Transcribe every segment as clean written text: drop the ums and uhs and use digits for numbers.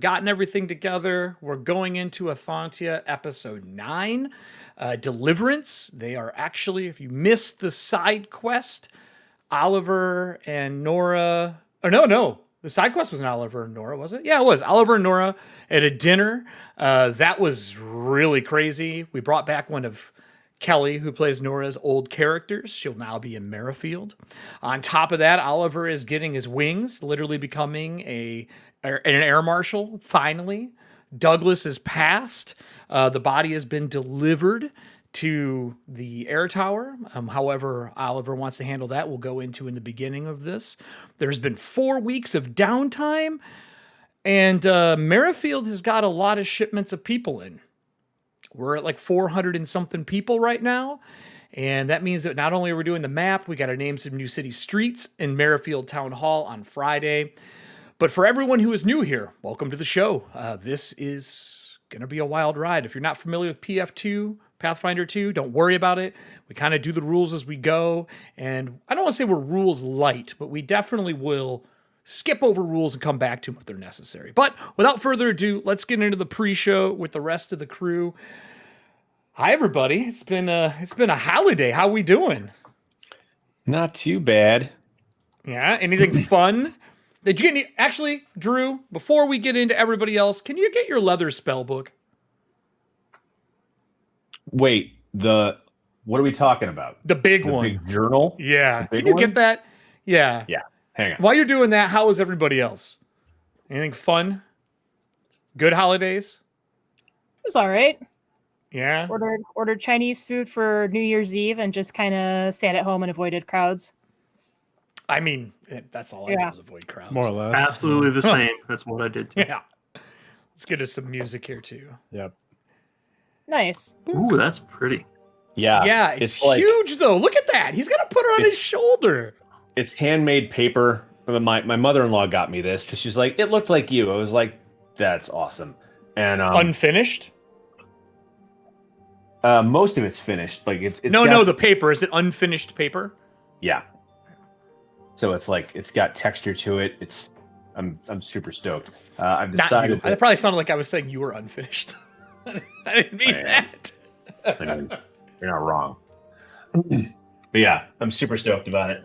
gotten everything together. We're going into Ethauntia episode 9, Deliverance. They are actually, if you missed the side quest, Oliver and Nora. Oh, no. The side quest wasn't Oliver and Nora, was it? Yeah, it was. Oliver and Nora at a dinner. That was really crazy. We brought back one of Kelly, who plays Nora's old characters. She'll now be in Merrifield. On top of that, Oliver is getting his wings, literally becoming an air marshal, finally. Douglas is passed. The body has been delivered to the air tower. However, Oliver wants to handle that, we'll go into in the beginning of this. There's been 4 weeks of downtime, and Merrifield has got a lot of shipments of people in. We're at like 400 and something people right now. And that means that not only are we doing the map, we got to name some new city streets in Merrifield Town Hall on Friday. But for everyone who is new here, welcome to the show. This is going to be a wild ride. If you're not familiar with PF2, Pathfinder 2, don't worry about it. We kind of do the rules as we go. And I don't want to say we're rules light, but we definitely will skip over rules and come back to them if they're necessary. But without further ado, let's get into the pre-show with the rest of the crew. Hi, everybody. It's been a holiday. How we doing? Not too bad. Yeah. Anything fun? Did you get any? Actually, Drew, before we get into everybody else, can you get your leather spell book? Wait, what are we talking about? The big one. Big journal? Yeah. Can you get that? Yeah. Yeah. Hang on. While you're doing that, how is everybody else? Anything fun? Good holidays? It was all right. Yeah. Ordered Chinese food for New Year's Eve and just kind of sat at home and avoided crowds. I mean, that's all I do is avoid crowds. More or less. Absolutely the same. That's what I did too. Yeah. Let's get us some music here too. Yep. Nice. Ooh, that's pretty. Yeah. Yeah, it's huge though. Look at that. He's gonna put her on his shoulder. It's handmade paper. My mother-in-law got me this because she's like, it looked like you. I was like, that's awesome. And unfinished? Most of it's finished. Like it's no, the paper. Is it unfinished paper? Yeah. So it's like it's got texture to it. I'm super stoked. I've decided. It probably sounded like I was saying you were unfinished. I didn't mean that. You're not wrong. But yeah, I'm super stoked about it.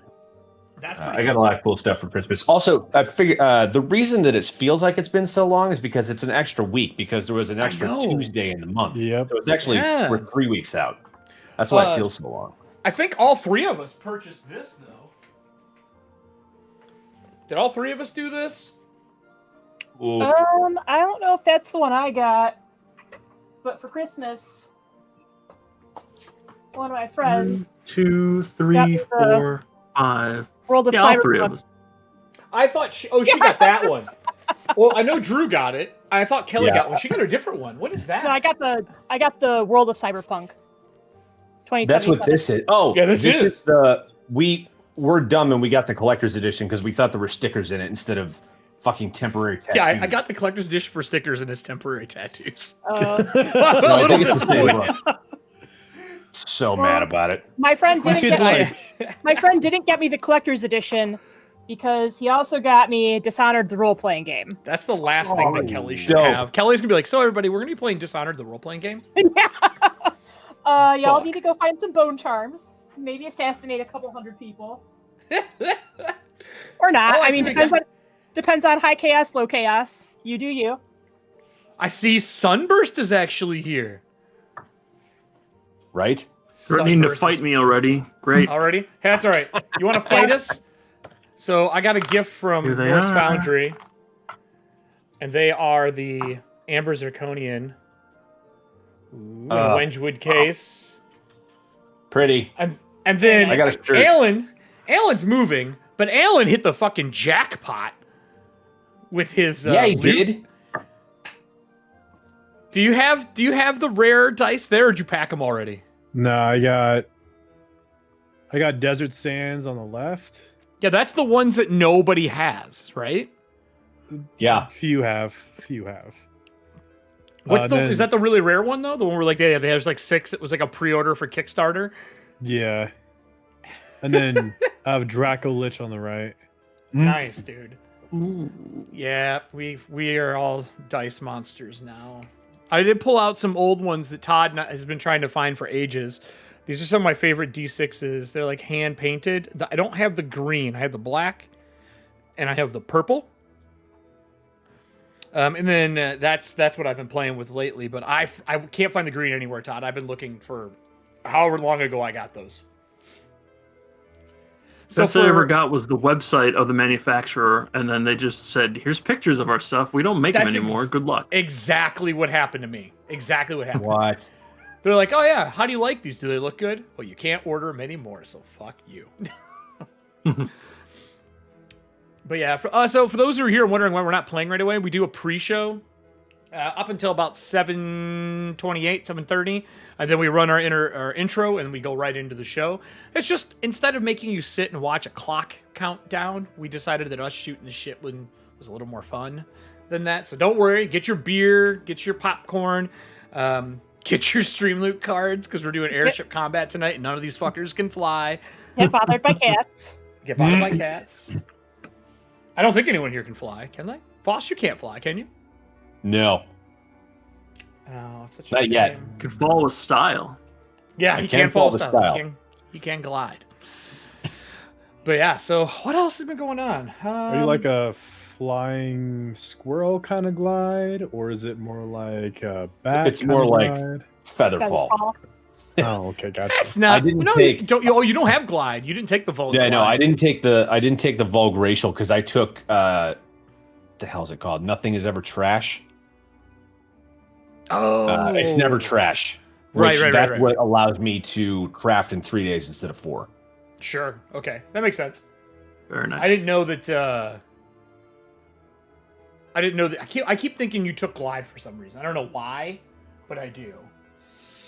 That's I got a lot of cool stuff for Christmas. Also, I figured the reason that it feels like it's been so long is because it's an extra week, because there was an extra Tuesday in the month. Yep. So it's actually we're 3 weeks out. That's why it feels so long. I think all three of us purchased this though. Did all three of us do this? Ooh. I don't know if that's the one I got, but for Christmas, one of my friends. 2, 3, 4, 5. World of all three of Cyberpunk. us. I thought she got that one. Well, I know Drew got it. I thought Kelly got one. She got a different one. What is that? No, I got the World of Cyberpunk. 2077. That's what this is. Oh, yeah, this is we're dumb and we got the collector's edition because we thought there were stickers in it instead of fucking temporary tattoos. Yeah, I got the collector's edition for stickers and his temporary tattoos. Uh, I'm a little disappointed. So mad about it. My friend didn't get me the collector's edition because he also got me Dishonored the role-playing game. That's the last thing that Kelly should have. Kelly's gonna be like, so everybody, we're gonna be playing Dishonored the role-playing game? Y'all need to go find some bone charms. Maybe assassinate a couple hundred people. Or not. I mean, depends on high chaos, low chaos. You do you. I see Sunburst is actually here. Right? Threatening to fight me already. Great. Already? Hey, that's all right. You want to fight us? So I got a gift from Voss Foundry. And they are the Amber Zirconian. Ooh, Wedgwood case. Pretty. And then I got a shirt. Alan's moving, but Alan hit the fucking jackpot with his yeah, he loot. did. Do you have the rare dice there, or did you pack them already? No, I got Desert Sands on the left. Yeah, that's the ones that nobody has, right? Yeah. Few have. Is that the really rare one though? The one where like there's like 6. It was like a pre-order for Kickstarter. Yeah. And then I have Draco Lich on the right. Nice, dude. Yeah, we are all dice monsters now. I did pull out some old ones that Todd has been trying to find for ages. These are some of my favorite D6s. They're like hand painted. I don't have the green. I have the black, and I have the purple. And then that's what I've been playing with lately. But I can't find the green anywhere, Todd. I've been looking for however long ago I got those. Best I ever got was the website of the manufacturer, and then they just said, "Here's pictures of our stuff. We don't make them anymore. Good luck." Exactly what happened to me. Exactly what happened. What? They're like, "Oh yeah, how do you like these? Do they look good?" Well, you can't order them anymore, so fuck you. But yeah, so for those who are here wondering why we're not playing right away, we do a pre-show up until about 7:28, 7:30, and then we run our intro and we go right into the show. It's just, instead of making you sit and watch a clock countdown, we decided that us shooting the shit was a little more fun than that. So don't worry, get your beer, get your popcorn, get your Stream Loot cards, because we're doing airship combat tonight and none of these fuckers can fly. Get bothered by cats. Get bothered by cats. I don't think anyone here can fly, can they? Voss, you can't fly, can you? No. Oh, such a Not shame. yet. Could fall with style. Yeah, I he can can't fall fall style. with style. He can glide. But yeah, so what else has been going on? Are you like a flying squirrel kind of glide, or is it more like a bat? It's more like glide? Featherfall. Oh, okay, gotcha. That's not. I didn't no, take- you don't have glide. You didn't take the Vogue. Yeah, no, glide. I didn't take the Vogue racial because I took the hell's it called? Nothing is ever trash. Oh, It's never trash. Right. That's what allows me to craft in 3 days instead of 4. Sure. Okay, that makes sense. Very nice. I didn't know that. I keep thinking you took glide for some reason. I don't know why, but I do.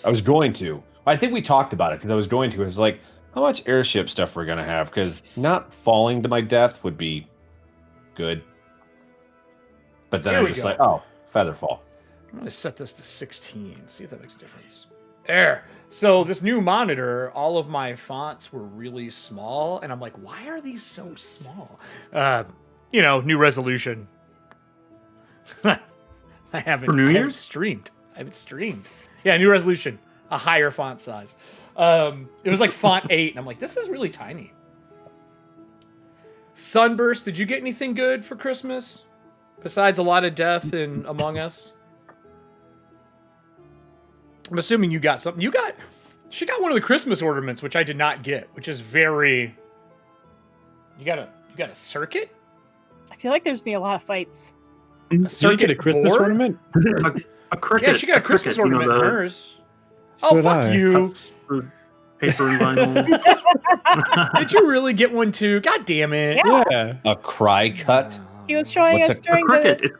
I was going to. I think we talked about it because I was going to. It was like, how much airship stuff we're gonna have? Because not falling to my death would be good. But then Here I we was just go. like, oh, featherfall. I'm gonna set this to 16. See if that makes a difference. There. So this new monitor, all of my fonts were really small, and I'm like, why are these so small? New resolution. I haven't For New I haven't Year's? streamed. I haven't streamed. Yeah, new resolution, a higher font size. It was like font 8, and I'm like, this is really tiny. Sunburst, did you get anything good for Christmas besides a lot of death in Among Us? I'm assuming you got something. She got one of the Christmas ornaments, which I did not get, which is very. You got a circuit? I feel like there's gonna be a lot of fights. A Did you get a Christmas board? ornament? A cricket. Yeah, she got a Christmas cricket, ornament in hers. So Oh, did fuck I. you! Cuts the paper and vinyl. Did you really get one too? God damn it! Yeah. A cry cut. He was showing What's us a during A cricket.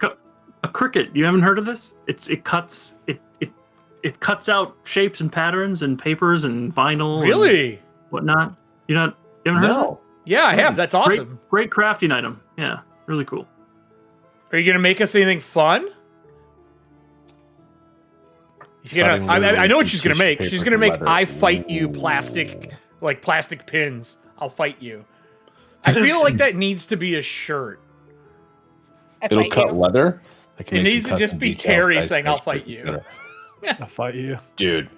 A cricket. You haven't heard of this? It cuts out shapes and patterns and papers and vinyl. And Really? whatnot. You haven't heard of it? No. Yeah, I have. That's awesome. Great crafting item. Yeah, really cool. Are you gonna make us anything fun? Cutting I know what literally she's gonna tissue make. paper She's gonna and make leather. I fight you plastic pins. I'll fight you. I feel like that needs to be a shirt. It'll cut leather. I can It make some needs to custom just be details Terry that I saying, can "I'll fight put you." together. I'll fight you. Dude.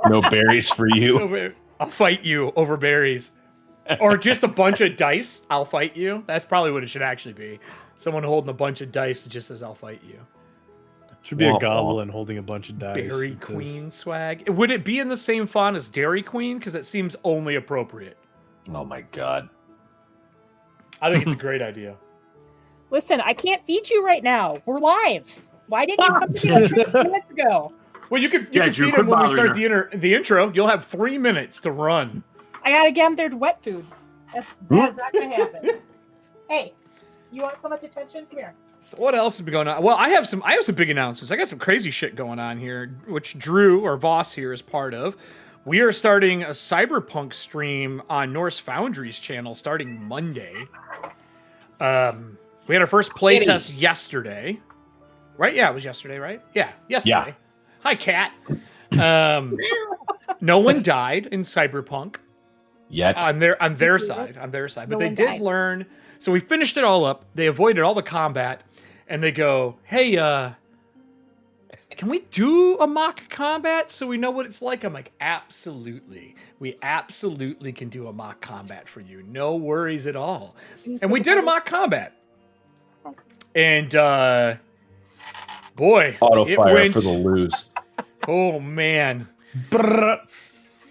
No berries for you. I'll fight you over berries. Or just a bunch of dice, I'll fight you. That's probably what it should actually be. Someone holding a bunch of dice that just says, I'll fight you. Should be a Womp womp. goblin holding a bunch of dice. Dairy It says- Queen swag. Would it be in the same font as Dairy Queen? Because that seems only appropriate. Oh my god. I think it's a great idea. Listen, I can't feed you right now. We're live. Why didn't you come to me 6 minutes ago? Well, you can Yeah, Drew, feed quit him when we bothering start the intro. You'll have 3 minutes to run. I gotta get him their wet food. That's not gonna happen. Hey, you want so much attention? Come here. So what else has been going on? Well, I have some big announcements. I got some crazy shit going on here, which Drew or Voss here is part of. We are starting a Cyberpunk stream on Norse Foundry's channel starting Monday. We had our first playtest yesterday. Right? Yeah, it was yesterday, right? Yeah, yesterday. Yeah. Hi, cat. No one died in Cyberpunk. Yet. On their side, but No they one did died. learn. So we finished it all up. They avoided all the combat, and they go, "Hey, can we do a mock combat so we know what it's like?" I'm like, "Absolutely. We absolutely can do a mock combat for you. No worries at all." And we did a mock combat. And boy, Auto it fire went, for the lose. oh man.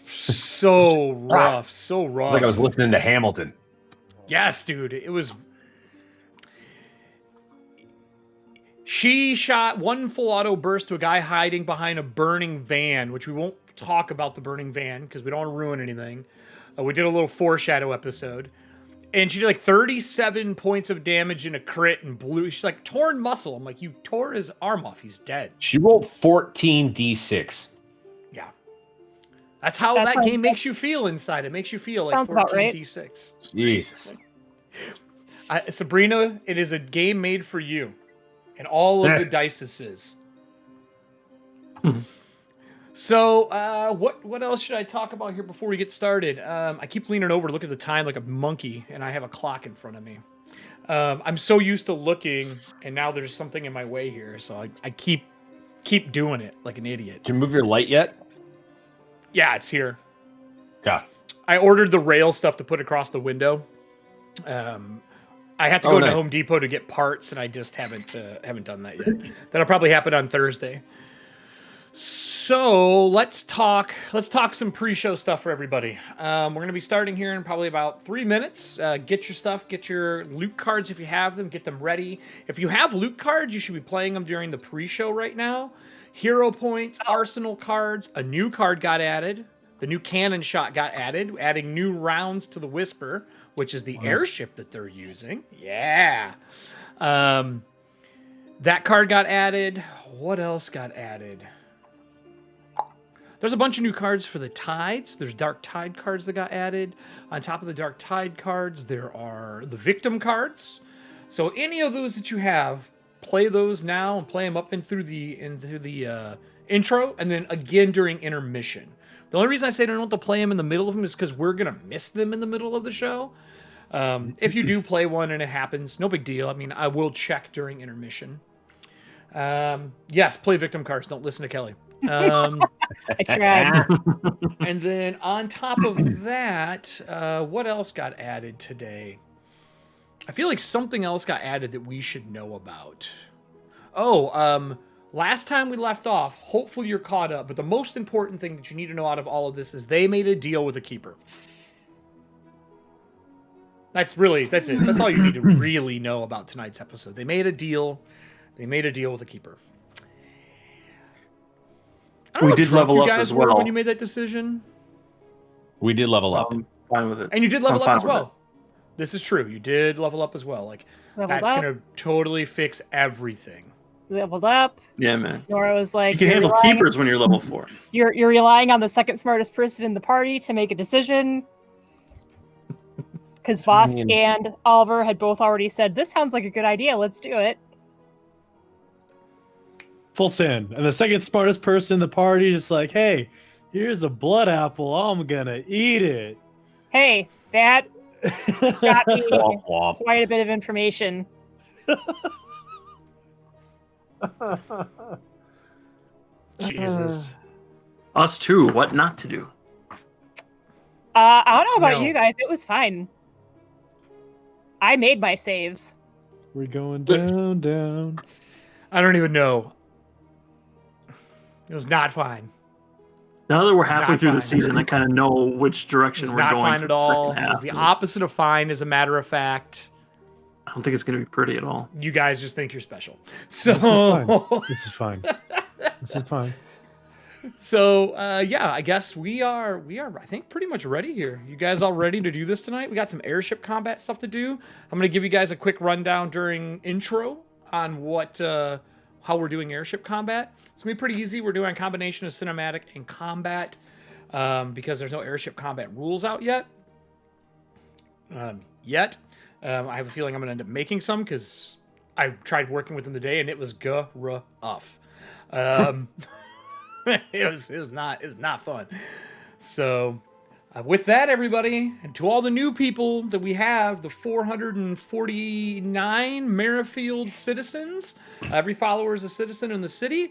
So rough, so rough. It's like I was listening to Hamilton. Yes, dude. It was. She shot one full auto burst to a guy hiding behind a burning van, which we won't talk about the burning van because we don't want to ruin anything. We did a little foreshadow episode. And she did like 37 points of damage in a crit and blew. She's like, torn muscle. I'm like, you tore his arm off. He's dead. She rolled 14d6. Yeah. That's how that game makes you feel inside. It makes you feel like 14d6. Jesus. Sabrina, it is a game made for you. And all of the dices. So, what else should I talk about here before we get started? I keep leaning over to look at the time like a monkey, and I have a clock in front of me. I'm so used to looking, and now there's something in my way here, so I keep doing it like an idiot. Did you move your light yet? Yeah, it's here. Yeah. I ordered the rail stuff to put across the window. I have to go to Home Depot to get parts, and I just haven't done that yet. That'll probably happen on Thursday. So let's talk some pre-show stuff for everybody. We're going to be starting here in probably about 3 minutes. Get your stuff, get your loot cards if you have them, get them ready. If you have loot cards, you should be playing them during the pre-show right now. Hero points, arsenal cards, a new card got added. The new cannon shot got added, adding new rounds to the Whisper, which is the airship that they're using. Yeah. That card got added. What else got added? There's a bunch of new cards for the Tides. There's Dark Tide cards that got added. On top of the Dark Tide cards, there are the Victim cards. So any of those that you have, play those now and play them up and through the intro, and then again during intermission. The only reason I say don't have to play them in the middle of them is because we're going to miss them in the middle of the show. If you do play one and it happens, no big deal. I mean, I will check during intermission. Yes, play Victim cards. Don't listen to Kelly. I tried. And then on top of that, what else got added today? I feel like something else got added that we should know about. Last time we left off, hopefully you're caught up, but the most important thing that you need to know out of all of this is they made a deal with a keeper. That's it. That's all you need to really know about tonight's episode. They made a deal. They made a deal with a keeper. We did level up as well when you made that decision. We did level up. Fine with it. And you did level up as well. This is true. You did level up as well. Like, Leveled that's up. going to totally fix everything. Leveled up. Yeah, man. Nora was like, You can handle keepers when you're level 4. You're relying on the second smartest person in the party to make a decision. Because Voss and Oliver had both already said, this sounds like a good idea. Let's do it. Full send. And the second smartest person in the party just like, hey, here's a blood apple. I'm gonna eat it. Hey, that got me Womp womp. quite a bit of information. Jesus. Us too. What not to do? I don't know about No. you guys. It was fine. I made my saves. We're going down, down. I don't even know. It was not fine. Now that we're It's halfway not through the fine. season, I kind of know which It direction was we're not going fine for at the all. second It half. was the opposite of fine, as a matter of fact. I don't think it's going to be pretty at all. You guys just think you're special. So, This is fine. This is fine. Yeah, I guess we are, I think, pretty much ready here. You guys all ready to do this tonight? We got some airship combat stuff to do. I'm going to give you guys a quick rundown during intro on how we're doing airship combat. It's going to be pretty easy. We're doing a combination of cinematic and combat because there's no airship combat rules out yet. I have a feeling I'm going to end up making some because I tried working with them today and it was rough. It was not fun. So With that, everybody, and to all the new people that we have, the 449 Merrifield citizens, every follower is a citizen in the city.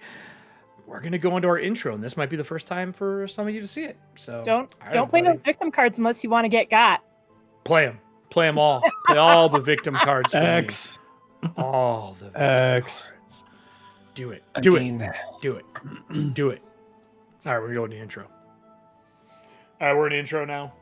We're gonna go into our intro, and this might be the first time for some of you to see it. So Don't all right, play everybody. those victim cards unless you want to get got. Play them all. Play all the victim cards for X. me. All the victim X. cards. Do it. I Do mean, it. Do it. Do it. All right, we're going to the intro. All right, we're in the intro now.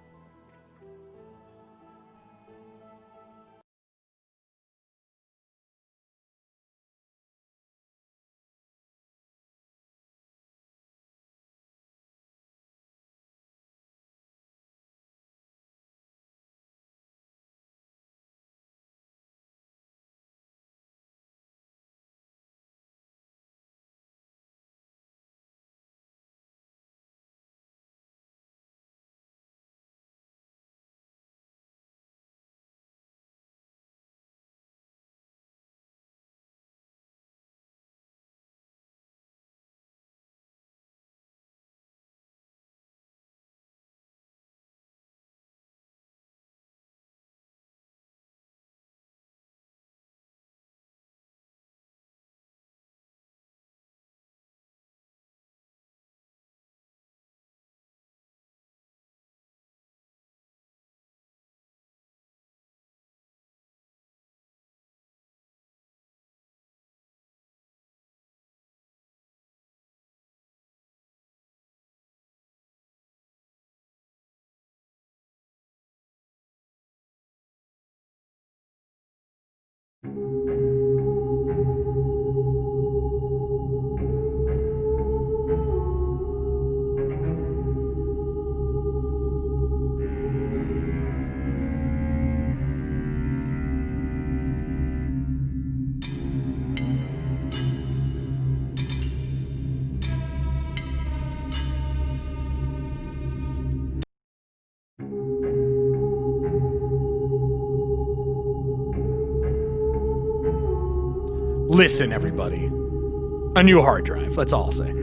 Listen, everybody. A new hard drive. That's all I'll say.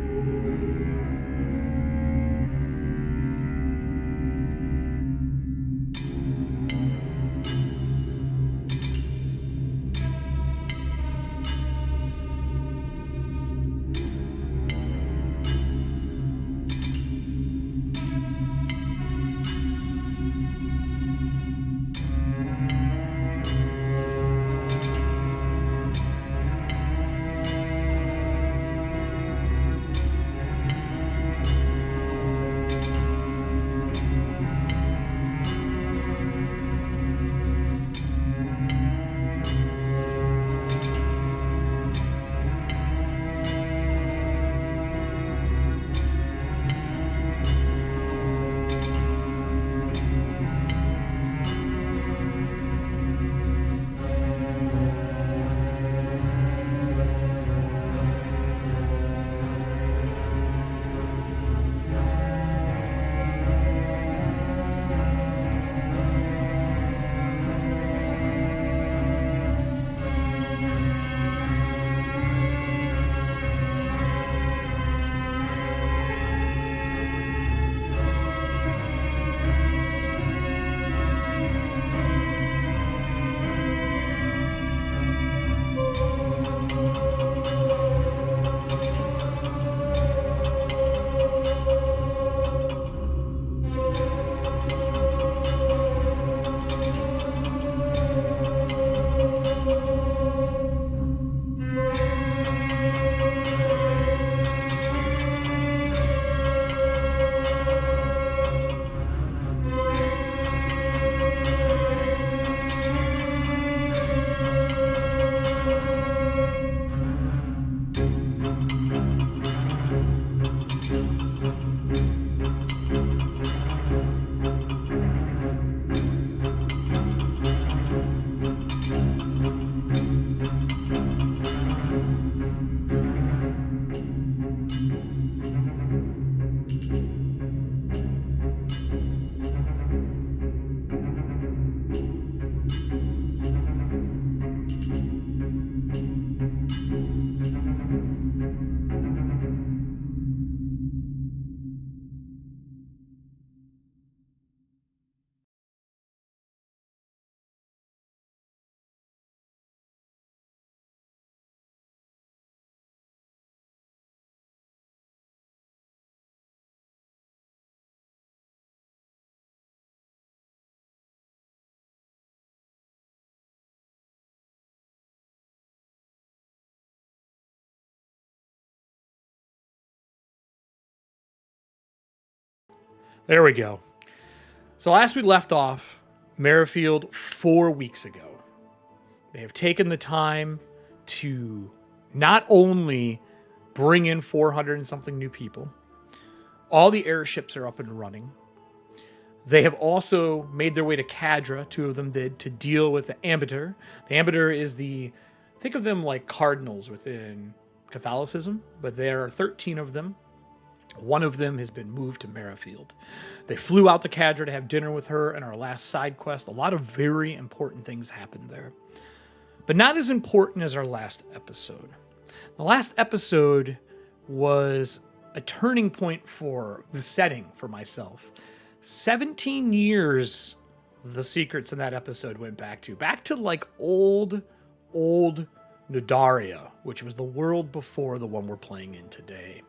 There we go. So last we left off, Merrifield 4 weeks ago. They have taken the time to not only bring in 400 and something new people, all the airships are up and running. They have also made their way to Cadra, 2 of them did, to deal with the Ambiter. The Ambiter is think of them like cardinals within Catholicism, but there are 13 of them. One of them has been moved to Merrifield. They flew out to Cadra to have dinner with her in our last side quest. A lot of very important things happened there, but not as important as our last episode. The last episode was a turning point for the setting for myself. 17 years the secrets in that episode went back to like old Nodaria, which was the world before the one we're playing in today.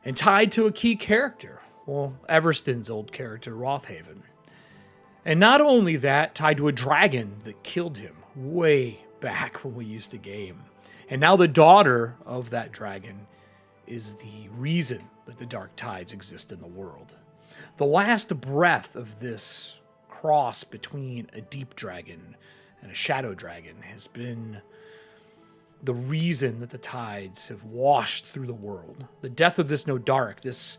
And tied to a key character, well, Everston's old character, Rothaven. And not only that, tied to a dragon that killed him way back when we used to game. And now the daughter of that dragon is the reason that the Dark Tides exist in the world. The last breath of this cross between a deep dragon and a shadow dragon has been the reason that the tides have washed through the world. The death of this Nodark, this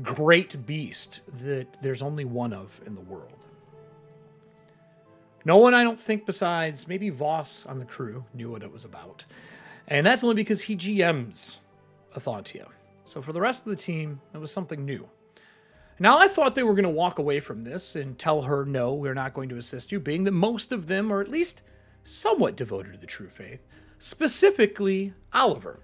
great beast that there's only one of in the world. No one, I don't think, besides maybe Voss on the crew knew what it was about. And that's only because he GMs Ethauntia. So for the rest of the team, it was something new. Now, I thought they were going to walk away from this and tell her, no, we're not going to assist you, being that most of them are at least somewhat devoted to the true faith, specifically Oliver,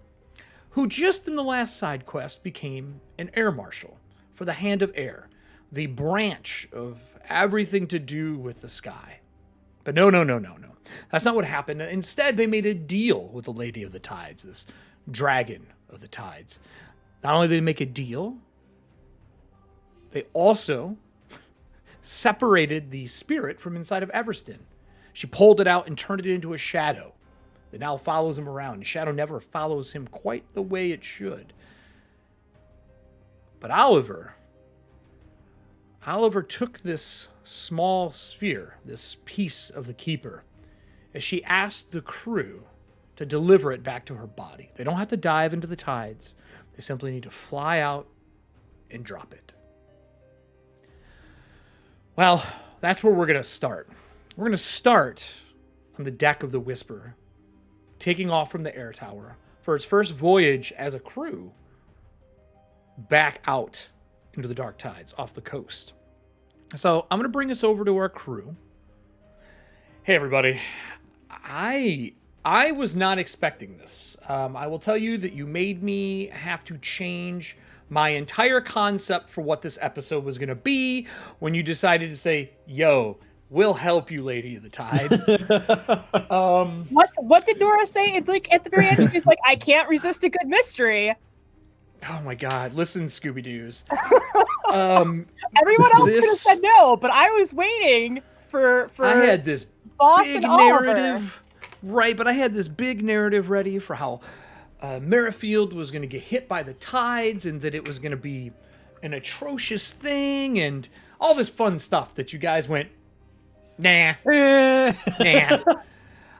who just in the last side quest became an air marshal for the Hand of Air, the branch of everything to do with the sky. But no. That's not what happened. Instead, they made a deal with the Lady of the Tides, this dragon of the tides. Not only did they make a deal, they also separated the spirit from inside of Everston. She pulled it out and turned it into a shadow that now follows him around. The shadow never follows him quite the way it should. But Oliver took this small sphere, this piece of the Keeper, as she asked the crew to deliver it back to her body. They don't have to dive into the tides. They simply need to fly out and drop it. Well, that's where we're going to start. We're going to start on the deck of the Whisper, taking off from the air tower for its first voyage as a crew back out into the Dark Tides off the coast. So I'm going to bring us over to our crew. Hey, everybody. I was not expecting this. I will tell you that you made me have to change my entire concept for what this episode was going to be when you decided to say, yo, we'll help you, Lady of the Tides. What did Nora say? Like at the very end, she's like, I can't resist a good mystery. Oh my God. Listen, Scooby-Doos. Everyone else could have said no, but I was waiting for I had this Voss big and Oliver. narrative. Right, but I had this big narrative ready for how Merrifield was going to get hit by the tides and that it was going to be an atrocious thing and all this fun stuff that you guys went, nah.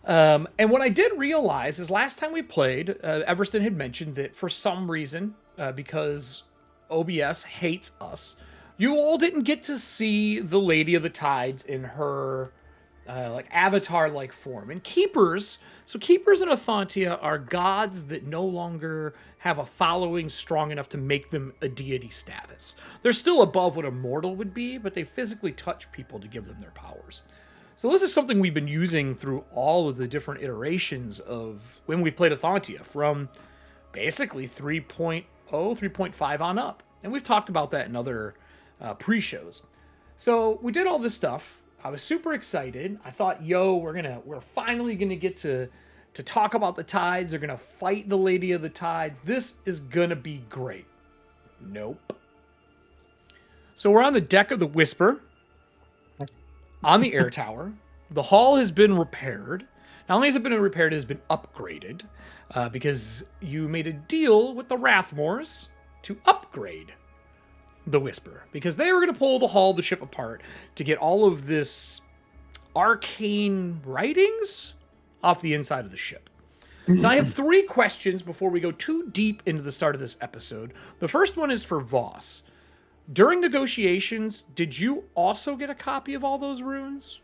And what I did realize is last time we played, Everston had mentioned that for some reason, because OBS hates us, you all didn't get to see the Lady of the Tides in her like avatar-like form. And keepers in Ethauntia are gods that no longer have a following strong enough to make them a deity status. They're still above what a mortal would be, but they physically touch people to give them their powers. So this is something we've been using through all of the different iterations of when we played Ethauntia, from basically 3.0, 3.5 on up. And we've talked about that in other pre-shows. So we did all this stuff. I was super excited. I thought, yo, we're finally gonna get to talk about the tides. They're gonna fight the Lady of the Tides. This is gonna be great. Nope. So we're on the deck of the Whisper, on the air tower. The hull has been repaired. Not only has it been repaired, it has been upgraded because you made a deal with the Rathmores to upgrade the Whisperer, because they were going to pull the hull of the ship apart to get all of this arcane writings off the inside of the ship. So I have 3 questions before we go too deep into the start of this episode. The first one is for Voss. During negotiations, did you also get a copy of all those runes?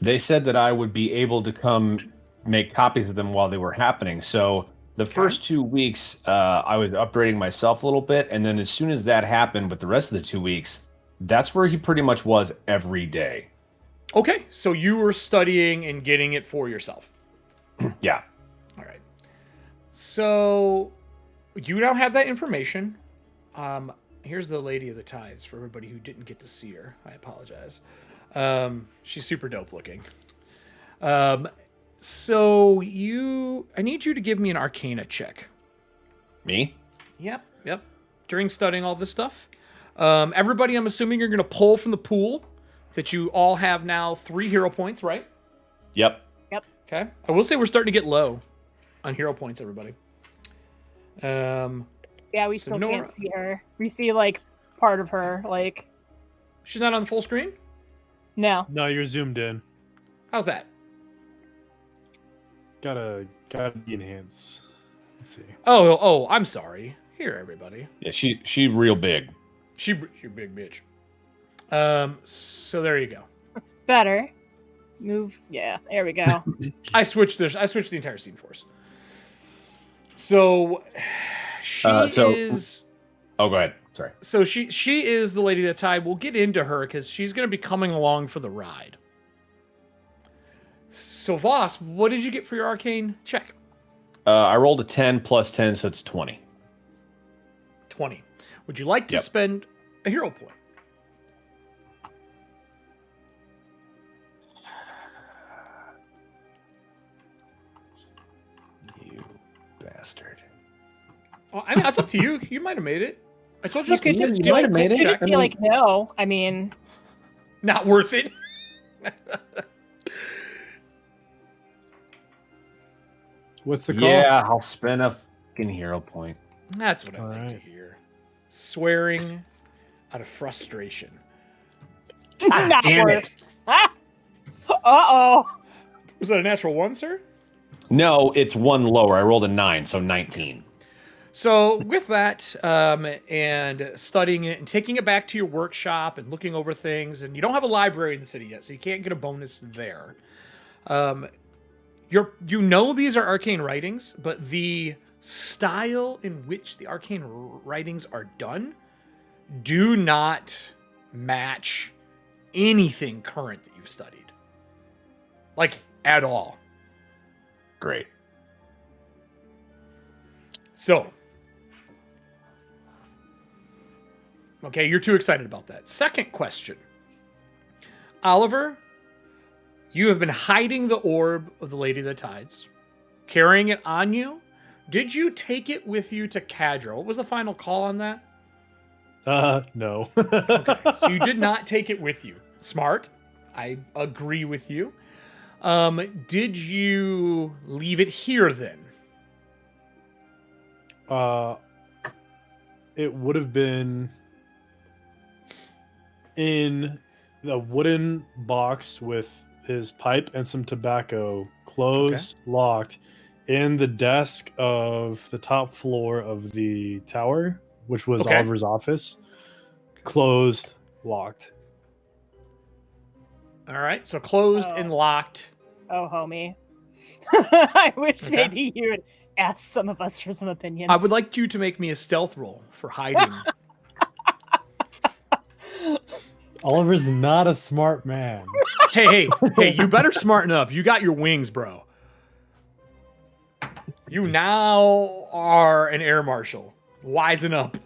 They said that I would be able to come make copies of them while they were happening. So the first 2 weeks, I was upgrading myself a little bit. And then as soon as that happened with the rest of the 2 weeks, that's where he pretty much was every day. Okay, so you were studying and getting it for yourself. Yeah. All right. So you now have that information. Here's the Lady of the Tides for everybody who didn't get to see her. I apologize. She's super dope looking. So I need you to give me an Arcana check. Me? Yep. During studying all this stuff. Everybody, I'm assuming you're going to pull from the pool that you all have now 3 hero points, right? Yep. Okay. I will say we're starting to get low on hero points, everybody. Yeah, we So still Nora- can't see her. We see like part of her. Like, She's not on the full screen? no. No, you're zoomed in. How's that? Gotta enhance. Let's see. Oh, I'm sorry. Here, everybody. Yeah, she real big. She big bitch. So there you go. Better. Move. Yeah, there we go. I switched the entire scene for us. So she is. Oh, go ahead. Sorry. So she is the Lady of the Tide. We'll get into her because she's going to be coming along for the ride. So Voss, what did you get for your arcane check? I rolled a 10 plus 10, so it's 20. 20. Would you like to Yep. spend a hero point? You bastard. Well, I mean, that's up to you. You might have made it. I told you You could to just do might a have made quick it. check. I feel like no. I mean, Not worth it. What's the call? Yeah, I'll spend a fucking hero point. That's what I All like to right. hear. Swearing out of frustration. not damn worth. Uh-oh. Was that a natural 1, sir? No, it's 1 lower. I rolled a 9, so 19. So with that, and studying it and taking it back to your workshop and looking over things, and you don't have a library in the city yet, so you can't get a bonus there. You know these are arcane writings, but the style in which the arcane writings are done do not match anything current that you've studied. Like, at all. Great. So, okay, you're too excited about that. Second question. Oliver, you have been hiding the orb of the Lady of the Tides, carrying it on you. Did you take it with you to Cadra? What was the final call on that? No. Okay, so you did not take it with you. Smart. I agree with you. Did you leave it here then? It would have been in the wooden box with his pipe and some tobacco, closed, locked, in the desk of the top floor of the tower, which was Okay. Oliver's office. Closed, locked. All right, so closed and locked. Oh, homie. I wish Okay. maybe you would ask some of us for some opinions. I would like you to make me a stealth roll for hiding. Oliver's not a smart man. hey, you better smarten up. You got your wings, bro. You now are an air marshal. Wisen up.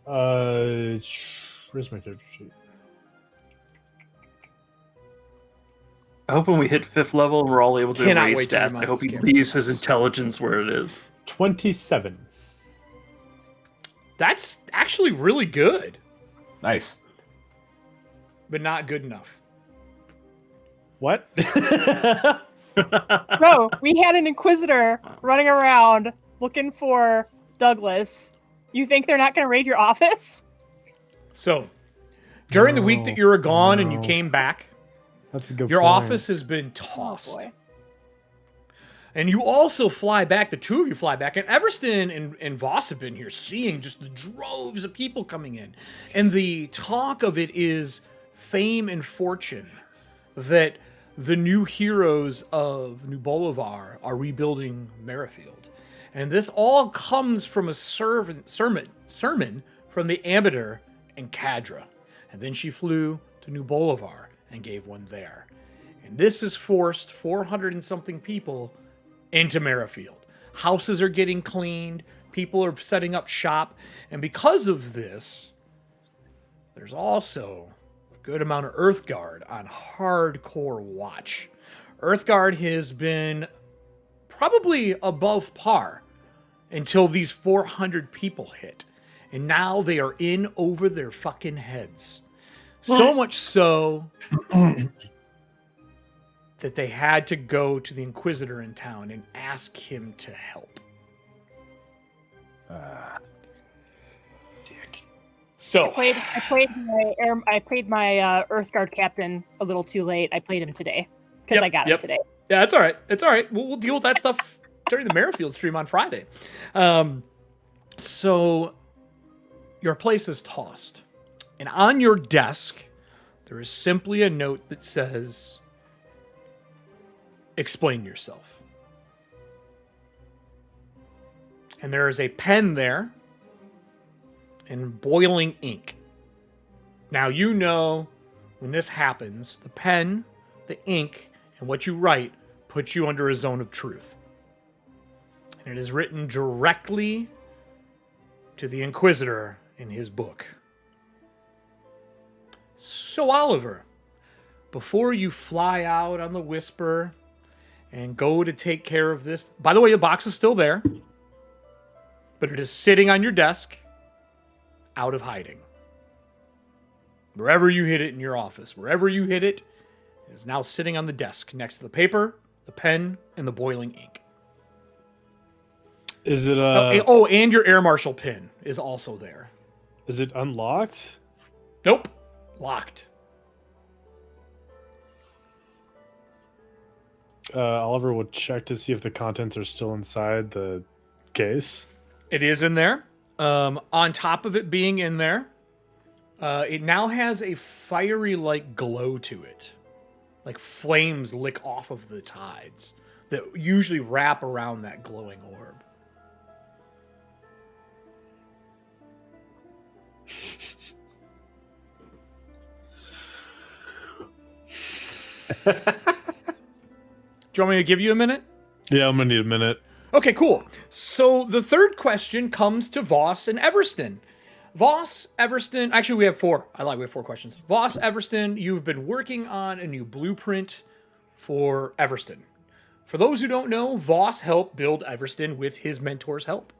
Where's my character sheet? I hope when we hit 5th level and we're all able to Cannot erase wait to stats, remind I hope this he camera leaves to his this. intelligence where it is. 27. That's actually really good, Nice. but not good enough. What? Bro, we had an Inquisitor running around looking for Douglas, You think they're not going to raid your office? So, during the week that you were gone and you came back, That's a good your point. office has been tossed. Oh, boy. And you also fly back, the two of you fly back, and Everston and Voss have been here seeing just the droves of people coming in. And the talk of it is fame and fortune, that the new heroes of New Bolivar are rebuilding Merrifield. And this all comes from a sermon from the Amateur in Cadra. And then she flew to New Bolivar and gave one there. And this has forced 400 and something people into Merrifield. Houses are getting cleaned. People are setting up shop. And because of this, there's also a good amount of Earthguard on hardcore watch. Earthguard has been probably above par until these 400 people hit. And now they are in over their fucking heads. So much so that they had to go to the Inquisitor in town and ask him to help. Dick. So I played my Earthguard captain a little too late. I played him today because I got him today. Yeah, it's all right. It's all right. We'll deal with that stuff during the Merrifield stream on Friday. So your place is tossed. And on your desk, there is simply a note that says, explain yourself. And there is a pen there and boiling ink. Now, you know when this happens, the pen, the ink, and what you write puts you under a zone of truth. And it is written directly to the Inquisitor in his book. So, Oliver, before you fly out on the Whisper and go to take care of this... By the way, the box is still there, but it is sitting on your desk, out of hiding. Wherever you hid it in your office, wherever you hid it, it is now sitting on the desk next to the paper, the pen, and the boiling ink. Is it and your Air Marshal pin is also there. Is it unlocked? Nope. Locked. Oliver will check to see if the contents are still inside the case. It is in there. On top of it being in there, it now has a fiery like glow to it. Like flames lick off of the tides that usually wrap around that glowing orb. Do you want me to give you a minute? Yeah, I'm gonna need a minute. Okay, cool. So the third question comes to Voss and Everston. Voss, Everston, actually we have four. We have four questions. Voss, Everston, you've been working on a new blueprint for Everston. For those who don't know, Voss helped build Everston with his mentor's help.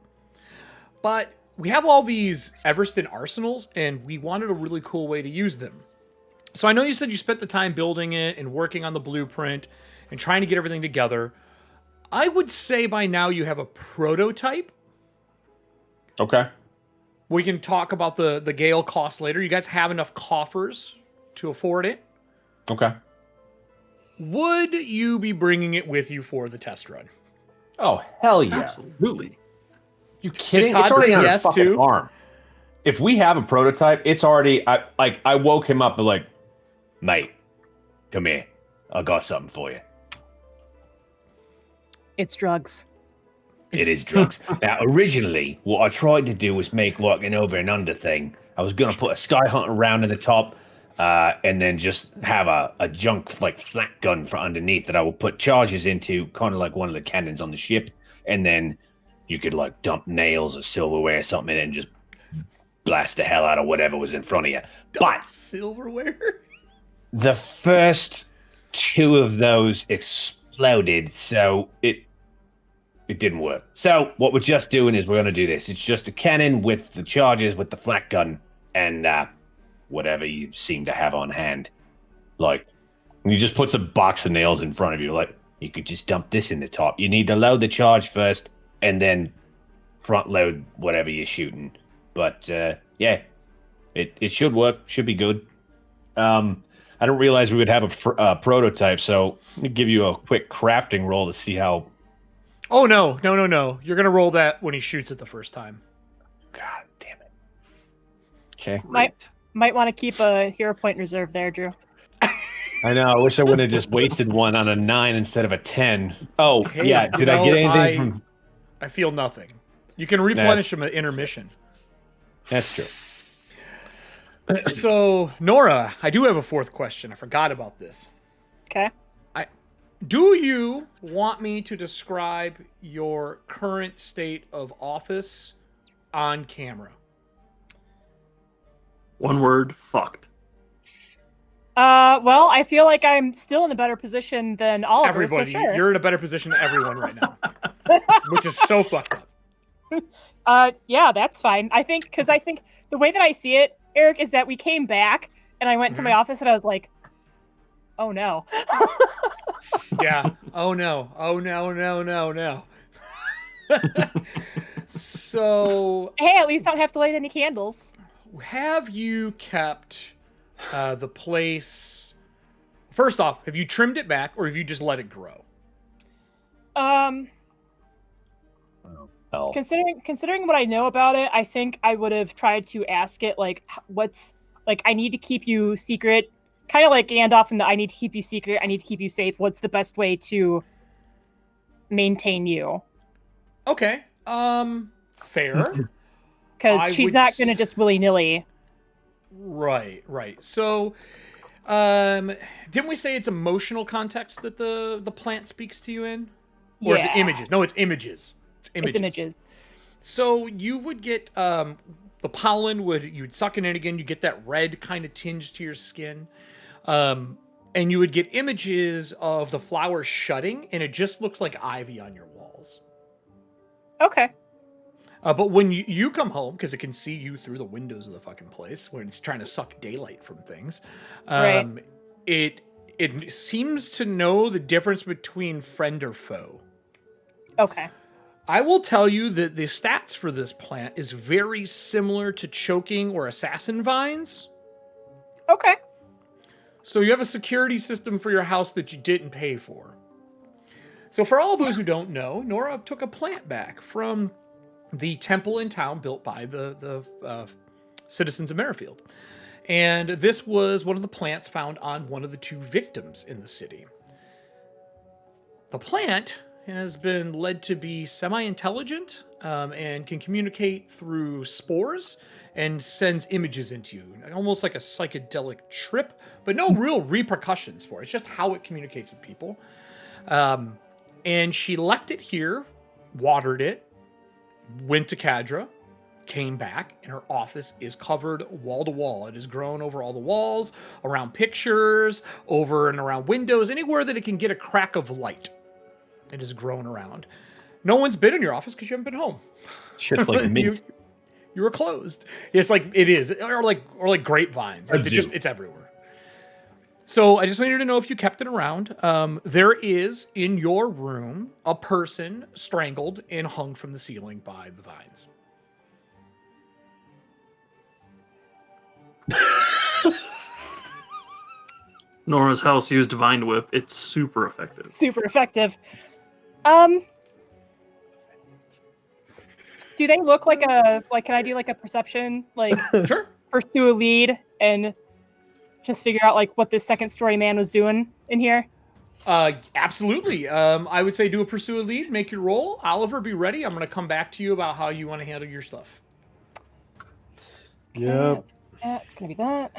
But we have all these Everston arsenals, and we wanted a really cool way to use them. So I know you said you spent the time building it and working on the blueprint and trying to get everything together. I would say by now you have a prototype. Okay. We can talk about the Gale cost later. You guys have enough coffers to afford it. Okay. Would you be bringing it with you for the test run? Oh, hell yeah. Absolutely. You kidding? Todd It's already say on yes, his fucking too? arm. If we have a prototype, it's already... I woke him up and like, mate, come here. I got something for you. It's drugs. It is drugs. Now, originally, what I tried to do was make like an over and under thing. I was going to put a Sky Hunter round in the top and then just have a junk like flak gun for underneath that I would put charges into, kind of like one of the cannons on the ship. And then you could like dump nails or silverware or something in it and just blast the hell out of whatever was in front of you. But Silverware? the first two of those exploded, so it didn't work. So what we're just doing is we're going to do this. It's just a cannon with the charges, with the flak gun, and whatever you seem to have on hand. Like, you just put some box of nails in front of you. Like, you could just dump this in the top. You need to load the charge first, and then front load whatever you're shooting. But yeah, it should work. Should be good. I don't realize we would have a prototype, so let me give you a quick crafting roll to see how. Oh no! You're gonna roll that when he shoots it the first time. God damn it. Okay. Might want to keep a hero point reserve there, Drew. I know. I wish I wouldn't have just wasted one on a 9 instead of a 10. Oh, Hey, yeah. Did I get anything from? I feel nothing. You can replenish them at intermission. That's true. So, Nora, I do have a fourth question. I forgot about this. Okay. Do you want me to describe your current state of office on camera? One word, fucked. Well, I feel like I'm still in a better position than Oliver. Everybody, so sure. you're in a better position than everyone right now, which is so fucked up. Yeah, that's fine. I think the way that I see it, Eric, is that we came back and I went to my office and I was like, oh no. Yeah. Oh no. No. So, Hey, at least I don't have to light any candles. have you kept the place? First off, have you trimmed it back or have you just let it grow? Oh. Considering what I know about it, I think I would have tried to ask it like, what's like, I need to keep you secret, kind of like Gandalf in the I need to keep you secret, I need to keep you safe. What's the best way to maintain you? Okay. Fair. Because she's not going to just willy-nilly. Right. So, didn't we say it's emotional context that the plant speaks to you in? Or is it images? No, it's images. It's images. So you would get the pollen you'd suck it in again. You get that red kind of tinge to your skin, and you would get images of the flowers shutting, and it just looks like ivy on your walls. Okay. But when you come home, because it can see you through the windows of the fucking place, when it's trying to suck daylight from things, Right. it seems to know the difference between friend or foe. Okay. I will tell you that the stats for this plant is very similar to choking or assassin vines. Okay. So you have a security system for your house that you didn't pay for. So for all those who don't know, Nora took a plant back from the temple in town built by the citizens of Merrifield. And this was one of the plants found on one of the 2 victims in the city. The plant has been led to be semi-intelligent and can communicate through spores and sends images into you, almost like a psychedelic trip, but no real repercussions for it. It's just how it communicates with people. And she left it here, watered it, went to Cadra, came back, and her office is covered wall to wall. It has grown over all the walls, around pictures, over and around windows, anywhere that it can get a crack of light. It has grown around. No one's been in your office because you haven't been home. Shit's like mint. You were closed. It's like it is, or like grapevines. Like it's everywhere. So I just wanted to know if you kept it around. There is in your room a person strangled and hung from the ceiling by the vines. Nora's house used Divine Whip. It's super effective. Super effective. Do they look like can I do like a perception? Like Sure. pursue a lead and just figure out like what this second story man was doing in here? Absolutely. I would say do a pursue a lead, make your roll. Oliver, be ready. I'm going to come back to you about how you want to handle your stuff. Yep. It's gonna be that.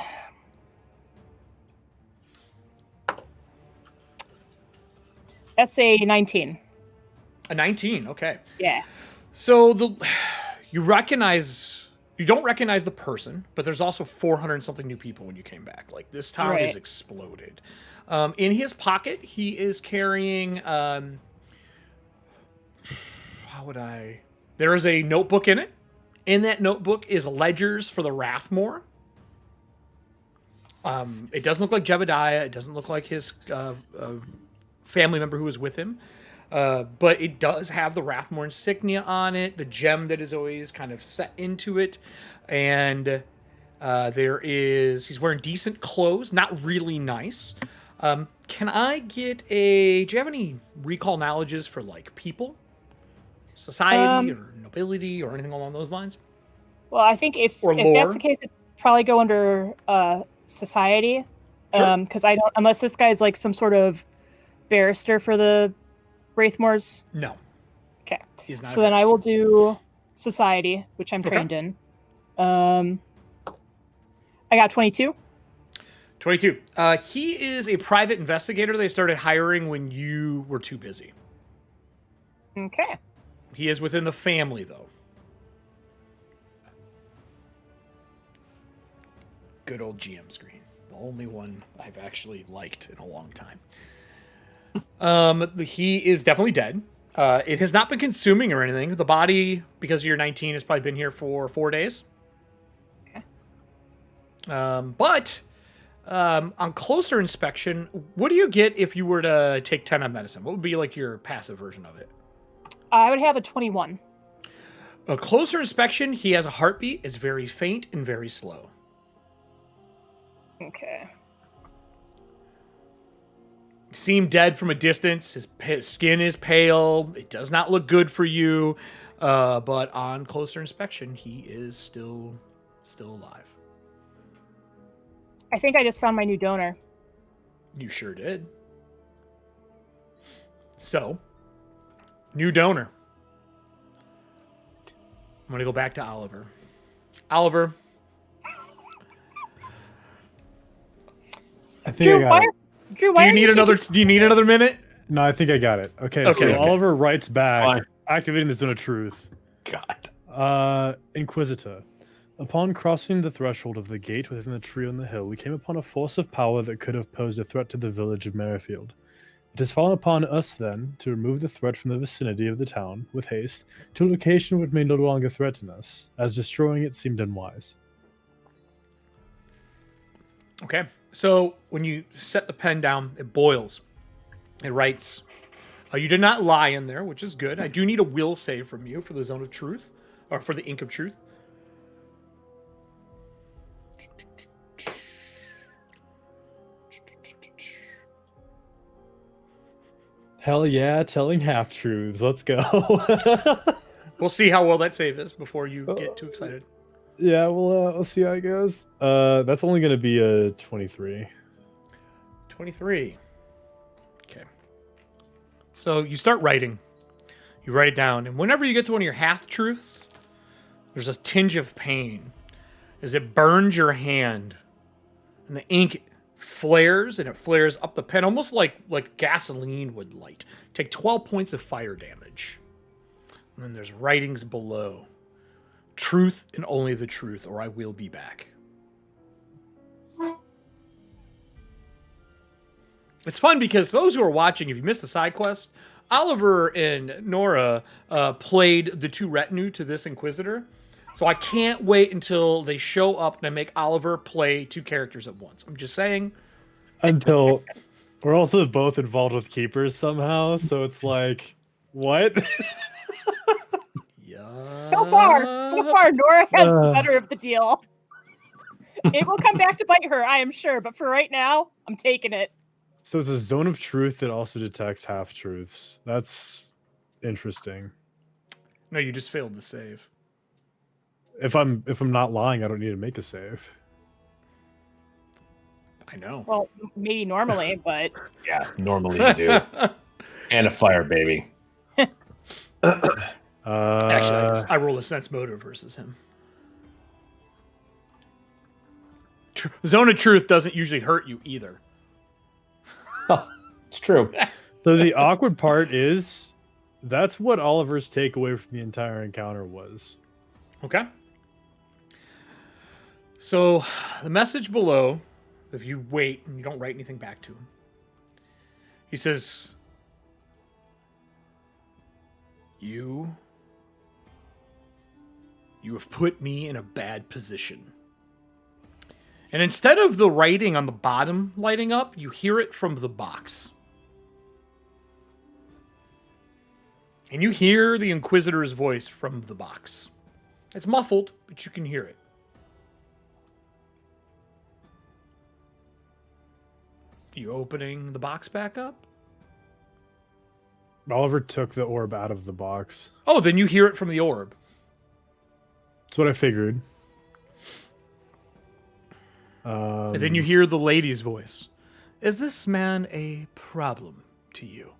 That's a 19. A 19. Okay. Yeah. So you don't recognize the person, but there's also 400 and something new people when you came back. Like this town Right. is exploded. In his pocket, he is carrying, there is a notebook in it. In that notebook is ledgers for the Rathmore. It doesn't look like Jebediah. It doesn't look like his family member who was with him. But it does have the Rathmore insignia on it, the gem that is always kind of set into it, and he's wearing decent clothes, not really nice. Can I get do you have any recall knowledges for like people, society, or nobility, or anything along those lines? Well, I think if that's the case, it'd probably go under society. Sure. Because I don't, unless this guy's like some sort of barrister for the Wraithmores. No. Okay. He's not. So then I will do society, which I'm trained in. I got 22. 22. He is a private investigator they started hiring when you were too busy. Okay. He is within the family, though. Good old GM screen. The only one I've actually liked in a long time. He is definitely dead. It has not been consuming or anything. The body, because you're 19, has probably been here for 4 days. Okay. But on closer inspection, what do you get if you were to take 10 on medicine? What would be like your passive version of it? I would have a 21. A closer inspection, he has a heartbeat. It's very faint and very slow. Okay. Seemed dead from a distance. His skin is pale. It does not look good for you. But on closer inspection, he is still alive. I think I just found my new donor. You sure did. So, new donor. I'm going to go back to Oliver. Oliver. I think I got it. Drew, Do you need another minute? No, I think I got it. Okay. Okay. So Oliver writes back, Fine. activating the Zone of Truth. God. Inquisitor. Upon crossing the threshold of the gate within the tree on the hill, we came upon a force of power that could have posed a threat to the village of Merrifield. It has fallen upon us, then, to remove the threat from the vicinity of the town, with haste, to a location which may no longer threaten us, as destroying it seemed unwise. Okay. So when you set the pen down, it boils. It writes, you did not lie in there, which is good. I do need a will save from you for the Zone of Truth, or for the Ink of Truth. Hell yeah, telling half-truths. Let's go. We'll see how well that save is before you get too excited. Yeah, we'll see how it goes. That's only going to be a 23. 23. Okay. So you start writing. You write it down. And whenever you get to one of your half-truths, there's a tinge of pain as it burns your hand. And the ink flares, and it flares up the pen, almost like gasoline would light. Take 12 points of fire damage. And then there's writings below. Truth and only the truth, or I will be back. It's fun because those who are watching, if you missed the side quest, Oliver and Nora played the two retinue to this Inquisitor. So I can't wait until they show up and I make Oliver play two characters at once. I'm just saying. Until we're also both involved with keepers somehow, so it's like, what? So far, Nora has the better of the deal. It will come back to bite her, I am sure. But for right now, I'm taking it. So it's a Zone of Truth that also detects half-truths. That's interesting. No, you just failed the save. If I'm not lying, I don't need to make a save. I know. Well, maybe normally, but Yeah, normally you do. And a fire baby. Actually, I roll a sense motive versus him. Zone of Truth doesn't usually hurt you either. It's true. So the awkward part is that's what Oliver's takeaway from the entire encounter was. Okay. So the message below, if you wait and you don't write anything back to him, he says, You have put me in a bad position. And instead of the writing on the bottom lighting up, you hear it from the box. And you hear the Inquisitor's voice from the box. It's muffled, but you can hear it. You opening the box back up? Oliver took the orb out of the box. Oh, then you hear it from the orb. That's what I figured. And then you hear the lady's voice. Is this man a problem to you?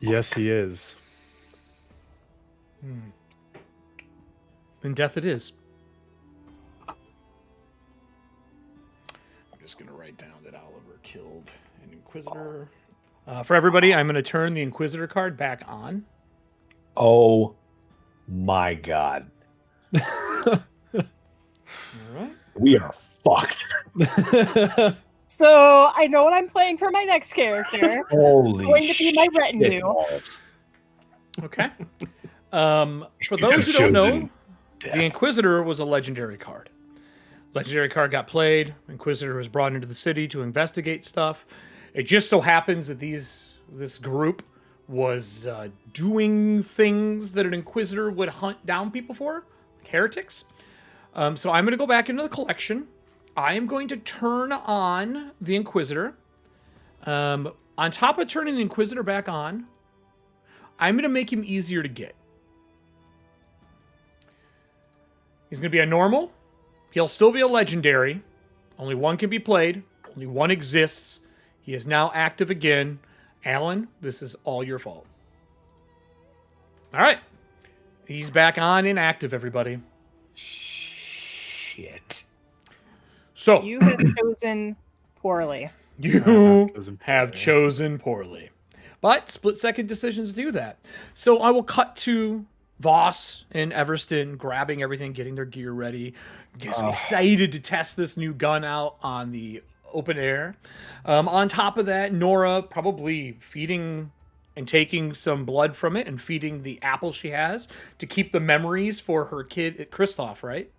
Yes, he is. Then death it is. I'm just going to write down that Oliver killed an Inquisitor. For everybody, I'm going to turn the Inquisitor card back on. Oh my god. All right. We are fucked. So I know what I'm playing for my next character. Holy Going to be my retinue. shitballs. Okay. For those who don't know, the Inquisitor was a legendary card. Legendary card got played. Inquisitor was brought into the city to investigate stuff. It just so happens that this group was doing things that an Inquisitor would hunt down people for, like heretics. So I'm going to go back into the collection. I am going to turn on the Inquisitor. On top of turning the Inquisitor back on, I'm going to make him easier to get. He's going to be a normal. He'll still be a legendary. Only one can be played. Only one exists. He is now active again. Alan, this is all your fault. All right. He's back on and active, everybody. Shit. So, You have chosen poorly. you have chosen poorly. But split-second decisions do that. So I will cut to Voss and Everston grabbing everything, getting their gear ready. Getting excited to test this new gun out on the open air. On top of that, Nora probably feeding and taking some blood from it and feeding the apple she has to keep the memories for her kid, Kristoff, right?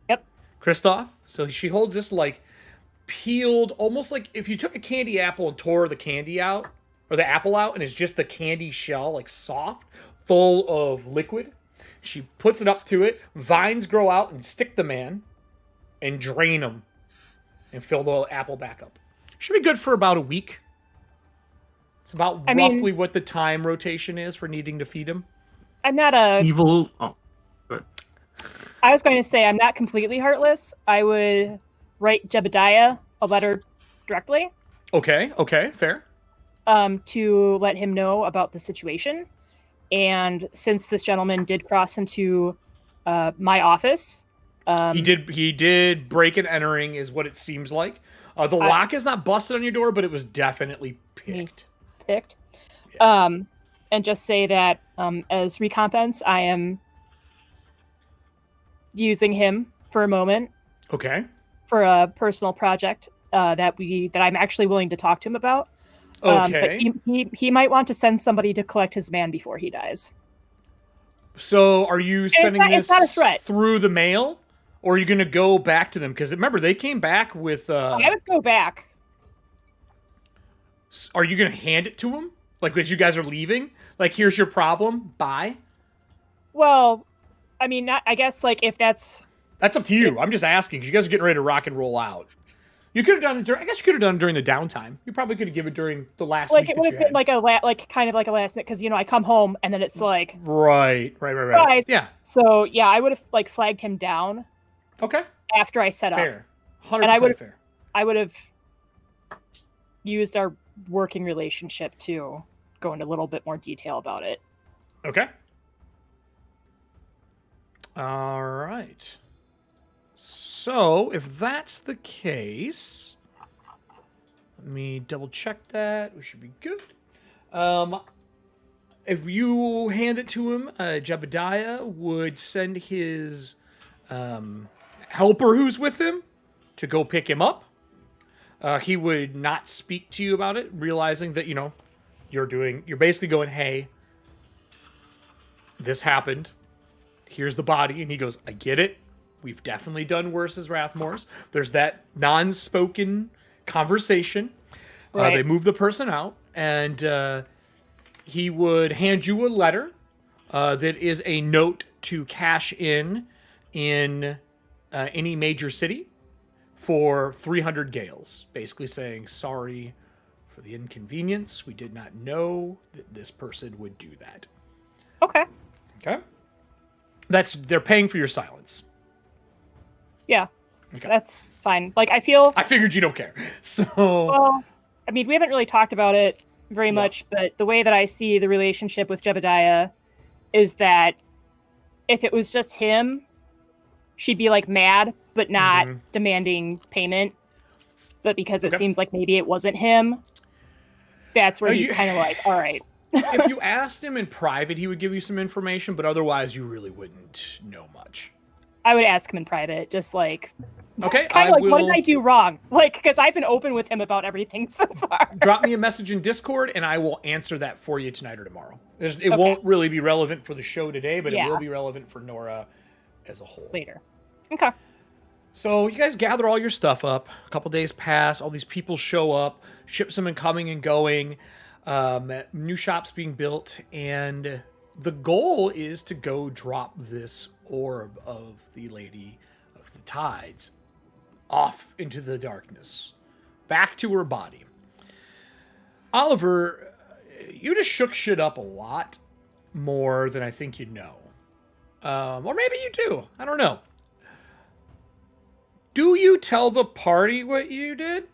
Yep. Kristoff. So she holds this like peeled, almost like if you took a candy apple and tore the candy out, or the apple out, and it's just the candy shell, like soft, full of liquid. She puts it up to it. Vines grow out and stick the man and drain him and fill the apple back up. Should be good for about a week. It's about roughly what the time rotation is for needing to feed him. I'm not a Evil. Oh, good. I was going to say I'm not completely heartless. I would write Jebediah a letter directly Okay, fair. to let him know about the situation. And since this gentleman did cross into my office, He did break and entering is what it seems like. The lock is not busted on your door, but it was definitely picked. And just say that as recompense, I am using him for a moment Okay. for a personal project that I'm actually willing to talk to him about. Okay. But he might want to send somebody to collect his man before he dies. So are you sending it's not a threat. through the mail? Or are you going to go back to them? Because remember, they came back with... I would go back. Are you going to hand it to them? Like, as you guys are leaving? Like, here's your problem. Bye? Well, I mean, I guess, like, if that's... That's up to you. I'm just asking, because you guys are getting ready to rock and roll out. You could have done it I guess you could have done it during the downtime. You probably could have given it during the last Like, week it that would you have been had. kind of like a last minute, because, I come home, and then it's like... Right. Surprise. Yeah. So, yeah, I would have, flagged him down Okay. after I set up. Fair. 100% And I would fair. I would have used our working relationship to go into a little bit more detail about it. Okay. All right. So, if that's the case, let me double check that. We should be good. If you hand it to him, Jebediah would send his helper who's with him to go pick him up. He would not speak to you about it, realizing that, you're basically going, hey, this happened. Here's the body. And he goes, I get it. We've definitely done worse as Rathmores. There's that non-spoken conversation. Right. They move the person out, and he would hand you a letter that is a note to cash in any major city for 300 gales, basically saying, sorry for the inconvenience. We did not know that this person would do that. Okay. Okay? They're paying for your silence. Yeah. Okay. That's fine. Like, I figured you don't care. So, well, I mean, we haven't really talked about it very much, but the way that I see the relationship with Jebediah is that if it was just him, she'd be like mad, but not demanding payment. But because it seems like maybe it wasn't him, that's where he's kind of like, all right. If you asked him in private, he would give you some information, but otherwise you really wouldn't know much. I would ask him in private, just like, okay, kind of like, what did I do wrong? Like, because I've been open with him about everything so far. Drop me a message in Discord, and I will answer that for you tonight or tomorrow. It won't really be relevant for the show today, but it will be relevant for Nora as a whole. Later. Okay. So you guys gather all your stuff up. A couple days pass. All these people show up. Ships have been coming and going. New shops being built, and the goal is to go drop this orb of the Lady of the Tides off into the darkness, back to her body. Oliver, you just shook shit up a lot more than I think you know. Or maybe you do. I don't know. Do you tell the party what you did?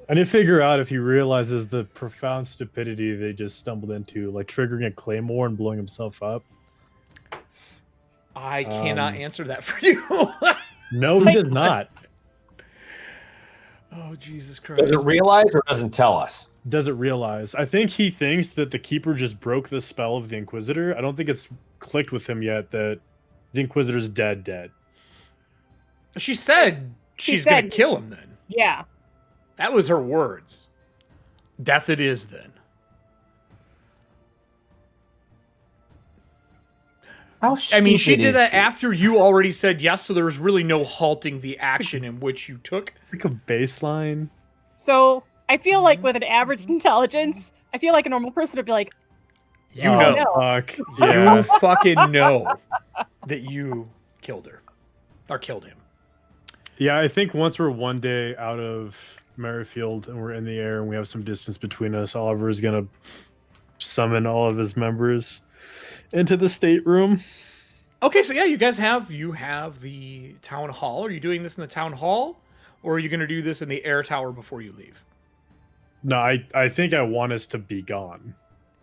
I need to figure out if he realizes the profound stupidity they just stumbled into, like triggering a claymore and blowing himself up. I cannot answer that for you. No, he does not. Oh, Jesus Christ. Does it realize or doesn't tell us? Doesn't realize. I think he thinks that the Keeper just broke the spell of the Inquisitor. I don't think it's clicked with him yet that the Inquisitor's dead. She said she's going to kill him then. Yeah. That was her words. Death it is then. I mean, she did that after you already said yes, so there was really no halting the action in which you took. It's like a baseline. So I feel like with an average intelligence, I feel like a normal person would be like, you know. Fuck. Yeah. You fucking know that you killed her. Or killed him. Yeah, I think once we're one day out of Merrifield and we're in the air and we have some distance between us, Oliver is going to summon all of his members into the stateroom. Okay, so yeah, you guys have the town hall. Are you doing this in the town hall, or are you going to do this in the air tower before you leave? No, I think I want us to be gone.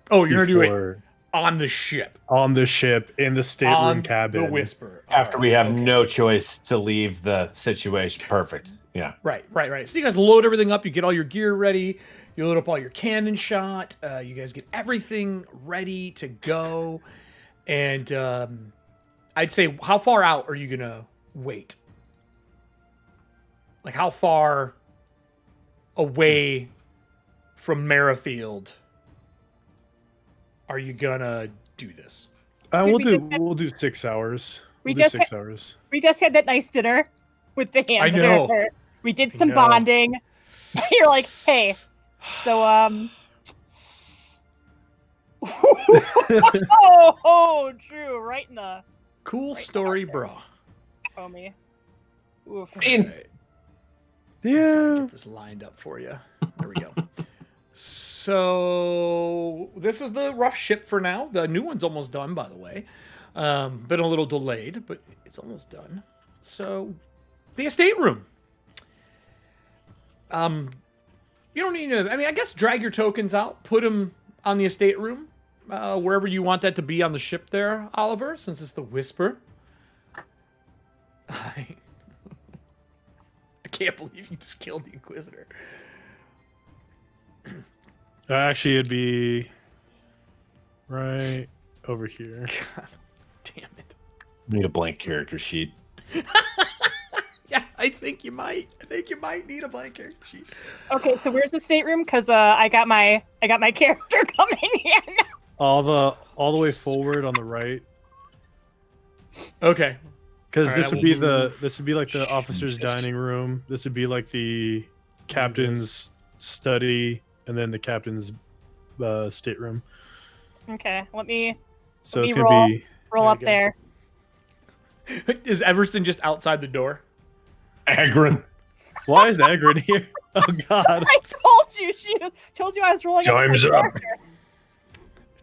Oh, you're going to do it on the ship. On the ship, in the stateroom cabin. The Whisper. After we have no choice to leave the situation. Perfect. Yeah. Right. So you guys load everything up. You get all your gear ready. You load up all your cannon shot. You guys get everything ready to go. And I'd say, how far out are you going to wait? Like, how far away from Merrifield are you going to do this? We'll do 6 hours. We do 6 hours. We just had that nice dinner with the hand. I know. We did some bonding. You're like, hey, so oh, Drew, right in the cool story, bro. Homie. Oof. Right. Yeah. Get this lined up for you. There we go. So this is the rough ship for now. The new one's almost done, by the way. Been a little delayed, but it's almost done. So the estate room. You don't need to. I mean, I guess drag your tokens out, put them on the estate room, wherever you want that to be on the ship there, Oliver, since it's the Whisper. I can't believe you just killed the Inquisitor. Actually, it'd be right over here. God damn it. Need a blank character sheet. Yeah, I think you might need a blank character sheet. Okay, so where's the stateroom? Because I got my character coming in. All the way forward on the right. Okay. Because All right, this I would be will move. this would be like the officer's dining room. This would be like the captain's study, and then the captain's stateroom. Okay, let me So Let it's me gonna be roll There up you go. there. Is Everston just outside the door? Agron. why is Agron here? Oh God! I told you, told you I was rolling Time's up. my up. character.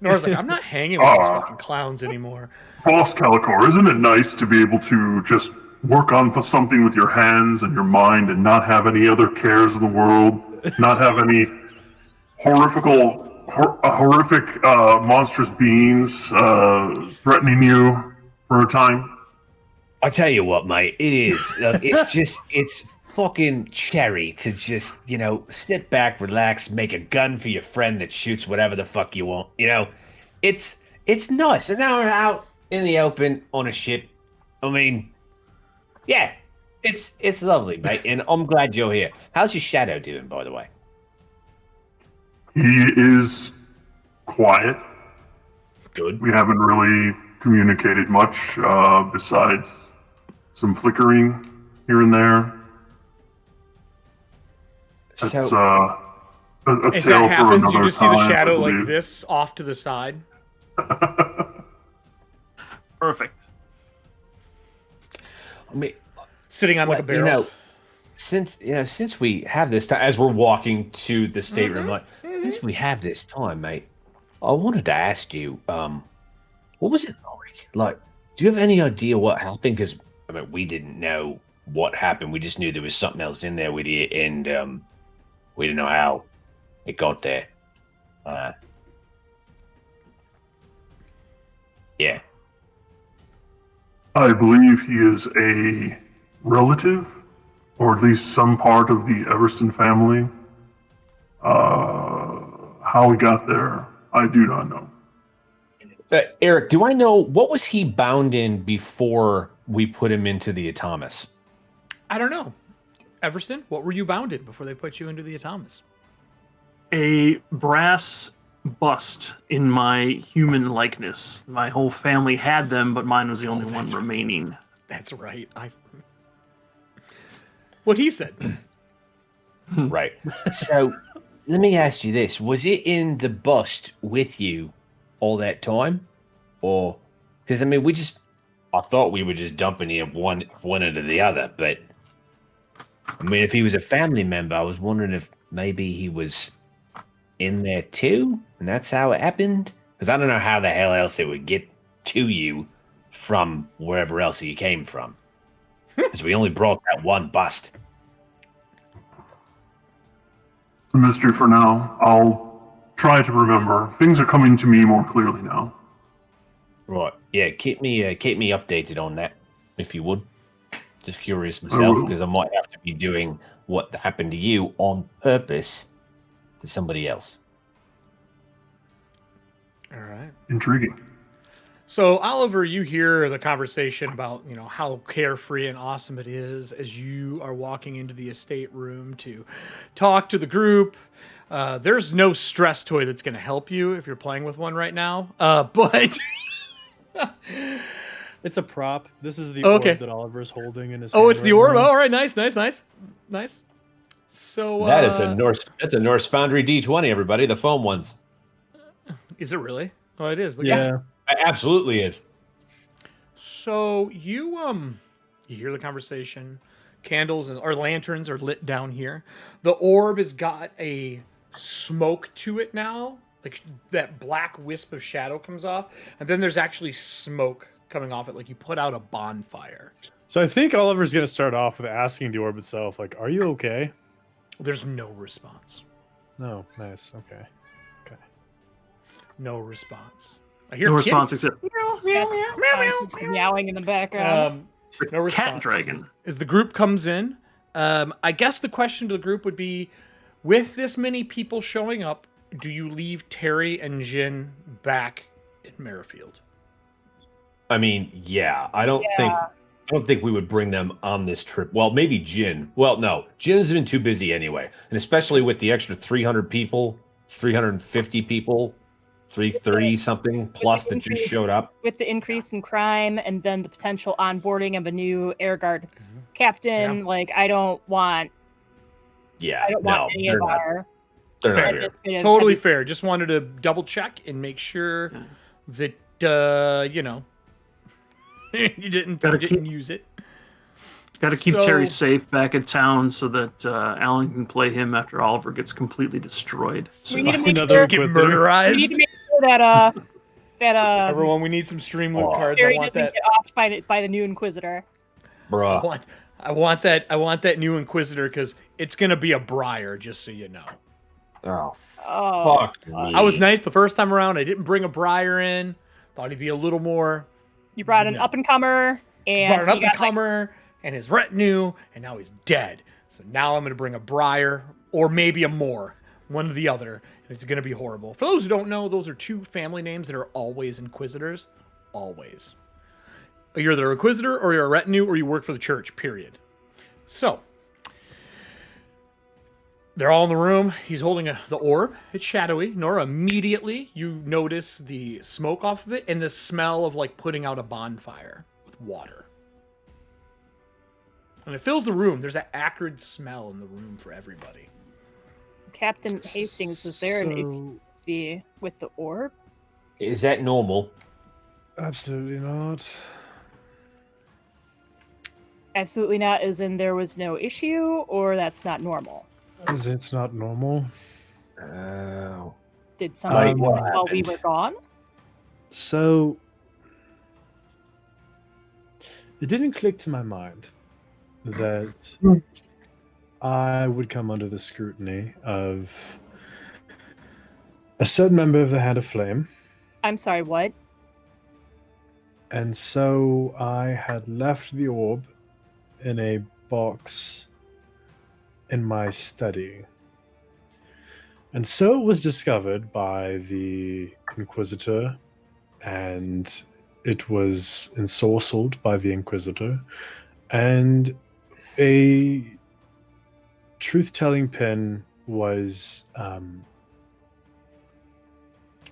Nora's like, I'm not hanging with these fucking clowns anymore. Boss Calcor, isn't it nice to be able to just work on something with your hands and your mind and not have any other cares in the world, not have any horrific monstrous beings threatening you for a time? I tell you what, mate, it is. It's fucking cherry to just, sit back, relax, make a gun for your friend that shoots whatever the fuck you want. It's nice. And now we're out in the open on a ship. I mean, yeah, it's lovely, mate. And I'm glad you're here. How's your shadow doing, by the way? He is quiet. Good. We haven't really communicated much besides some flickering here and there. It's So, a As tale that for happens, you another just see the time, I shadow like believe. this off to the side. Perfect. I mean, Sitting on like a barrel. since we have this time, as we're walking to the stateroom, since we have this time, mate, I wanted to ask you, what was it like? Like, do you have any idea what happened? Because we didn't know what happened. We just knew there was something else in there with you, and we didn't know how it got there. Yeah. I believe he is a relative, or at least some part of the Everson family. How he got there, I do not know. Eric, do I know what was he bound in before we put him into the Atomus? I don't know. Everston, what were you bound in before they put you into the Atomus? A brass bust in my human likeness. My whole family had them, but mine was the only one remaining. That's right. What he said. Right. So, let me ask you this: was it in the bust with you all that time, or because I thought we were just dumping you one into the other, but if he was a family member, I was wondering if maybe he was in there too, and that's how it happened. Because I don't know how the hell else it would get to you from wherever else you came from. Because we only brought that one bust. It's a mystery for now. I'll try to remember. Things are coming to me more clearly now. Right. Yeah. Keep me updated on that, if you would. Just curious myself, will. because I might have to be doing what happened to you on purpose to somebody else. All right. Intriguing. So, Oliver, you hear the conversation about, how carefree and awesome it is as you are walking into the estate room to talk to the group. There's no stress toy that's going to help you if you're playing with one right now. But It's a prop. This is the Okay. orb that Oliver's holding in his oh, hand it's the right orb. now. All right, nice. So That is that's a Norse Foundry D20, everybody, the foam ones. Is it really? Oh, it is. Look. Yeah. It absolutely is. So you hear the conversation. Candles or lanterns are lit down here. The orb has got a smoke to it now. Like that black wisp of shadow comes off, and then there's actually smoke coming off it, like you put out a bonfire. So I think Oliver's going to start off with asking the orb itself, like, "Are you okay?" There's no response. No. Nice. Okay. No response. I hear No response kitties. except Meowing in the background. No response. cat dragon. As the group comes in, I guess the question to the group would be, with this many people showing up, do you leave Terry and Jin back in Merrifield? Yeah, I don't think I don't think we would bring them on this trip. Well, maybe Jin. Well, no, Jin's been too busy anyway, and especially with the extra 300 people, 350 people, 330 something plus that just showed up. With the increase in crime and then the potential onboarding of a new Air Guard captain, like I don't want. Yeah, I don't want any of our. They're not Fair. here. Totally fair. Just wanted to double check and make sure that you know you didn't use it. Got to keep So- Terry safe back in town so that Alan can play him after Oliver gets completely destroyed. We need to make Another sure. Get Inquisitor. We need murderized. to make sure that Everyone, we need some stream loot cards. I Terry want doesn't that. get offed by the new Inquisitor. Bruh. I want that new Inquisitor because it's gonna be a Briar, just so you know. Oh, Oh, fuck me. I was nice the first time around. I didn't bring a Briar in. Thought he'd be a little more. you brought an No. up and comer, and Brought an he up and got, like, comer and his retinue, and now he's dead. So now I'm gonna bring a Briar or maybe a Moor, one or the other, and it's gonna be horrible. For those who don't know, those are two family names that are always Inquisitors, always. You're either an Inquisitor or you're a retinue or you work for the church. Period. So. They're all in the room. He's holding the orb. It's shadowy. Nora, immediately you notice the smoke off of it and the smell of like putting out a bonfire with water. And it fills the room. There's that acrid smell in the room for everybody. Captain Hastings. Was there an HV with the orb? Is that normal? Absolutely not. Absolutely not. As in there was no issue, or that's not normal. It's not normal. Oh. Did something what happen while we happened? were gone? So it didn't click to my mind that I would come under the scrutiny of a certain member of the Hand of Flame. I'm sorry, what? And so I had left the orb in a box in my study. And so it was discovered by the Inquisitor, and it was ensorcelled by the Inquisitor, and a truth-telling pin was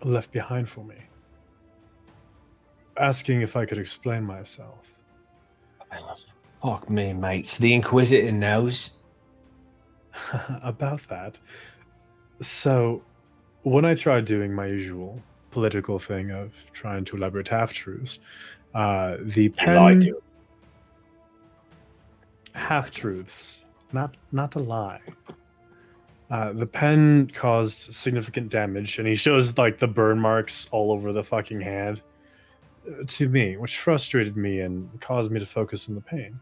left behind for me, asking if I could explain myself. Fuck me, mates. The Inquisitor knows. About that. So, when I tried doing my usual political thing of trying to elaborate half-truths, the You lied pen to. half-truths, not a lie. The pen caused significant damage, and he shows like the burn marks all over the fucking hand to me, which frustrated me and caused me to focus on the pain.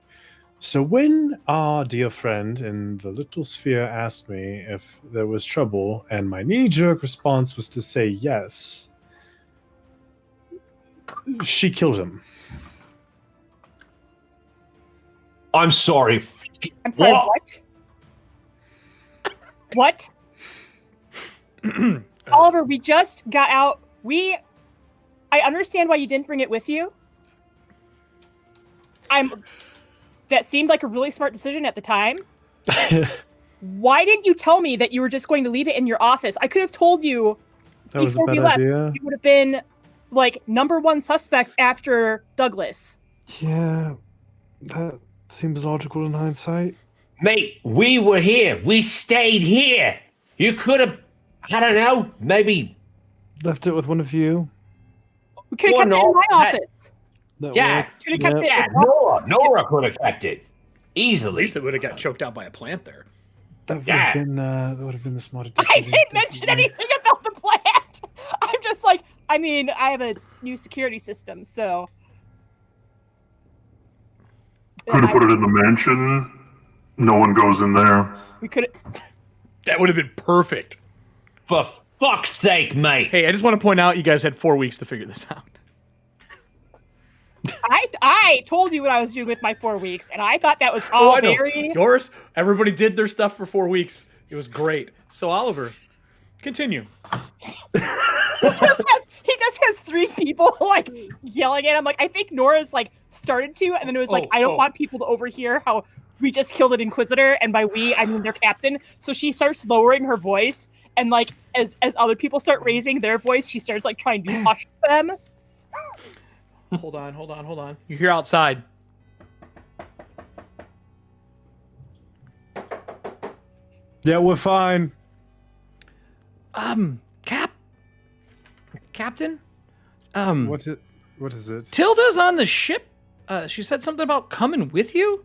So when our dear friend in the little sphere asked me if there was trouble, and my knee-jerk response was to say yes, she killed him. I'm sorry. I'm sorry, What? what? Oliver, we just got out. I understand why you didn't bring it with you. That seemed like a really smart decision at the time. Why didn't you tell me that you were just going to leave it in your office? I could have told you That was a before we bad left. idea. You would have been like #1 suspect after Douglas. Yeah, that seems logical in hindsight. Mate, we were here. We stayed here. You could have, I don't know, maybe. Left it with one of you. We could have Well, kept it in no, my that- office. That Yeah, worked. Could have kept Yep. it. Yeah, Nora could have kept it At easily. least they would have got choked out by a plant there. That would Yeah. have been that would have been the smarter I decision. didn't mention definitely. anything about the plant. I'm just like, I mean, I have a new security system, so. Could have put it in the mansion. No one goes in there. We could. That would have been perfect. For fuck's sake, mate. Hey, I just want to point out you guys had 4 weeks to figure this out. I told you what I was doing with my 4 weeks, and I thought that was all I know. very. Yours, everybody did their stuff for 4 weeks. It was great. So, Oliver, continue. He just just has 3 people like yelling at him. Like I think Nora's like started to, and then it was like, I don't want people to overhear how we just killed an Inquisitor, and by we I mean their captain. So she starts lowering her voice, and like as other people start raising their voice, she starts like trying to hush them. Hold on. You hear outside. Yeah, we're fine. Captain? What is it? Tilda's on the ship. She said something about coming with you?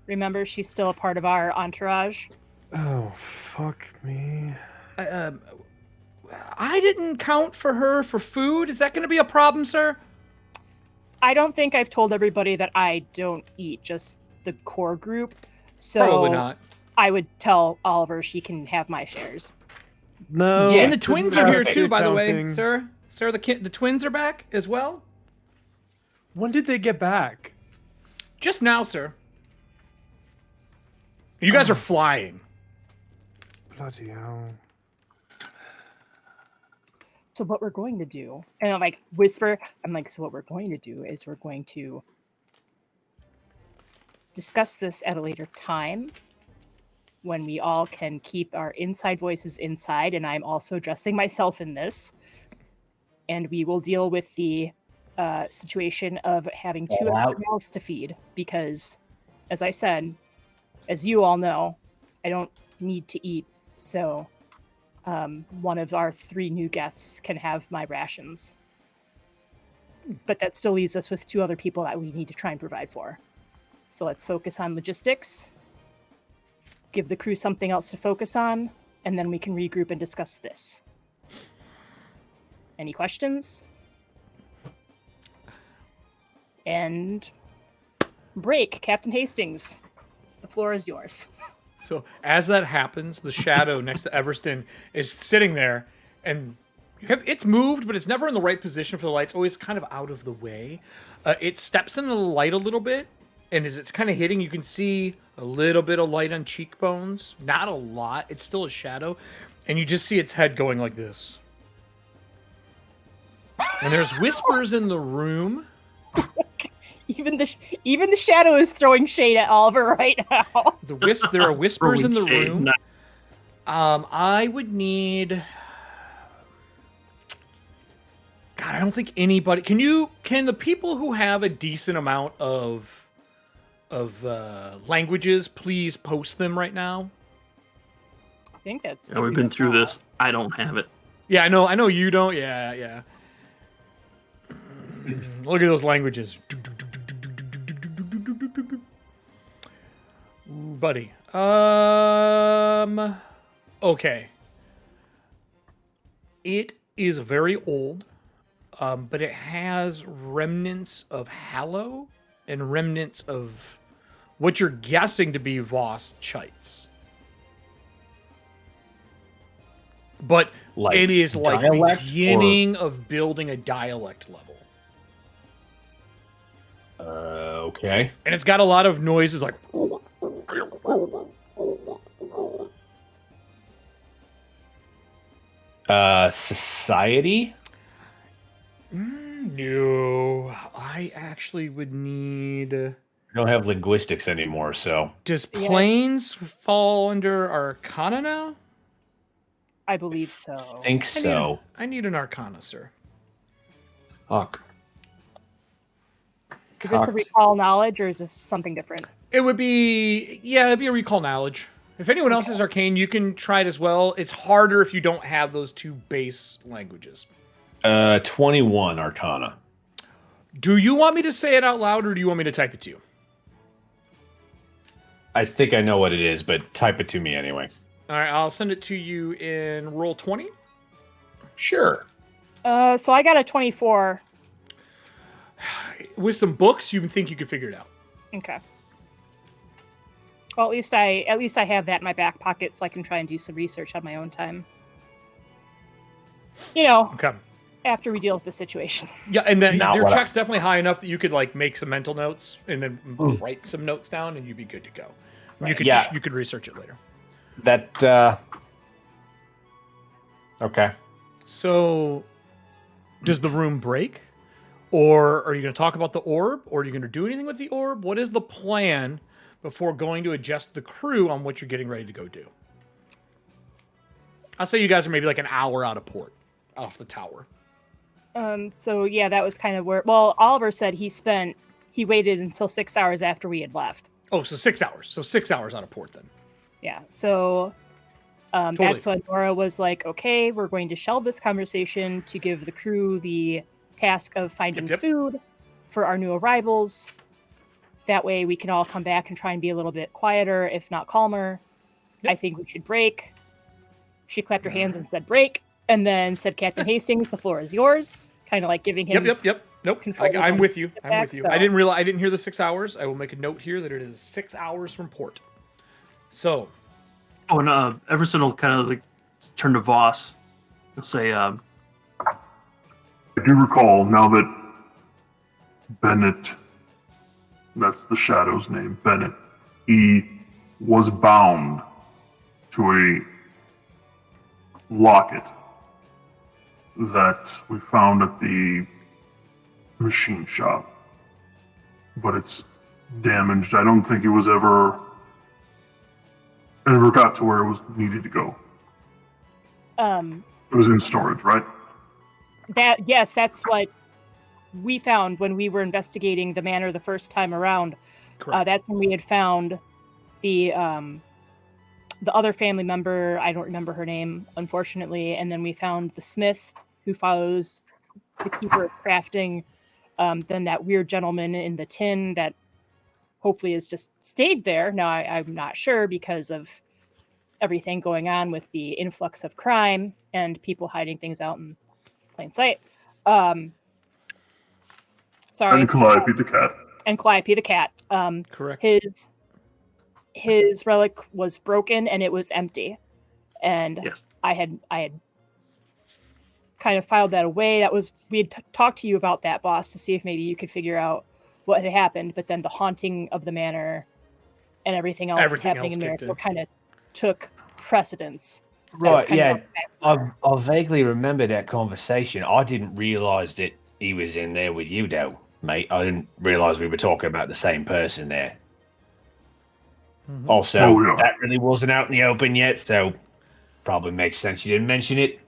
Remember, she's still a part of our entourage. Oh, fuck me. I didn't count for her for food. Is that going to be a problem, sir? I don't think I've told everybody that I don't eat, just the core group. So Probably not. I would tell Oliver she can have my shares. No. Yeah, and the twins are here too, by the way, Counting. sir. Sir, the twins are back as well? When did they get back? Just now, sir. You guys are flying. Bloody hell. So what we're going to do, and I'm like, whisper, I'm like, so what we're going to do is we're going to discuss this at a later time when we all can keep our inside voices inside, and I'm also dressing myself in this. And we will deal with the situation of having 2 extra mouths to feed, because, as I said, as you all know, I don't need to eat, so one of our 3 new guests can have my rations. But that still leaves us with 2 other people that we need to try and provide for. So let's focus on logistics, give the crew something else to focus on, and then we can regroup and discuss this. Any questions? And break, Captain Hastings. The floor is yours. So as that happens, the shadow next to Everston is sitting there, and it's moved, but it's never in the right position for the light. It's always kind of out of the way. It steps into the light a little bit, and as it's kind of hitting, you can see a little bit of light on cheekbones. Not a lot. It's still a shadow. And you just see its head going like this. And there's whispers in the room. Even the shadow is throwing shade at Oliver right now. There are whispers in the Throwing shade, room. not- I would need. God, I don't think anybody. Can the people who have a decent amount of languages please post them right now? I think that's. Yeah, we've been through this. I don't have it. Yeah, I know you don't. Yeah. Look at those languages. Ooh, buddy. Okay. It is very old, but it has remnants of Hallow and remnants of what you're guessing to be Voss Chites. But Like it is like dialect beginning of building a dialect level. Okay. And it's got a lot of noises like Society? no. I actually would need. We don't have linguistics anymore, so Does planes fall under Arcana now? I believe so. think so. I need an Arcana, sir. Fuck. Is this a Cocked. recall knowledge, or is this something different? It would be, it'd be a recall knowledge. If anyone else is arcane, you can try it as well. It's harder if you don't have those 2 base languages. 21 Arcana. Do you want me to say it out loud, or do you want me to type it to you? I think I know what it is, but type it to me anyway. All right, I'll send it to you in roll 20. Sure. So I got a 24. With some books, you think you could figure it out. Okay. Well, at least I have that in my back pocket, so I can try and do some research on my own time. You know, Okay. after we deal with the situation. Yeah, and then Not their what I- check's definitely high enough that you could like make some mental notes and then write some notes down, and you'd be good to go. You could Yeah. you could research it later. That. Okay. So Does the room break? Or are you going to talk about the orb? Or are you going to do anything with the orb? What is the plan before going to adjust the crew on what you're getting ready to go do? I'll say you guys are maybe like an hour out of port, off the tower. So yeah, that was kind of where. Well, Oliver said he waited until 6 hours after we had left. Oh, so 6 hours. So 6 hours out of port then. Yeah. So Totally. that's when Nora was like, "Okay, we're going to shelve this conversation to give the crew the task of finding Yep. food for our new arrivals. That way, we can all come back and try and be a little bit quieter, if not calmer. Yep. I think we should break." She clapped her hands and said, "Break," and then said, "Captain Hastings, the floor is yours." Kind of like giving him. Yep. Nope. controls I'm on with you. the I'm back, with you. so- I didn't hear the 6 hours. I will make a note here that it is 6 hours from port. So, Oh, and Everson will kind of like turn to Voss. He'll say, I do recall now that Bennett, that's the Shadow's name, Bennett, he was bound to a locket that we found at the machine shop. But it's damaged. I don't think it was ever got to where it was needed to go. It was in storage, right? Yes, that's what we found when we were investigating the manor the first time around. correct. That's when we had found the other family member. I don't remember her name, unfortunately. And then we found the smith who follows the keeper of crafting. Then that weird gentleman in the tin that hopefully has just stayed there. Now I'm not sure because of everything going on with the influx of crime and people hiding things out in plain sight. Sorry. And Calliope the cat. And Calliope the cat. Correct. His relic was broken and it was empty. And yes. I had kind of filed that away. We had talked to you about that, boss, to see if maybe you could figure out what had happened. But then the haunting of the manor and everything else happening in there kind of took precedence. Right, yeah. I vaguely remember that conversation. I didn't realize that he was in there with you, though, mate. I didn't realize we were talking about the same person there. Mm-hmm. Also, Oh, yeah. that really wasn't out in the open yet, so probably makes sense you didn't mention it.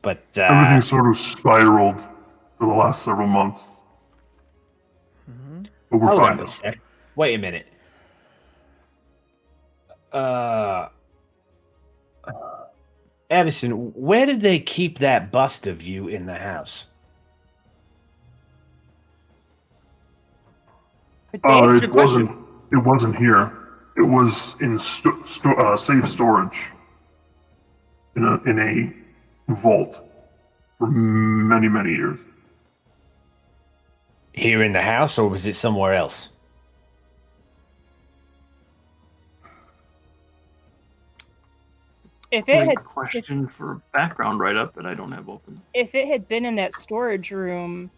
But Everything sort of spiraled for the last several months. But we're hold fine on now. a sec. Wait a minute. Everson, where did they keep that bust of you in the house? That's a good question. It wasn't here. It was in safe storage in a vault for many, many years. Here in the house, or was it somewhere else? If it Great had question for background write-up that I don't have open. if it had been in that storage room,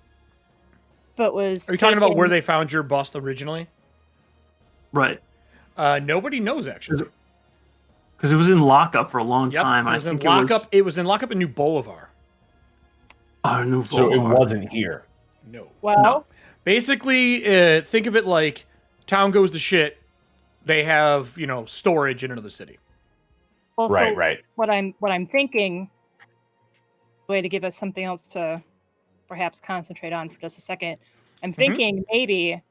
but was Are you talking about taken- where they found your bust originally? Right. Nobody knows, actually. Because it was in lockup for a long Yep, time. it I was in think lockup. It was in lockup in New Bolivar. New So it Boulevard. wasn't here. No. Well, No. Basically, think of it like town goes to shit. They have, storage in another city. also, Right. What I'm thinking, way to give us something else to perhaps concentrate on for just a second. I'm thinking maybe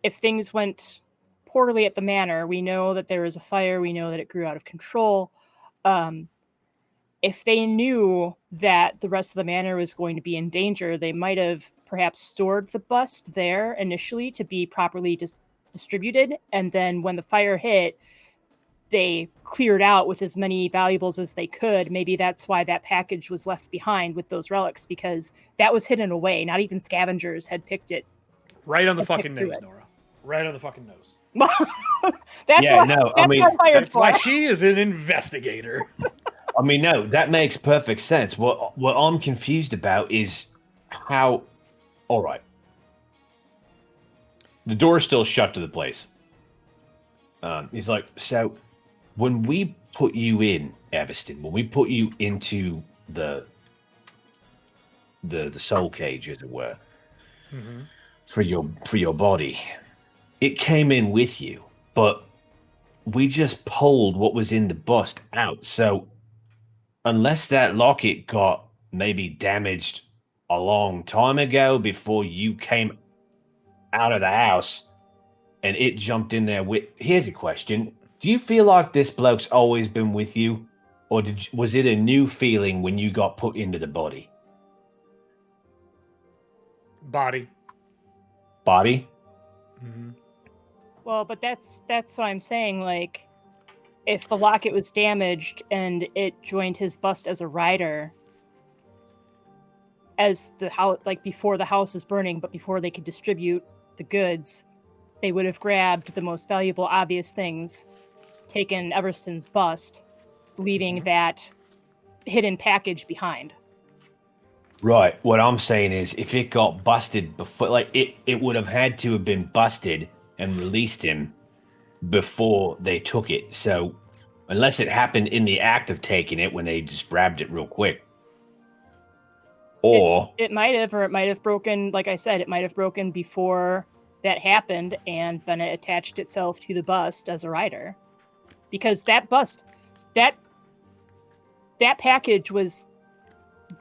if things went poorly at the manor, we know that there was a fire, we know that it grew out of control. If they knew that the rest of the manor was going to be in danger, they might have perhaps stored the bust there initially to be properly distributed. And then when the fire hit, they cleared out with as many valuables as they could. Maybe that's why that package was left behind with those relics, because that was hidden away. Not even scavengers had picked it. Right on the And fucking pick through nose, it. Nora. Right on the fucking nose. That's Yeah, what, no, I that's mean, what I'm fired That's for. why she is an investigator. I mean, no, that makes perfect sense. What I'm confused about is how. All right, the door's still shut to the place. He's like, so when we put you in, Everston, when we put you into the the soul cage, as it were, for your body. It came in with you, but we just pulled what was in the bust out. So unless that locket got maybe damaged a long time ago before you came out of the house and it jumped in there with... Here's a question. Do you feel like this bloke's always been with you? Or was it a new feeling when you got put into the body? Body. Body? Well, but that's what I'm saying. Like, if the locket was damaged and it joined his bust as a rider, as the house, like before the house is burning, but before they could distribute the goods, they would have grabbed the most valuable, obvious things, taken Everston's bust, leaving that hidden package behind. Right. What I'm saying is, if it got busted before, like it would have had to have been busted and released him before they took it. So unless it happened in the act of taking it when they just grabbed it real quick. Or it might have, or it might have broken, like I said, it might have broken before that happened, and then it attached itself to the bust as a rider. Because that bust, that package was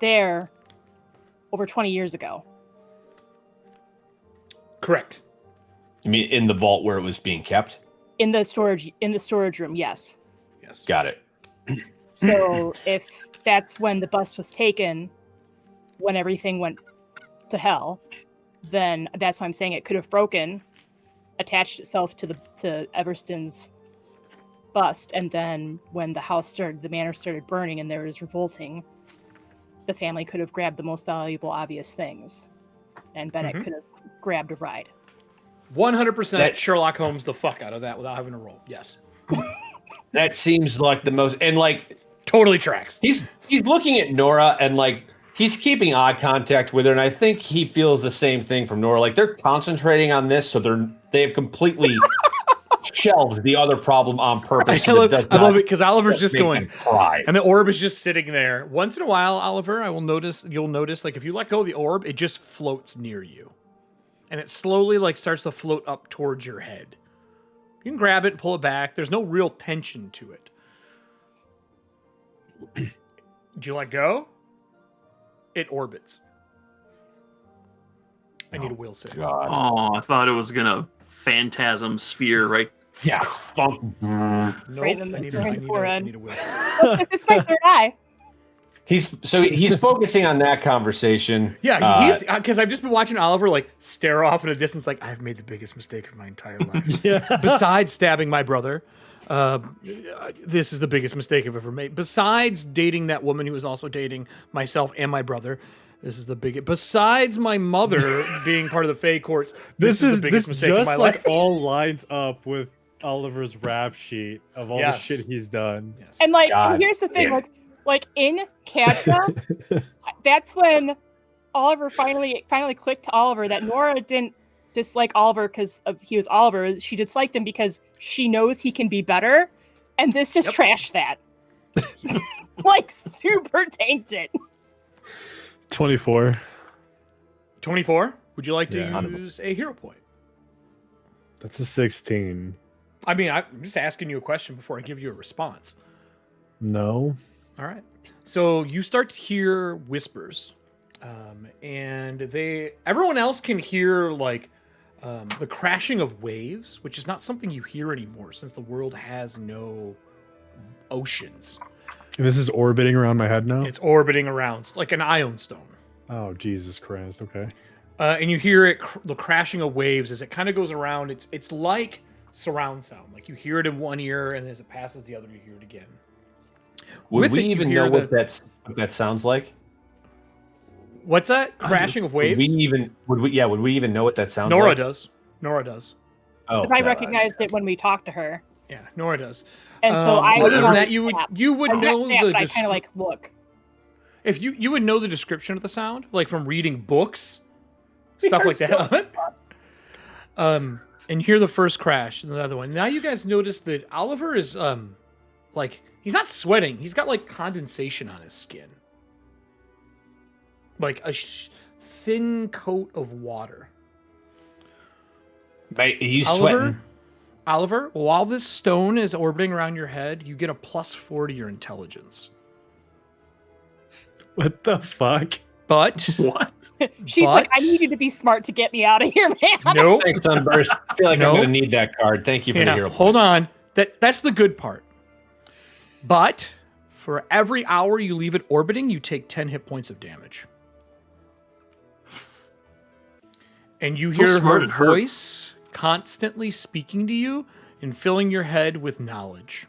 there over 20 years ago. Correct. you mean in the vault where it was being kept? In the storage room, yes. Yes. Got it. So if that's when the bust was taken, when everything went to hell, then that's why I'm saying it could have broken, attached itself to Everston's bust, and then when the manor started burning and there was revolting, the family could have grabbed the most valuable, obvious things, and Bennett could have grabbed a ride. 100% Sherlock Holmes the fuck out of that without having to roll. Yes. That seems like the most, and like Totally tracks. he's looking at Nora and like he's keeping eye contact with her, and I think he feels the same thing from Nora. Like they're concentrating on this, so they have completely shelved the other problem on purpose. I love it because Oliver's just going, cry. and the orb is just sitting there. Once in a while, Oliver, you'll notice, like if you let go of the orb, it just floats near you, and it slowly like starts to float up towards your head. You can grab it and pull it back. There's no real tension to it. Did you let go? It orbits. I need a will save. God. Oh, I thought it was gonna phantasm sphere right. Yeah. Nope. Right in the- I need right in the forehead. a will save. This is my third eye. He's focusing on that conversation. Yeah, he's because I've just been watching Oliver like stare off in a distance, like I've made the biggest mistake of my entire life. Yeah. Besides stabbing my brother, this is the biggest mistake I've ever made. Besides dating that woman who was also dating myself and my brother, this is the biggest. Besides my mother being part of the Fae courts, this is the biggest mistake of my life. all lines up with Oliver's rap sheet of all the Yes. shit he's done. Yes. And like, God here's the thing, damn. like in Cadra, that's when Oliver finally clicked to Oliver that Nora didn't dislike Oliver because he was Oliver. She disliked him because she knows he can be better, and this just trashed that. Like super tainted. 24. 24. Would you like to Yeah. use a hero point? That's a 16. I mean, I'm just asking you a question before I give you a response. No. All right. So you start to hear whispers, and everyone else can hear like the crashing of waves, which is not something you hear anymore since the world has no oceans. And this is orbiting around my head now? It's orbiting around like an ion stone. Oh, Jesus Christ. Okay. And you hear it, the crashing of waves as it kind of goes around. It's like surround sound. Like you hear it in one ear, and as it passes the other, you hear it again. Would With we it, you even hear know what that sounds like? What's that? Crashing of waves? Would we even know what that sounds Nora like? does. Nora does. Oh, I recognized it when we talked to her, Yeah, Nora does. and so I other than would that, you would know the but I kind of like look. if you would know the description of the sound, like from reading books, stuff like that. And hear the first crash and the other one. Now you guys notice that Oliver is like he's not sweating. He's got like condensation on his skin, like a thin coat of water. Mate, are you Oliver, sweating? Oliver, while this stone is orbiting around your head, you get a +4 to your intelligence. What the fuck? But What? She's like, I need you to be smart to get me out of here, man. nope. Thanks, Sunburst. I feel like Nope. I'm going to need that card. Thank you for the Yeah, hero. hold on. That's the good part. But for every hour you leave it orbiting, you take 10 hit points of damage. And you So hear smart, her it hurts. voice constantly speaking to you and filling your head with knowledge.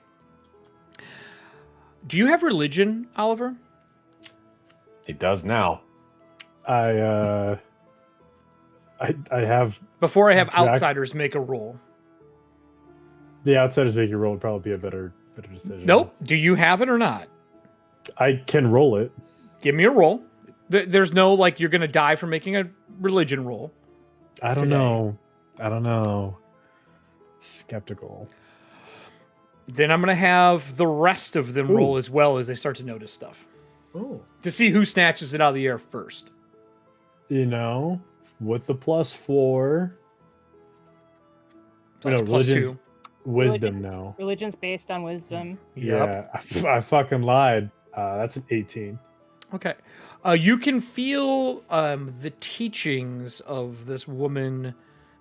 Do you have religion, Oliver? It does now. I have Before I have Jack- outsiders make a roll. the outsiders making roll would probably be a better decision. Nope. Do you have it or not? I can roll it. Give me a roll. There's no, like, you're going to die for making a religion roll. I don't Today. know. I don't know. Skeptical. Then I'm going to have the rest of them roll as well as they start to notice stuff. Oh. To see who snatches it out of the air first. You know, with the +4. That's No, plus religion's 2. wisdom now. Religion's based on wisdom. Yep. Yeah, I fucking lied. That's an 18. Okay. You can feel the teachings of this woman,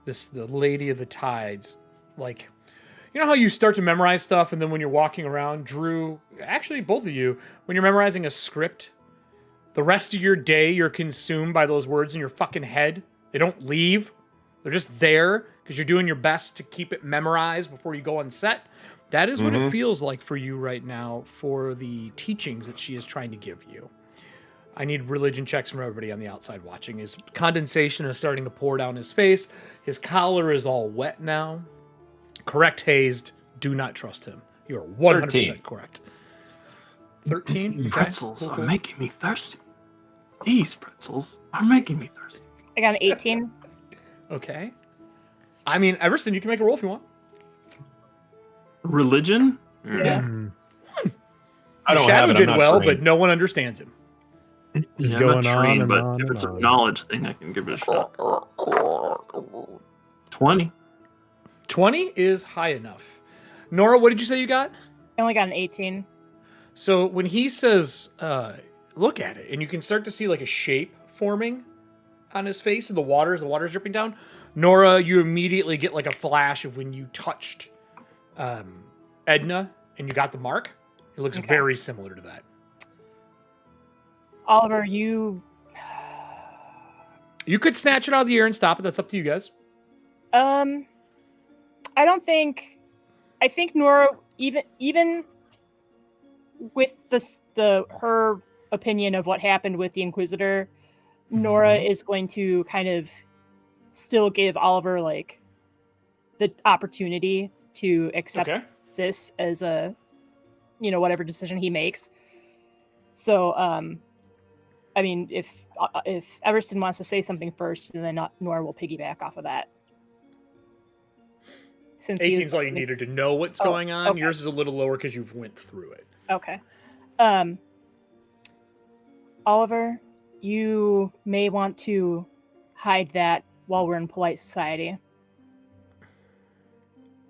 the Lady of the Tides. Like, you know how you start to memorize stuff, and then when you're walking around, Drew, actually both of you, when you're memorizing a script, the rest of your day you're consumed by those words in your fucking head. They don't leave. They're just there because you're doing your best to keep it memorized before you go on set. That is what it feels like for you right now for the teachings that she is trying to give you. I need religion checks from everybody on the outside watching. His condensation is starting to pour down his face. His collar is all wet now. Correct, hazed. Do not trust him. You are 100% 13. correct. 13? Okay. Pretzels Cool, are cool. making me thirsty. These pretzels are making me thirsty. I got an 18. Okay. I mean, Everson, you can make a roll if you want. Religion? Yeah. I don't Shadow have it. I'm did not well, trained. but no one understands him. Just Yeah, going I'm not on trained, and but on if and it's a on. knowledge thing, I can give it a shot. 20. 20 is high enough. Nora, what did you say you got? I only got an 18. So when he says, look at it, and you can start to see like a shape forming on his face and the water's dripping down. Nora, you immediately get like a flash of when you touched Edna and you got the mark. It looks Okay. very similar to that. Oliver, you You could snatch it out of the air and stop it. That's up to you guys. I don't think I think Nora even with her opinion of what happened with the Inquisitor, Nora is going to kind of still give Oliver like the opportunity to accept Okay. this as a whatever decision he makes. So I mean, if Everson wants to say something first, then Nora will piggyback off of that. Since 18 is all you needed to know what's Oh, going on. okay. Yours is a little lower because you've went through it. Okay. Oliver, you may want to hide that while we're in polite society.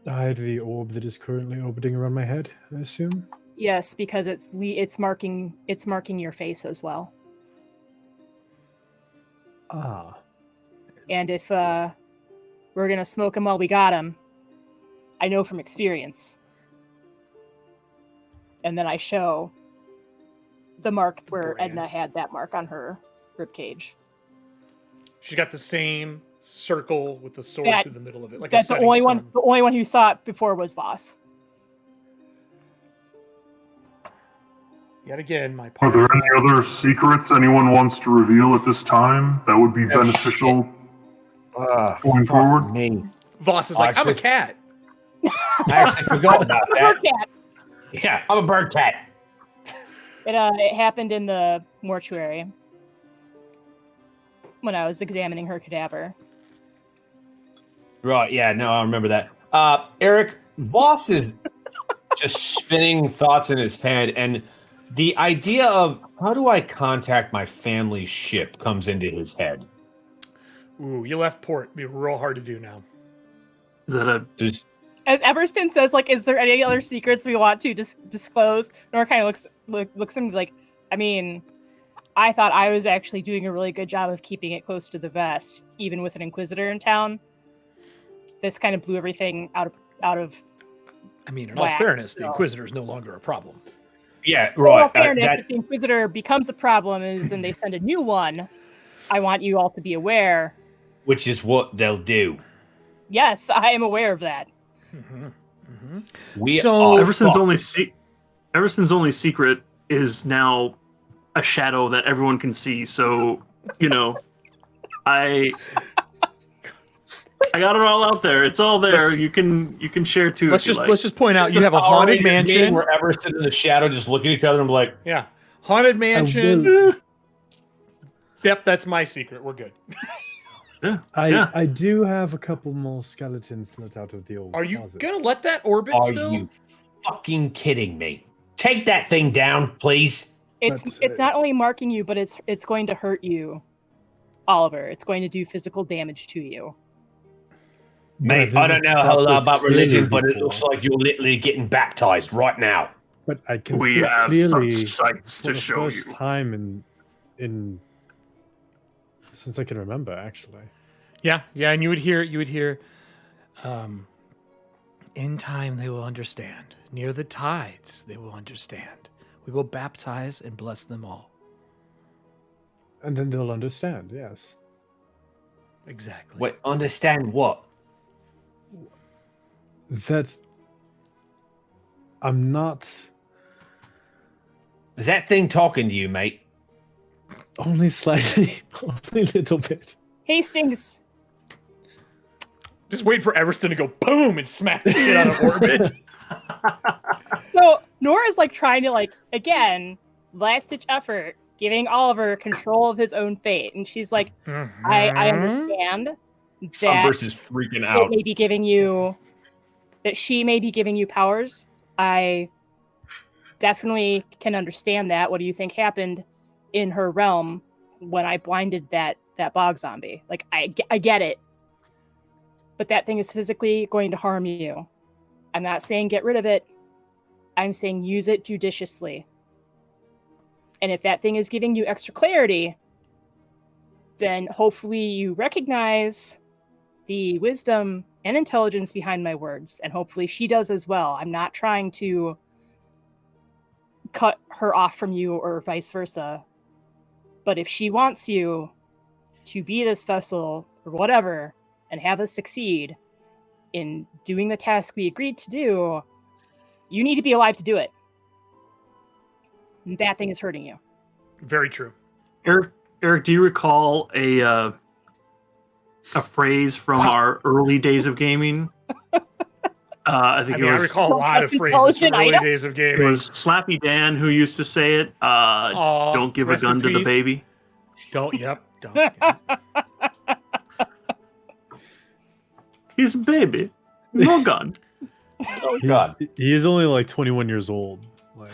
Hide the orb that is currently orbiting around my head, I assume. Yes, because it's marking your face as well. Ah. And if we're gonna smoke him while we got him, I know from experience. And then I show the mark where Brand. Edna had that mark on her ribcage. She's got the same circle with the sword That- through the middle of it. Like That's a the only one. sun. The only one who saw it before was Voss. Yet again, my Are part. there any other secrets anyone wants to reveal at this time that would be Oh, beneficial Ah, going Fuck forward? me. Voss is like, I'm a Actually- cat. I actually forgot about that. Cat. Yeah, I'm a bird cat. It happened in the mortuary when I was examining her cadaver. Right, yeah, no, I remember that. Eric, Voss is just spinning thoughts in his head, and The idea of how do I contact my family's ship comes into his head. Ooh, you left port. It'd be real hard to do now. Is that a There's As Everston says, like, is there any other secrets we want to disclose? Nora kind of looks at me like, I mean, I thought I was actually doing a really good job of keeping it close to the vest, even with an Inquisitor in town. This kind of blew everything out of. I mean, in whack, all fairness, the so- Inquisitor is no longer a problem. yeah, In all right. fairness, that- if the Inquisitor becomes a problem and they send a new one, I want you all to be aware. Which is what they'll do. Yes, I am aware of that. We So- are Everson's fucked. only secret is now a shadow that everyone can see. So, I got it all out there. It's all there. You can share too. Let's if you let's just point out you have a Power haunted Rangers meeting mansion. where Everson in the shadow just looking at each other and like, Yeah, haunted mansion. will- Yep, that's my secret. We're good. Yeah. I do have a couple more skeletons let out of the old Are you closet. gonna let that orbit Are still? you fucking kidding me? Take that thing down, please. It's That's- not only marking you, but it's going to hurt you, Oliver. It's going to do physical damage to you. Mate, I don't know a whole lot about religion, but it looks like you're literally getting baptized right now. But I can We feel have clearly such sights for to the show first you. time in since I can remember, actually. Yeah, and you would hear, in time they will understand. Near the tides they will understand. We will baptize and bless them all. And then they'll understand, yes. Exactly. Wait, understand what? That I'm not Is that thing talking to you, mate? only slightly, only a little bit. Hastings, Just wait for Everston to go boom and smack the shit out of orbit. so Nora's like trying to again last ditch effort, giving Oliver control of his own fate, and she's like, I understand that Sunburst is freaking it out. may be giving you that she may be giving you powers. I definitely can understand that. What do you think happened in her realm when I blinded that bog zombie? Like, I get it, but that thing is physically going to harm you. I'm not saying get rid of it. I'm saying use it judiciously. And if that thing is giving you extra clarity, then hopefully you recognize the wisdom and intelligence behind my words, and hopefully she does as well. I'm not trying to cut her off from you or vice versa. But if she wants you to be this vessel or whatever and have us succeed in doing the task we agreed to do, you need to be alive to do it. And that thing is hurting you. Very true. Eric, do you recall a phrase from our early days of gaming? I think I it was. recall a lot of Most phrases from intelligent early item? days of It gaming. was Slappy Dan who used to say it. Aw, Don't give a rest in gun to the peace. baby. Don't. He's a baby. No gun. Oh God. He is only like 21 years old. Like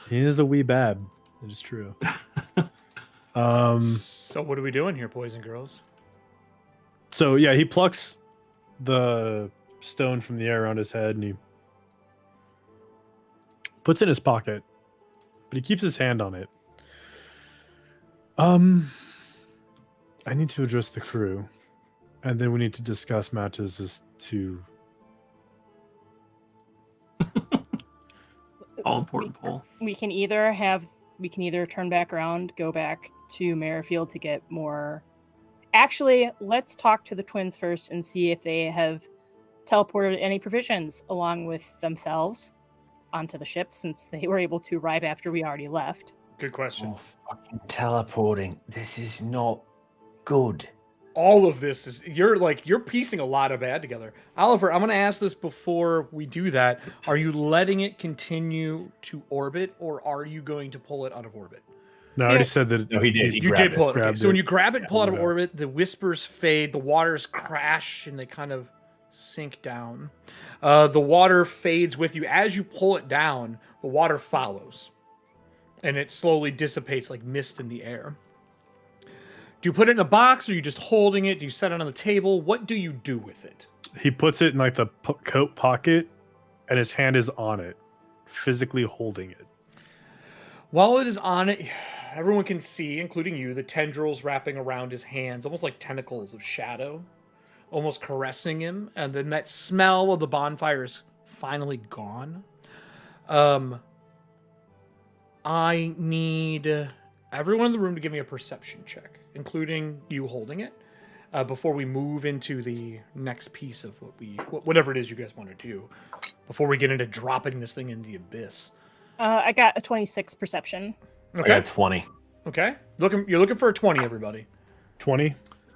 he is a wee bab. It is true. So what are we doing here, boys and girls? So yeah, he plucks the stone from the air around his head and he puts it in his pocket, but he keeps his hand on it. I need to address the crew, and then we need to discuss matters as to All important poll. We can either turn back around, go back to Merrifield to get more. Actually, let's talk to the twins first and see if they have teleported any provisions along with themselves onto the ship, since they were able to arrive after we already left. Good question. Oh, fucking teleporting. This is not good. All of this is you're piecing a lot of bad together. Oliver, I'm going to ask this before we do that. Are you letting it continue to orbit, or are you going to pull it out of orbit? No, I already said that. No, he did. He You grabbed did pull it. Okay. Grabbed So when it. you grab it and pull it out of Yeah. orbit, the whispers fade, the waters crash, and they kind of sink down. The water fades with you. As you pull it down, the water follows. And it slowly dissipates like mist in the air. Do you put it in a box, or are you just holding it? Do you set it on the table? What do you do with it? He puts it in like the coat pocket, and his hand is on it, physically holding it. While it is on it, everyone can see, including you, the tendrils wrapping around his hands, almost like tentacles of shadow, almost caressing him. And then that smell of the bonfire is finally gone. I need everyone in the room to give me a perception check, including you holding it, before we move into the next piece of whatever it is you guys want to do, before we get into dropping this thing in the abyss. I got a 26 perception. I got 20. Okay. You're looking for a 20, everybody. 20.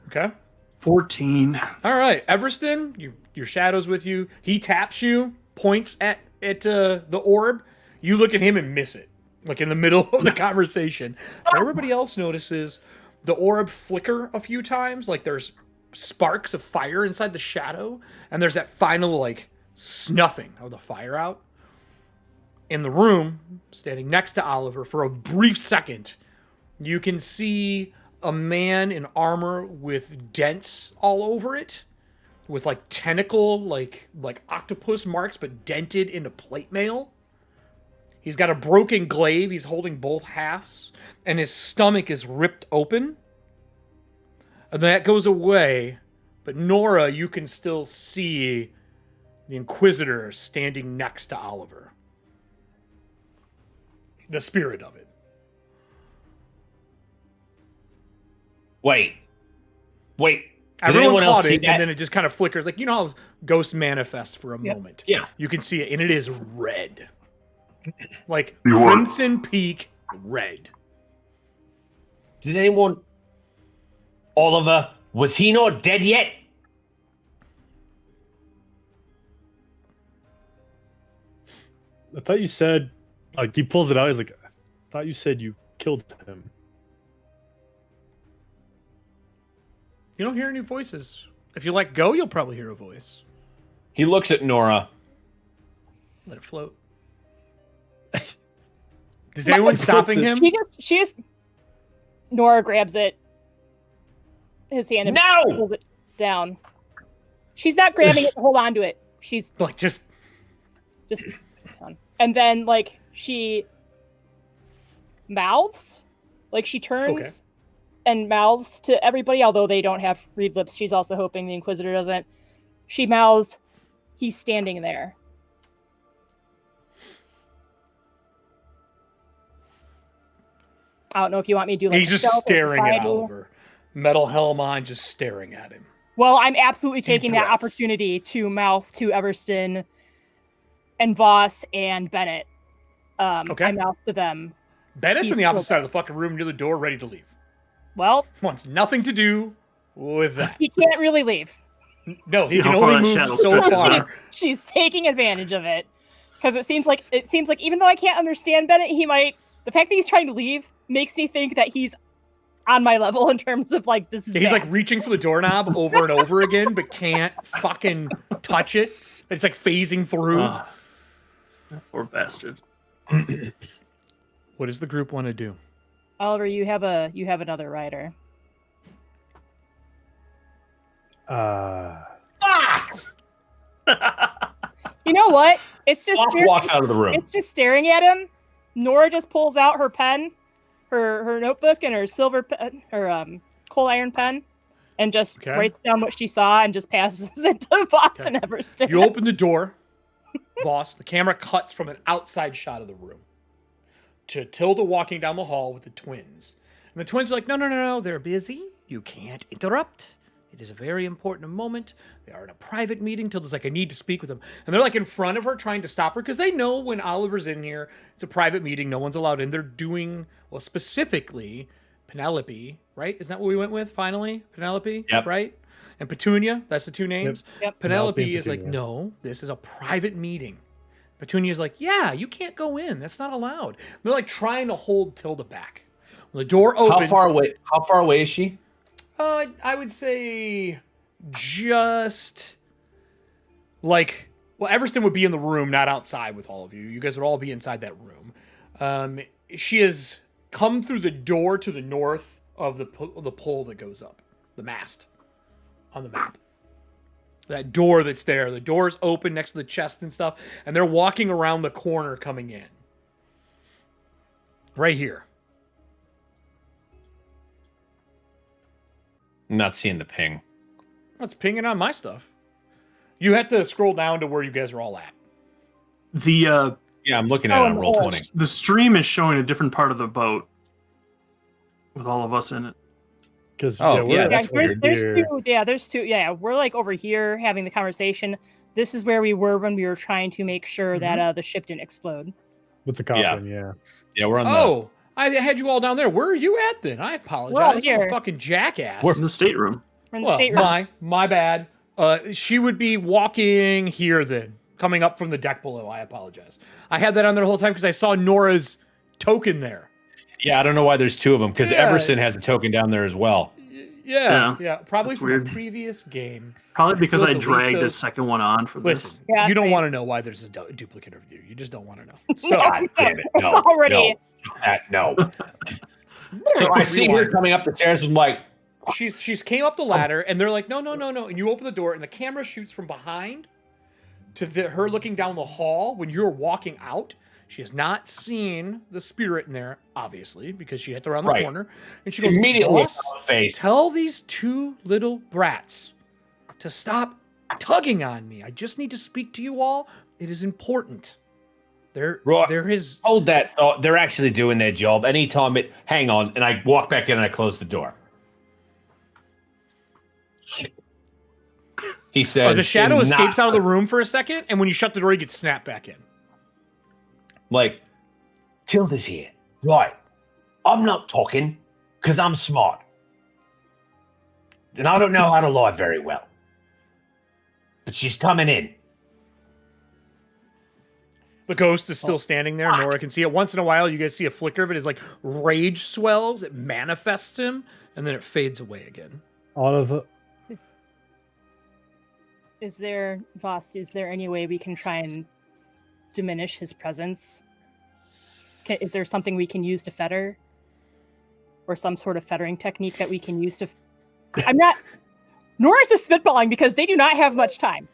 Okay. 14. All right. Everston, your shadow's with you. He taps you, points at the orb. You look at him and miss it, like in the middle of the conversation. But everybody else notices the orb flicker a few times, like there's sparks of fire inside the shadow, and there's that final, like, snuffing of the fire out. In the room, standing next to Oliver, for a brief second, you can see a man in armor with dents all over it, with like tentacle, like octopus marks, but dented into plate mail. He's got a broken glaive. He's holding both halves, and his stomach is ripped open. And that goes away, but Nora, you can still see the Inquisitor standing next to Oliver. The spirit of it. Wait. Did Everyone anyone else caught see it, that? and then it just kind of flickers. Like, you know how ghosts manifest for a moment? Yeah. You can see it, and it is red. Like, You what? Crimson Peak red. Did anyone... Oliver, was he not dead yet? I thought you said, like, he pulls it out. He's like, I thought you said you killed him. You don't hear any voices. If you let go, you'll probably hear a voice. He looks at Nora. Let it float. Is anyone stopping him? She just Nora grabs it, his hand, and No! pulls it down. She's not grabbing it to hold on to it. She's Like, just and then like she mouths, like she turns and mouths to everybody, although they don't have reed lips. She's also hoping the Inquisitor doesn't. She mouths, "He's standing there." I don't know if you want me to do like he's a just stealth or staring at society. Oliver. Metal helm on, just staring at him. Well, I'm absolutely taking that breaths. opportunity to mouth to Everston and Voss and Bennett. Okay. I mouth to them. Bennett's He's on the opposite still side of the fucking room near the door, ready to leave. Well, Wants nothing to do with that. he can't really leave. No, See he can how far only that move shadow so stretches far. out. She's taking advantage of it because it seems like even though I can't understand Bennett, he might. The fact that he's trying to leave makes me think that he's on my level in terms of like this is. He's bad. like reaching for the doorknob over and over again, but can't fucking touch it. It's like phasing through. Poor bastard. What does the group want to do? Oliver, you have another rider. You know what? It's just Voss walks out of the room. It's just staring at him. Nora just pulls out her pen, her notebook, and her silver pen, her coal iron pen, and just writes down what she saw and just passes it to Voss and Everston. You open the door, Voss. The camera cuts from an outside shot of the room to Tilda walking down the hall with the twins. And the twins are like, no, they're busy. You can't interrupt. It is a very important moment. They are in a private meeting. Tilda's like, I need to speak with them. And they're like in front of her trying to stop her because they know when Oliver's in here, it's a private meeting. No one's allowed in. They're doing, well, specifically Penelope, right? Isn't that what we went with finally? Penelope, Yep. right? And Petunia, that's the two names. Yep. Penelope Penelope and is like, Petunia. no, this is a private meeting. Petunia's like, yeah, you can't go in. That's not allowed. They're like trying to hold Tilda back. When the door opens. How far away is she? I would say just like, well, Everston would be in the room, not outside with all of you. You guys would all be inside that room. She has come through the door to the north of the pole that goes up, the mast on the map. That door that's there. The door's open next to the chest and stuff, and they're walking around the corner coming in. Right here. I'm not seeing the ping. It's pinging on my stuff. You have to scroll down to where you guys are all at. The Yeah, I'm looking at it on Roll20. the stream is showing a different part of the boat with all of us in it. Because that's there's two. Yeah, there's two. Yeah, we're like over here having the conversation. This is where we were when we were trying to make sure that the ship didn't explode. with the coffin. Yeah. Yeah, we're on Oh, I had you all down there. Where are you at then? I apologize. I'm a fucking jackass. We're in the stateroom. We're in the stateroom. My bad. She would be walking here then, coming up from the deck below. I apologize. I had that on there the whole time because I saw Nora's token there. Yeah, I don't know why there's two of them, because Yeah. Everson has a token down there as well. Yeah. Probably That's from weird. a previous game. Probably because We'll I delete dragged the those. second one on for this. Listen, Yeah, you don't same. want to know why there's a duplicate of you. You just don't want to know. So, God damn it. It's No, already- no. So I see her coming up the stairs. I'm like, she's came up the ladder, and they're like, no. And you open the door, and the camera shoots from behind to her looking down the hall when you're walking out. She has not seen the spirit in there, obviously, because she hit around the Right. corner. And she goes, immediately "Boss, on the face. tell these two little brats to stop tugging on me. I just need to speak to you all. It is important. They're his. Hold that thought. They're actually doing their job. Anytime it, hang on, and I walk back in and I close the door. He says, The shadow "Do escapes not-" out of the room for a second, and when you shut the door, he gets snapped back in. Like, Tilda's here. Right. I'm not talking because I'm smart. And I don't know how to lie very well. But she's coming in. The ghost is still standing there. Nora can see it. Once in a while, you guys see a flicker of it as like rage swells. It manifests him, and then it fades away again. All of it. Is there, Voss, is there any way we can try and diminish his presence? Is there something we can use to fetter? Or some sort of fettering technique that we can use to... I'm not... Norris is spitballing because they do not have much time.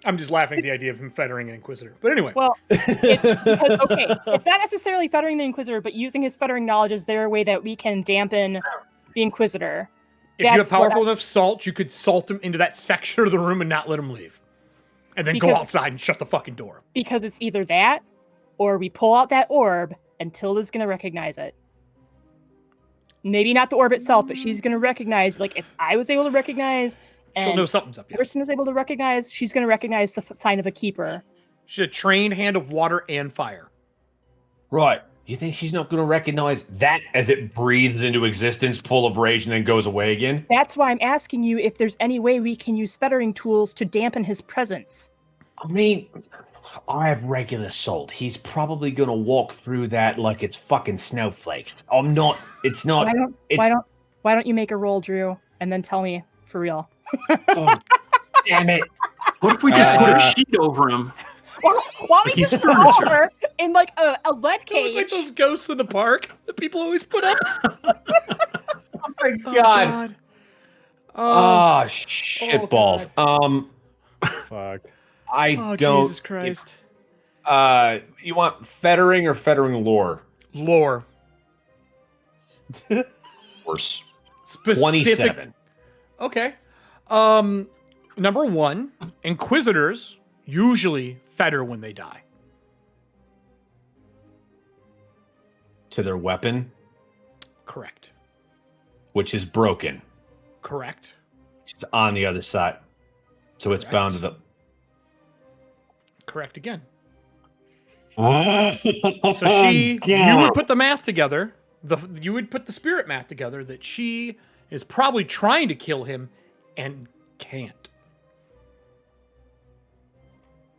I'm just laughing at the idea of him fettering an Inquisitor. But anyway. Well, it's not necessarily fettering the Inquisitor, but using his fettering knowledge is their way that we can dampen the Inquisitor. If you have powerful enough salt, you could salt him into that section of the room and not let him leave. And then go outside and shut the fucking door. Because it's either that, or we pull out that orb, and Tilda's going to recognize it. Maybe not the orb itself, but she's going to recognize, like, if I was able to recognize... She'll know something's up. Yeah. Person is able to recognize, she's going to recognize the sign of a keeper. She's a trained hand of water and fire. right. You think she's not going to recognize that as it breathes into existence full of rage and then goes away again? That's why I'm asking you if there's any way we can use fettering tools to dampen his presence. I mean, I have regular salt. He's probably going to walk through that like it's fucking snowflakes. I'm not. It's not. Why don't you make a roll, Drew, and then tell me for real? Oh, damn it. What if we just put a sheet over him? Why don't we He's just furniture. throw her in like a lead They look like cage? those ghosts in the park that people always put up. Oh my God. Oh, Shit balls. Fuck. I oh don't. Jesus Christ. You want fettering or fettering lore? Lore. Worse. Specific. 27. Okay. Number one, Inquisitors usually fetter when they die. To their weapon, Correct. which is broken. Correct. It's on the other side. So it's bound to the. Correct again. So you would put the math together. You would put the spirit math together that she is probably trying to kill him and can't.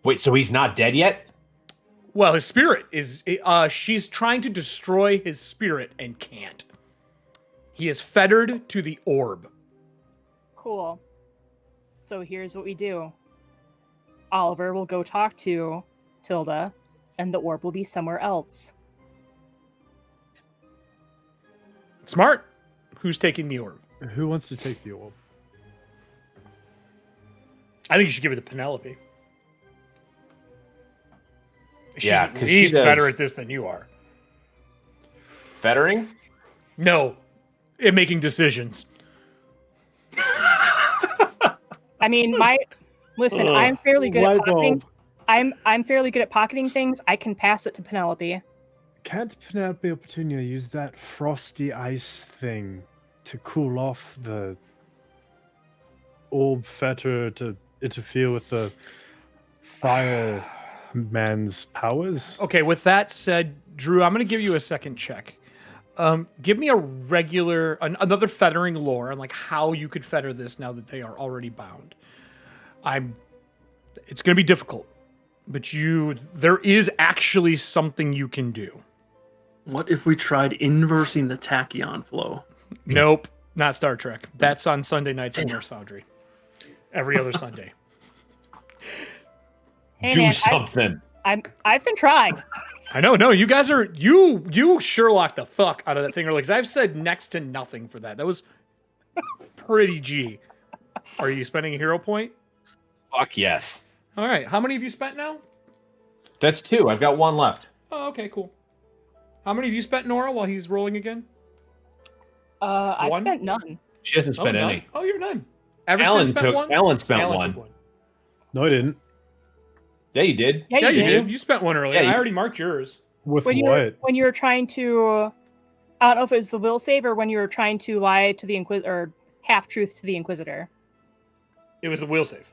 Wait, so he's not dead yet? Well, his spirit is. She's trying to destroy his spirit and can't. He is fettered to the orb. Cool. So here's what we do. Oliver will go talk to Tilda, and the orb will be somewhere else. Smart. Who's taking the orb? Who wants to take the orb? I think you should give it to Penelope. She's Yeah, at 'cause she least does- better at this than you are. Fettering? No, in making decisions. I mean, listen, I'm fairly good Light at pocketing. bulb. I'm fairly good at pocketing things. I can pass it to Penelope. Can't Penelope or Petunia use that frosty ice thing to cool off the orb fetter to interfere with the fireman's powers? Okay, with that said, Drew, I'm going to give you a second check. Give me a regular, another fettering lore and like how you could fetter this now that they are already bound. It's going to be difficult, but there is actually something you can do. What if we tried inversing the tachyon flow? Nope, not Star Trek. That's on Sunday nights at Norse Foundry. Every other Sunday. Hey, Do man, something. I've been trying. I know, no, you guys are you Sherlock the fuck out of that thing. Or like, I've said next to nothing for that. That was pretty G. Are you spending a hero point? Fuck yes. All right, how many have you spent now? That's 2. I've got 1 left. Oh, okay, cool. How many have you spent, Nora, while he's rolling again? I One? spent none. She hasn't spent none? any. Oh, you're none. Ever Alan spent took. one? Alan spent Alan one. took one. No, I didn't. Yeah, you did. Yeah, Yeah, you did. did. You spent one earlier. Yeah, you- I already marked yours. With When what? you were trying to, I don't know if it was the will save or when you were trying to lie to the Inquisitor or half truth to the Inquisitor. It was the wheel save.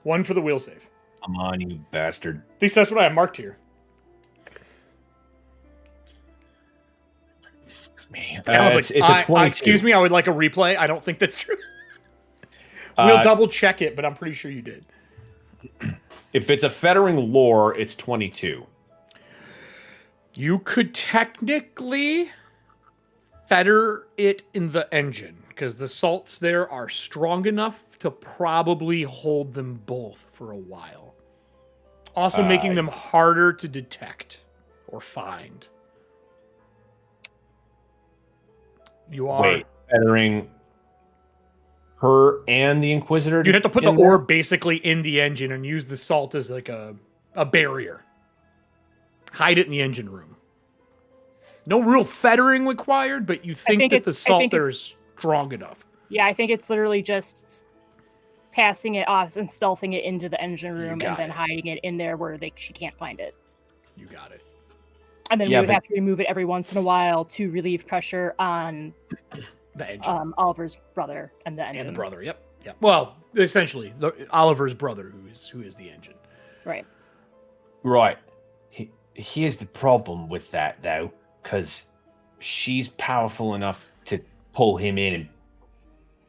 One for the wheel save. Come on, you bastard. At least that's what I have marked here. Man, Alan's it's a 22. excuse me, I would like a replay. I don't think that's true. We'll double check it, but I'm pretty sure you did. If it's a fettering lore, it's 22. You could technically fetter it in the engine because the salts there are strong enough to probably hold them both for a while. Also making them harder to detect or find. You are. Wait, fettering her and the Inquisitor? You'd have to put the in there? orb basically in the engine and use the salt as like a barrier. Hide it in the engine room. No real fettering required, but you think that the salt there is strong enough. Yeah, I think it's literally just passing it off and stealthing it into the engine room and got then it. hiding it in there where she can't find it. You got it. And then Yeah, we would but- have to remove it every once in a while to relieve pressure on The engine. Oliver's brother and the engine. And the brother, yep. Well, essentially, Oliver's brother, who is the engine. Right. Right. Here's the problem with that, though, because she's powerful enough to pull him in and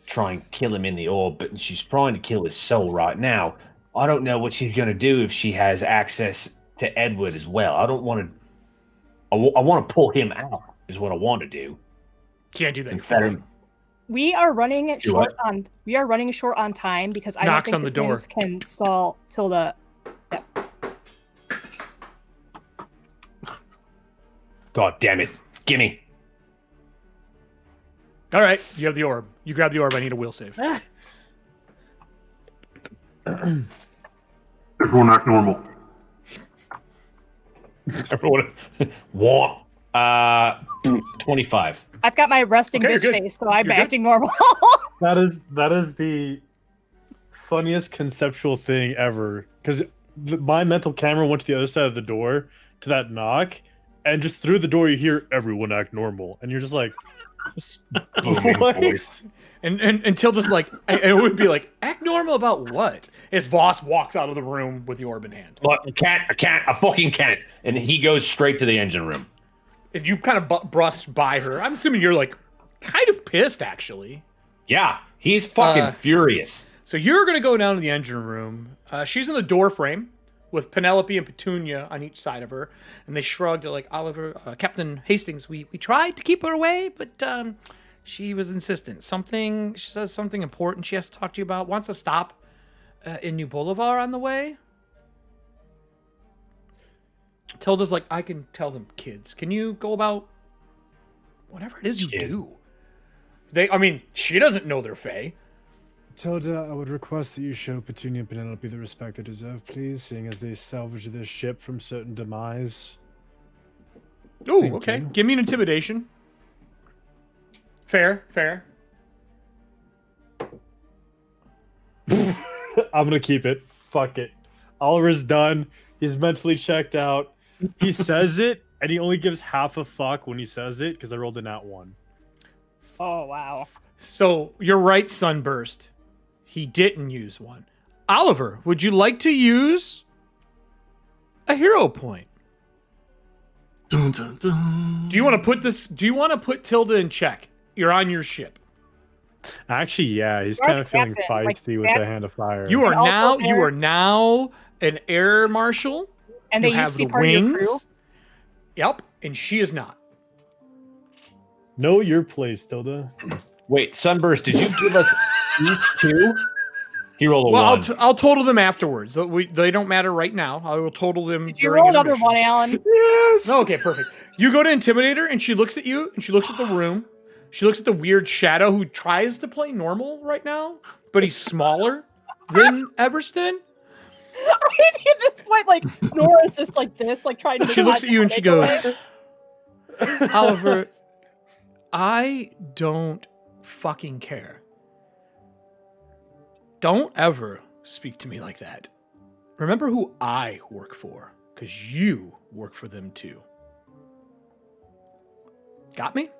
try and kill him in the orb, but she's trying to kill his soul right now. I don't know what she's going to do if she has access to Edward as well. I don't want to. I want to pull him out, is what I want to do. Can't do that. And You're fetter fine. him. We are running Do short on. We are running short on time because I Knocks don't on think the door. twins can stall Tilda. God damn it. Gimme. All right, you have the orb. You grab the orb. I need a will save. Everyone act normal. Everyone. Want. 25. I've got my resting Okay, you're bitch good. face, so I'm You're good. acting normal. That is the funniest conceptual thing ever. Because my mental camera went to the other side of the door to that knock, and just through the door you hear everyone act normal, and you're just like, Booming what? voice. And Tilda's like, and it would be like, act normal about what? As Voss walks out of the room with the orb in hand. Look, I fucking can't. And he goes straight to the engine room. And you kind of brushed by her. I'm assuming you're like kind of pissed, actually. Yeah, he's fucking furious. So you're going to go down to the engine room. She's in the door frame with Penelope and Petunia on each side of her. And they shrugged. They're like, Oliver, Captain Hastings, we tried to keep her away, but She was insistent. She says something important she has to talk to you about. Wants to stop in New Bolivar on the way. Tilda's like, I can tell them, kids. Can you go about whatever it is you do? She doesn't know they're Fae. Tilda, I would request that you show Petunia and Penelope the respect they deserve, please, seeing as they salvaged this ship from certain demise. Oh, okay. Give me an intimidation. Fair. I'm gonna keep it. Fuck it. Oliver's done. He's mentally checked out. He says it, and he only gives half a fuck when he says it, because I rolled a nat 1. Oh, wow. So, you're right, Sunburst. He didn't use one. Oliver, would you like to use a hero point? Dun, dun, dun. Do you want to put Tilda in check? You're on your ship. Actually, yeah, he's You're kind of the feeling captain. feisty with the hand of fire. You are You're also now an air marshal. And You they used to be have part the of your wings. crew? Yep, and she is not. Know your place, Tilda. Wait, Sunburst, did you give us each 2? He rolled a Well, 1. I'll total them afterwards. They don't matter right now. I will total them. Did you during roll another intermission. one, Alan? Yes! No, okay, perfect. You go to intimidate her, and she looks at you, and she looks at the room. She looks at the weird shadow who tries to play normal right now, but he's smaller than Everston. I think at this point, like, Nora's just like this, like trying to. She looks at you and she goes, away. Oliver, I don't fucking care. Don't ever speak to me like that. Remember who I work for, because you work for them too. Got me?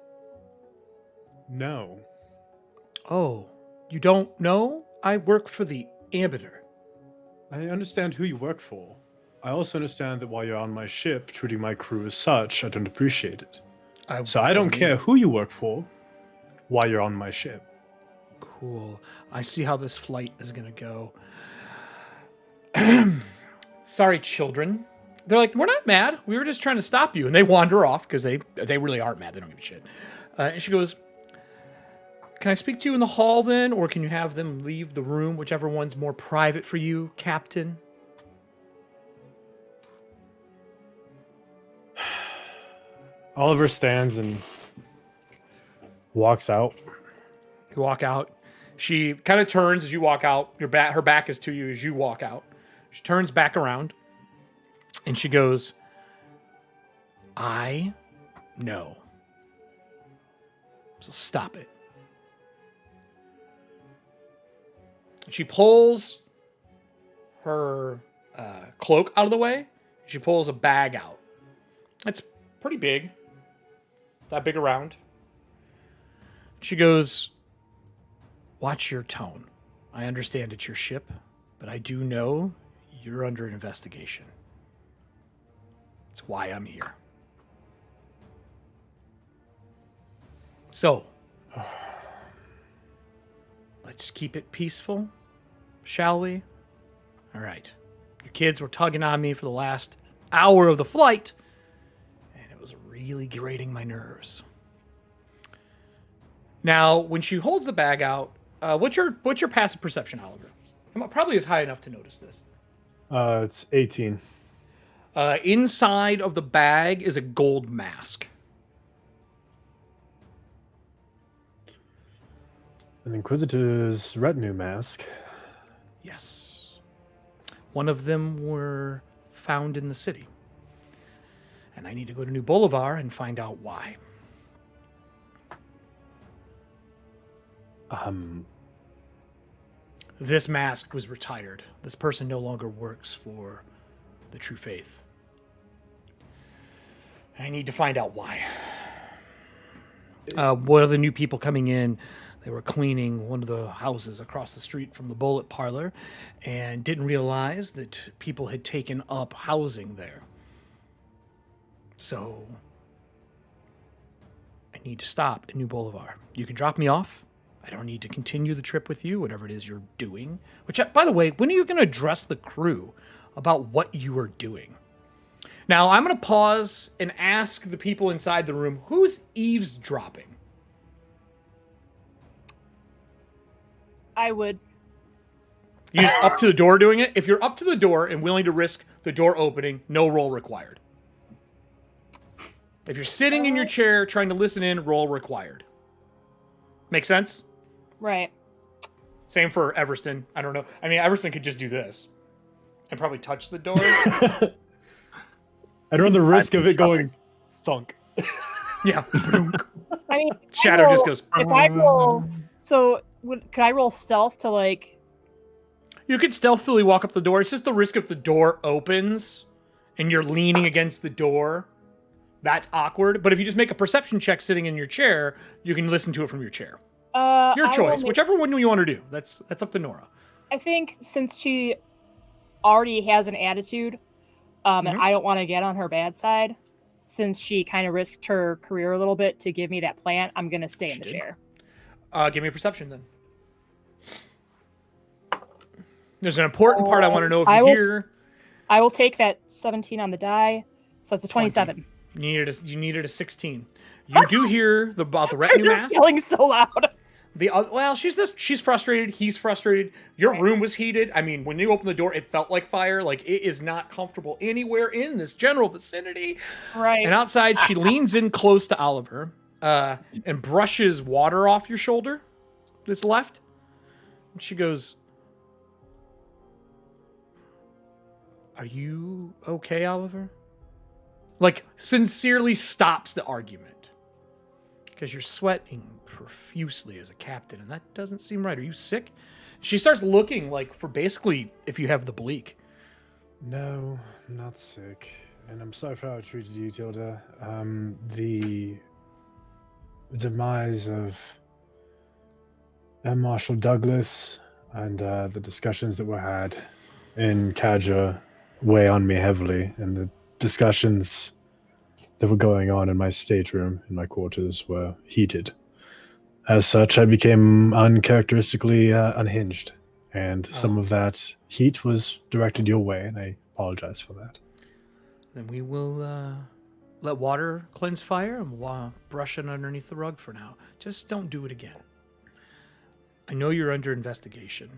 No. Oh, you don't know? I work for the Ambiter. I understand who you work for. I also understand that while you're on my ship, treating my crew as such, I don't appreciate it. So I don't care who you work for while you're on my ship. Cool. I see how this flight is going to go. Sorry, children. They're like, we're not mad. We were just trying to stop you. And they wander off because they really aren't mad. They don't give a shit. And she goes, can I speak to you in the hall then? Or can you have them leave the room? Whichever one's more private for you, Captain. Oliver stands and walks out. You walk out. She kind of turns as you walk out. Her back is to you as you walk out. She turns back around. And she goes, I know. So stop it. She pulls her cloak out of the way. She pulls a bag out. It's pretty big. That big around. She goes, watch your tone. I understand it's your ship, but I do know you're under investigation. That's why I'm here. So, let's keep it peaceful, shall we? All right. Your kids were tugging on me for the last hour of the flight, and it was really grating my nerves. Now, when she holds the bag out, what's your passive perception, Oliver? Probably is high enough to notice this. It's 18. Inside of the bag is a gold mask. An Inquisitor's retinue mask. Yes. One of them were found in the city. And I need to go to New Bolivar and find out why. This mask was retired. This person no longer works for the True Faith. I need to find out why. One of the new people coming in, they were cleaning one of the houses across the street from the Bullet Parlor and didn't realize that people had taken up housing there. So I need to stop at New Bolivar. You can drop me off. I don't need to continue the trip with you, whatever it is you're doing. Which, by the way, when are you going to address the crew about what you are doing? Now, I'm going to pause and ask the people inside the room, who's eavesdropping? I would. You just up to the door doing it? If you're up to the door and willing to risk the door opening, no roll required. If you're sitting in your chair trying to listen in, roll required. Make sense? Right. Same for Everston. I don't know. I mean, Everston could just do this and probably touch the door. I'd run the risk of it going thunk. Yeah. I mean, Shadow just goes. If I roll, so could I roll stealth to like? You could stealthily walk up the door. It's just the risk if the door opens and you're leaning against the door. That's awkward. But if you just make a perception check sitting in your chair, you can listen to it from your chair. Your choice. Whichever one you want to do. That's up to Nora. I think since she already has an attitude, and I don't want to get on her bad side, since she kind of risked her career a little bit to give me that plant, I'm going to stay in the chair. Give me a perception then. There's an important part I want to know if you hear. I will take that 17 on the die. So that's a 27. You needed a 16. You do hear about the retinue You're mask. yelling so loud. Well, she's frustrated. He's frustrated. Your room was heated. I mean, when you opened the door, it felt like fire. Like, it is not comfortable anywhere in this general vicinity. Right. And outside, she leans in close to Oliver and brushes water off your shoulder that's left. And she goes, "Are you okay, Oliver?" Like, sincerely stops the argument. Because you're sweating profusely as a captain, and that doesn't seem right. Are you sick? She starts looking like for basically if you have the bleak. No, I'm not sick. And I'm sorry for how I treated you, Tilda. The demise of Marshal Douglas and the discussions that were had in Kadra weigh on me heavily, and the discussions that were going on in my stateroom, in my quarters, were heated. As such, I became uncharacteristically unhinged, and some of that heat was directed your way, and I apologize for that. Then we will let water cleanse fire, and we'll brush it underneath the rug for now. Just don't do it again. I know you're under investigation,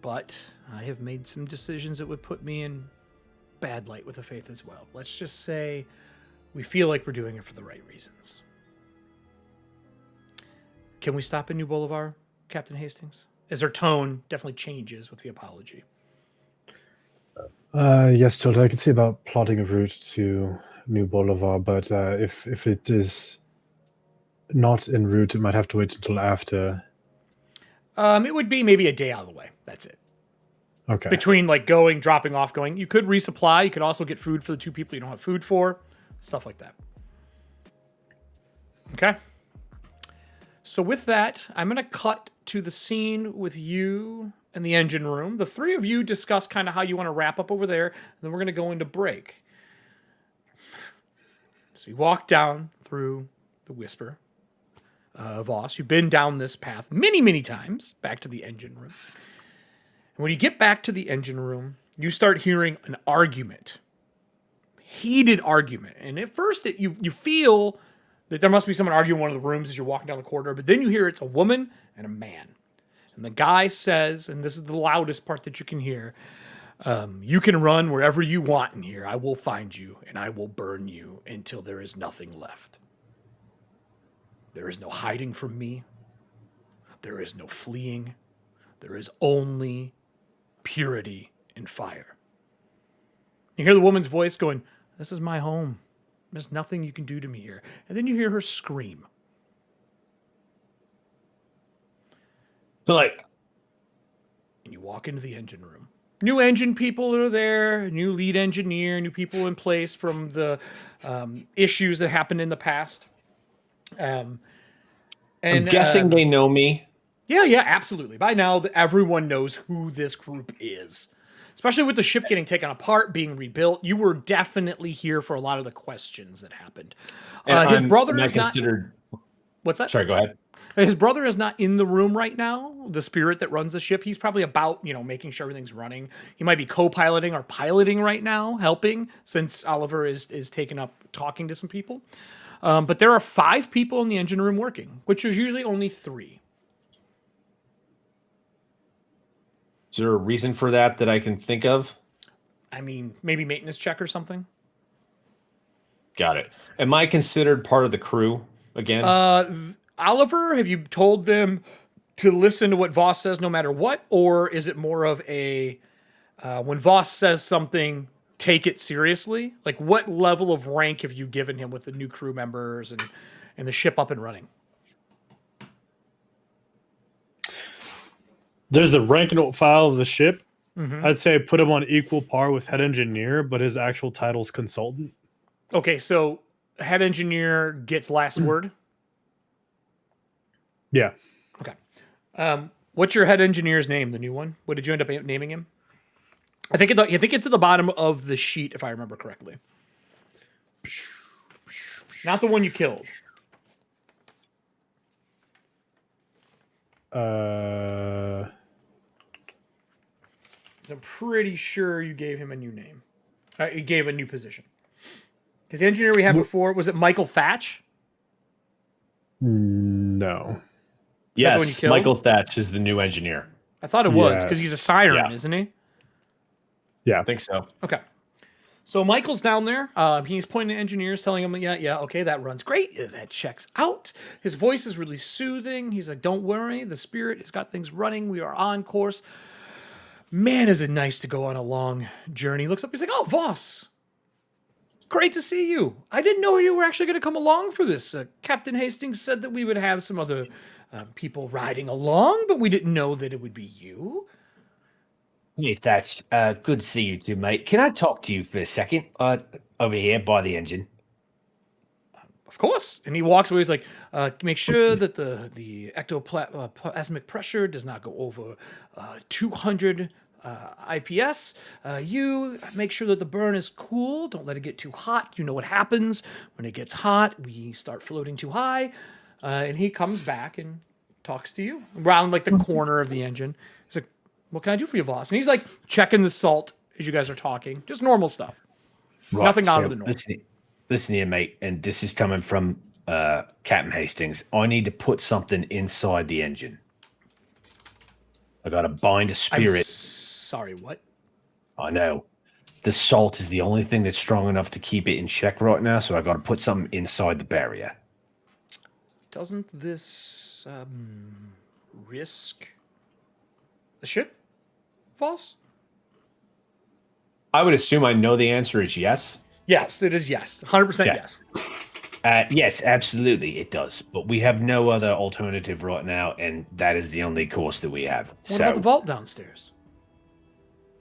but I have made some decisions that would put me in bad light with the faith as well. Let's just say we feel like we're doing it for the right reasons. Can we stop in New Boulevard, Captain Hastings? As her tone definitely changes with the apology. Yes, Tilda, I can see about plotting a route to New Boulevard, but if it is not en route, it might have to wait until after. It would be maybe a day out of the way. That's it. Okay. Between like going, dropping off, going. You could resupply. You could also get food for the two people you don't have food for. Stuff like that. Okay. So with that, I'm going to cut to the scene with you in the engine room. The three of you discuss kind of how you want to wrap up over there. And then we're going to go into break. So you walk down through the Whisper. Voss, you've been down this path many, many times back to the engine room. And when you get back to the engine room, you start hearing an argument. Heated argument. And at first, you feel that there must be someone arguing in one of the rooms as you're walking down the corridor, but then you hear it's a woman and a man. And the guy says, and this is the loudest part that you can hear, you can run wherever you want in here. I will find you, and I will burn you until there is nothing left. There is no hiding from me. There is no fleeing. There is only purity and fire. You hear the woman's voice going, "This is my home. There's nothing you can do to me here." And then you hear her scream. Like, And you walk into the engine room. New engine people are there, new lead engineer, new people in place from the issues that happened in the past. I'm guessing they know me. Yeah, absolutely. By now, everyone knows who this group is. Especially with the ship getting taken apart, being rebuilt. You were definitely here for a lot of the questions that happened. His brother is not... What's that? Sorry, go ahead. His brother is not in the room right now, the spirit that runs the ship. He's probably about, making sure everything's running. He might be co-piloting or piloting right now, helping, since Oliver is taken up talking to some people. But there are 5 people in the engine room working, which is usually only 3. Is there a reason for that I can think of? I mean, maybe maintenance check or something. Got it. Am I considered part of the crew again? Oliver, have you told them to listen to what Voss says no matter what? Or is it more of a, when Voss says something, take it seriously? Like, what level of rank have you given him with the new crew members and the ship up and running? There's the rank and file of the ship. Mm-hmm. I'd say put him on equal par with head engineer, but his actual title's consultant. Okay, so head engineer gets last word. Yeah. Okay. What's your head engineer's name? The new one. What did you end up naming him? I think it's at the bottom of the sheet, if I remember correctly. Not the one you killed. I'm pretty sure you gave him a new name. You gave a new position. Because the engineer we had before, was it Michael Thatch? No. Is that the one you Yes, killed? Michael Thatch is the new engineer. I thought it was, because Yes. he's a siren, Yeah. isn't he? Yeah. I think so. Okay. So Michael's down there. He's pointing to engineers, telling them, yeah, okay, that runs great. Yeah, that checks out. His voice is really soothing. He's like, don't worry. The spirit has got things running. We are on course. Man, is it nice to go on a long journey. He looks up. He's like, oh, Voss. Great to see you. I didn't know you were actually going to come along for this. Captain Hastings said that we would have some other people riding along, but we didn't know that it would be you. Hey, Thatch. Good to see you too, mate. Can I talk to you for a second? Over here by the engine. Of course. And he walks away. He's like, make sure that the ectoplasmic pressure does not go over 200 IPS. You make sure that the burn is cool. Don't let it get too hot. You know what happens when it gets hot. We start floating too high. And he comes back and talks to you around like the corner of the engine. He's like, what can I do for you, Voss? And he's like checking the salt as you guys are talking. Just normal stuff. Right, Nothing out so of the norm. Listen here, mate. And this is coming from Captain Hastings. I need to put something inside the engine. I got to bind a spirit. Sorry, what? I know. The salt is the only thing that's strong enough to keep it in check right now, so I got to put something inside the barrier. Doesn't this risk the ship, Voss? I would assume I know the answer is yes. Yes, it is yes. 100% Yeah. yes. Yes, absolutely, it does. But we have no other alternative right now, and that is the only course that we have. What about the vault downstairs?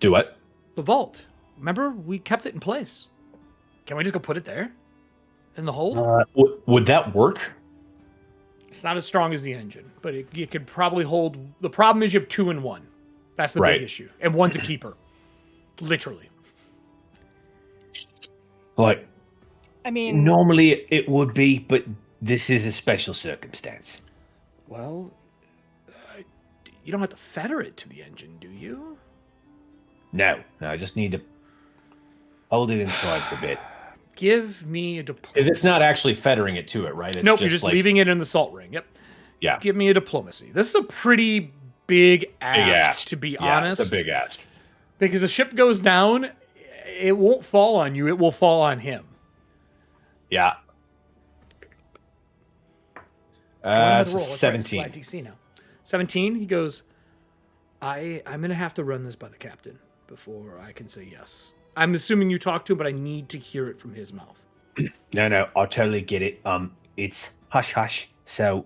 Do what? The vault. Remember, we kept it in place. Can we just go put it there? In the hold? Would that work? It's not as strong as the engine, but it could probably hold. The problem is you have 2 in 1. That's the Right. big issue. And one's a keeper. Literally. Like, I mean, normally it would be, but this is a special circumstance. Well, you don't have to fetter it to the engine, do you? No, I just need to hold it inside for a bit. Give me a diplomacy. Because it's not actually fettering it to it, right? It's Nope, you're just like, leaving it in the salt ring. Yep. Yeah. Give me a diplomacy. This is a pretty big ask, Big ask. to be Yeah, honest. it's a big ask. Because the ship goes down, it won't fall on you, it will fall on him. Yeah. Go ahead and roll. That's right, it's 17. flat DC now. 17, he goes, I'm going to have to run this by the captain before I can say yes. I'm assuming you talked to him, but I need to hear it from his mouth. No, I totally get it. It's hush hush. So,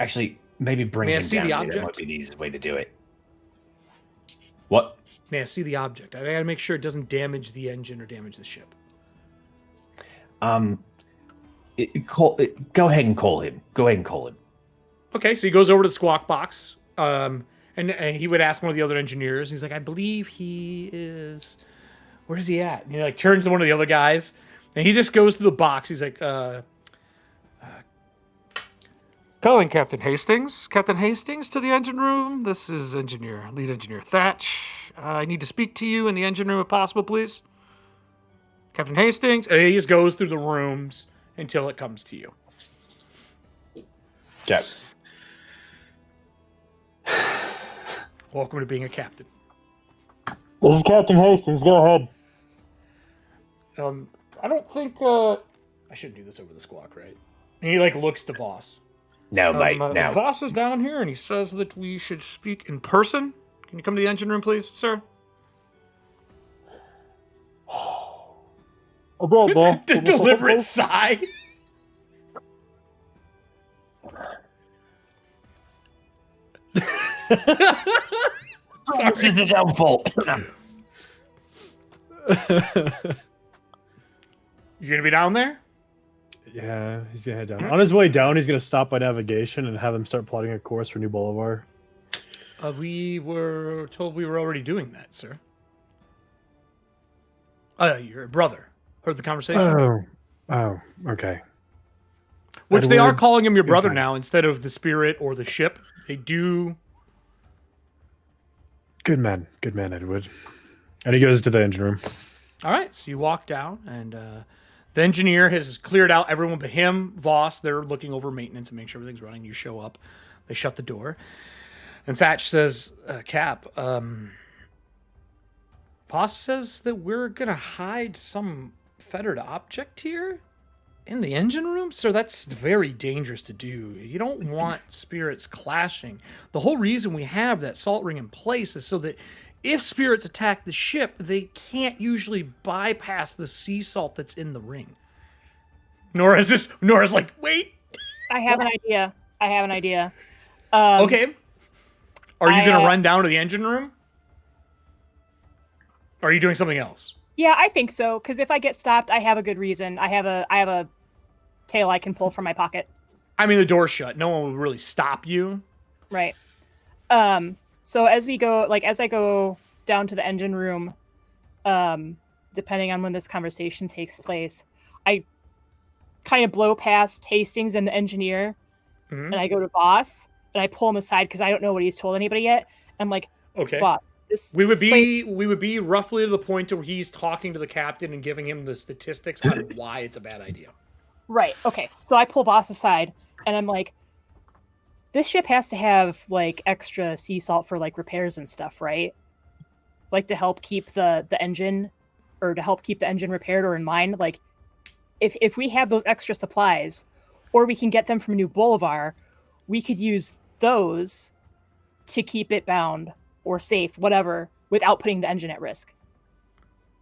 actually, maybe bring May I him see down the here. That object? might be the easiest way to do it. What? May I see the object? I got to make sure it doesn't damage the engine or damage the ship. Go ahead and call him. Go ahead and call him. Okay, so he goes over to the squawk box, and he would ask one of the other engineers. He's like, I believe he is. Where's he at? And he like turns to one of the other guys, and he just goes to the box. He's like, calling Captain Hastings. Captain Hastings to the engine room. This is lead engineer Thatch. I need to speak to you in the engine room if possible, please. Captain Hastings. And he just goes through the rooms until it comes to you. Okay. Welcome to being a captain. This is Captain Hastings. Go ahead. I don't think I shouldn't do this over the squawk, right? And he looks to Voss. No, mate, no. Voss is down here, and he says that we should speak in person. Can you come to the engine room, please, sir? The deliberate sigh. This is his own fault. You gonna be down there? Yeah, he's gonna head down. On his way down, he's gonna stop by navigation and have them start plotting a course for New Boulevard. We were told we were already doing that, sir. Your brother heard the conversation. Oh, okay. Which they are calling him your brother now instead of the spirit or the ship. They do. Good man, Edward. And he goes to the engine room. All right, so you walk down, and the engineer has cleared out everyone but him, Voss. They're looking over maintenance and making sure everything's running. You show up. They shut the door. And Thatch says, Cap, Voss says that we're going to hide some fettered object here in the engine room? Sir, that's very dangerous to do. You don't want spirits clashing. The whole reason we have that salt ring in place is so that if spirits attack the ship, they can't usually bypass the sea salt that's in the ring. Nora's like, wait. I have an idea. Okay. Are you going to run down to the engine room? Or are you doing something else? Yeah, I think so. Because if I get stopped, I have a good reason. I have a tail I can pull from my pocket. I mean, the door's shut. No one will really stop you. Right. So as we go, as I go down to the engine room, depending on when this conversation takes place, I kind of blow past Hastings and the engineer, and I go to Voss, and I pull him aside because I don't know what he's told anybody yet. I'm like, okay, Voss, we would be roughly to the point where he's talking to the captain and giving him the statistics on why it's a bad idea. Right. Okay. So I pull Voss aside, and I'm like, this ship has to have extra sea salt for repairs and stuff, right? To help keep the engine, or to help keep the engine repaired or in line. If we have those extra supplies, or we can get them from New Boulevard, we could use those to keep it bound or safe, whatever, without putting the engine at risk.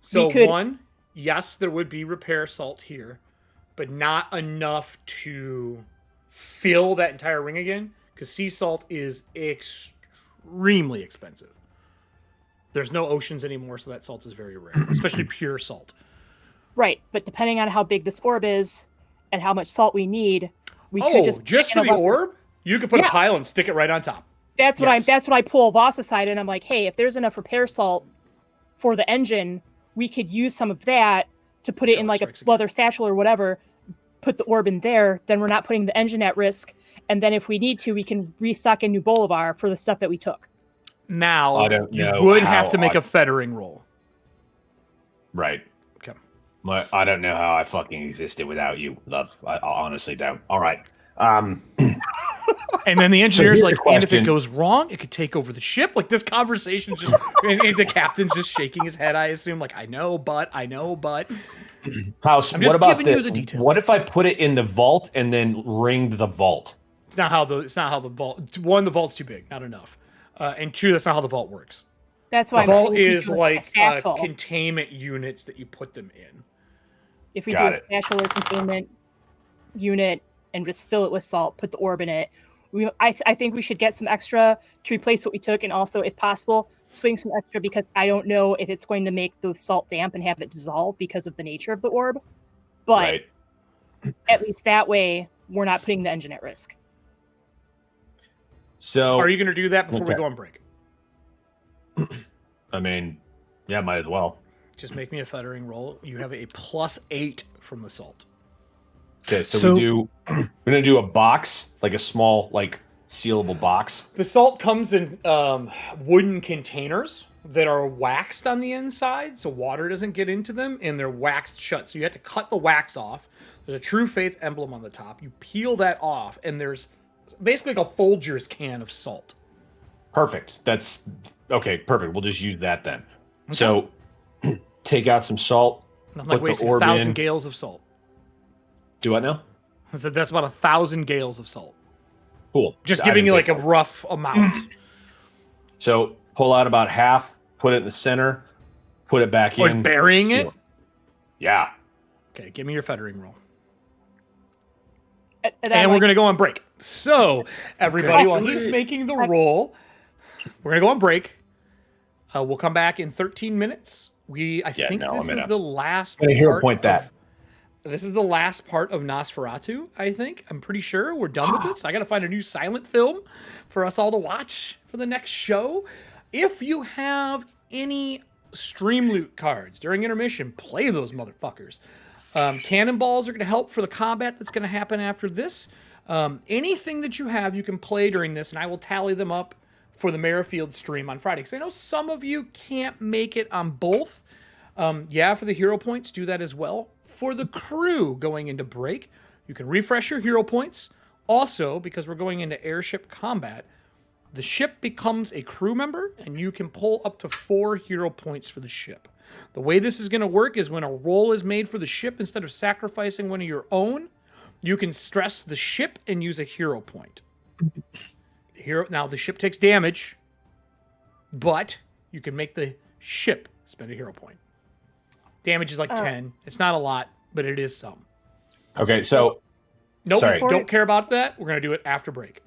So yes, there would be repair salt here, but not enough to fill that entire ring again, because sea salt is extremely expensive. There's no oceans anymore, so that salt is very rare, especially pure salt. Right, but depending on how big this orb is and how much salt we need, we could just for the orb, you could put a pile and stick it right on top. That's what I pull Voss aside, and I'm like, hey, if there's enough repair salt for the engine, we could use some of that to put it in a leather satchel or whatever, put the orb in there, then we're not putting the engine at risk, and then if we need to, we can restock in New Boulevard for the stuff that we took. Now, you would have to make a fettering roll. Right. Okay. I don't know how I fucking existed without you, love. I honestly don't. All right. And then the engineer's and if it goes wrong, it could take over the ship. This conversation just, and the captain's just shaking his head, I assume, I know, but. House, I'm just giving you the details. What if I put it in the vault and then ringed the vault? It's not how the vault. One, the vault's too big, not enough. And two, that's not how the vault works. That's why the vault is containment units that you put them in. If we do a satchel or containment unit and just fill it with salt, put the orb in it, I think we should get some extra to replace what we took, and also, if possible, swing some extra, because I don't know if it's going to make the salt damp and have it dissolve because of the nature of the orb. But at least that way, we're not putting the engine at risk. So, are you going to do that before we go on break? I mean, yeah, might as well. Just make me a fettering roll. You have a +8 from the salt. Okay, so we're gonna do a box, a small, sealable box. The salt comes in wooden containers that are waxed on the inside, so water doesn't get into them, and they're waxed shut. So you have to cut the wax off. There's a True Faith emblem on the top. You peel that off, and there's basically a Folgers can of salt. Perfect. That's okay. Perfect. We'll just use that then. Okay. So take out some salt. Nothing like wasting 1,000 gales of salt. Do what now? I said that's about 1,000 gales of salt. Cool. Just giving you like a rough amount. So pull out about half, put it in the center, put it back in. Burying it? Yeah. Okay, give me your feathering roll. And we're going to go on break. So, everybody, while he's making the roll, we're going to go on break. We'll come back in 13 minutes. I think this is the last part. Hero point that. This is the last part of Nosferatu, I think. I'm pretty sure we're done with it. So I got to find a new silent film for us all to watch for the next show. If you have any stream loot cards during intermission, play those motherfuckers. Cannonballs are going to help for the combat that's going to happen after this. Anything that you have, you can play during this, and I will tally them up for the Merrifield stream on Friday. Because I know some of you can't make it on both. For the hero points, do that as well. For the crew going into break, you can refresh your hero points. Also, because we're going into airship combat, the ship becomes a crew member, and you can pull up to 4 hero points for the ship. The way this is going to work is when a roll is made for the ship, instead of sacrificing one of your own, you can stress the ship and use a hero point. Now, the ship takes damage, but you can make the ship spend a hero point. Damage is like 10. It's not a lot, but it is some. Okay, so... Nope, sorry. Don't care about that. We're going to do it after break.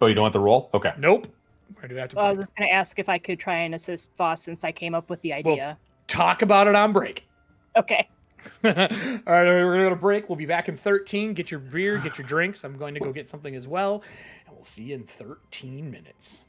Oh, you don't want the roll? Okay. Nope. We're going to do it after break. I was going to ask if I could try and assist Voss since I came up with the idea. We'll talk about it on break. Okay. All right, we're going to go to break. We'll be back in 13. Get your beer, get your drinks. I'm going to go get something as well. And we'll see you in 13 minutes.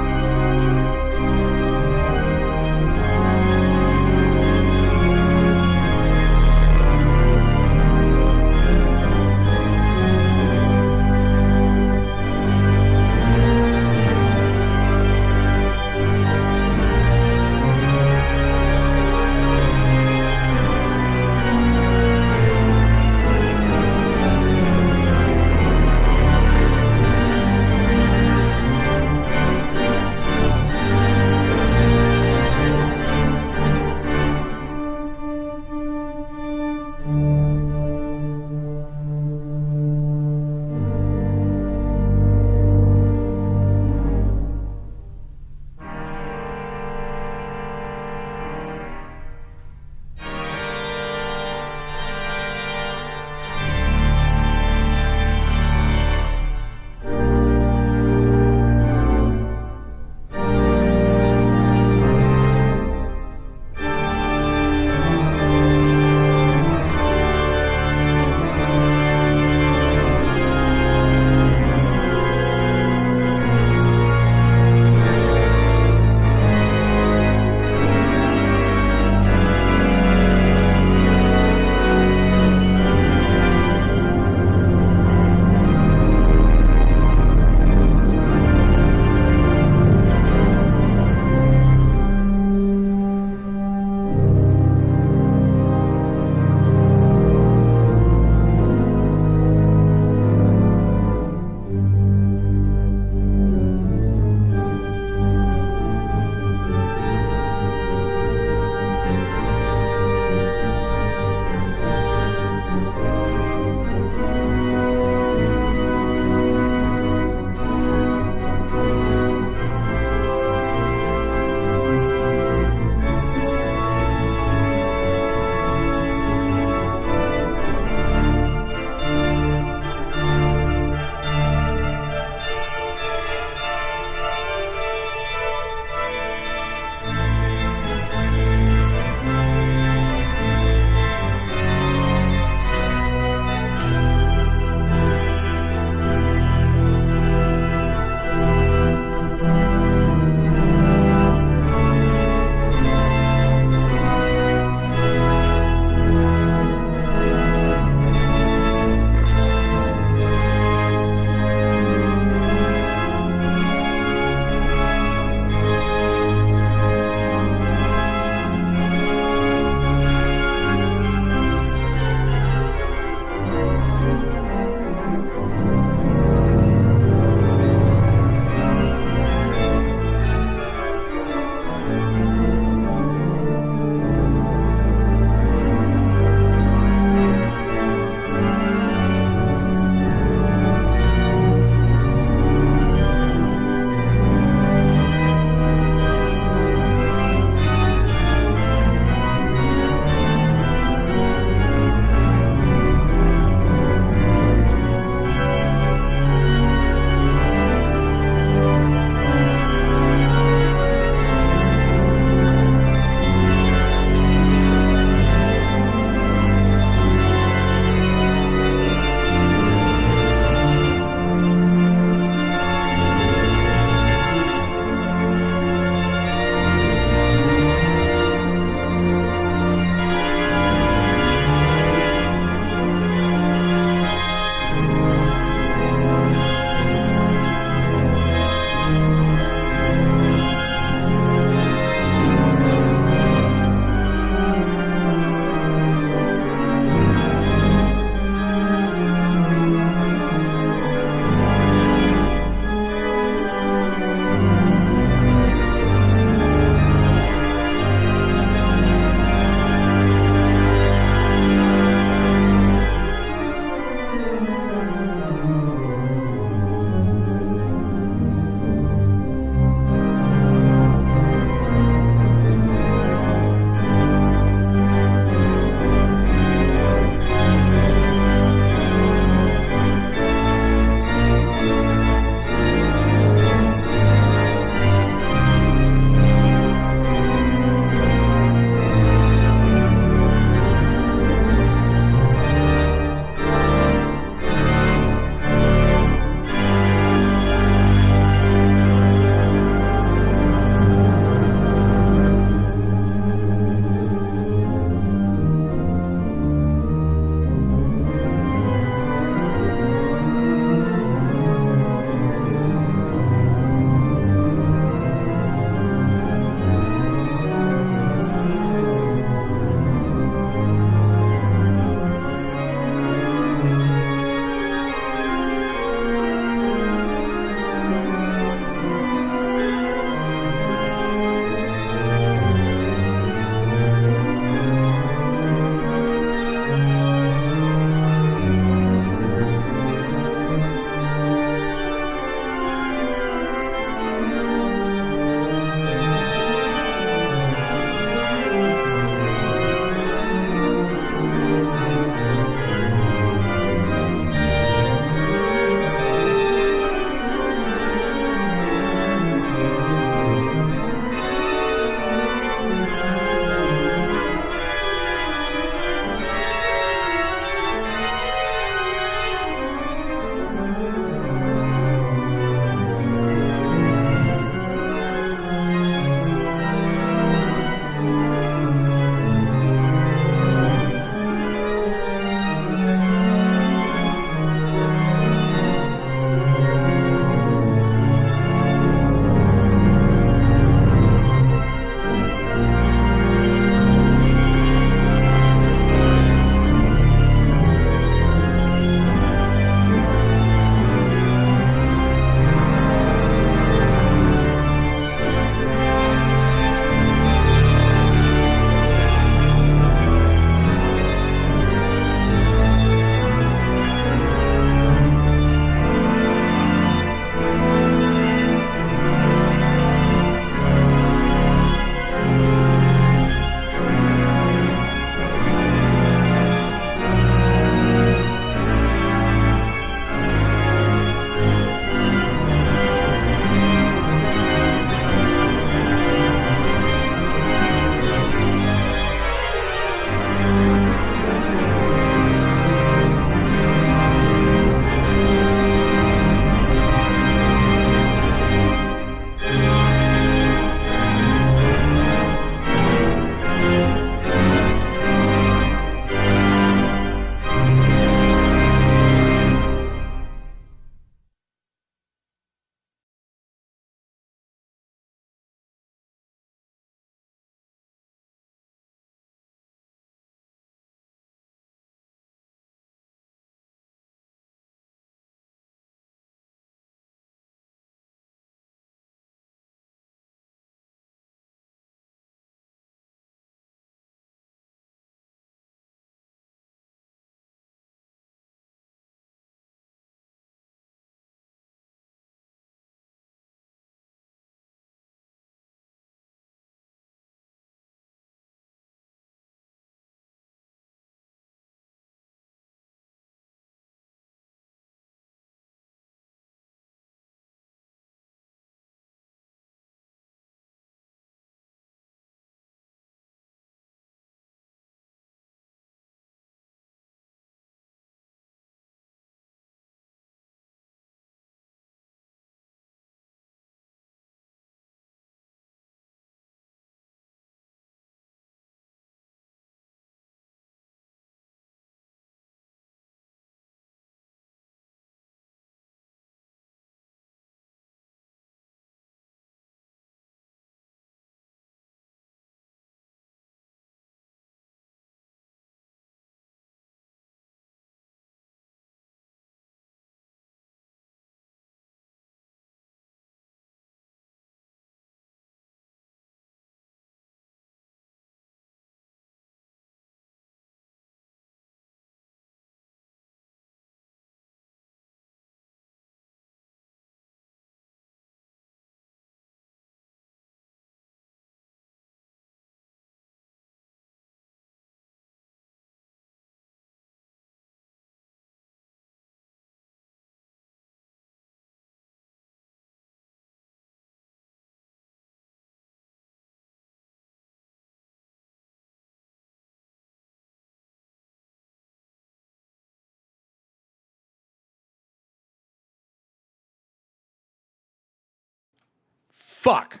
Fuck.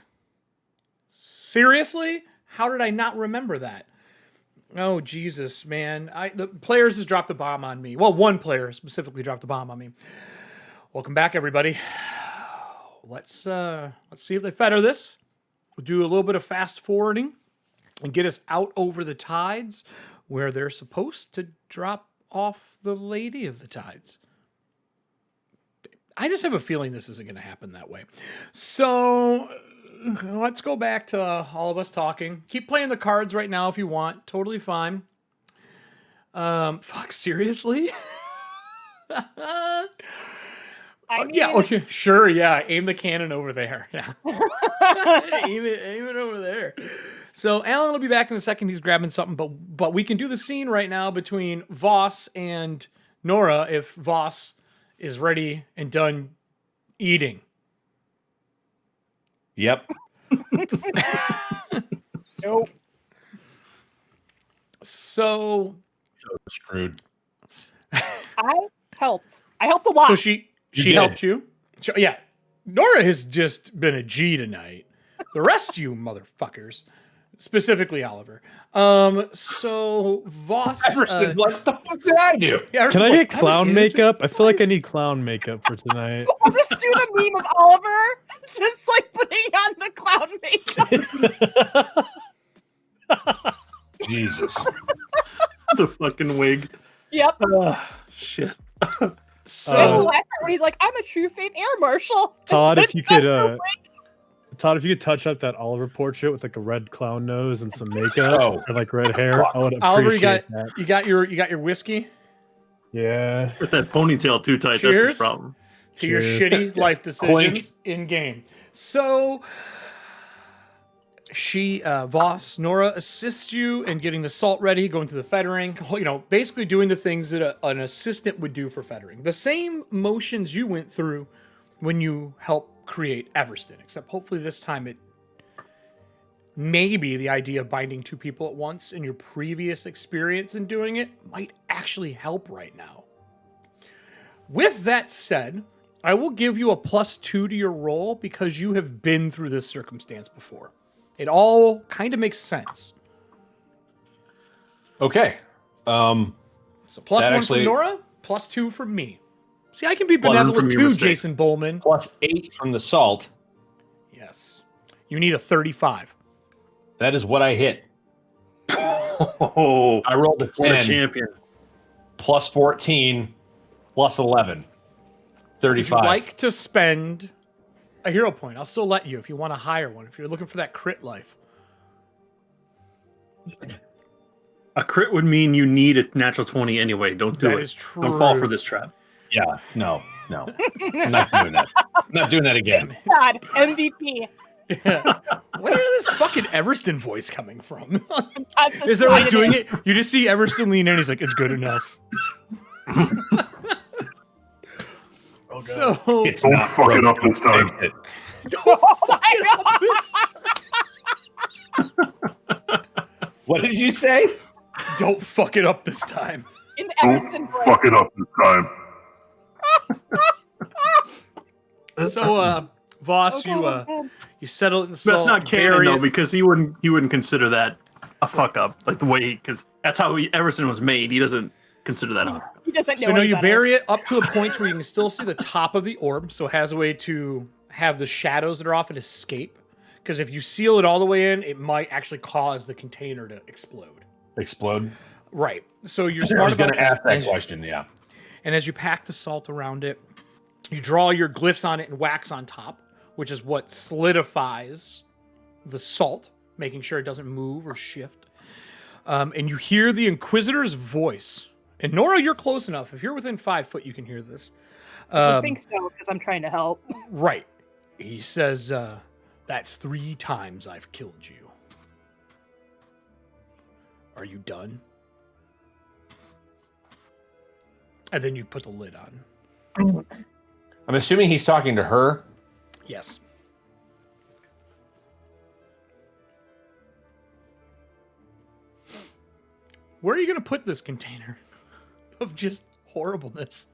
Seriously? How did I not remember that? Oh, Jesus, man. The players has dropped the bomb on me. Well, one player specifically dropped the bomb on me. Welcome back, everybody. Let's see if they feather this. We'll do a little bit of fast forwarding and get us out over the tides where they're supposed to drop off the Lady of the Tides. I just have a feeling this isn't going to happen that way. So let's go back to all of us talking. Keep playing the cards right now if you want. Totally fine. Fuck, seriously? Yeah, okay, sure, yeah. Aim the cannon over there. Yeah. aim it over there. So Alan will be back in a second. He's grabbing something, but we can do the scene right now between Voss and Nora if Voss is ready and done eating. Yep. Nope. So screwed. I helped a lot. So she helped you. Yeah. Nora has just been a G tonight. The rest of you motherfuckers, specifically Oliver. So Voss. What the fuck did I do? Yeah, Can I get clown makeup? I feel like I need clown makeup for tonight. We'll just do the meme of Oliver, just like putting on the clown makeup. Jesus. The fucking wig. Yep. Shit. That's the last part when he's like, "I'm a true faith air marshal." Todd, if you could touch up that Oliver portrait with like a red clown nose and some makeup or like red hair, I would Oliver, appreciate that. you got your whiskey? Yeah. With that ponytail too tight, Cheers. that's his problem. To your shitty life decisions in game. So Voss, Nora assists you in getting the salt ready, going through the feathering, basically doing the things that an assistant would do for feathering. The same motions you went through when you helped create Everston, except hopefully this time it maybe the idea of binding two people at once in your previous experience in doing it might actually help right now. With that said, I will give you a +2 to your roll because you have been through this circumstance before. It all kind of makes sense. Okay. So +1 from Nora, +2 from me. See, I can be benevolent too, Jason Bowman. +8 from the salt. Yes. You need a 35. That is what I hit. Oh, I rolled a 10. What a champion. +14, +11. 35. Would you like to spend a hero point? I'll still let you if you want a higher one, if you're looking for that crit life. A crit would mean you need a natural 20 anyway. Don't do it. That is true. Don't fall for this trap. Yeah, no. I'm not doing that. I'm not doing that again. God, MVP. Yeah. Where is this fucking Everston voice coming from? That's Is there like doing it? You just see Everston lean in. He's like, "It's good enough." So Don't fuck it up this time. don't fuck it up this time. What did you say? Don't fuck it up this time. In the Don't Everston voice. fuck it up this time. So, Voss, Okay, you settle it in the salt. That's not canon bury though, it. because he wouldn't consider that a fuck up, like the way because that's how Everson was made. He doesn't consider that a fuck up. He doesn't know. So no, any you better. bury it up to a point where you can still see the top of the orb, so it has a way to have the shadows that are off it escape. Because if you seal it all the way in, it might actually cause the container to explode. Explode? Right. So you're I smart was going about to ask that as- question, yeah. And as you pack the salt around it, you draw your glyphs on it and wax on top, which is what solidifies the salt, making sure it doesn't move or shift. And you hear the Inquisitor's voice. And Nora, you're close enough. If you're within 5 foot, you can hear this. I think so because I'm trying to help. Right. He says, that's 3 times I've killed you. Are you done? And then you put the lid on. I'm assuming he's talking to her. Yes. Where are you going to put this container of just horribleness?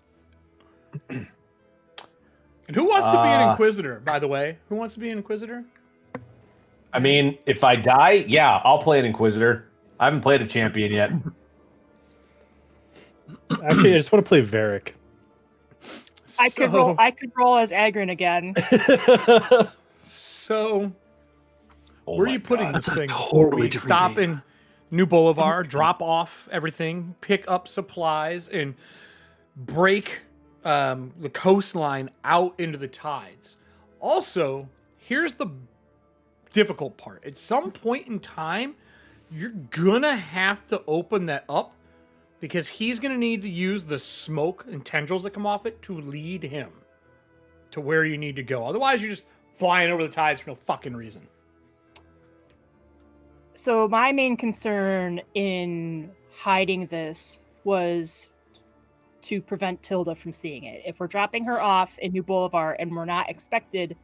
And who wants to be an Inquisitor, by the way? Who wants to be an Inquisitor? I mean, if I die, yeah, I'll play an Inquisitor. I haven't played a champion yet. Actually, I just want to play Varric. I could roll as Agrin again. So, Oh where are my you putting God. this That's a thing? totally We different stop game. in New Boulevard, drop off everything, pick up supplies, and break the coastline out into the tides. Also, here's the difficult part. At some point in time, you're gonna have to open that up because he's gonna need to use the smoke and tendrils that come off it to lead him to where you need to go. Otherwise, you're just flying over the tides for no fucking reason. So my main concern in hiding this was to prevent Tilda from seeing it. If we're dropping her off in New Boulevard and we're not expected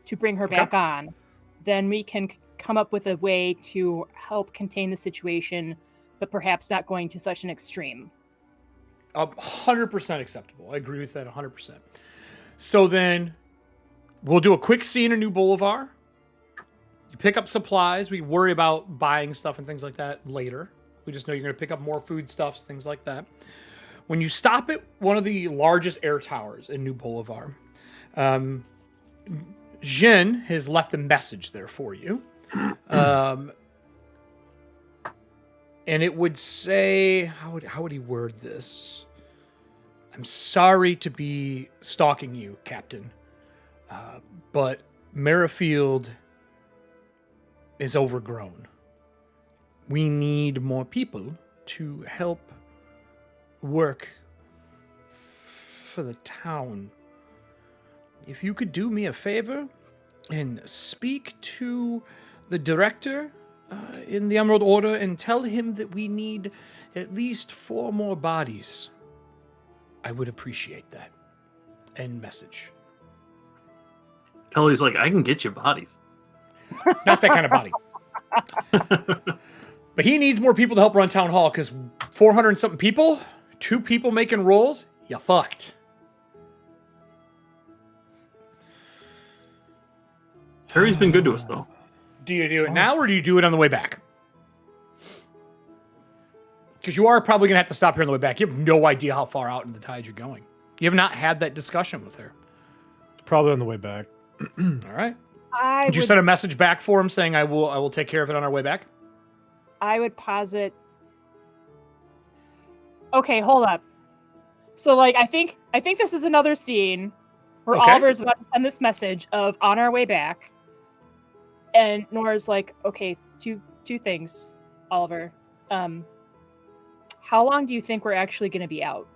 to bring her back on, then we can come up with a way to help contain the situation, but perhaps not going to such an extreme. 100% acceptable. I agree with that 100%. So then we'll do a quick scene in New Boulevard. You pick up supplies. We worry about buying stuff and things like that later. We just know you're going to pick up more foodstuffs, things like that. When you stop at one of the largest air towers in New Boulevard, Jin has left a message there for you. And it would say, how would he word this? I'm sorry to be stalking you, Captain, but Merrifield is overgrown. We need more people to help work for the town. If you could do me a favor and speak to the director in the Emerald Order and tell him that we need at least 4 more bodies, I would appreciate that. End message. Kelly's like, I can get you bodies. Not that kind of body. But he needs more people to help run Town Hall because 400 and something people, 2 people making rolls, you fucked. Harry's been good to us, though. Do you do it now or do you do it on the way back? Because you are probably going to have to stop here on the way back. You have no idea how far out in the tide you're going. You have not had that discussion with her. Probably on the way back. All right. Did you send a message back for him saying I will take care of it on our way back? I would posit. Okay, hold up. So, like, I think this is another scene where Okay. Oliver's about to send this message of on our way back, and Nora's like, "Okay, two things, Oliver. How long do you think we're actually going to be out?"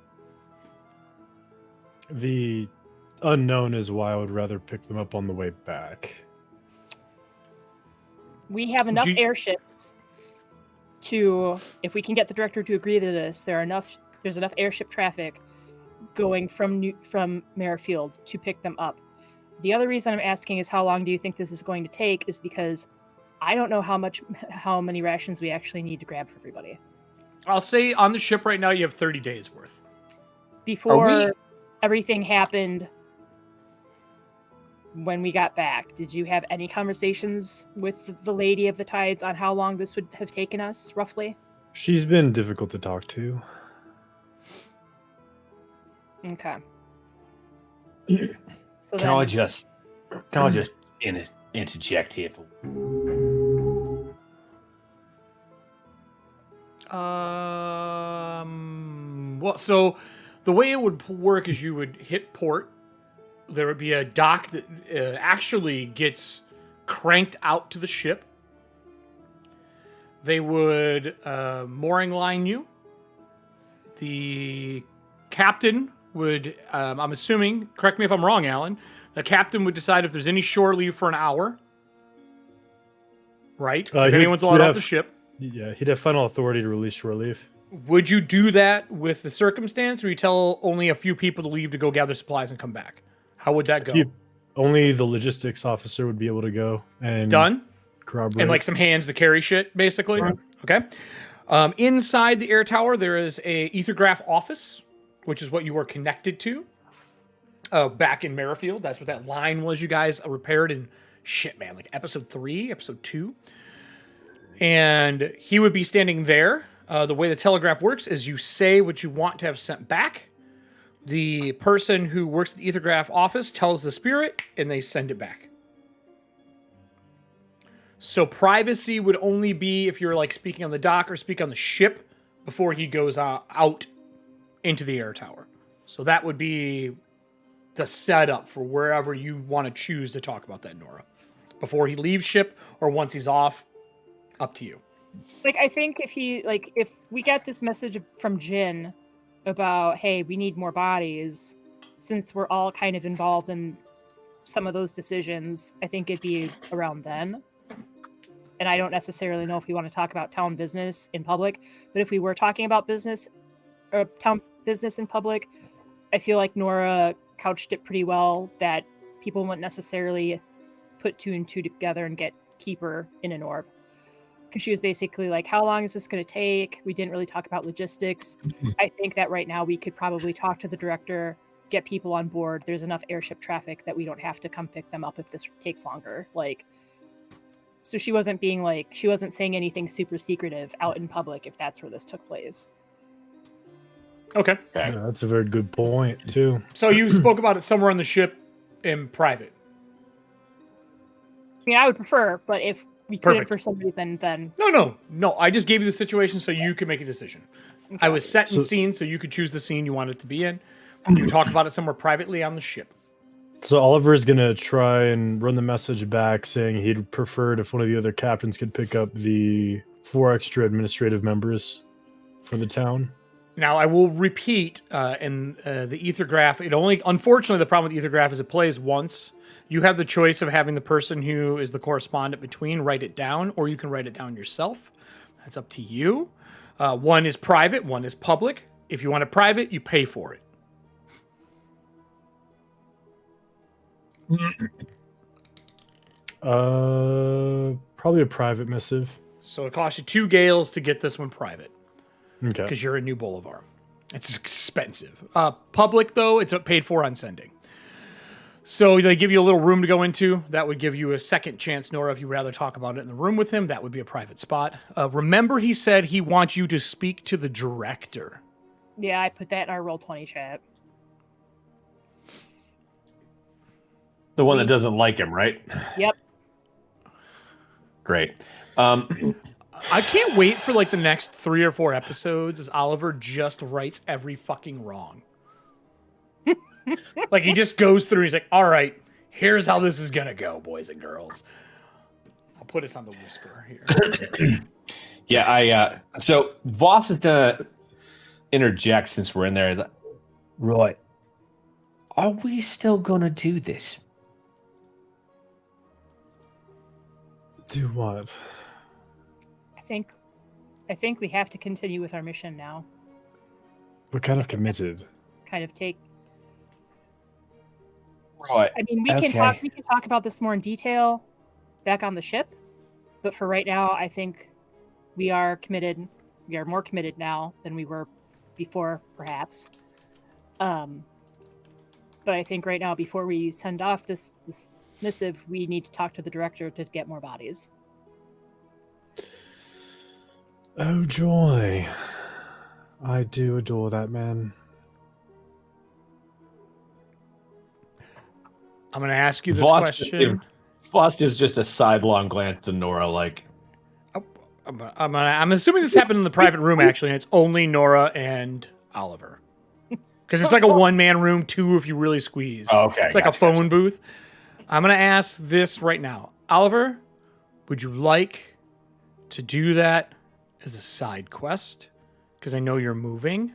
The unknown is why I would rather pick them up on the way back. We have enough Do you- airships to, if we can get the director to agree to this, there's enough airship traffic going from Merrifield to pick them up. The other reason I'm asking is how long do you think this is going to take is because I don't know how many rations we actually need to grab for everybody. I'll say on the ship right now you have 30 days worth. Before everything happened when we got back, did you have any conversations with the Lady of the Tides on how long this would have taken us, roughly? She's been difficult to talk to. Okay. So Can I just interject here for Well, so the way it would work is you would hit port. There would be a dock that actually gets cranked out to the ship. They would mooring line you. The captain would, I'm assuming, correct me if I'm wrong, Alan, the captain would decide if there's any shore leave for an hour. Right? If anyone's allowed off the ship. Yeah, he'd have final authority to release shore leave. Would you do that with the circumstance, or you tell only a few people to leave to go gather supplies and come back? How would that go? Only the logistics officer would be able to go and Done? corroborate. And like some hands to carry shit, basically? Right. Okay. Inside the air tower, there is a ethergraph office, which is what you were connected to back in Merrifield. That's what that line was you guys repaired and shit, man, like episode 3, episode 2. And he would be standing there. The way the telegraph works is you say what you want to have sent back. The person who works at the ethergraph office tells the spirit, and they send it back. So privacy would only be if you're like speaking on the dock or speak on the ship before he goes out into the air tower. So that would be the setup for wherever you want to choose to talk about that, Nora. Before he leaves ship or once he's off, up to you. Like, I think if we get this message from Jin about, hey, we need more bodies, since we're all kind of involved in some of those decisions, I think it'd be around then. And I don't necessarily know if we want to talk about town business in public, but if we were talking about business or town business in public, I feel like Nora couched it pretty well that people wouldn't necessarily put 2 and 2 together and get Keeper in an orb. Because she was basically like, how long is this going to take? We didn't really talk about logistics. I think that right now we could probably talk to the director, get people on board. There's enough airship traffic that we don't have to come pick them up if this takes longer. Like, so she wasn't saying anything super secretive out in public if that's where this took place. Okay. Yeah, that's a very good point, too. So you spoke about it somewhere on the ship in private. I mean, I would prefer, but if we couldn't Perfect. for some reason, then... No. I just gave you the situation so you could make a decision. Okay. I was setting scene so you could choose the scene you wanted to be in. You talk about it somewhere privately on the ship. So Oliver's going to try and run the message back saying he'd prefer it if one of the other captains could pick up the 4 extra administrative members for the town. Now, I will repeat, in the ethergraph, unfortunately, the problem with ethergraph is it plays once. You have the choice of having the person who is the correspondent between write it down, or you can write it down yourself. That's up to you. One is private, one is public. If you want it private, you pay for it. Probably a private missive. So it costs you 2 gales to get this one private. Okay. Because you're in New Bolivar. It's expensive. Public, though, it's paid for on sending. So they give you a little room to go into. That would give you a second chance, Nora, if you'd rather talk about it in the room with him. That would be a private spot. Remember, he said he wants you to speak to the director. Yeah, I put that in our Roll20 chat. The one that doesn't like him, right? Yep. Great. I can't wait for like the next 3 or 4 episodes as Oliver just writes every fucking wrong. Like he just goes through and he's like, all right, here's how this is going to go, boys and girls. I'll put us on the whisper here. Yeah, so Voss is going to interject since we're in there. Right. Are we still gonna do this? Do what? I think we have to continue with our mission now. We're kind of committed. Kind of take... Right. I mean, we can talk about this more in detail back on the ship, but for right now, I think we are committed. We are more committed now than we were before, perhaps. But I think right now, before we send off this missive, we need to talk to the director to get more bodies. Oh, joy. I do adore that man. I'm going to ask you this question. Voss gives just a sidelong glance to Nora, like, I'm assuming this happened in the private room, actually, and it's only Nora and Oliver. Because it's like a one-man room, 2 if you really squeeze. Oh, okay. It's like a phone booth. I'm going to ask this right now. Oliver, would you like to do that as a side quest? Because I know you're moving.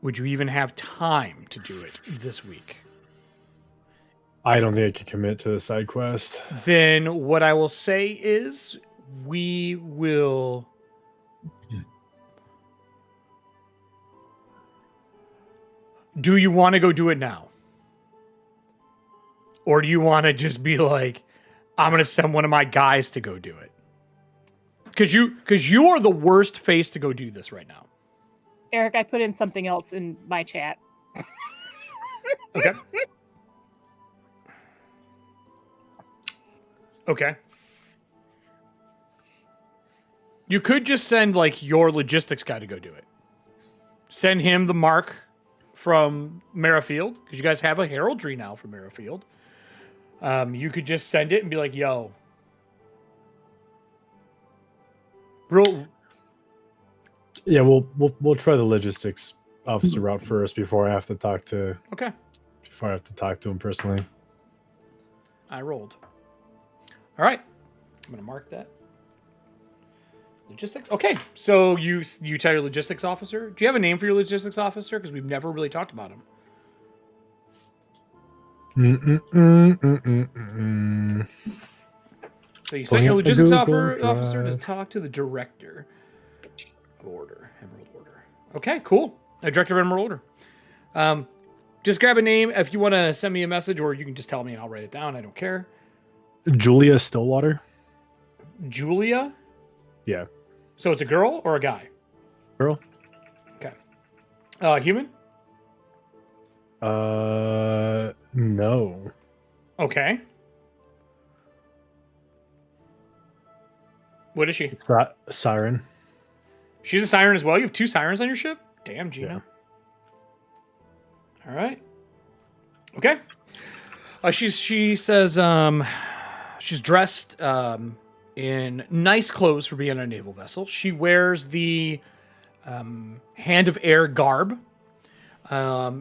Would you even have time to do it this week? I don't think I can commit to the side quest. Then what I will say is we will... Do you want to go do it now? Or do you want to just be like, I'm going to send one of my guys to go do it? Because you are the worst face to go do this right now. Eric, I put in something else in my chat. Okay. Okay. You could just send like your logistics guy to go do it. Send him the mark from Merrifield, because you guys have a heraldry now from Merrifield. You could just send it and be like, yo. Bro. Yeah, we'll try the logistics officer route first before I have to talk to him personally. I rolled. All right. I'm going to mark that. Logistics? Okay. So you tell your logistics officer. Do you have a name for your logistics officer? Because we've never really talked about him. So you sent your logistics officer to talk to the director of Emerald Order. Okay, cool. Director of Emerald Order. Just grab a name if you want to send me a message, or you can just tell me and I'll write it down. I don't care. Julia Stillwater. Julia? Yeah. So it's a girl or a guy? Girl. Okay. Human? No. Okay. What is she? Siren. She's a siren as well? You have 2 sirens on your ship? Damn, Gina. Yeah. All right. Okay. She says she's dressed in nice clothes for being on a naval vessel. She wears the Hand of Air garb.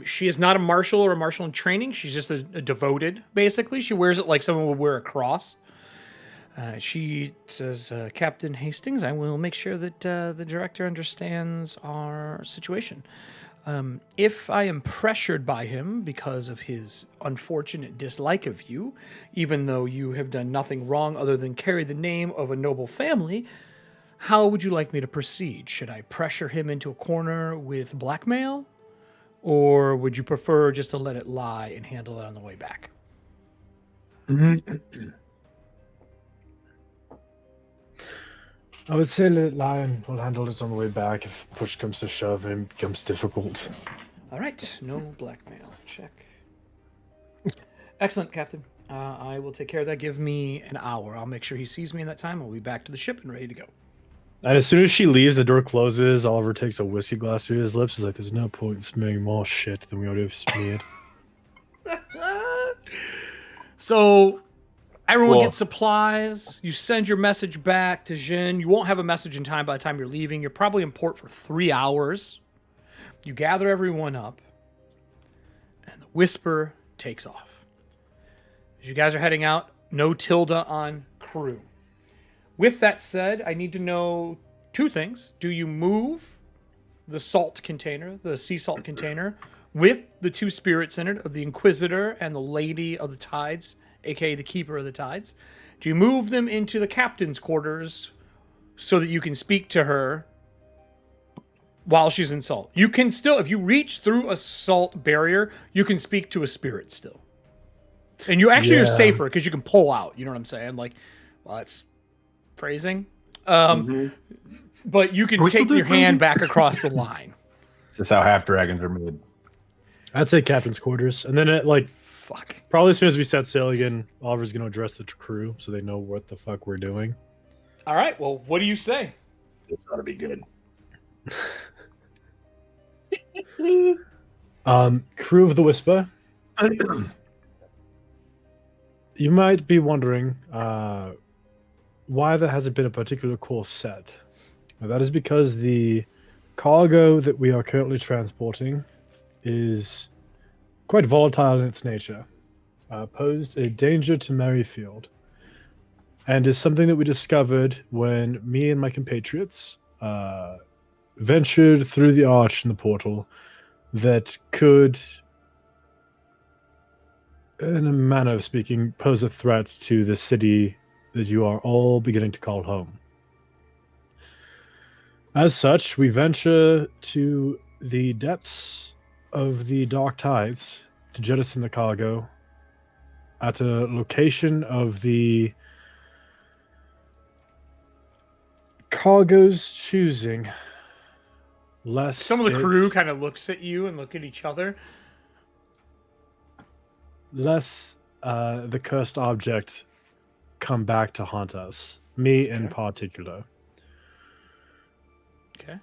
She is not a marshal or a marshal in training. She's just a devoted, basically. She wears it like someone would wear a cross. She says, Captain Hastings, I will make sure that the director understands our situation. If I am pressured by him because of his unfortunate dislike of you, even though you have done nothing wrong other than carry the name of a noble family, how would you like me to proceed? Should I pressure him into a corner with blackmail? Or would you prefer just to let it lie and handle it on the way back? I would say let it lie and we'll handle it on the way back if push comes to shove and it becomes difficult. All right, no blackmail. Check. Excellent, Captain. I will take care of that. Give me an hour. I'll make sure he sees me in that time. I'll be back to the ship and ready to go. And as soon as she leaves, the door closes. Oliver takes a whiskey glass to his lips. He's like, there's no point in smearing more shit than we already have smeared. So everyone gets supplies. You send your message back to Jin. You won't have a message in time by the time you're leaving. You're probably in port for 3 hours. You gather everyone up, and the Whisper takes off. As you guys are heading out, no Tilda on crew. With that said, I need to know 2 things. Do you move the salt container, the sea salt container, with the 2 spirits in it, of the Inquisitor and the Lady of the Tides, aka the Keeper of the Tides? Do you move them into the captain's quarters so that you can speak to her while she's in salt? You can still, if you reach through a salt barrier, you can speak to a spirit still. And you actually are safer because you can pull out. You know what I'm saying? Like, well, that's phrasing. But you can take your hand back across the line. This is how half dragons are made. I'd say captain's quarters. And then probably as soon as we set sail again, Oliver's going to address the crew so they know what the fuck we're doing. All right. Well, what do you say? This ought to be good. Crew of the Whisper. You might be wondering why there hasn't been a particular course set. Well, that is because the cargo that we are currently transporting is quite volatile in its nature, posed a danger to Merrifield, and is something that we discovered when me and my compatriots ventured through the arch in the portal that could, in a manner of speaking, pose a threat to the city that you are all beginning to call home. As such, we venture to the depths of the dark tides to jettison the cargo at a location of the cargo's choosing. Some of the crew kind of looks at you and look at each other. Less the cursed object come back to haunt us. Me in particular. Okay.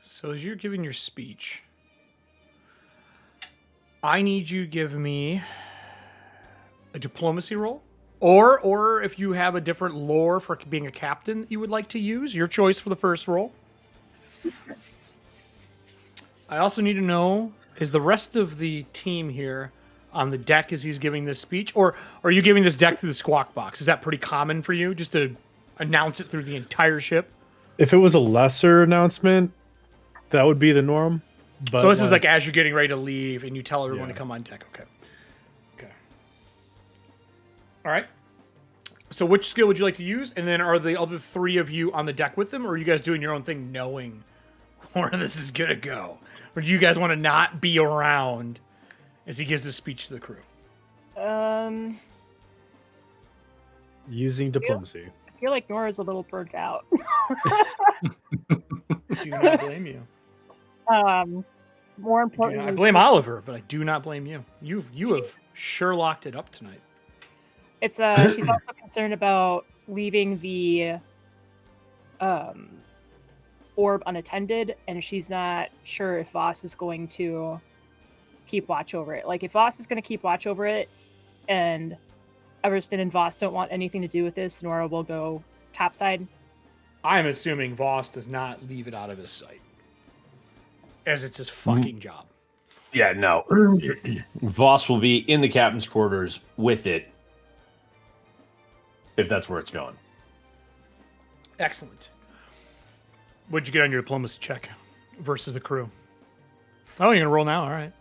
So as you're giving your speech, I need you to give me a diplomacy roll. Or if you have a different lore for being a captain that you would like to use, your choice for the first roll. I also need to know, is the rest of the team here on the deck as he's giving this speech? Or are you giving this deck through the squawk box? Is that pretty common for you, just to announce it through the entire ship? If it was a lesser announcement, that would be the norm. But So this is like as you're getting ready to leave and you tell everyone to come on deck. Okay. Okay. All right. So which skill would you like to use? And then are the other three of you on the deck with them, or are you guys doing your own thing knowing where this is going to go? Or do you guys want to not be around as he gives his speech to the crew? Using diplomacy. I feel like Nora's a little burnt out. Do not blame you. More importantly, I blame Oliver, but I do not blame you. You have sure locked it up tonight. it's she's also concerned about leaving the orb unattended, and she's not sure if Voss is going to keep watch over it. Like, if Voss is going to keep watch over it, and Everston and Voss don't want anything to do with this, Nora will go topside. I'm assuming Voss does not leave it out of his sight, as it's his fucking job. Yeah, no. Voss will be in the captain's quarters with it, if that's where it's going. Excellent. What'd you get on your diplomacy check versus the crew? Oh, you're gonna roll now. All right.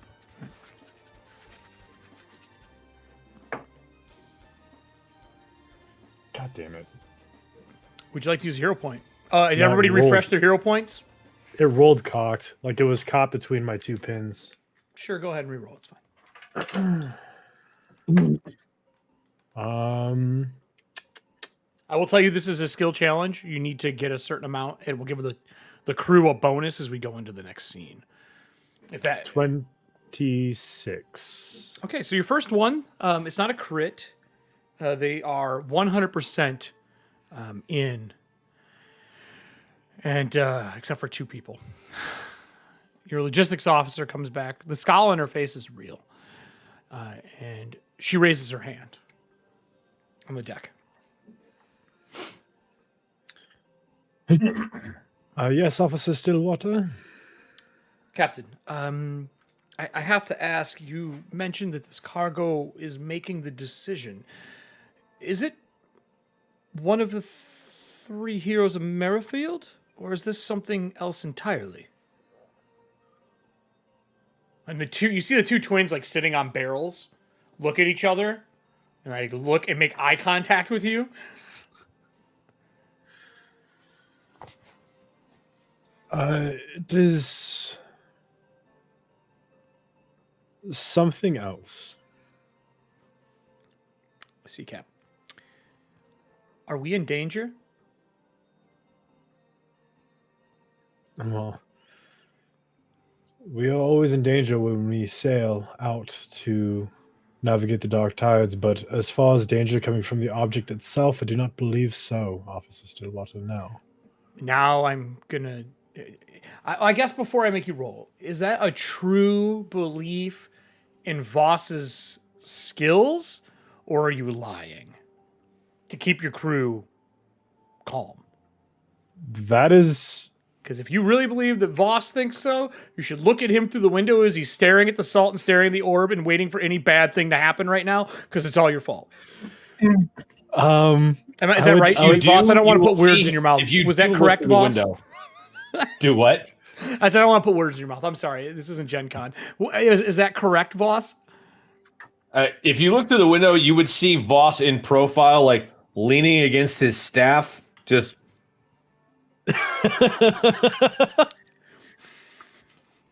God damn it. Would you like to use a hero point? Did everybody refresh their hero points? It rolled cocked. Like it was caught between my two pins. Sure, go ahead and re-roll. It's fine. I will tell you, this is a skill challenge. You need to get a certain amount. It will give the crew a bonus as we go into the next scene. If that 26. Okay, so your first one, it's not a crit. They are 100% in, and except for two people. Your logistics officer comes back. The scowl on her face is real, and she raises her hand on the deck. Yes, Officer Stillwater. Captain, I have to ask, you mentioned that this cargo is making the decision. Is it one of the three heroes of Merrifield, or is this something else entirely? And you see the two twins like sitting on barrels, look at each other, and like look and make eye contact with you. It is something else. See, Cap. Are we in danger? Well, we are always in danger when we sail out to navigate the dark tides, but as far as danger coming from the object itself, I do not believe so, Officer Stillwater, no. Now I'm gonna... I guess before I make you roll, is that a true belief in Voss's skills, or are you lying to keep your crew calm? That is... Because if you really believe that Voss thinks so, you should look at him through the window as he's staring at the salt and staring at the orb and waiting for any bad thing to happen right now, because it's all your fault. Is that right, Voss? I don't want to put words in your mouth. Was that correct, Voss? Do what? I said I don't want to put words in your mouth. I'm sorry. This isn't Gen Con. Is that correct, Voss? If you look through the window, you would see Voss in profile, like leaning against his staff, just...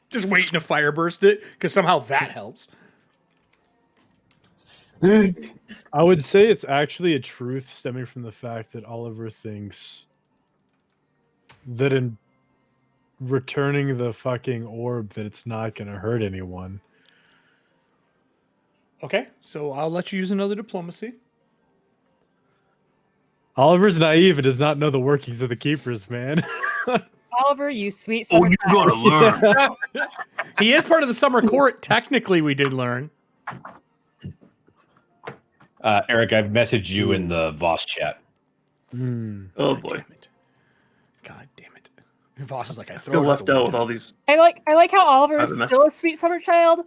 just waiting to fire burst it, because somehow that helps. I would say it's actually a truth stemming from the fact that Oliver thinks that in returning the fucking orb that it's not going to hurt anyone. Okay, so I'll let you use another diplomacy. Oliver's naive and does not know the workings of the keepers, man. Oliver, you sweet Oh, summer you're child. gonna learn. He is part of the summer court. Technically, we did learn. Eric, I've messaged you in the Voss chat. Oh boy, Damn it. God damn it. And Voss is like, I I throw feel it left out the out with window. all these. I like how Oliver is Private message. still a sweet summer child,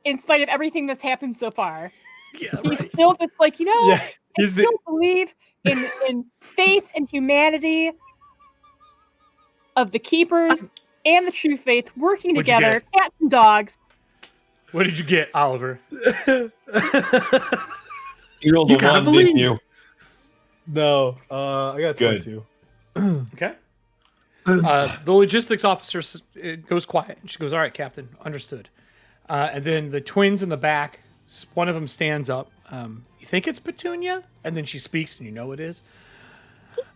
in spite of everything that's happened so far. Yeah, He's right. still just like, you know, Yeah, I he's still the believe in faith and humanity of the keepers and the true faith working What'd you together, get? cats and dogs. What did you get, Oliver? You rolled You a gotta 1, didn't believe. you? no. I got Good. 22. Okay. The logistics officer goes quiet. She goes, all right, Captain, understood. And then the twins in the back, one of them stands up. You think it's Petunia? And then she speaks, and you know it is.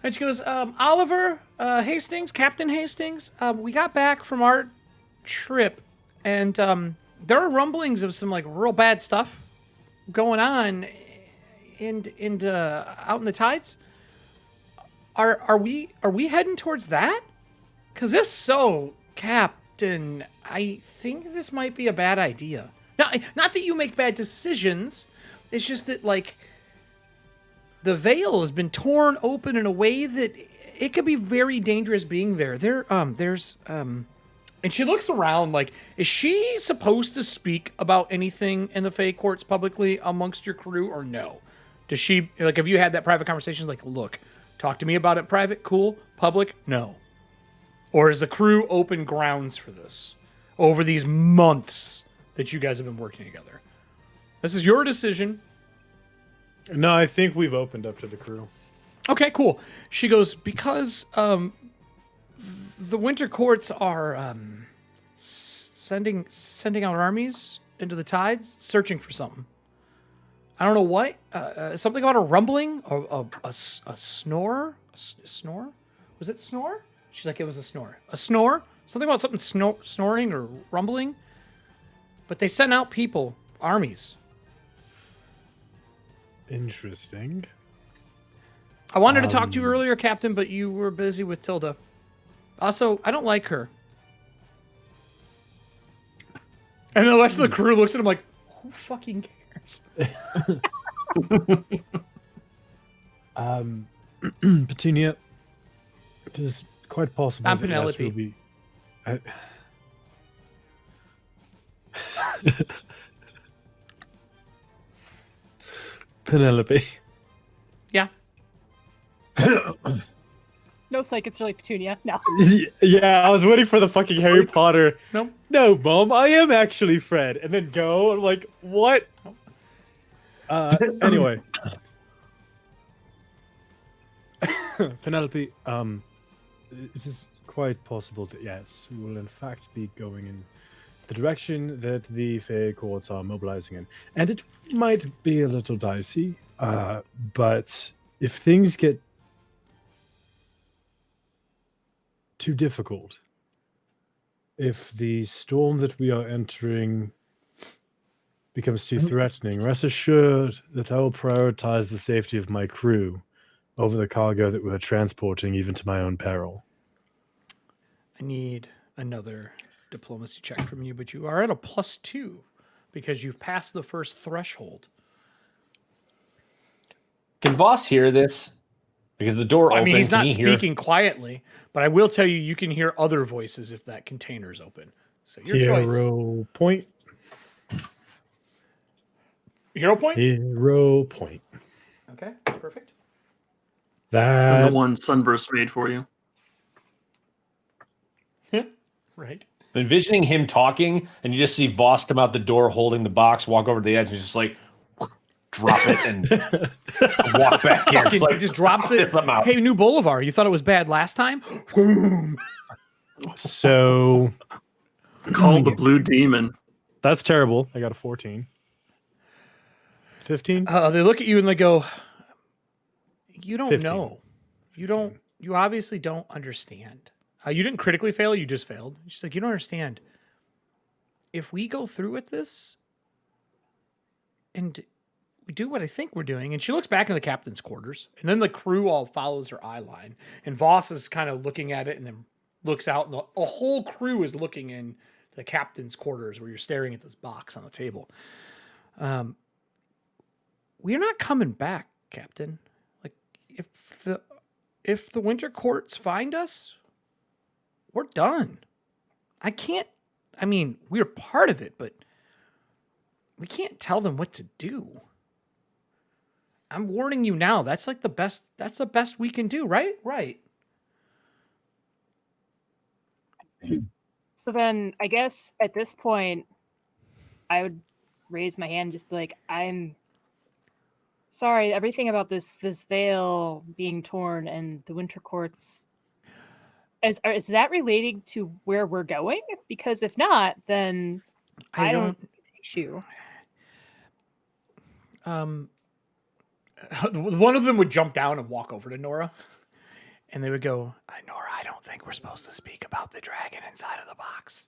And she goes, Oliver Hastings, Captain Hastings, we got back from our trip, and there are rumblings of some like real bad stuff going on out in the tides. Are we heading towards that? Because if so, Captain, I think this might be a bad idea. Not that you make bad decisions. It's just that like the veil has been torn open in a way that it could be very dangerous being there. And she looks around like, is she supposed to speak about anything in the Fae courts publicly amongst your crew or no? Does she, like, have you had that private conversation? Like, look, talk to me about it private, cool, public, no. Or is the crew open grounds for this over these months that you guys have been working together? This is your decision. No, I think we've opened up to the crew. Okay, cool. She goes, because the winter courts are sending out armies into the tides, searching for something. I don't know what. Something about a rumbling, a snore. Snore? Was it snore? She's like, it was a snore. A snore? Something about something snoring or rumbling. But they sent out people, armies. Interesting. I wanted to talk to you earlier, Captain, but you were busy with Tilda. Also, I don't like her. And the rest of the crew looks at him like, who fucking cares? Petunia, it is quite possible I'm that yes, Penelope. we'll be... Penelope. Yeah. No, psych, it's really Petunia. No. Yeah, I was waiting for the fucking Harry Potter. Nope. No, Mom, I am actually Fred. And then go. I'm like, what? Anyway. Penelope, it is quite possible that, yes, we will in fact be going in the direction that the Fae courts are mobilizing in. And it might be a little dicey, but if things get too difficult, if the storm that we are entering becomes too threatening, rest assured that I will prioritize the safety of my crew over the cargo that we're transporting, even to my own peril. I need another diplomacy check from you, but you are at a +2 because you've passed the first threshold. Can Voss hear this? Because the door I opened. mean, he's Can not he hear? speaking quietly, but I will tell you, you can hear other voices if that container's open. So your choice. Hero point. Hero point? Hero point. Okay, perfect. It's been the That one Sunburst made for you. Right. Envisioning him talking, and you just see Voss come out the door holding the box, walk over to the edge, and he's just like, drop it and walk back in. Fucking It's like, just drops it. flip him out. Hey, New Boulevard, you thought it was bad last time? Boom. so Called the Blue Demon. that's terrible. I got a 14. 15? They look at you and they go, you don't 15. know. You obviously don't understand. You didn't critically fail, you just failed. She's like, you don't understand. If we go through with this and we do what I think we're doing, and she looks back in the captain's quarters, and then the crew all follows her eye line, and Voss is kind of looking at it and then looks out, and a whole crew is looking in the captain's quarters where you're staring at this box on the table. We're not coming back, Captain. Like, if the Winter Courts find us, we're done. We're part of it, but we can't tell them what to do. I'm warning you now. That's the best we can do, right? Right. So then I guess at this point, I would raise my hand and just be like, I'm sorry, everything about this veil being torn and the Winter Courts, is that relating to where we're going? Because if not, then I don't think it's an issue. One of them would jump down and walk over to Nora, and they would go, Nora, I don't think we're supposed to speak about the dragon inside of the box.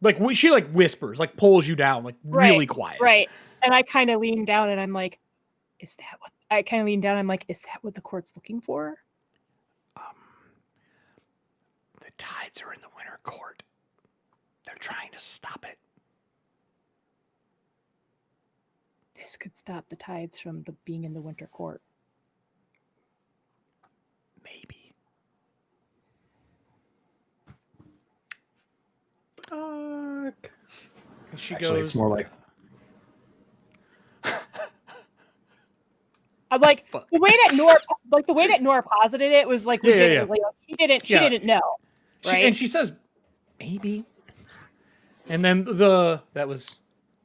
Like, she whispers, pulls you down, really quiet. Right. And I kind of lean down and I'm like, is that what the court's looking for? The tides are in the Winter Court. They're trying to stop it. This could stop the tides from being in the Winter Court. Maybe. Fuck. And she Actually, goes, it's more like I'm like the way that Nora posited it was like legitimately like, she didn't know. Right? She says maybe. And then that was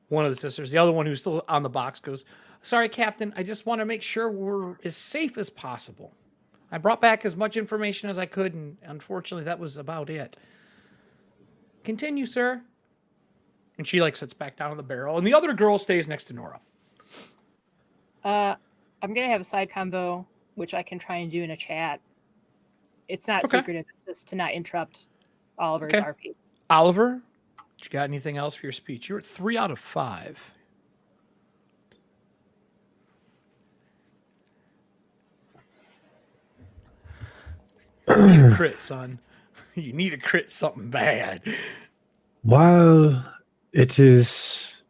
one of the sisters. The other one who's still on the box goes, sorry, Captain, I just want to make sure we're as safe as possible. I brought back as much information as I could, and unfortunately that was about it. Continue, sir. And she sits back down on the barrel, and the other girl stays next to Nora. I'm gonna have a side convo, which I can try and do in a chat. It's not secretive, it's just to not interrupt Oliver's RP. Oliver, you got anything else for your speech? You're at 3 out of 5. You need a crit, son. You need to crit something bad. While it is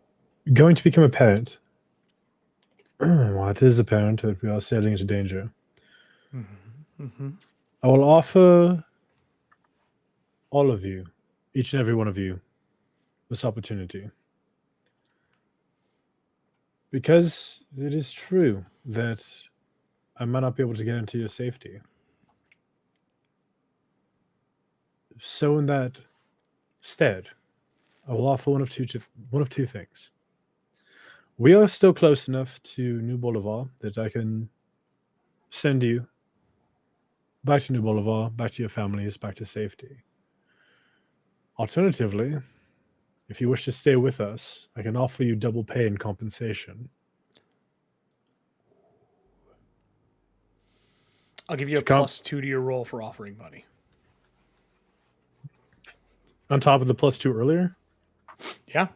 going to become apparent, that we are sailing into danger, I will offer all of you, each and every one of you, this opportunity. Because it is true that I might not be able to get into your safety. So in that stead, I will offer one of two things. We are still close enough to New Bolivar that I can send you back to New Bolivar, back to your families, back to safety. Alternatively, if you wish to stay with us, I can offer you double pay and compensation. I'll give you a +2 to your roll for offering money. On top of the +2 earlier? Yeah.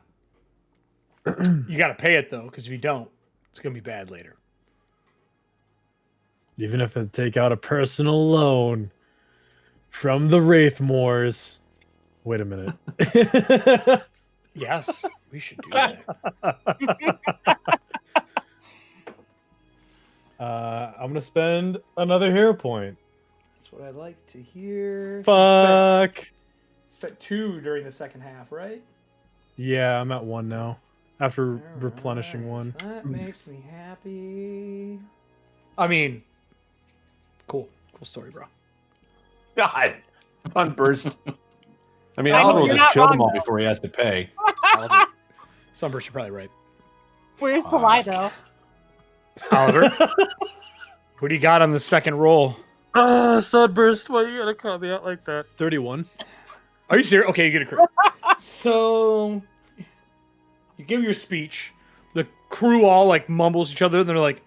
You got to pay it, though, because if you don't, it's going to be bad later. Even if I take out a personal loan from the Wraithmoors. Wait a minute. Yes, we should do that. I'm going to spend another hero point. That's what I like to hear. Fuck. Spent 2 during the second half, right? Yeah, I'm at 1 now. After replenishing 1. That makes me happy. I mean, cool story, bro. God, Sunburst. I mean, Oliver will just kill them all before he has to pay. Sunburst, you're probably right. Where's the lie, though? Oliver, what do you got on the second roll? Sunburst, why you gotta call me out like that? 31. Are you serious? Okay, you get a crit. So, you give your speech. The crew all mumbles each other, and they're like,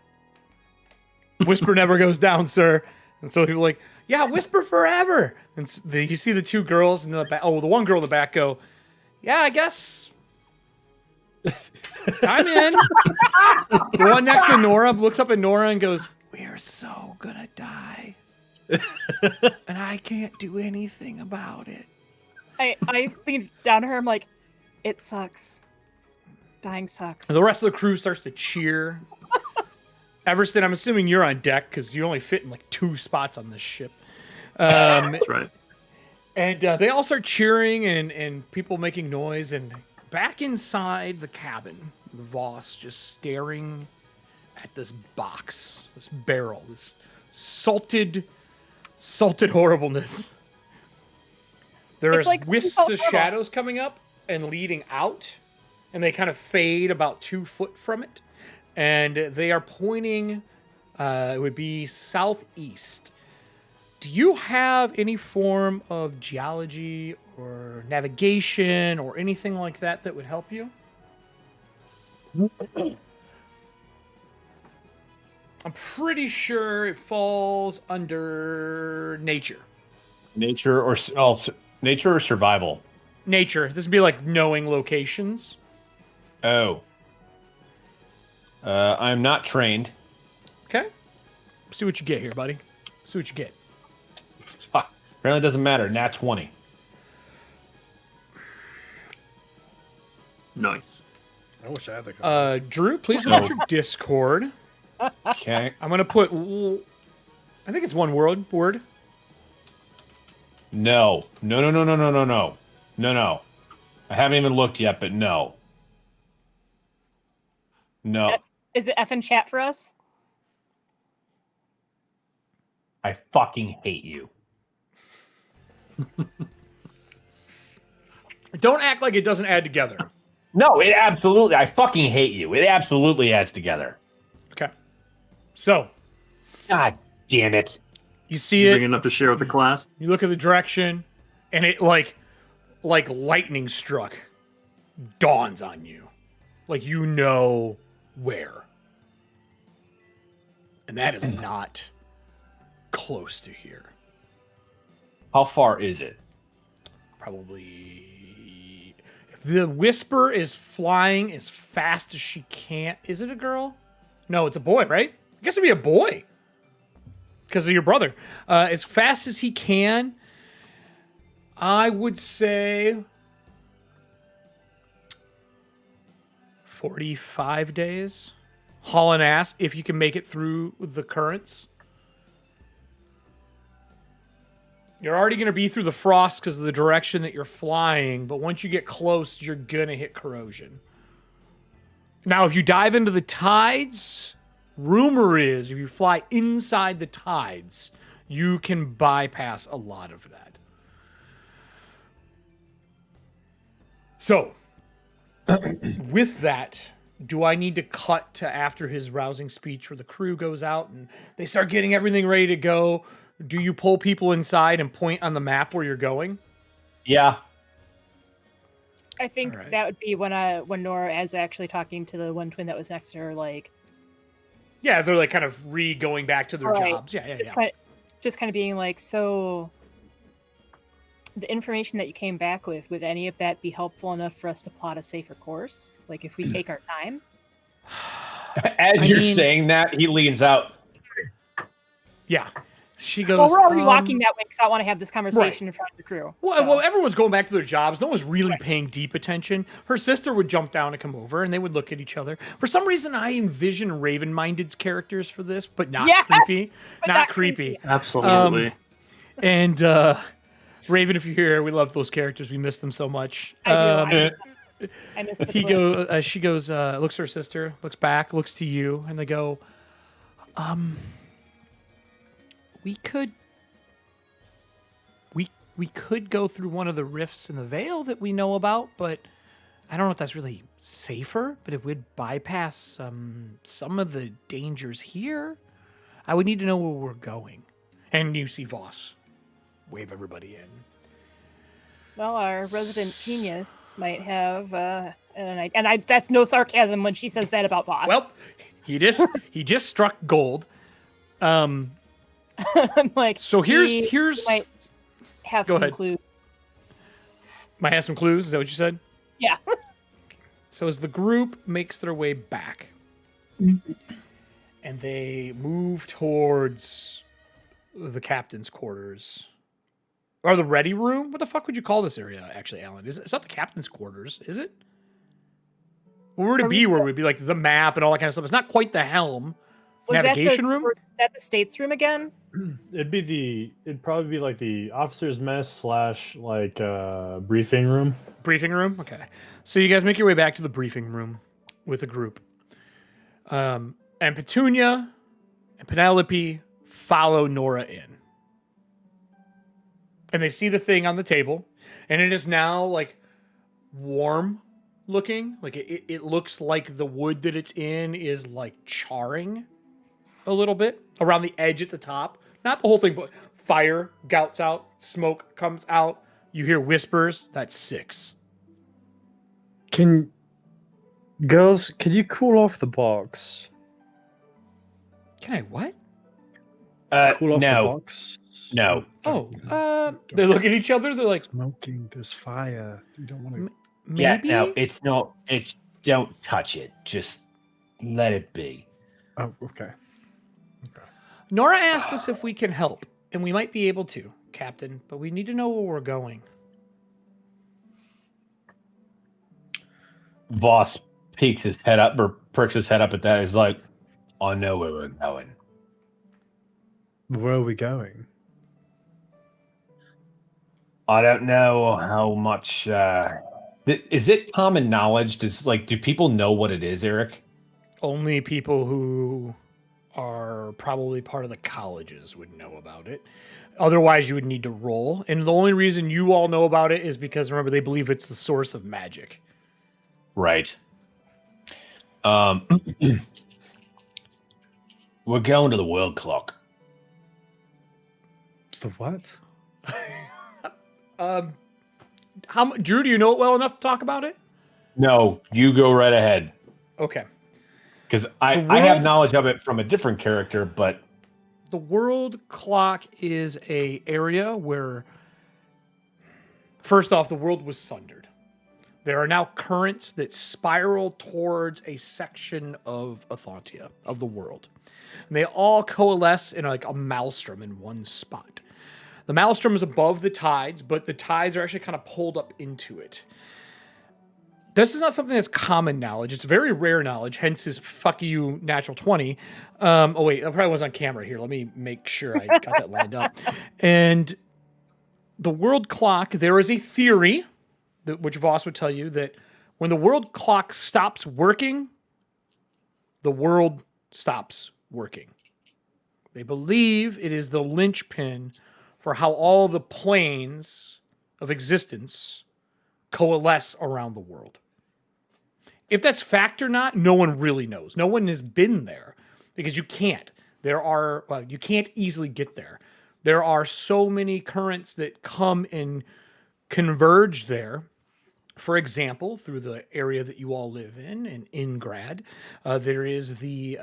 Whisper never goes down, sir. And so people are like, yeah, whisper forever. And you see the two girls in the back. Oh, the one girl in the back go, yeah, I guess I'm in. The one next to Nora looks up at Nora and goes, we're so gonna die. And I can't do anything about it. I lean down to her. I'm like, it sucks. Dying sucks. And the rest of the crew starts to cheer. Everston, I'm assuming you're on deck because you only fit in like 2 spots on this ship. That's right. And they all start cheering and people making noise. And back inside the cabin, the Voss just staring at this box, this barrel, this salted horribleness. There's like wisps of shadows coming up and leading out, and they kind of fade about 2 foot from it. And they are pointing, it would be southeast. Do you have any form of geology or navigation or anything like that that would help you? I'm pretty sure it falls under nature. Nature or survival? Nature. This would be like knowing locations. Oh. I'm not trained. Okay. See what you get here, buddy. See what you get. Fuck. Apparently it doesn't matter. Nat 20. Nice. I wish I had that. Drew, please look at your Discord. Okay. I'm going to put... I think it's one word. No. No. I haven't even looked yet, but no. No. Is it F in chat for us? I fucking hate you. Don't act like it doesn't add together. No, it absolutely. I fucking hate you. It absolutely adds together. Okay. So, God damn it. you see Big it, enough to share with the class. you look at the direction, and it like lightning struck dawns on you. Like you know where. And that is not close to here. How far is it? Probably. If the Whisper is flying as fast as she can. Is it a girl? No, it's a boy, right? I guess it'd be a boy. Because of your brother. As fast as he can, I would say 45 days. Hauling ass if you can make it through the currents. You're already going to be through the frost because of the direction that you're flying, but once you get close, you're going to hit corrosion. Now, if you dive into the tides, rumor is if you fly inside the tides, you can bypass a lot of that. So, with that, do I need to cut to after his rousing speech where the crew goes out and they start getting everything ready to go? Do you pull people inside and point on the map where you're going? Yeah. I think All right. that would be when Nora is actually talking to the one twin that was next to her, like... Yeah, as they're like kind of going back to their Right. jobs. Yeah. Just kind of being like, so... The information that you came back with, would any of that be helpful enough for us to plot a safer course? Like, if we take our time? As you're saying that, he leans out. Yeah. She goes... Well, we're already walking that way because I want to have this conversation right. in front of the crew. Well, so. well, everyone's going back to their jobs. No one's really paying deep attention. Her sister would jump down and come over, and they would look at each other. For some reason, I envision Raven-minded characters for this, but not Yes, creepy. but Not creepy. Absolutely. And Raven, if you're here, we love those characters. We miss them so much. I miss the He clip. she goes, looks at her sister, looks back, looks to you, and they go, we could go through one of the rifts in the veil that we know about, but I don't know if that's really safer, but it would bypass some of the dangers here. I would need to know where we're going. And you see Voss wave everybody in. Well, our resident genius might have, that's no sarcasm when she says that about Voss. Well, he just struck gold. I'm like, So here's might have Go some ahead. clues. might have some clues. Is that what you said? Yeah. So as the group makes their way back, and they move towards the captain's quarters, or the ready room. What the fuck would you call this area, actually, Alan? It's not the captain's quarters, is it? Where would it be? Where it would be like the map and all that kind of stuff? It's not quite the helm. Was Navigation room? Was that the states room again? It'd probably be like the officer's mess / like briefing room. Briefing room? Okay. So you guys make your way back to the briefing room with the group. And Petunia and Penelope follow Nora in. And they see the thing on the table. And it is now like warm looking. Like it looks like the wood that it's in is like charring a little bit around the edge at the top. Not the whole thing, but fire gouts out, smoke comes out. You hear whispers. That's 6. Girls, could you cool off the box? Can I what? Cool off the No, box? no. Oh, they look at each other. They're like, Smoking, there's fire. You don't want to. maybe. Yeah, no, it's not. It's don't touch it. Just let it be. Oh, okay. Nora asked us if we can help, and we might be able to, Captain, but we need to know where we're going. Voss peeks his head up or perks his head up at that. He's like, I know where we're going. Where are we going? I don't know how much. Is it common knowledge? Do people know what it is, Eric? Only people who are probably part of the colleges would know about it. Otherwise, you would need to roll. And the only reason you all know about it is because, remember, they believe it's the source of magic. Right. We're going to the world clock. It's the what? Drew, do you know it well enough to talk about it? No, you go right ahead. Okay. Because I have knowledge of it from a different character, but The world clock is a area where, first off, the world was sundered. There are now currents that spiral towards a section of Ethauntia, of the world. And they all coalesce in like a maelstrom in one spot. The maelstrom is above the tides, but the tides are actually kind of pulled up into it. This is not something that's common knowledge. It's very rare knowledge, hence his fuck you natural 20. Oh, wait, that probably was on camera here. Let me make sure I got that lined up. And the world clock, there is a theory, which Voss would tell you, that when the world clock stops working, the world stops working. They believe it is the linchpin for how all the planes of existence coalesce around the world. If that's fact or not, no one really knows. No one has been there because you can't. You can't easily get there. There are so many currents that come and converge there. For example, through the area that you all live in Ingrad, there is the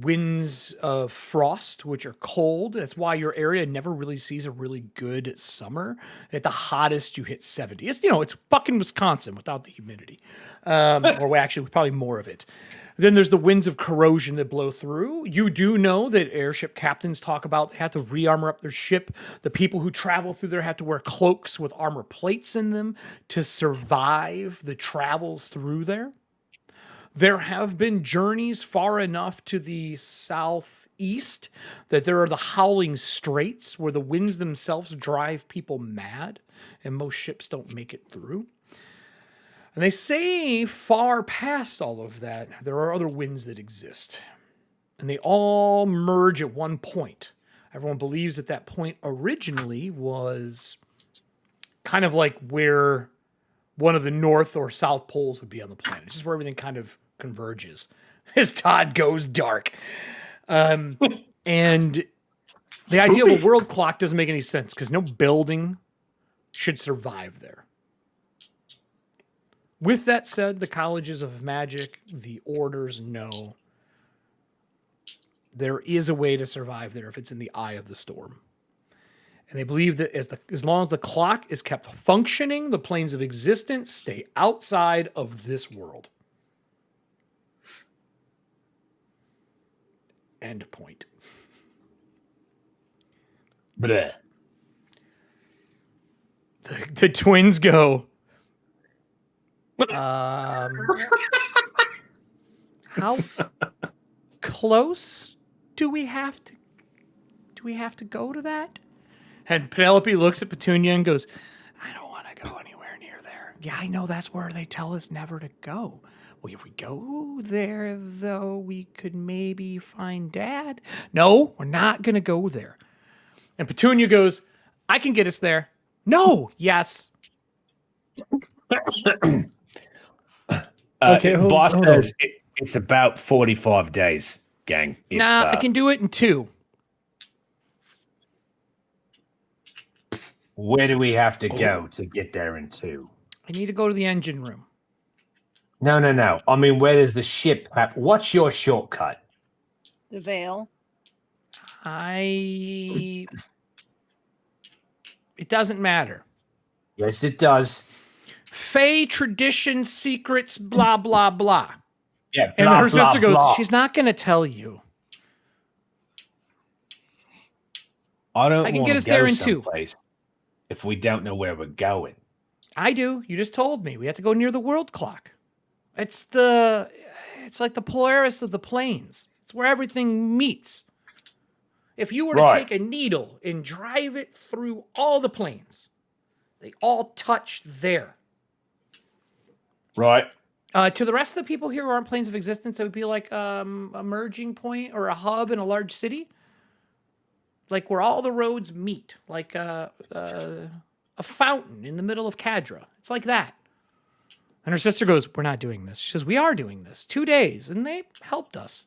winds of frost, which are cold. That's why your area never really sees a really good summer. At the hottest, you hit 70. It's fucking Wisconsin without the humidity. Or actually, probably more of it. Then there's the winds of corrosion that blow through. You do know that airship captains talk about they have to re-armor up their ship. The people who travel through there have to wear cloaks with armor plates in them to survive the travels through there. There have been journeys far enough to the southeast that there are the Howling Straits where the winds themselves drive people mad and most ships don't make it through. And they say far past all of that, there are other winds that exist. And they all merge at one point. Everyone believes that point originally was kind of like where one of the north or south poles would be on the planet. It's just where everything kind of converges as Todd goes dark. And the idea of a world clock doesn't make any sense because no building should survive there. With that said, the colleges of magic, the orders know there is a way to survive there if it's in the eye of the storm. And they believe that as long as the clock is kept functioning, the planes of existence stay outside of this world. End point. Bleh. The twins go. How close do we have to go to that? And Penelope looks at Petunia and goes, I don't want to go anywhere near there. Yeah, I know that's where they tell us never to go. Well, if we go there, though, we could maybe find Dad. No, we're not going to go there. And Petunia goes, I can get us there. No, yes. Voss says it's about 45 days, gang. I can do it in 2. Where do we have to go to get there in 2? I need to go to the engine room. No. I mean, where does the ship what's your shortcut? The veil. It doesn't matter. Yes, it does. Fey tradition, secrets, blah, blah, blah. Yeah, And blah, her blah, sister goes, blah. she's not going to tell you. I I can get us there in 2. someplace if we don't know where we're going. I do. You just told me. We have to go near the world clock. It's like the Polaris of the plains. It's where everything meets. If you were to Right. take a needle and drive it through all the planes, they all touch there. Right. To the rest of the people here who aren't planes of existence, it would be like a merging point or a hub in a large city. Like where all the roads meet, like a fountain in the middle of Cadra. It's like that. And her sister goes, we're not doing this. She says, we are doing this. 2 days. And they helped us.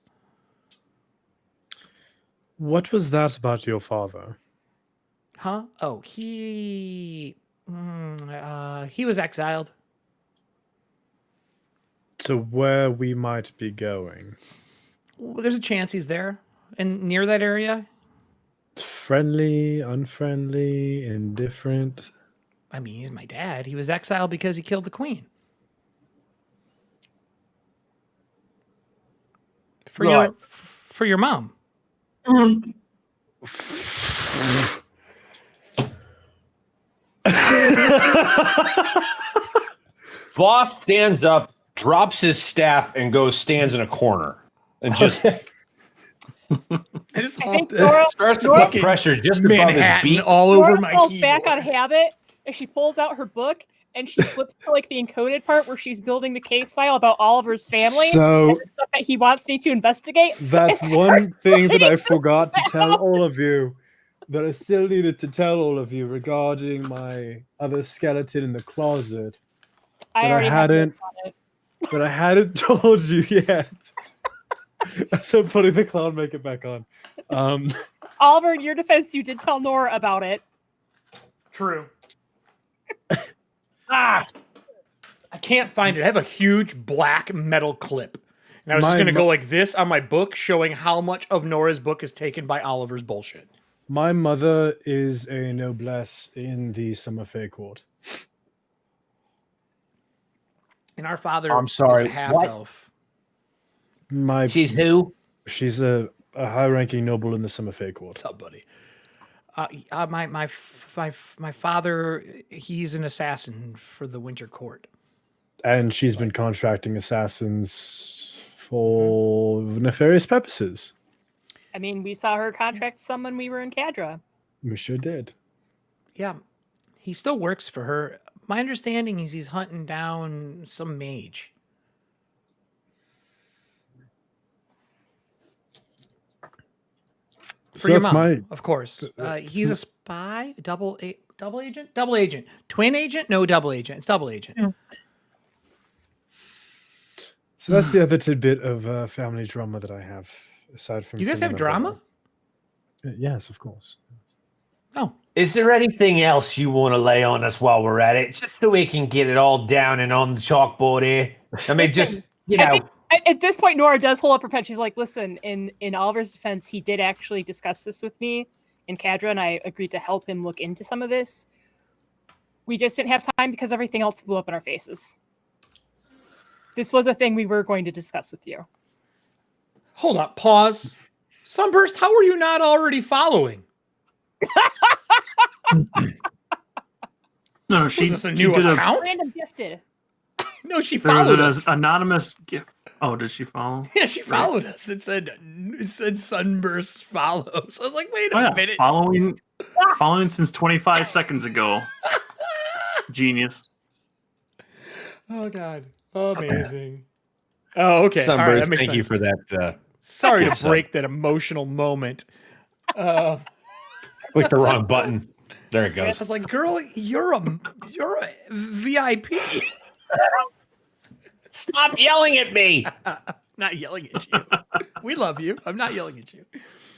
What was that about your father? Huh? Oh, he was exiled. To where we might be going. Well, there's a chance he's there. And near that area. Friendly, unfriendly, indifferent. I mean, he's my dad. He was exiled because he killed the queen. For your mom. Voss stands up, drops his staff, and stands in a corner. And just I just I think Nora, starts to Nora, put pressure just above his Manhattan beat. all over Nora my falls keyboard. back on habit and she pulls out her book and she flips to like the encoded part where she's building the case file about Oliver's family So- and the stuff that he wants me to investigate. That It's one thing that I writing forgot to tell down. all of you, that I still needed to tell all of you regarding my other skeleton in the closet, I but I already had hadn't- notes on it. but I hadn't told you yet. So I'm putting the clown makeup back on. Oliver, in your defense, you did tell Nora about it. True. I can't find it. I have a huge black metal clip. And I was just My going to mo- go like this on my book, showing how much of Nora's book is taken by Oliver's bullshit. My mother is a noblesse in the Summerfay court. And our father I'm sorry, is a half what? elf. She's who? She's a high-ranking noble in the Summerfay court. What's up, buddy? My father, he's an assassin for the Winter Court. And she's been contracting assassins for nefarious purposes. I mean, we saw her contract some when we were in Cadra. We sure did. Yeah, he still works for her. My understanding is he's hunting down some mage. For your mom, of course. He's a spy, double agent, twin agent, no double agent. It's double agent. So that's the other tidbit of family drama that I have, aside from. You guys have killing my drama? brother. Yes, of course. Oh, Is there anything else you want to lay on us while we're at it? Just so we can get it all down and on the chalkboard here. I mean, Listen, just, you I know, think At this point, Nora does hold up her pen. She's like, listen, in Oliver's defense, he did actually discuss this with me in Cadra, and I agreed to help him look into some of this. We just didn't have time because everything else blew up in our faces. This was a thing we were going to discuss with you. Hold up, pause. Sunburst, how are you not already following? No, she Was this a she new did account? Random gifted. No, she There was followed an us. anonymous gift. Oh, did she follow? Yeah, she followed us. It said Sunburst follows. I was like, wait Oh, a yeah. minute. Following since 25 seconds ago. Genius. Oh God, amazing. Oh, okay. All right, Sunburst, that makes thank you sense. for that. Sorry to episode. break that emotional moment. Click the wrong button. There it I goes. was like, girl, you're a VIP. Stop yelling at me. Not yelling at you. We love you. I'm not yelling at you.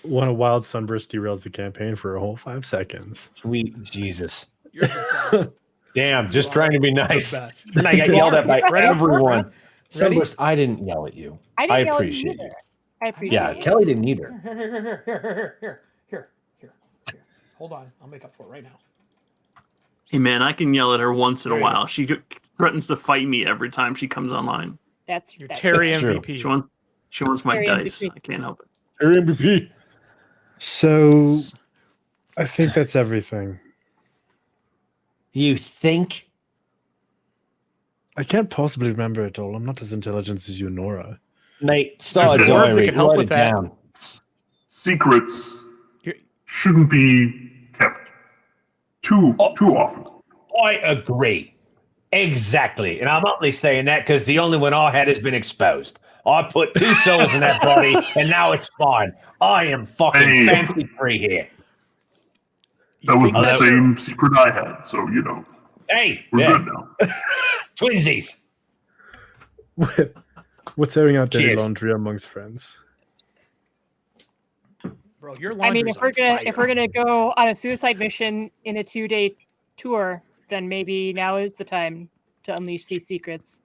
When a wild sunburst derails the campaign for a whole 5 seconds. Sweet Jesus. You're the best. Damn, just trying to be nice. best. And I got yelled at by Ready? everyone. Ready? Sunburst, I didn't yell at you. I didn't yell at appreciate you you. either. I appreciate Yeah, it. Kelly didn't either. Here. Hold on. I'll make up for it right now. Hey, man, I can yell at her once in a There you while. She threatens to fight me every time she comes online. That's Terry That's true. MVP. She wants my Very dice. MVP. I can't help it. Her MVP. So I think that's everything. You think? I can't possibly remember it all. I'm not as intelligent as you, Nora. Nate, start There's a a word that diary. can help Write with it that. down. Secrets You're- shouldn't be kept too often. I agree. Exactly. And I'm only saying that because the only one I had has been exposed. I put 2 souls in that body, and now it's fine. I am fucking Hey. fancy free here. That was the Hello? same secret I had, so you know Hey, we're yeah, good now. twinsies. What's airing out dirty Cheers. laundry amongst friends? Bro, your I mean, laundry's if we're gonna go on a suicide mission in a 2-day tour, then maybe now is the time to unleash these secrets.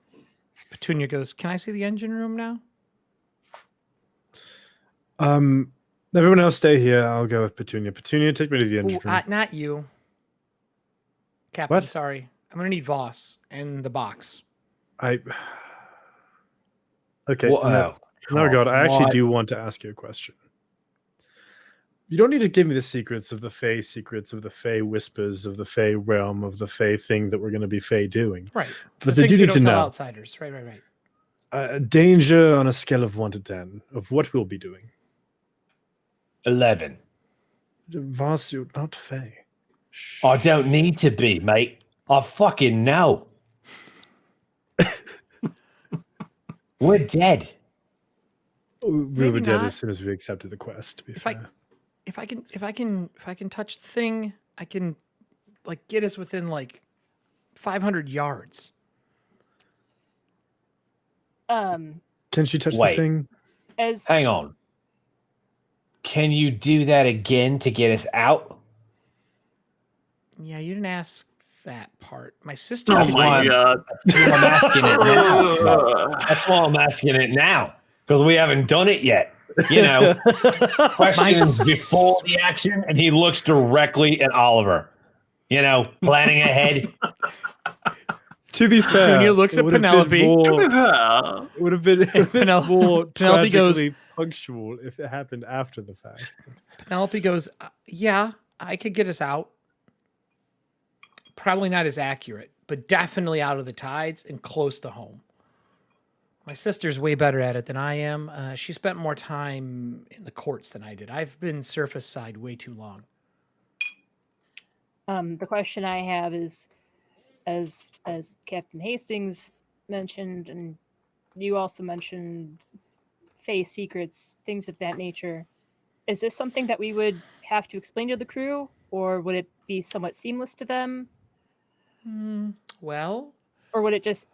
Petunia goes, can I see the engine room now? Everyone else stay here. I'll go with Petunia. Petunia, take me to the engine Ooh, room. not you. Captain, What? sorry. I'm going to need Voss and the box. Okay. Whoa. No, God, I actually What? do want to ask you a question. You don't need to give me the secrets of the Fey whispers, of the Fey realm, of the Fey thing that we're going to be Fey doing. Right. But The they things do we need don't to tell know. outsiders. Right. Danger on a scale of 1 to 10 of what we'll be doing. 11. Voss, you're not Fey. I don't need to be, mate. I fucking know. We're dead. We Maybe were dead not. as soon as we accepted the quest, to be fair. If I can touch the thing, I can like get us within like 500 yards. Can she touch Wait. the thing? As Hang on. Can you do that again to get us out? Yeah, you didn't ask that part. My sister. Oh That's why my I'm- god. I'm asking it now. That's why I'm asking it now. Because we haven't done it yet. You know, questions before the action, and he looks directly at Oliver. You know, planning ahead. To be fair, Petunia looks it at would have been Penelope. more- It would have been more Penelope goes- tragically punctual if it happened after the fact. Penelope goes, yeah, I could get us out. Probably not as accurate, but definitely out of the tides and close to home. My sister's way better at it than I am. She spent more time in the courts than I did. I've been surface side way too long. the question I have is, as Captain Hastings mentioned, and you also mentioned Fey secrets, things of that nature. Is this something that we would have to explain to the crew, or would it be somewhat seamless to them? Well, Or would it just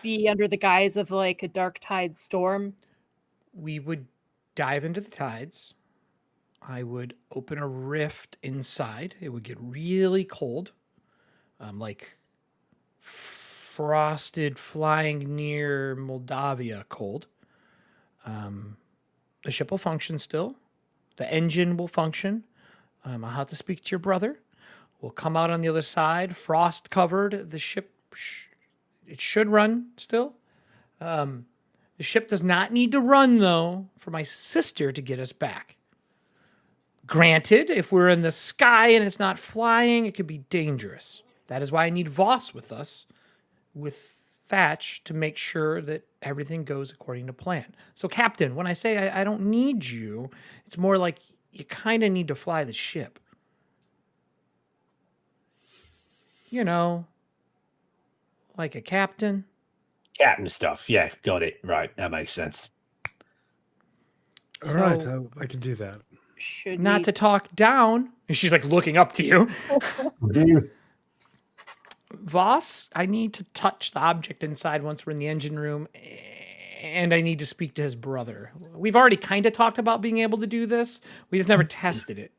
be under the guise of like a dark tide storm? we would dive into the tides. I would open a rift inside. It would get really cold, like frosted flying near Moldavia cold. The ship will function still. The engine will function. I'll have to speak to your brother. We'll come out on the other side, frost covered. The ship, it should run still. The ship does not need to run, though, for my sister to get us back. Granted, if we're in the sky and it's not flying, it could be dangerous. That is why I need Voss with us, with Thatch, to make sure that everything goes according to plan. So, Captain, when I say I don't need you, it's more like you kind of need to fly the ship. You know, like a captain. Captain stuff. Yeah, got it. Right. That makes sense. All right, I can do that. Should Not we- to talk down. And she's like looking up to you. Voss, I need to touch the object inside once we're in the engine room, and I need to speak to his brother. We've already kind of talked about being able to do this. We just never tested it.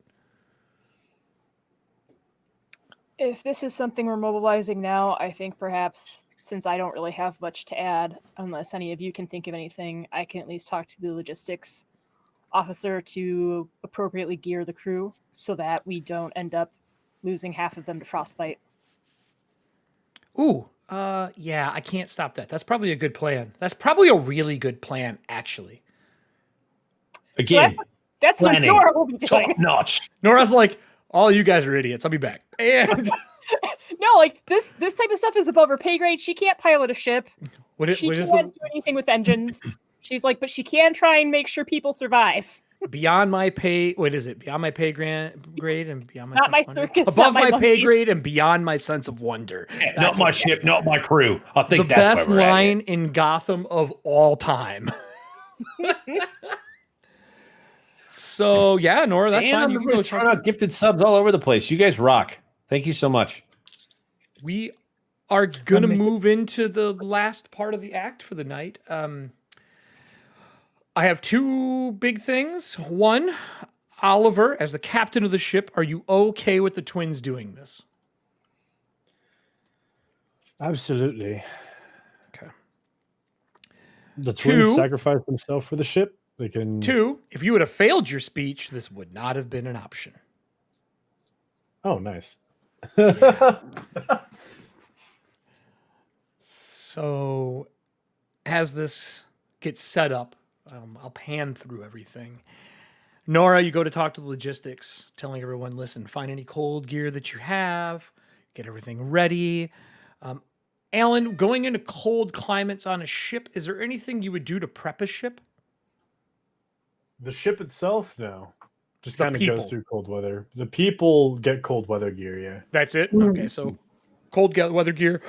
If this is something we're mobilizing now, I think perhaps, since I don't really have much to add, unless any of you can think of anything, I can at least talk to the logistics officer to appropriately gear the crew so that we don't end up losing half of them to frostbite. Ooh, yeah, I can't stop that. That's probably a good plan. That's probably a really good plan, actually. Again, That's what planning. Nora will be doing. top notch. Nora's like, all you guys are idiots. I'll be back. And No, like this type of stuff is above her pay grade. She can't pilot a ship. She can't do anything with engines. She's like, but she can try and make sure people survive. beyond my pay? What is it? Beyond my pay grade and beyond my Not sense my of wonder? circus, Above not my my pay monkeys. grade and beyond my sense of wonder. Not That's my what- ship, not my crew. I the think that's best where we're at line here. in Gotham of all time. So yeah, Nora, that's Damn, fine. You can go everybody's check throwing it. out gifted subs all over the place. You guys rock. Thank you so much. We are gonna move into the last part of the act for the night. I have two big things. One, Oliver, as the captain of the ship, are you okay with the twins doing this? Absolutely. Okay. The twins Two. sacrificed themselves for the ship. They can. Two, if you would have failed your speech, this would not have been an option. Oh, nice. So, as this gets set up, I'll pan through everything. Nora, you go to talk to the logistics, telling everyone, listen, find any cold gear that you have, get everything ready. Alan, going into cold climates on a ship, is there anything you would do to prep a ship? The ship itself, no. Just The kind of people. goes through cold weather. The people get cold weather gear, yeah. That's it? Okay, so cold weather gear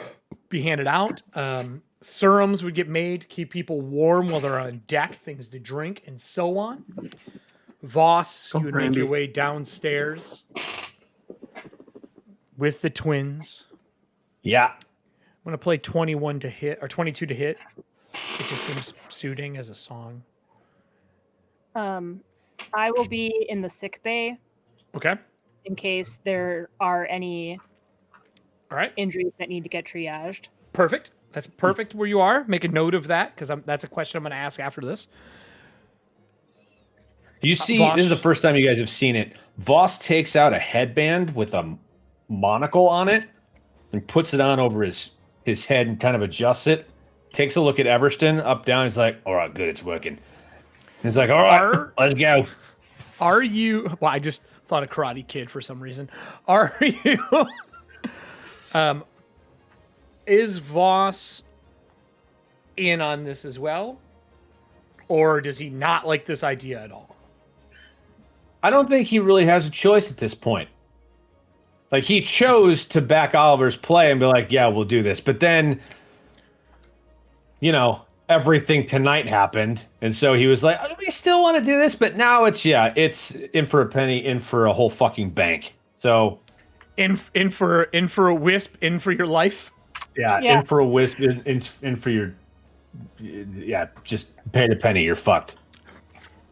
be handed out. Serums would get made to keep people warm while they're on deck, things to drink, and so on. Voss, you would make your way downstairs with the twins. Yeah. I'm going to play 21 to hit, or 22 to hit. It just seems suiting as a song. I will be in the sick bay Okay. in case there are any All right. injuries that need to get triaged. Perfect. That's perfect where you are. Make a note of that because that's a question I'm going to ask after this. You see, Voss. this is the first time you guys have seen it. Voss takes out a headband with a monocle on it and puts it on over his head and kind of adjusts it. Takes a look at Everston, up, down. He's like, all right, good, it's working. He's like, all right, let's go. Are you? Well, I just thought of Karate Kid for some reason. Are you? Is Voss in on this as well, or does he not like this idea at all? I don't think he really has a choice at this point. Like, he chose to back Oliver's play and be like, yeah, we'll do this. But then, everything tonight happened. And so he was like, oh, we still want to do this. But now it's in for a penny, in for a whole fucking bank. So, In for a wisp, in for your life. yeah. Yeah. In for a wisp, in for your, just pay the penny. You're fucked.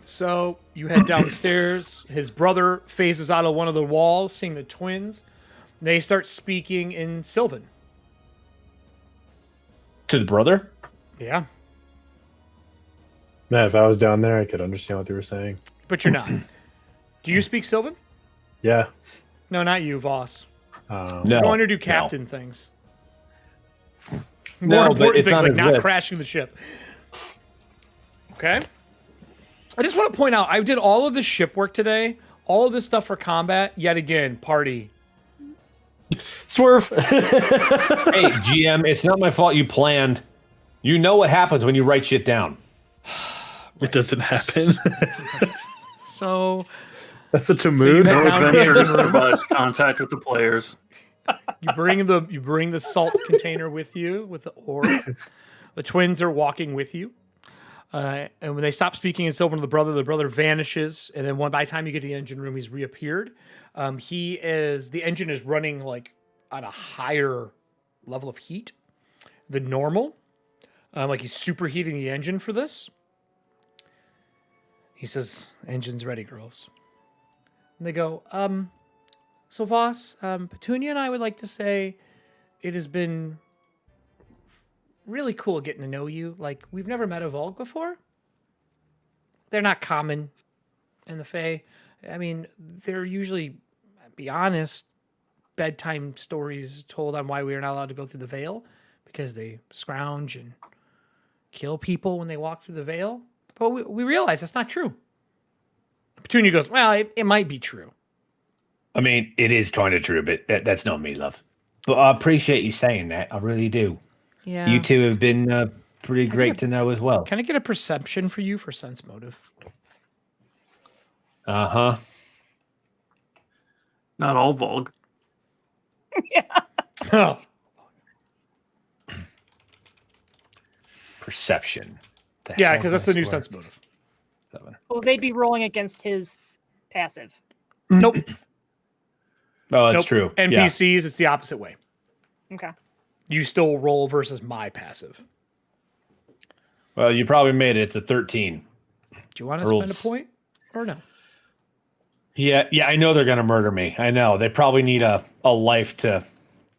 So you head downstairs. His brother phases out of one of the walls, seeing the twins. They start speaking in Sylvan. To the brother? Yeah, Man, if I was down there, I could understand what they were saying. but you're not. Do you speak Sylvan? Yeah. No, not you, Voss. No. You're going to do captain things. More No, but important it's things on like his not list. crashing the ship. Okay. I just want to point out, I did all of this ship work today, all of this stuff for combat. Yet again, party. Swerve. Hey, GM, it's not my fault you planned. You know what happens when you write shit down. It doesn't happen. So That's such a So you mood. have- No Down adventures here. provides contact with the players. you bring the salt container with you with the ore. The twins are walking with you. And when they stop speaking in Sylvan to the brother vanishes. And then by the time you get to the engine room, he's reappeared. The engine is running like at a higher level of heat than normal. Like he's superheating the engine for this. He says, "Engine's ready, girls." And they go, so Voss, Petunia and I would like to say it has been really cool getting to know you. Like, we've never met a Volk before. They're not common in the Fae. I mean, they're usually, be honest, bedtime stories told on why we are not allowed to go through the Veil because they scrounge and kill people when they walk through the Veil. But we realize that's not true. Petunia goes, well, it might be true. I mean, it is kind of true, but that's not me, love. But I appreciate you saying that. I really do. Yeah. You two have been pretty great to know as well. Can I get a perception for you for sense motive? Uh-huh. Not all Volg. Oh, Perception. yeah, because that's the new sense motive. Well, they'd be rolling against his passive. Nope. Oh, that's Nope. true. Yeah. NPCs, it's the opposite way. Okay. You still roll versus my passive. Well, you probably made it. It's a 13. Do you want to Rolls. spend a point or no? Yeah, I know they're going to murder me. I know. They probably need a life to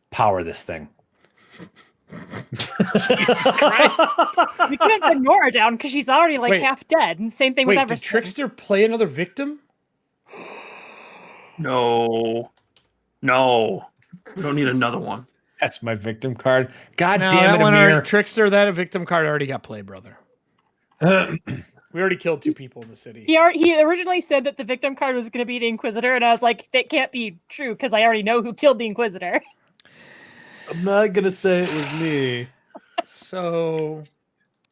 power this thing. Jesus Christ. We couldn't put Nora down because she's already like Wait. half dead. And same thing with Wait, did Everson. Trickster play another victim? No. No. We don't need another one. That's my victim card. God No, damn that it, one Amir. Trickster, that victim card already got played, brother. We already killed 2 people in the city. He originally said that the victim card was going to be the Inquisitor, and I was like, that can't be true because I already know who killed the Inquisitor. I'm not gonna say it was me, So,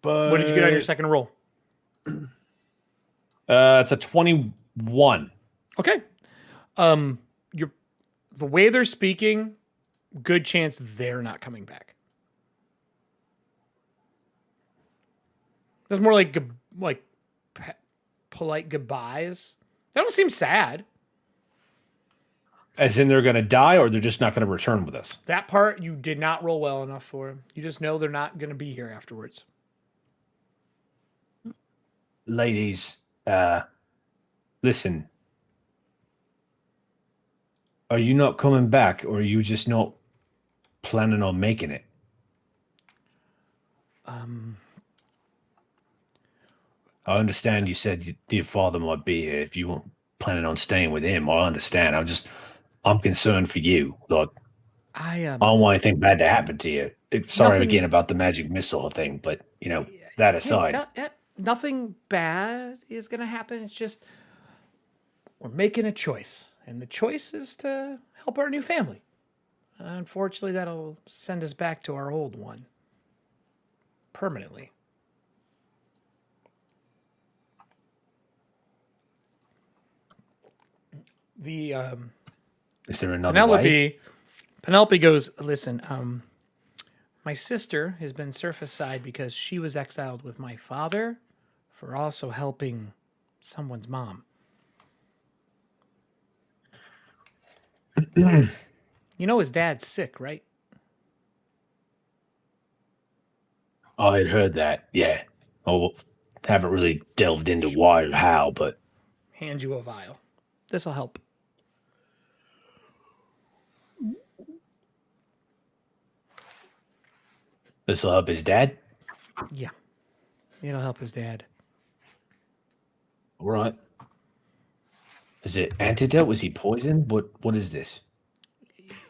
but what did you get on your second roll? It's a 21. Okay. The way they're speaking, good chance they're not coming back. That's more like polite goodbyes. They don't seem sad. As in they're going to die or they're just not going to return with us? That part you did not roll well enough for. You just know they're not going to be here afterwards. Ladies, listen. Are you not coming back, or are you just not planning on making it? I understand you said your father might be here. If you weren't planning on staying with him, I understand. I'm concerned for you. Like, I don't want anything bad to happen to you. Sorry Nothing- again about the magic missile thing, but that aside, nothing bad is going to happen. It's just we're making a choice, and the choice is to help our new family. Unfortunately, that'll send us back to our old one permanently. The is there another way? Penelope goes, listen, my sister has been surface side because she was exiled with my father for also helping someone's mom. You know his dad's sick, right? I had heard that. Yeah. I haven't really delved into why or how, but Hand you a vial. This'll help. This will help his dad. Yeah. It'll help his dad. All right. Is it antidote? Was he poisoned? What is this?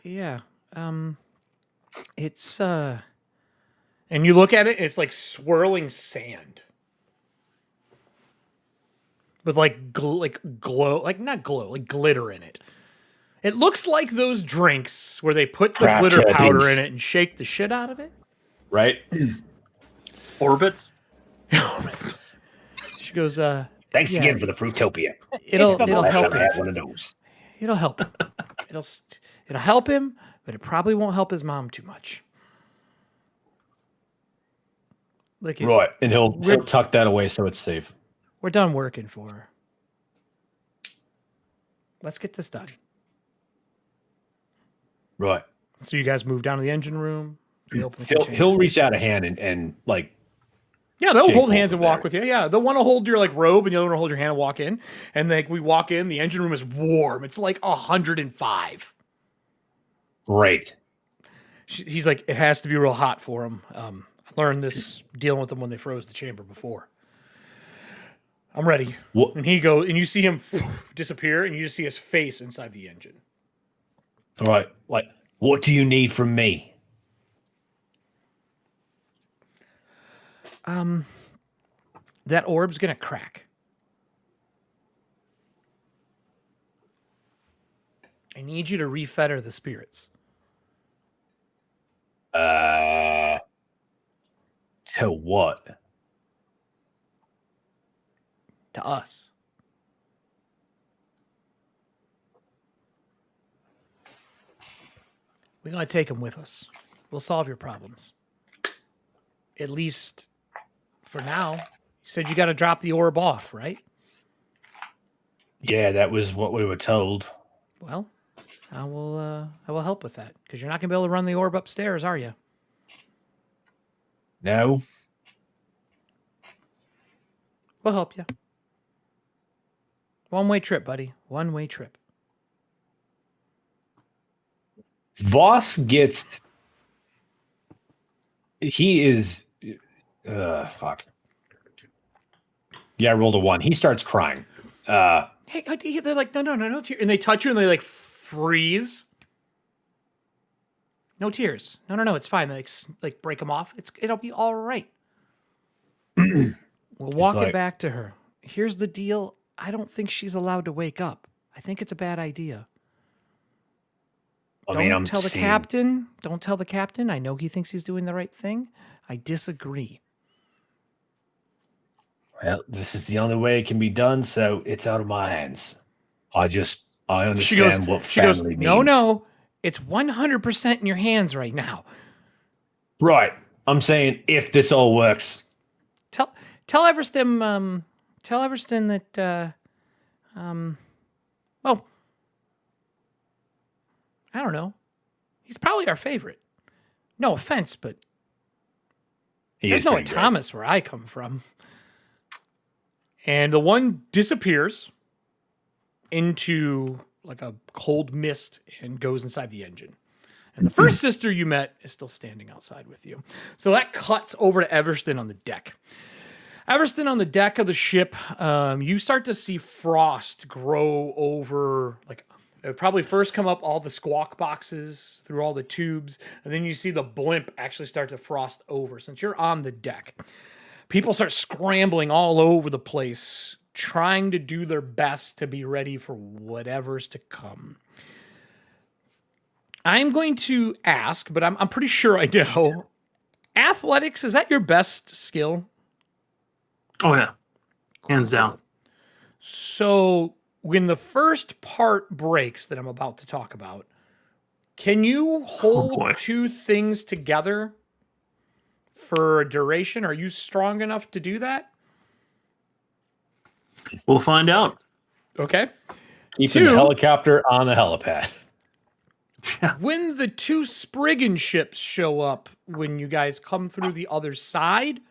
Yeah. It's and you look at it, it's like swirling sand. With like glow, like not glow, like glitter in it. It looks like those drinks where they put the Craft glitter powder things. in it and shake the shit out of it. Right? Orbits. She goes, Thanks yeah. again for the Fruitopia. it'll the Last help time I him. had one of those. It'll help him. It'll help him, but it probably won't help his mom too much. Like Right, and he'll tuck that away so it's safe. We're done working for her. Let's get this done. Right. So you guys move down to the engine room. You open the container. He'll reach out a hand and like Yeah, they'll shake hold hands both and of walk with you. Yeah, they'll want to hold your like robe, and the other one will hold your hand and walk in. And like we walk in, the engine room is warm. It's like 105. Great. He's like, it has to be real hot for him. I learned this dealing with them when they froze the chamber before. I'm ready. What? And he goes, and you see him disappear, and you just see his face inside the engine. All right. Like, What do you need from me? That orb's gonna crack. I need you to refetter the spirits. To what? To us. We're going to take them with us. We'll solve your problems. At least for now. You said you got to drop the orb off, right? Yeah, that was what we were told. Well, I will help with that because you're not going to be able to run the orb upstairs, are you? No? We'll help you. One-way trip, buddy. One-way trip. Voss gets... He is... fuck. Yeah, I rolled a 1. He starts crying. Hey, they're like, no, tears. And they touch you and they like freeze. No tears. No, it's fine. They like break them off. It'll be all right. We'll walk it like- back to her. Here's the deal. I don't think she's allowed to wake up. I think it's a bad idea. Don't tell the captain. Don't tell the captain. I know he thinks he's doing the right thing. I disagree. Well, this is the only way it can be done, so it's out of my hands. I understand what family means. No. It's 100% in your hands right now. Right. I'm saying if this all works. Tell Everston that well, I don't know. He's probably our favorite. No offense, but there's no Thomas where I come from. And the one disappears into like a cold mist and goes inside the engine. And the first sister you met is still standing outside with you. So that cuts over to Everston on the deck. Everston on the deck of the ship, you start to see frost grow over, like, it would probably first come up all the squawk boxes through all the tubes, and then you see the blimp actually start to frost over. Since you're on the deck, people start scrambling all over the place, trying to do their best to be ready for whatever's to come. I'm going to ask, but I'm pretty sure I know. Athletics, is that your best skill? Oh yeah, hands down. So when the first part breaks that I'm about to talk about, can you hold two things together for a duration? Are you strong enough to do that? We'll find out. Okay. keeping the helicopter on the helipad. When the two Spriggan ships show up, when you guys come through the other side,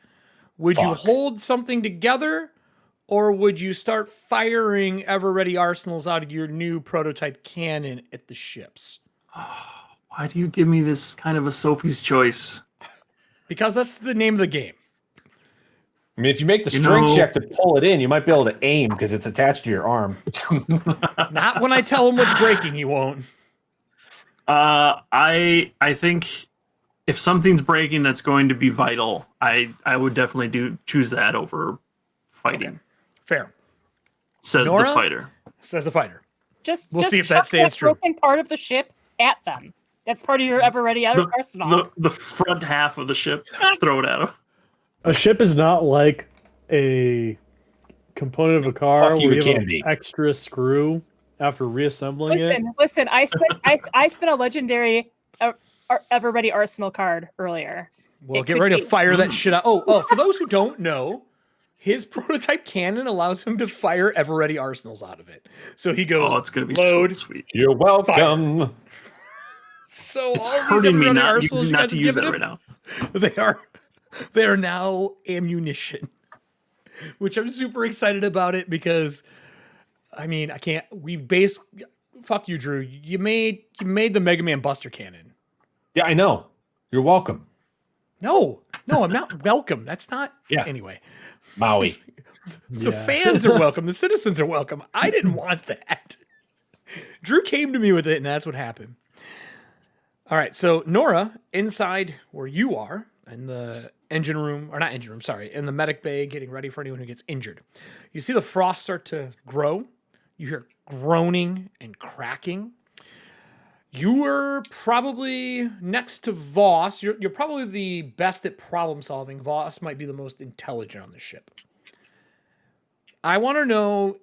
would you hold something together, or would you start firing ever-ready arsenals out of your new prototype cannon at the ships? Why do you give me this kind of a Sophie's choice? Because that's the name of the game. I mean, if you make the string check to pull it in, you might be able to aim because it's attached to your arm. Not when I tell him what's breaking, he won't. I think if something's breaking that's going to be vital, I would definitely choose that over fighting. Okay. Fair. Says Nora? the fighter. Says the fighter. Just see if chuck that stands true. broken part of the ship at them. That's part of your ever-ready arsenal. The front half of the ship, throw it at him. A ship is not like a component of a car Fuck you, where it you have can an be. extra screw after reassembling it. Listen. I spent a legendary ever-ready arsenal card earlier. Well, It get could ready be. to fire that shit out. Oh, for those who don't know, his prototype cannon allows him to fire ever-ready arsenals out of it. So he goes, Oh, it's gonna be load. so sweet. You're welcome. So It's all these hurting me ever-ready not arsenals you guys to have use given that him, right now. they are now ammunition, which I'm super excited about it because, I mean, I can't. Fuck you, Drew. You made the Mega Man Buster Cannon. Yeah, I know. You're welcome. No, I'm not welcome. That's not. Yeah. Anyway, Maui. the fans are welcome. The citizens are welcome. I didn't want that. Drew came to me with it, and that's what happened. All right, so Nora, inside where you are, in the engine room, or not engine room, sorry, in the medic bay, getting ready for anyone who gets injured. You see the frost start to grow. You hear groaning and cracking. You were probably next to Voss. You're probably the best at problem solving. Voss might be the most intelligent on the ship. I want to know,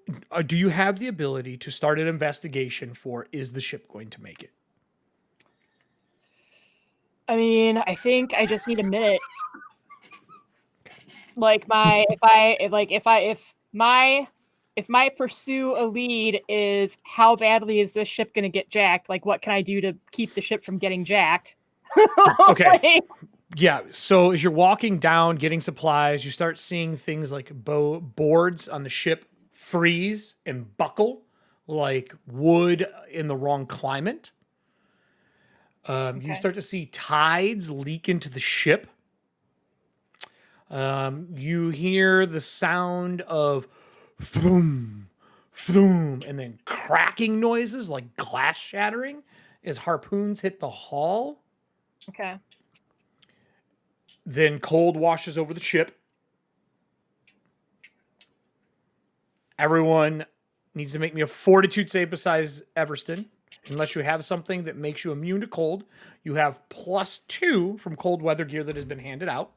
do you have the ability to start an investigation for, is the ship going to make it? I mean, I think I just need a minute. Like if my pursue a lead is how badly is this ship going to get jacked? Like, what can I do to keep the ship from getting jacked? Okay. Yeah. So as you're walking down, getting supplies, you start seeing things like boards on the ship freeze and buckle like wood in the wrong climate. You start to see tides leak into the ship. You hear the sound of floom, floom, and then cracking noises like glass shattering as harpoons hit the hull. Okay. Then cold washes over the ship. Everyone needs to make me a fortitude save besides Everston. Unless you have something that makes you immune to cold. You have +2 from cold weather gear that has been handed out.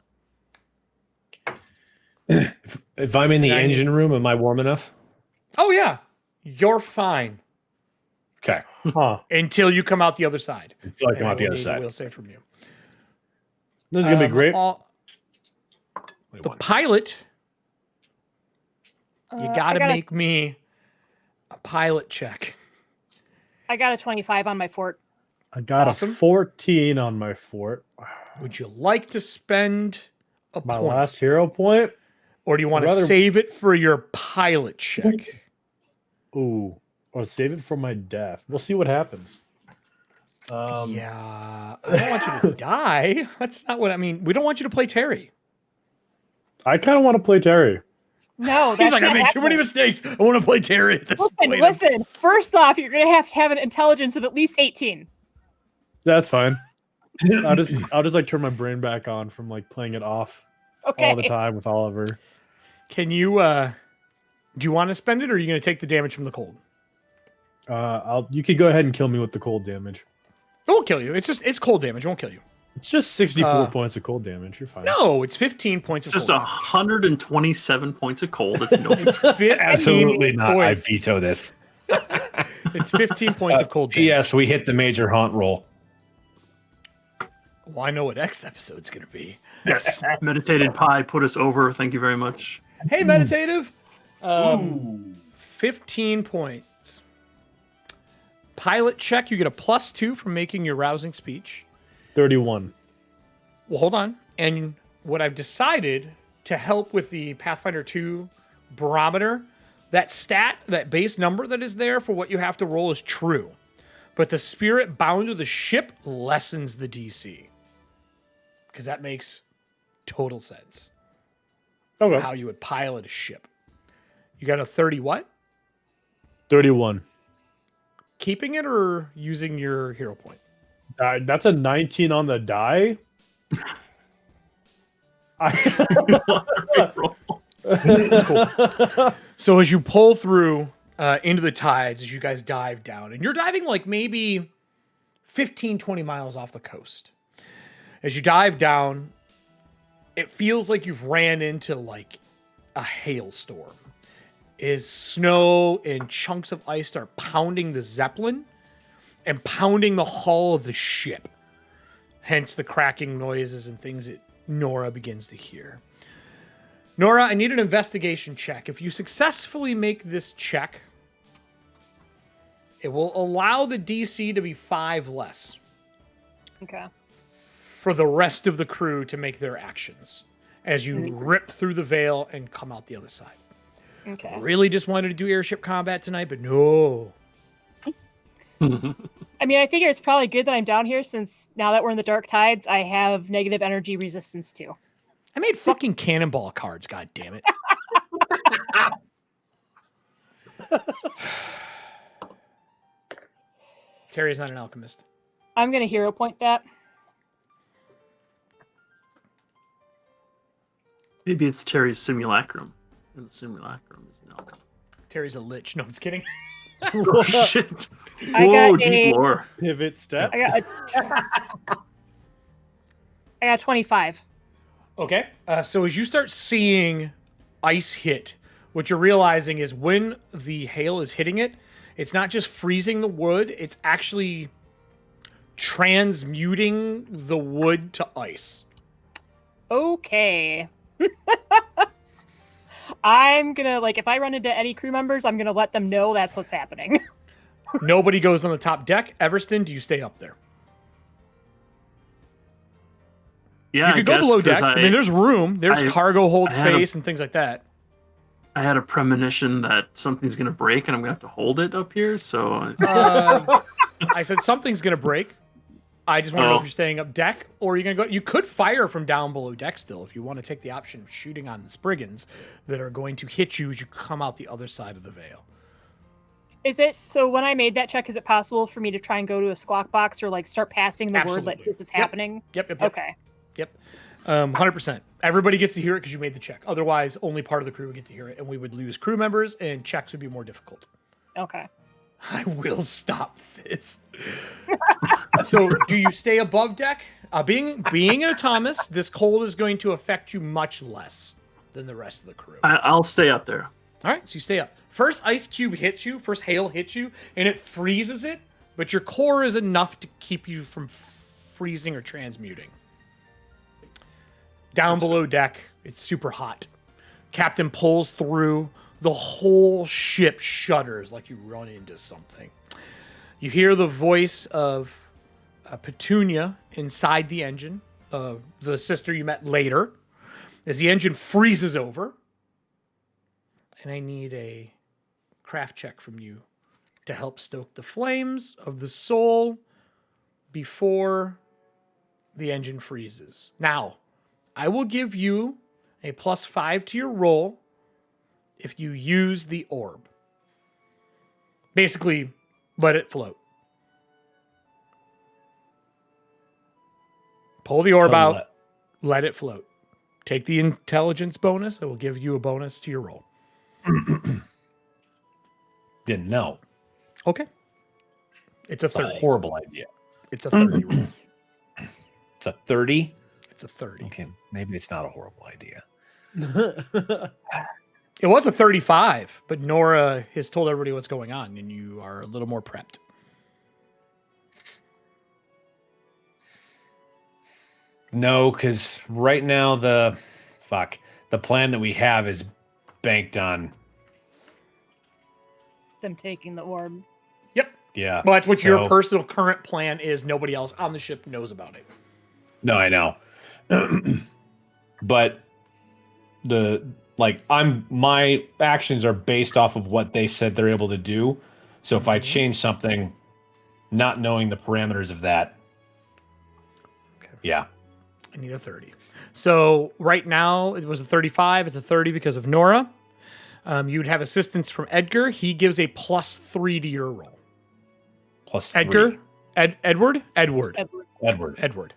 If I'm in the engine room, am I warm enough? Oh, yeah. You're fine. Okay. Huh. Until you come out the other side. Until I come out the other side. We'll say from you. This is going to be great. The pilot, you got to make me a pilot check. I got a 25 on my fort. I got Awesome. a 14 on my fort. Would you like to spend a My point? last hero point? Or do you want to rather- save it for your pilot check? Ooh. Or save it for my death. We'll see what happens. Yeah. I don't want you to die. That's not what I mean. We don't want you to play Terry. I kind of want to play Terry. No, He's that's like, I not made too many happening. mistakes. I want to play Terry at this point. Listen. First off, you're gonna have to have an intelligence of at least 18. That's fine. I'll just like turn my brain back on from like playing it off Okay. all the time with Oliver. Can you, do you want to spend it or are you going to take the damage from the cold? You could go ahead and kill me with the cold damage. It won't kill you. It's cold damage. It won't kill you. It's just 64 points of cold damage. You're fine. No, it's 15 points of Just cold 127 points of cold. It's no big deal. damage. Absolutely not. I Points. veto this. It's 15 points of cold damage. P.S. We hit the major haunt roll. Well, I know what next episode's going to be. Yes, Meditated Pie put us over. Thank you very much. Hey, Meditative. 15 points. Pilot check. You get a +2 from making your rousing speech. 31. Well, hold on. And what I've decided to help with the Pathfinder 2 barometer, that stat, that base number that is there for what you have to roll is true. But the spirit bound to the ship lessens the DC. Because that makes total sense. Okay. How you would pilot a ship. You got a 30 what? 31. Keeping it or using your hero point? That's a 19 on the die. It's cool. So as you pull through into the tides, as you guys dive down, and you're diving like maybe 15, 20 miles off the coast. As you dive down, it feels like you've ran into like a hailstorm. As snow and chunks of ice start pounding the Zeppelin and pounding the hull of the ship. Hence the cracking noises and things that Nora begins to hear. Nora, I need an investigation check. If you successfully make this check, it will allow the DC to be 5 less Okay. for the rest of the crew to make their actions as you rip through the veil and come out the other side. Okay. Really just wanted to do airship combat tonight, but no. I mean, I figure it's probably good that I'm down here since now that we're in the dark tides, I have negative energy resistance too. I made fucking cannonball cards, god damn it. Terry's not an alchemist. I'm gonna hero point that. Maybe it's Terry's simulacrum. And the simulacrum is no. Terry's a lich. No, I'm just kidding. Oh shit! I Whoa, got deep a- lore. Pivot step. I got 25. Okay. So as you start seeing ice hit, what you're realizing is when the hail is hitting it, it's not just freezing the wood, it's actually transmuting the wood to ice. Okay. I'm gonna, like, if I run into any crew members, I'm gonna let them know that's what's happening. Nobody goes on the top deck. Everston, do you stay up there? Yeah, You could go below deck. I mean, there's room. There's I- cargo hold I had a- space and things like that. I had a premonition that something's gonna break and I'm gonna have to hold it up here. So I said something's going to break. I just want to know if you're staying up deck or you're going to go. You could fire from down below deck still if you want to take the option of shooting on the Spriggans that are going to hit you as you come out the other side of the veil. Is it, so when I made that check, is it possible for me to try and go to a squawk box or, like, start passing the word Absolutely. that this is Yep. happening? Yep. Okay. Yep. 100%. Everybody gets to hear it because you made the check. Otherwise, only part of the crew would get to hear it, and we would lose crew members, and checks would be more difficult. Okay. I will stop this. So, do you stay above deck? Being an Thomas, this cold is going to affect you much less than the rest of the crew. I'll stay up there. All right, so you stay up. First ice cube hits you, first hail hits you, and it freezes it, but your core is enough to keep you from freezing or transmuting. Down below deck, it's super hot. Captain pulls through. The whole ship shudders like you run into something. You hear the voice of Petunia inside the engine, the sister you met later, as the engine freezes over. And I need a craft check from you to help stoke the flames of the soul before the engine freezes. Now, I will give you a +5 to your roll if you use the orb. Basically, let it float. Pull the orb out, let it float. Take the intelligence bonus. It will give you a bonus to your roll. Didn't know. Okay. It's a It's a 30. horrible idea. It's a 30 roll. It's a 30. It's a 30. Okay, maybe it's not a horrible idea. It was a 35, but Nora has told everybody what's going on, and you are a little more prepped. No, because right now the plan that we have is banked on. Them taking the orb. Yep. Yeah. Well, that's what your so- personal current plan is. Nobody else on the ship knows about it. No, I know. But my actions are based off of what they said they're able to do. So if I change something, not knowing the parameters of that, yeah. I need a 30. So right now it was a 35. It's a 30 because of Nora. You'd have assistance from Edgar. He gives a +3 to your roll. Plus Edgar? 3. Edward? Edward. Edward.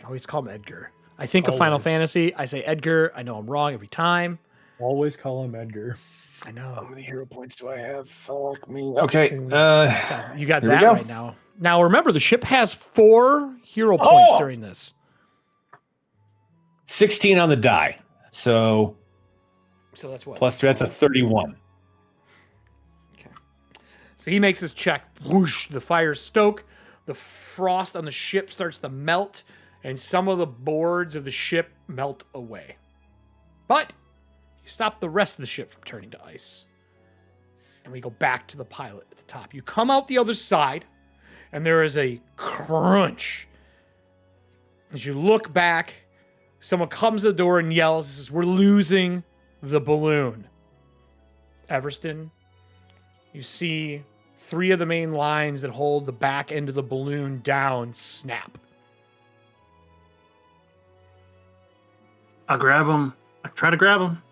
I always call him Edgar. I think of Final Always. Fantasy. I say Edgar. I know I'm wrong every time. Always call him Edgar. I know. How many hero points do I have? Fuck me. Okay. You got Here we that go. right now. Now remember, the ship has 4 hero points during this. 16 on the die. So So that's what? plus 3, that's a 31. So he makes his check. Whoosh, the fires stoke. The frost on the ship starts to melt, and some of the boards of the ship melt away. But you stop the rest of the ship from turning to ice. And we go back to the pilot at the top. You come out the other side, and there is a crunch. As you look back, someone comes to the door and yells, says, "We're losing the balloon." Everston, you see 3 of the main lines that hold the back end of the balloon down snap. I grab him. I try to grab him.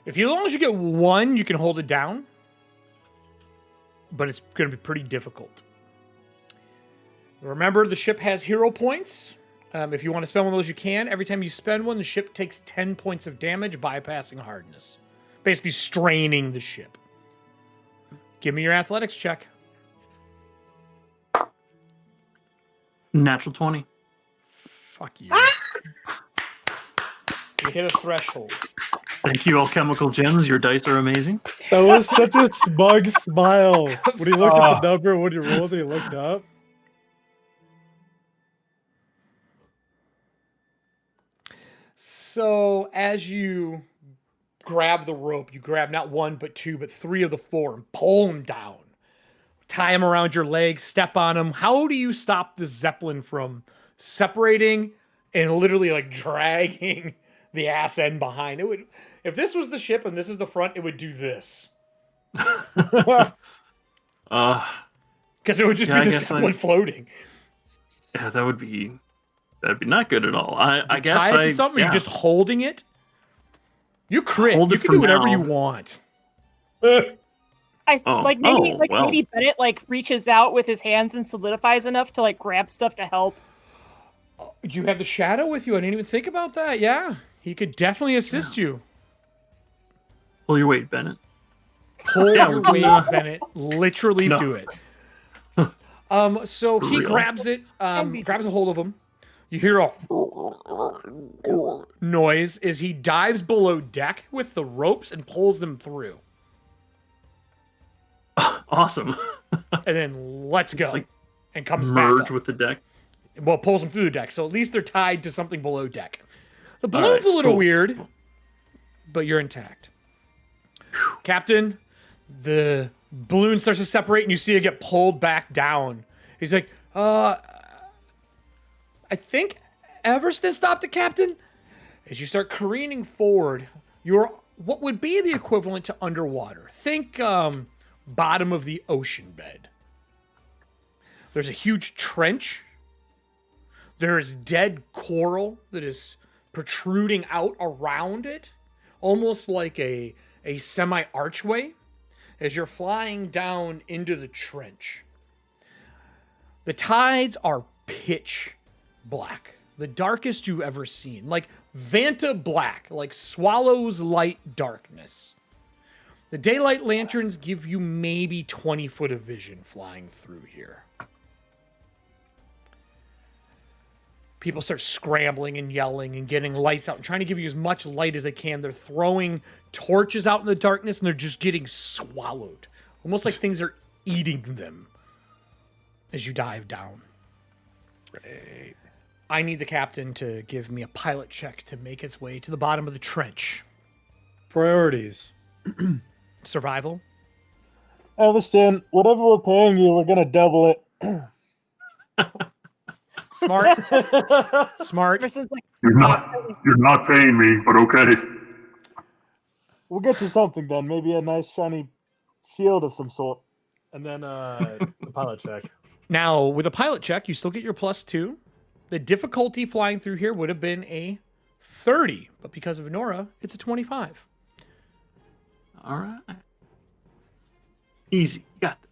As long as you get 1, you can hold it down. But it's going to be pretty difficult. Remember, the ship has hero points. If you want to spend one of those, you can. Every time you spend one, the ship takes 10 points of damage, bypassing hardness. Basically straining the ship. Give me your athletics check. Natural 20. Fuck you. You hit a threshold. Thank you, Alchemical Gems. Your dice are amazing. That was such a smug smile. When he looked at the number, when you rolled, he looked up. So as you grab the rope, you grab not 1, but 2, but 3 of the 4 and pull them down. Tie them around your legs, step on them. How do you stop the Zeppelin from separating and literally like dragging the ass end behind? It would, if this was the ship and this is the front, it would do this. Because it would just Yeah, I be the guess Zeppelin floating. Yeah, that'd be not good at all. I guess Tie it to something, yeah. you're just holding it. You crit. Hold You it can for do whatever now. you want. Oh, Maybe Bennett like reaches out with his hands and solidifies enough to like grab stuff to help. You have the shadow with you. I didn't even think about that. Yeah, he could definitely assist you. Pull your weight, Bennett. Pull Yeah, your we weight, can, Bennett. Literally No. do it. So he real. grabs it, grabs a hold of him. You hear a noise as he dives below deck with the ropes and pulls them through. Awesome. And then lets go like and comes back Merge up. with the deck. Well, pulls them through the deck. So at least they're tied to something below deck. The All balloon's right, a little cool. weird, but you're intact. Captain, the balloon starts to separate and you see it get pulled back down. He's like, I think Everston stopped the captain. As you start careening forward, you're what would be the equivalent to underwater. Think bottom of the ocean bed. There's a huge trench. There is dead coral that is protruding out around it, almost like a semi-archway, as you're flying down into the trench. The tides are pitch black, the darkest you've ever seen, like Vanta black, like Swallow's light darkness. The daylight lanterns give you maybe 20 foot of vision flying through here. People start scrambling and yelling and getting lights out and trying to give you as much light as they can. They're throwing torches out in the darkness and they're just getting swallowed. Almost like things are eating them as you dive down. Great. I need the captain to give me a pilot check to make its way to the bottom of the trench. Priorities. Survival. Elviston, whatever we're paying you, we're gonna double it. Smart. Smart. Everston's like, You're not paying me, but okay. We'll get you something then. Maybe a nice shiny shield of some sort. And then the pilot check. Now, with a pilot check, you still get your +2. The difficulty flying through here would have been a 30, but because of Nora, it's a 25. All right. Easy. Got it.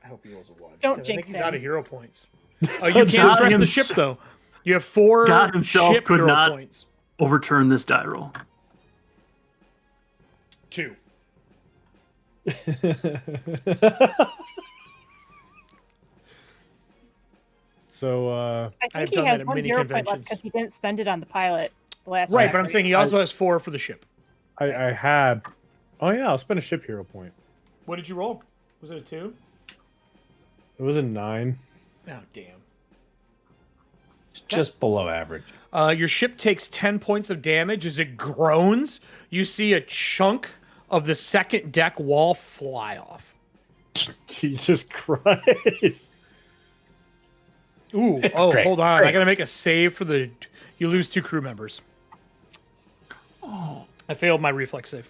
I hope he rolls a 1. Don't 'cause jinx I think he's out him. of hero points. Oh, you can't God stress the ship, himself- though. You have 4 God himself ship could hero not- points. Overturn this die roll. 2. So, I I've think he done has that at 1 many hero point left conventions. because he didn't spend it on the pilot the last Right, round. but I'm saying he also has 4 for the ship. I had. Oh yeah, I'll spend a ship hero point. What did you roll? Was it a 2? It was a 9. Oh, damn. It's just below average. Your ship takes 10 points of damage as it groans. You see a chunk of the second deck wall fly off. Jesus Christ. Ooh, oh, Great, hold on. I great. gotta make a save for the. You lose 2 crew members. Oh, I failed my reflex save.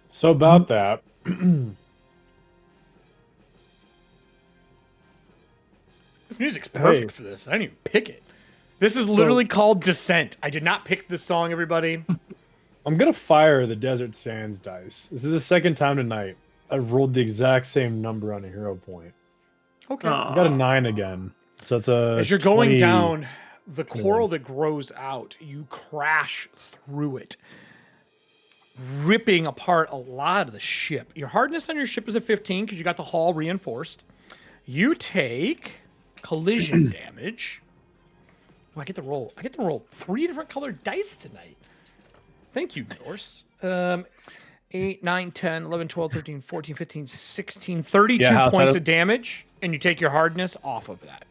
So about that. This music's perfect for this. I didn't even pick it. This is literally called Descent. I did not pick this song, everybody. I'm gonna fire the Desert Sands dice. This is the second time tonight I've rolled the exact same number on a hero point. Okay. I got a 9 again. So it's a. As you're going 20 down, the coral that grows out, you crash through it, ripping apart a lot of the ship. Your hardness on your ship is a 15 because you got the hull reinforced. You take collision damage. Oh, I get to roll. I get to roll 3 different colored dice tonight. Thank you, Norse. 8, 9, 10, 11, 12, 13, 14, 15, 16, 32 Yeah, points of damage, and you take your hardness off of that.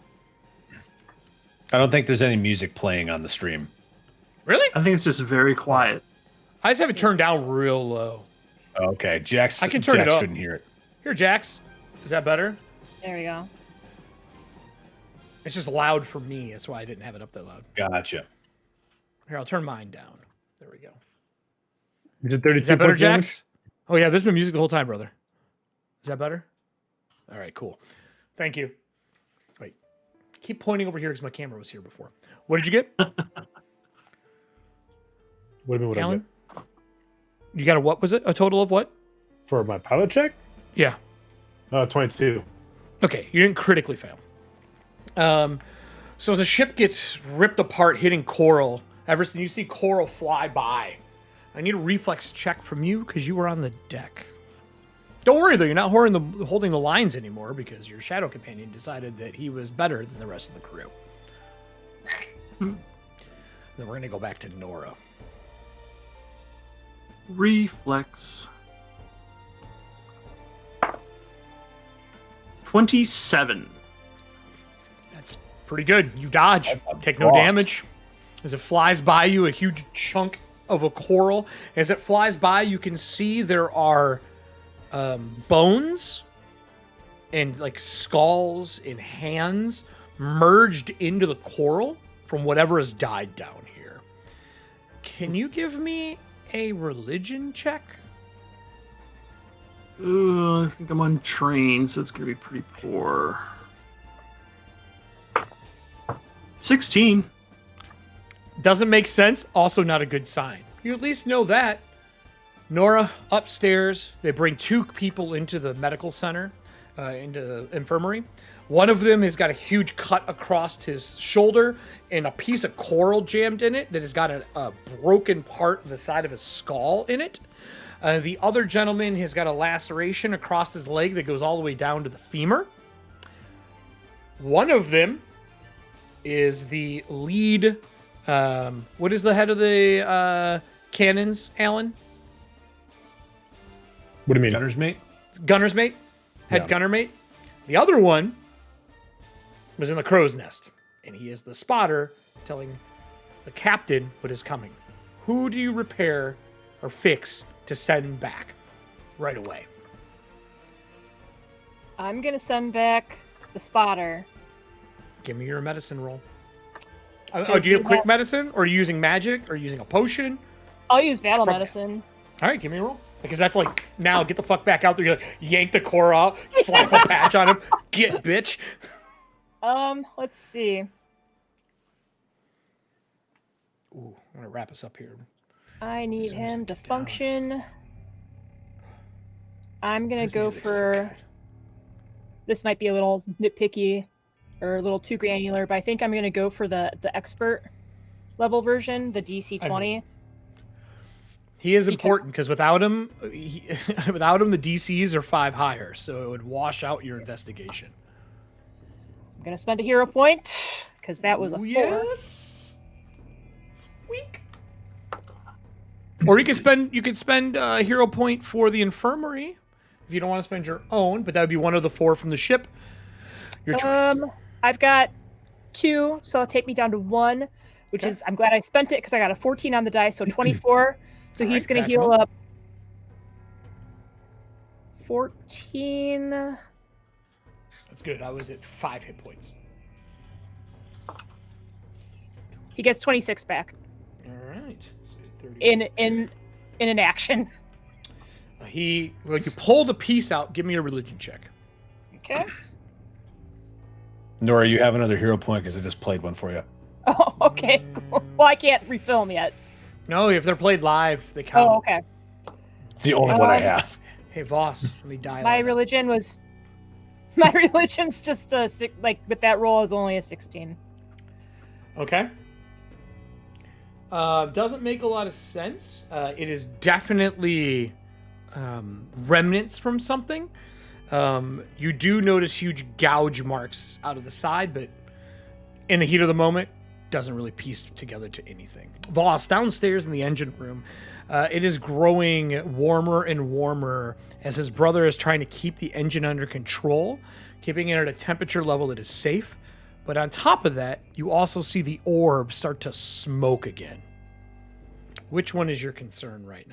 I don't think there's any music playing on the stream. Really? I think it's just very quiet. I just have it turned down real low. Okay, Jax. I can turn it Jax up. Shouldn't hear it. Here, Jax. Is that better? There we go. It's just loud for me. That's why I didn't have it up that loud. Gotcha. Here, I'll turn mine down. There we go. Is it 32 Is that better, points damage? Jax? Oh, yeah, there's been music the whole time, brother. Is that better? All right, cool. Thank you. Wait. Keep pointing over here because my camera was here before. What did you get, What do you mean? What I Alan? get? You got a what was it? A total of what? For my pilot check? Yeah. 22. Okay, you didn't critically fail. So as the ship gets ripped apart, hitting coral, Everson, you see coral fly by. I need a reflex check from you because you were on the deck. Don't worry though, you're not holding the lines anymore because your shadow companion decided that he was better than the rest of the crew. Then we're gonna go back to Nora. Reflex. 27. That's pretty good. You dodge, take no blast. damage. As it flies by you, a huge chunk of a coral. As it flies by, you can see there are bones and like skulls and hands merged into the coral from whatever has died down here. Can you give me a religion check? I think I'm untrained, so it's going to be pretty poor. 16. Doesn't make sense. Also not a good sign. You at least know that. Nora, upstairs, they bring 2 people into the medical center, into the infirmary. One of them has got a huge cut across his shoulder and a piece of coral jammed in it that has got a broken part of the side of his skull in it. The other gentleman has got a laceration across his leg that goes all the way down to the femur. One of them is the lead. What is the head of the cannons, Alan? What do you mean? Gunner's mate? Gunner's mate? Head Yeah. gunner mate? The other one was in the crow's nest, and he is the spotter telling the captain what is coming. Who do you repair or fix to send back right away? I'm gonna send back the spotter. Give me your medicine roll. Oh, Because do you have we quick have- medicine? Or are you using magic? Or are you using a potion? I'll use battle Strong medicine. All right, give me a roll. Because that's like, now get the fuck back out there. You like, yank the core out, slap a patch on him. Get, bitch. Let's see. Ooh, I'm gonna wrap us up here. I need soon as we him to get down. function. I'm gonna This go music's so for. good. This might be a little nitpicky or a little too granular, but I think I'm gonna go for the expert level version, the DC 20. He is important because without him, without him, the DCs are 5 higher, so it would wash out your investigation. I'm gonna spend a hero point because that was a 4. Yes. Squeak. Or you could spend a hero point for the infirmary if you don't want to spend your own, but that would be one of the 4 from the ship. Your choice. I've got 2, so it'll take me down to 1, which is I'm glad I spent it because I got a 14 on the dice, so 24. So he's going to heal up 14. That's good. I was at 5 hit points. He gets 26 back All right. So 30. in an action. You pull the piece out. Give me a religion check. Okay. Nora, you have another hero point because I just played one for you. Oh, okay. Cool. Well, I can't refill them yet. No, if they're played live, they count. Oh, okay. It's the only one I have. Hey, Voss, let me dial. My religion's just a with that roll is only a 16. Okay. Doesn't make a lot of sense. It is definitely remnants from something. You do notice huge gouge marks out of the side, but in the heat of the moment, doesn't really piece together to anything. Voss, downstairs in the engine room, it is growing warmer and warmer as his brother is trying to keep the engine under control, keeping it at a temperature level that is safe. But on top of that, you also see the orb start to smoke again. Which one is your concern right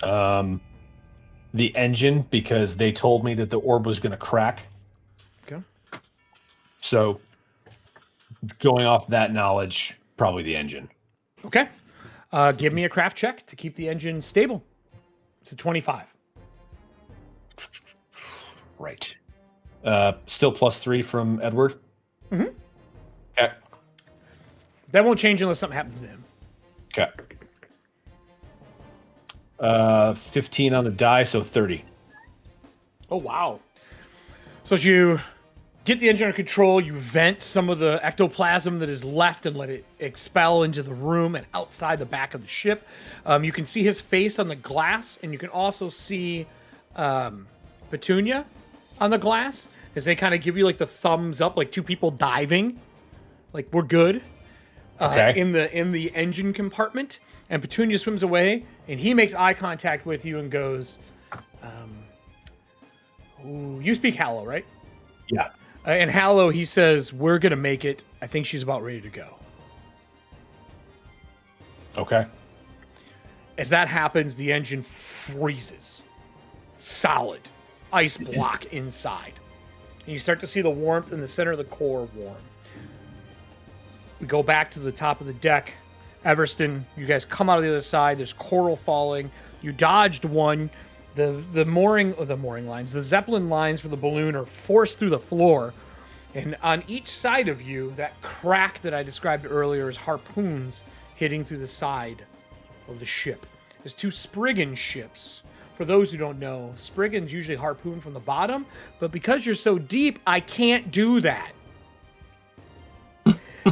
now? The engine, because they told me that the orb was going to crack. Okay. So, going off that knowledge, probably the engine. Okay. Give me a craft check to keep the engine stable. It's a 25. Right. Still +3 from Edward? Mm-hmm. Okay. That won't change unless something happens to him. Okay. 15 on the die, so 30. Oh, wow. So as you get the engine under control, you vent some of the ectoplasm that is left and let it expel into the room and outside the back of the ship. You can see his face on the glass, and you can also see Petunia on the glass as they kind of give you like the thumbs up, like 2 people diving. Like, we're good. Okay. In the engine compartment, and Petunia swims away, and he makes eye contact with you and goes, ooh, you speak Hallow, right? Yeah. And Hallow, he says, we're going to make it. I think she's about ready to go. Okay. As that happens, the engine freezes. Solid. Ice block inside. And you start to see the warmth in the center of the core warm. We go back to the top of the deck. Everston, you guys come out of the other side. There's coral falling. You dodged one. The mooring lines, the Zeppelin lines for the balloon are forced through the floor. And on each side of you, that crack that I described earlier is harpoons hitting through the side of the ship. There's 2 Spriggan ships. For those who don't know, Spriggan's usually harpoon from the bottom, but because you're so deep, I can't do that.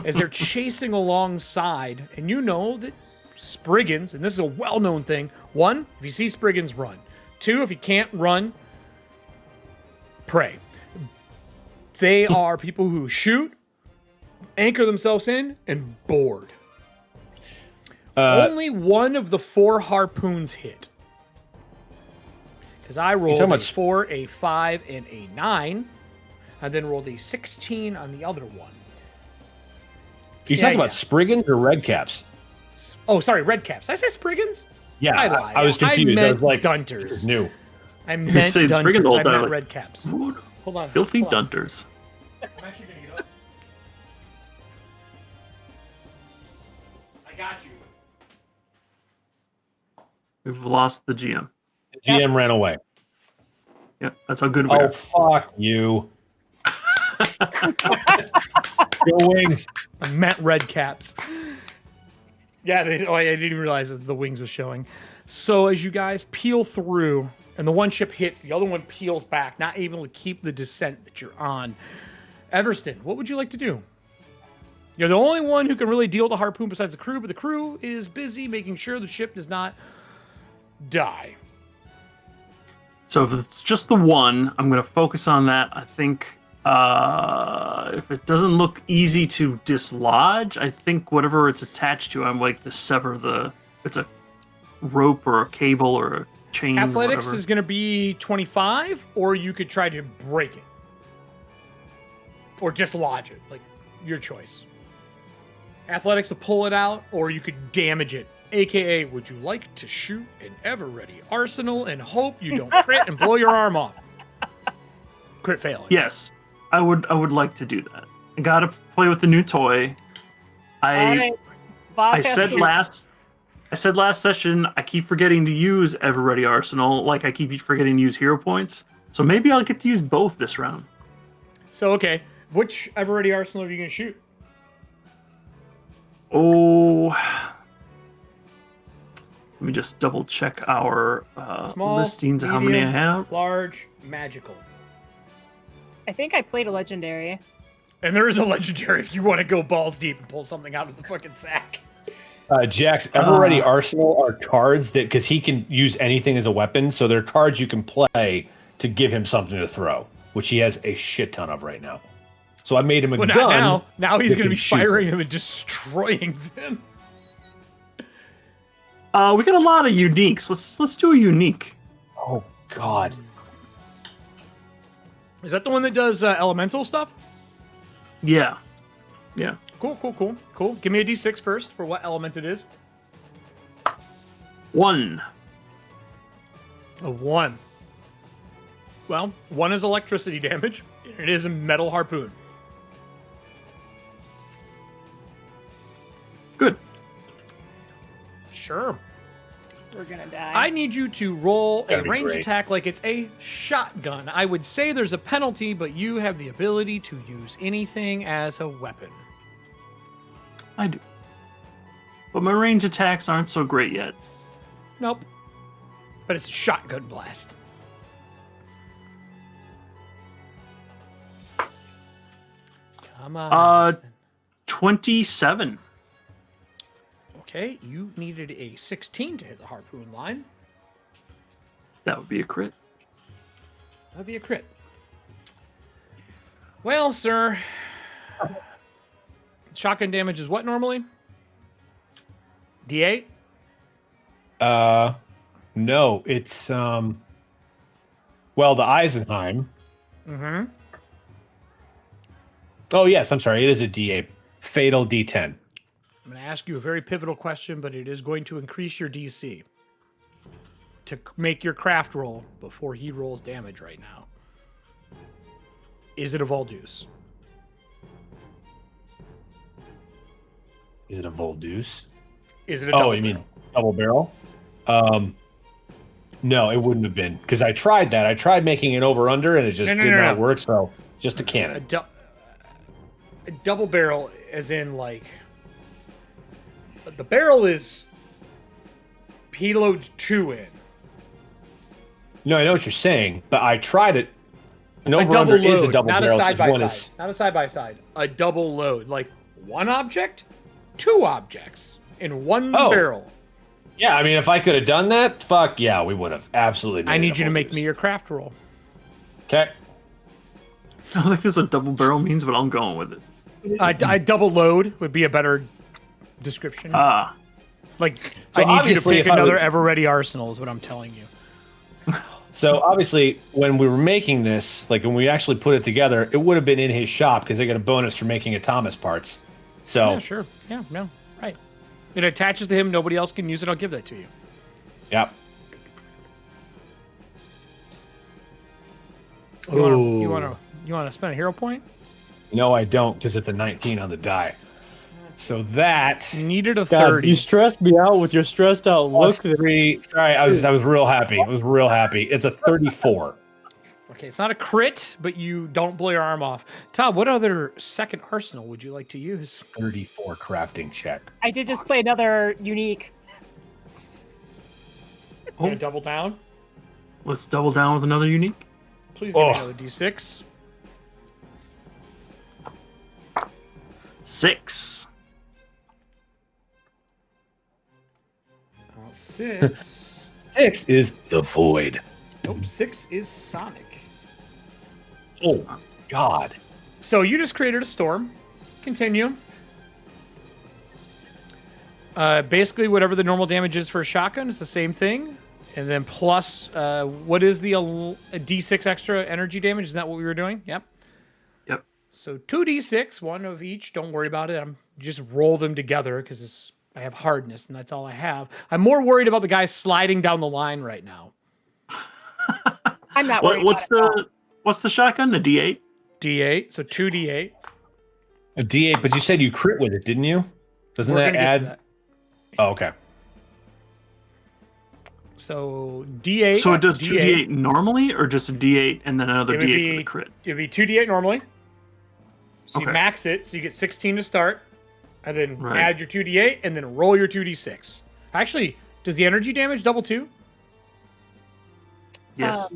As they're chasing alongside, and you know that Spriggans, and this is a well-known thing, 1, if you see Spriggans, run. 2, if you can't run, pray. They are people who shoot, anchor themselves in, and board. Only 1 of the 4 harpoons hit. Because I rolled a 4, a 5, and a 9, and then rolled a 16 on the other one. You talking about Spriggans or Redcaps? Oh, sorry, Redcaps. Did I say Spriggans? Yeah, I lied. I was confused. I was like, Dunters. It's new. I meant saying Spriggans all Dunters. the I time, meant like, Redcaps. Hold on. Filthy hold on. Dunters. I'm actually going to get up. I got you. We've lost the GM. The GM ran away. Yeah, that's how good we Oh, are. fuck you. Go Wings. I meant red caps. Yeah, I didn't even realize that the wings was showing. So as you guys peel through, and the one ship hits, the other one peels back, not able to keep the descent that you're on. Everston, what would you like to do? You're the only one who can really deal with the harpoon besides the crew, but the crew is busy making sure the ship does not die. So if it's just the one, I'm going to focus on that. I think if it doesn't look easy to dislodge, I think whatever it's attached to, I'm like to sever the. It's a rope or a cable or a chain. Athletics whatever. is going to be 25, or you could try to break it. Or dislodge it. Like, your choice. Athletics to pull it out, or you could damage it. AKA, would you like to shoot an ever-ready arsenal and hope you don't crit and blow your arm off? Crit failing. Yes, I would like to do that. I gotta play with the new toy. All right. Voss I has said to- last session I keep forgetting to use Ever Ready Arsenal, like I keep forgetting to use hero points. So maybe I'll get to use both this round. So, okay. Which ever-ready arsenal are you going to shoot? Oh, let me just double check our Small, listings of how many I medium, have. Large, magical. I think I played a legendary. And there is a legendary if you want to go balls deep and pull something out of the fucking sack. Jack's ever-ready arsenal are cards that, because he can use anything as a weapon, so they're cards you can play to give him something to throw, which he has a shit ton of right now. So I made him a Well, gun. not now. Now he's that going to can be shoot. firing them and destroying them. We got a lot of uniques. Let's do a unique. Oh God. Is that the one that does elemental stuff? Yeah, yeah. Cool. Give me a d6 first for what element it is. 1. A 1. Well, 1 is electricity damage. It is a metal harpoon. Good. Sure. We're gonna die. I need you to roll a That'd be ranged great. attack like it's a shotgun. I would say there's a penalty, but you have the ability to use anything as a weapon. I do. But my range attacks aren't so great yet. Nope. But it's a shotgun blast. Come on. Austin. 27. Okay, you needed a 16 to hit the harpoon line. That would be a crit. That'd be a crit. Well, sir. Shotgun damage is what normally? D8? No, it's well, the Eisenheim. Mm-hmm. Oh yes, I'm sorry. It is a D8. Fatal D10. I'm going to ask you a very pivotal question, but it is going to increase your DC to make your craft roll before he rolls damage right now. Is it a Volduce? Is it a Volduce? Is it a double Oh, you mean barrel? double barrel? No, it wouldn't have been because I tried that. I tried making it over under, and it just did not work. So just a cannon. A double barrel, as in like the barrel is he loads 2 in. No, I know what you're saying, but I tried it. An A over double under is a load, double not a barrel. side so by one side. is Not a side by side. A double load, like 1 object, 2 objects in 1 Oh. barrel. yeah. I mean, if I could have done that, fuck yeah, we would have absolutely. Made I it need a you to make Volduce. me your craft roll. Okay. I don't think this is what double barrel means, but I'm going with it. I double load would be a better description. Like So I need you to obviously, pick if I another would- ever ready arsenal is what I'm telling you. So obviously, when we were making this, like when we actually put it together, it would have been in his shop because they got a bonus for making Atomis parts. So Yeah, sure. Yeah, no, right. It attaches to him. Nobody else can use it. I'll give that to you. yeah. You want to spend a hero point? No, I don't because it's a 19 on the die. So that You needed a God, 30. you stressed me out with your stressed out look. plus 3. Sorry, I was real happy. I was real happy. It's a 34. Okay, it's not a crit, but you don't blow your arm off. Todd, what other second arsenal would you like to use? 34 crafting check. I did just play another unique. Gonna double down. Let's double down with another unique. Please give me another d6. 6. 6. 6 is the void. Nope, 6 is Sonic. Oh, God. So you just created a storm. Continue. Basically, whatever the normal damage is for a shotgun is the same thing. And then plus, what is the a d6 extra energy damage? Isn't that what we were doing? Yep. Yep. So 2d6, one of each. Don't worry about it. Just roll them together because I have hardness, and that's all I have. I'm more worried about the guy sliding down the line right now. I'm not worried. What's the shotgun? The D8? D8, so 2d8. A D8, but you said you crit with it, didn't you? Doesn't We're that gonna get to add? that. Oh, okay. So D8. So it does 2d8 normally, or just a d8 and then another It would d8 for the crit? It would be 2d8 normally. So you Okay. max it, so you get 16 to start, and then Right. add your 2d8, and then roll your 2d6. Actually, does the energy damage double too? Yes.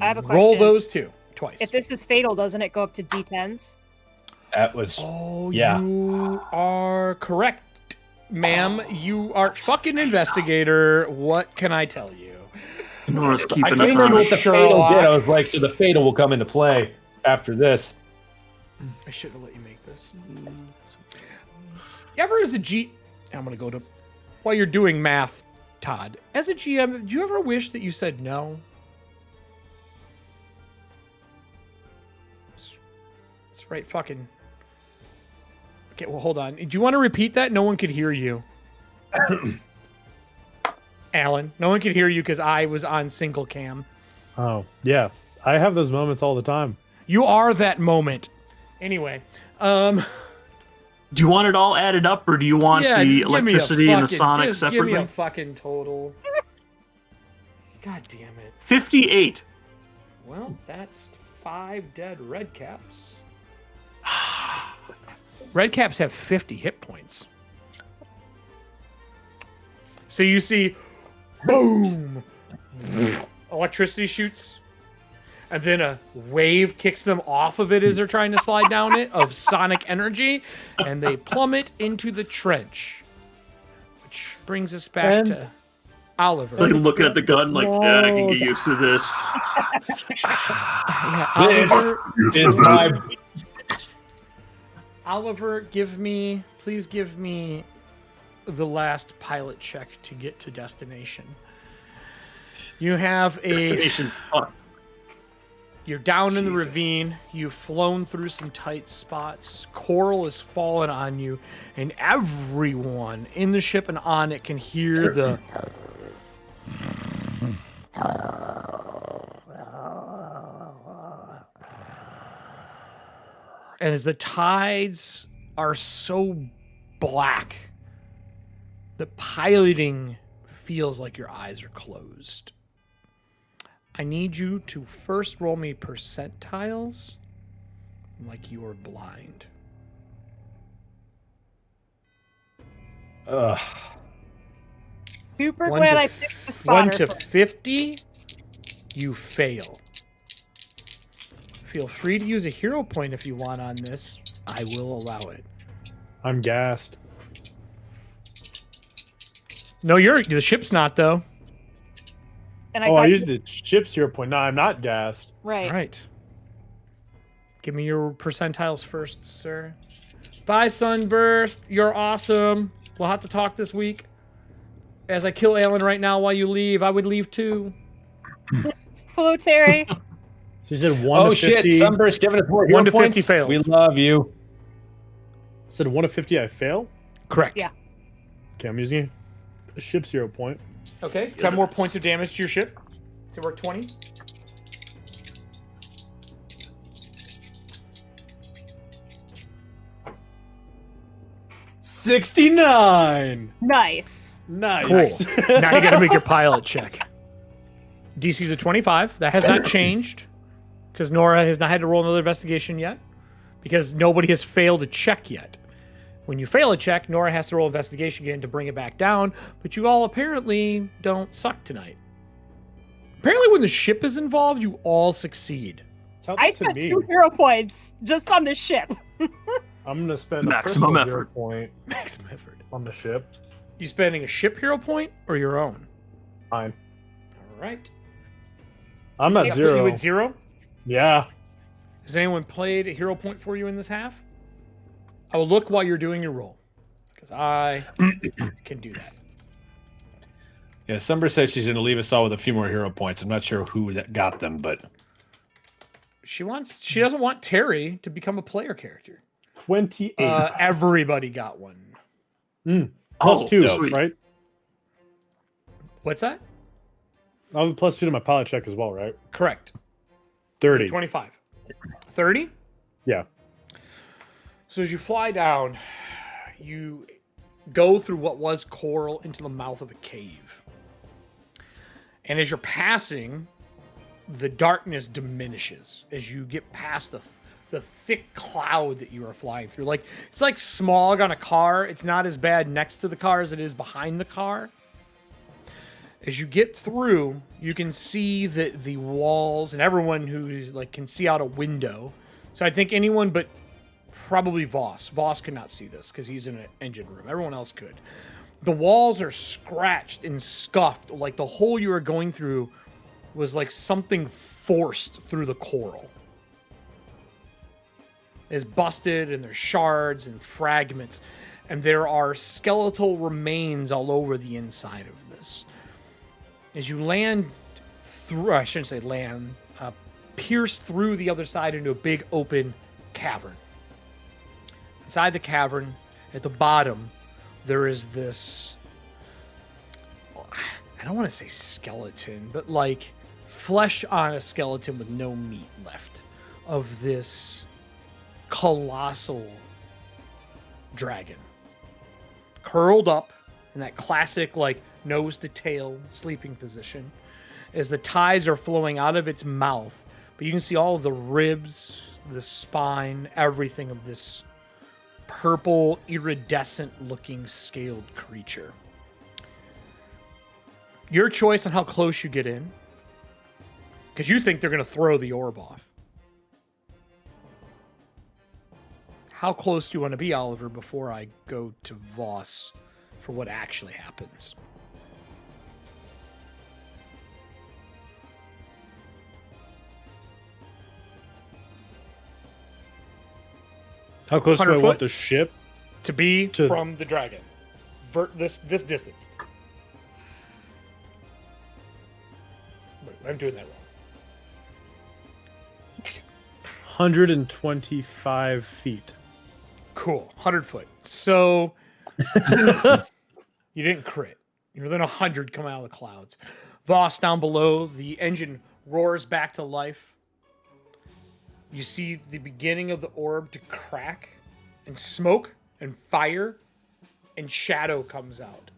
I have a Roll question. those two twice. If this is fatal, doesn't it go up to D10s? That was. Oh, Yeah. you are correct, ma'am. You are fucking investigator. What can I tell you? Nora's I keeping couldn't us remember on. what the Sherlock. fatal did. I was like, so the fatal will come into play after this. I should have let you make this. Ever as a G... I'm going to go to... While you're doing math, Todd, as a GM, do you ever wish that you said no? It's right fucking... Okay, well, hold on. Do you want to repeat that? No one could hear you. Alan, no one could hear you because I was on single cam. Oh, yeah. I have those moments all the time. You are that moment. Anyway, Do you want it all added up, or do you want yeah, the just give me a electricity and the fucking- sonic just Give separately? me a fucking total. God damn it. 58. Well, that's 5 dead red caps. Red caps have 50 hit points. So you see, boom, electricity shoots, and then a wave kicks them off of it as they're trying to slide down it of sonic energy, and they plummet into the trench. Which brings us back to Oliver. Like looking at the gun, like, yeah, I can get used to this. Yeah, This Oliver, is my. Oliver, please give me the last pilot check to get to destination. You have Destination fuck. You're down in the Jesus. ravine. You've flown through some tight spots. Coral has fallen on you, and everyone in the ship and on it can hear the. And as the tides are so black, the piloting feels like your eyes are closed. I need you to first roll me percentiles like you are blind. Ugh. Super One glad to I f- picked the 1 spotter. to 50, you fail. Feel free to use a hero point if you want on this. I will allow it. I'm gassed. No, the ship's not though. And I Oh, thought I used the ship's 0.9. No, I'm not gassed. right. All right. Give me your percentiles first, sir. Bye, Sunburst. You're awesome. We'll have to talk this week. As I kill Alan right now while you leave, I would leave too. Hello, Terry. She said 1 Oh to 50. shit! Sunburst giving us more 1 hero to 50 points. fails. We love you. Said 1 to 50. I fail. Correct. Yeah. Okay, I'm using a ship's 0 point. Okay. 10 more points of damage to your ship. So we're at 20. $69. Nice. Nice. Cool. Now you got to make your pilot check. DC's a 25. That has not changed. because Nora has not had to roll another investigation yet, because nobody has failed a check yet. When you fail a check, Nora has to roll investigation again to bring it back down, but you all apparently don't suck tonight. Apparently when the ship is involved, you all succeed. Tell I that to spent me. 2 hero points just on this ship. I'm gonna spend Maximum a personal hero effort. point Maximum effort. on the ship. You spending a ship hero point or your own? Fine. All right. I'm I at put 0. you at 0? Yeah. Has anyone played a hero point for you in this half? I will look while you're doing your roll, because I can do that. Yeah, Summer says she's going to leave us all with a few more hero points. I'm not sure who that got them, but She doesn't want Terry to become a player character. 28. Everybody got one. Plus 2, sweet. right? What's that? I'll have a plus 2 to my pilot check as well, right? Correct. 30. 25. 30? Yeah. So as you fly down, you go through what was coral into the mouth of a cave. And as you're passing, the darkness diminishes as you get past the thick cloud that you are flying through. Like, it's like smog on a car. It's not as bad next to the car as it is behind the car. As you get through, you can see that the walls, and everyone who like can see out a window. So I think anyone but probably Voss. Voss could not see this because he's in an engine room. Everyone else could. The walls are scratched and scuffed. Like the hole you were going through was like something forced through the coral. It's busted, and there's shards and fragments, and there are skeletal remains all over the inside of this. As you land through, I shouldn't say land, pierce through the other side into a big open cavern. Inside the cavern, at the bottom, there is this, I don't want to say skeleton, but like flesh on a skeleton with no meat left, of this colossal dragon. Curled up in that classic like nose to tail sleeping position as the tides are flowing out of its mouth, but you can see all of the ribs, the spine, everything of this purple, iridescent looking scaled creature. Your choice on how close you get in, because you think they're going to throw the orb off. How close do you want to be, Oliver, before I go to Voss for what actually happens? How close do I 100 want foot? the ship? To be To- from the dragon. This distance. Wait, I'm doing that wrong. 125 feet. Cool. 100 foot. So you didn't crit. You're within 100 coming out of the clouds. Voss down below, the engine roars back to life. You see the beginning of the orb to crack, and smoke and fire and shadow comes out.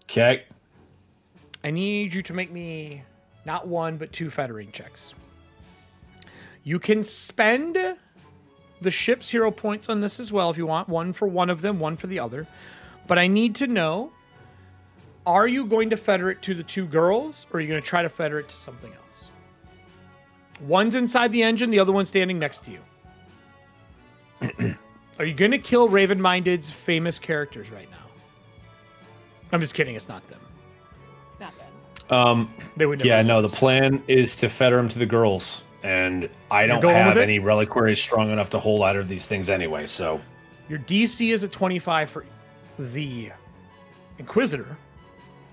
okay. I need you to make me not 1, but 2 fettering checks. You can spend the ship's hero points on this as well if you want. 1 for one of them, 1 for the other. But I need to know, are you going to fetter it to the 2 girls, or are you going to try to fetter it to something else? One's inside the engine, the other one's standing next to you. Are you going to kill Raven-Minded's famous characters right now? I'm just kidding, it's not them. It's not bad. They would never Yeah, do no, the this. plan is to fetter them to the girls. And I don't going have with it? any reliquaries strong enough to hold either of these things anyway, so. Your DC is a 25 for the Inquisitor.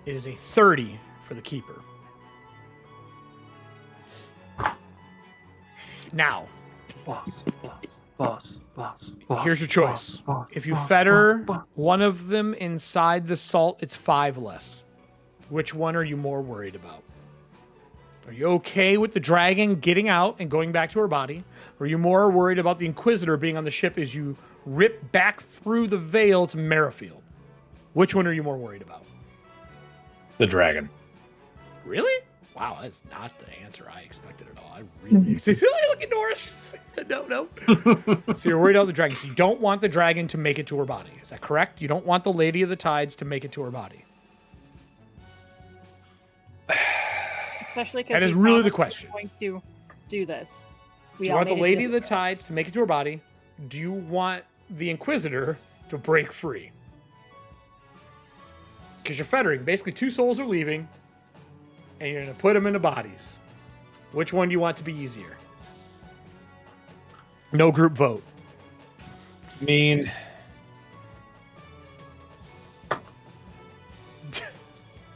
It is a 30 for the Keeper. Now, Boss. here's your choice. If you fetter one of them inside the salt, it's 5 less. Which one are you more worried about? Are you okay with the dragon getting out and going back to her body? Or are you more worried about the Inquisitor being on the ship as you rip back through the veil to Merrifield? Which one are you more worried about? The dragon. Really? Wow, that's not the answer I expected at all. I really look at Nora. She's no. So you're worried about the dragon. So you don't want the dragon to make it to her body. Is that correct? You don't want the Lady of the Tides to make it to her body. Especially because that is really the question. Going to do this. Do you want the Lady of the Tides to make it to her body? Do you want the Inquisitor to break free? Because you're fettering. Basically, 2 souls are leaving, and you're going to put them into bodies. Which one do you want to be easier? No group vote. I mean,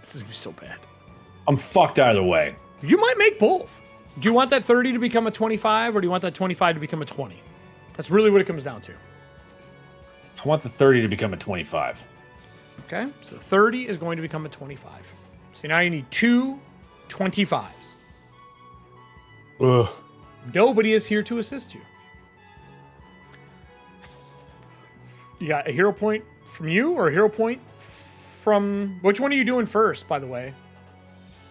this is going to be so bad. I'm fucked either way. You might make both. Do you want that 30 to become a 25, or do you want that 25 to become a 20? That's really what it comes down to. I want the 30 to become a 25. Okay, so 30 is going to become a 25. So now you need 2 25s. Ugh. Nobody is here to assist you. You got a hero point from you or a hero point from... Which one are you doing first, by the way?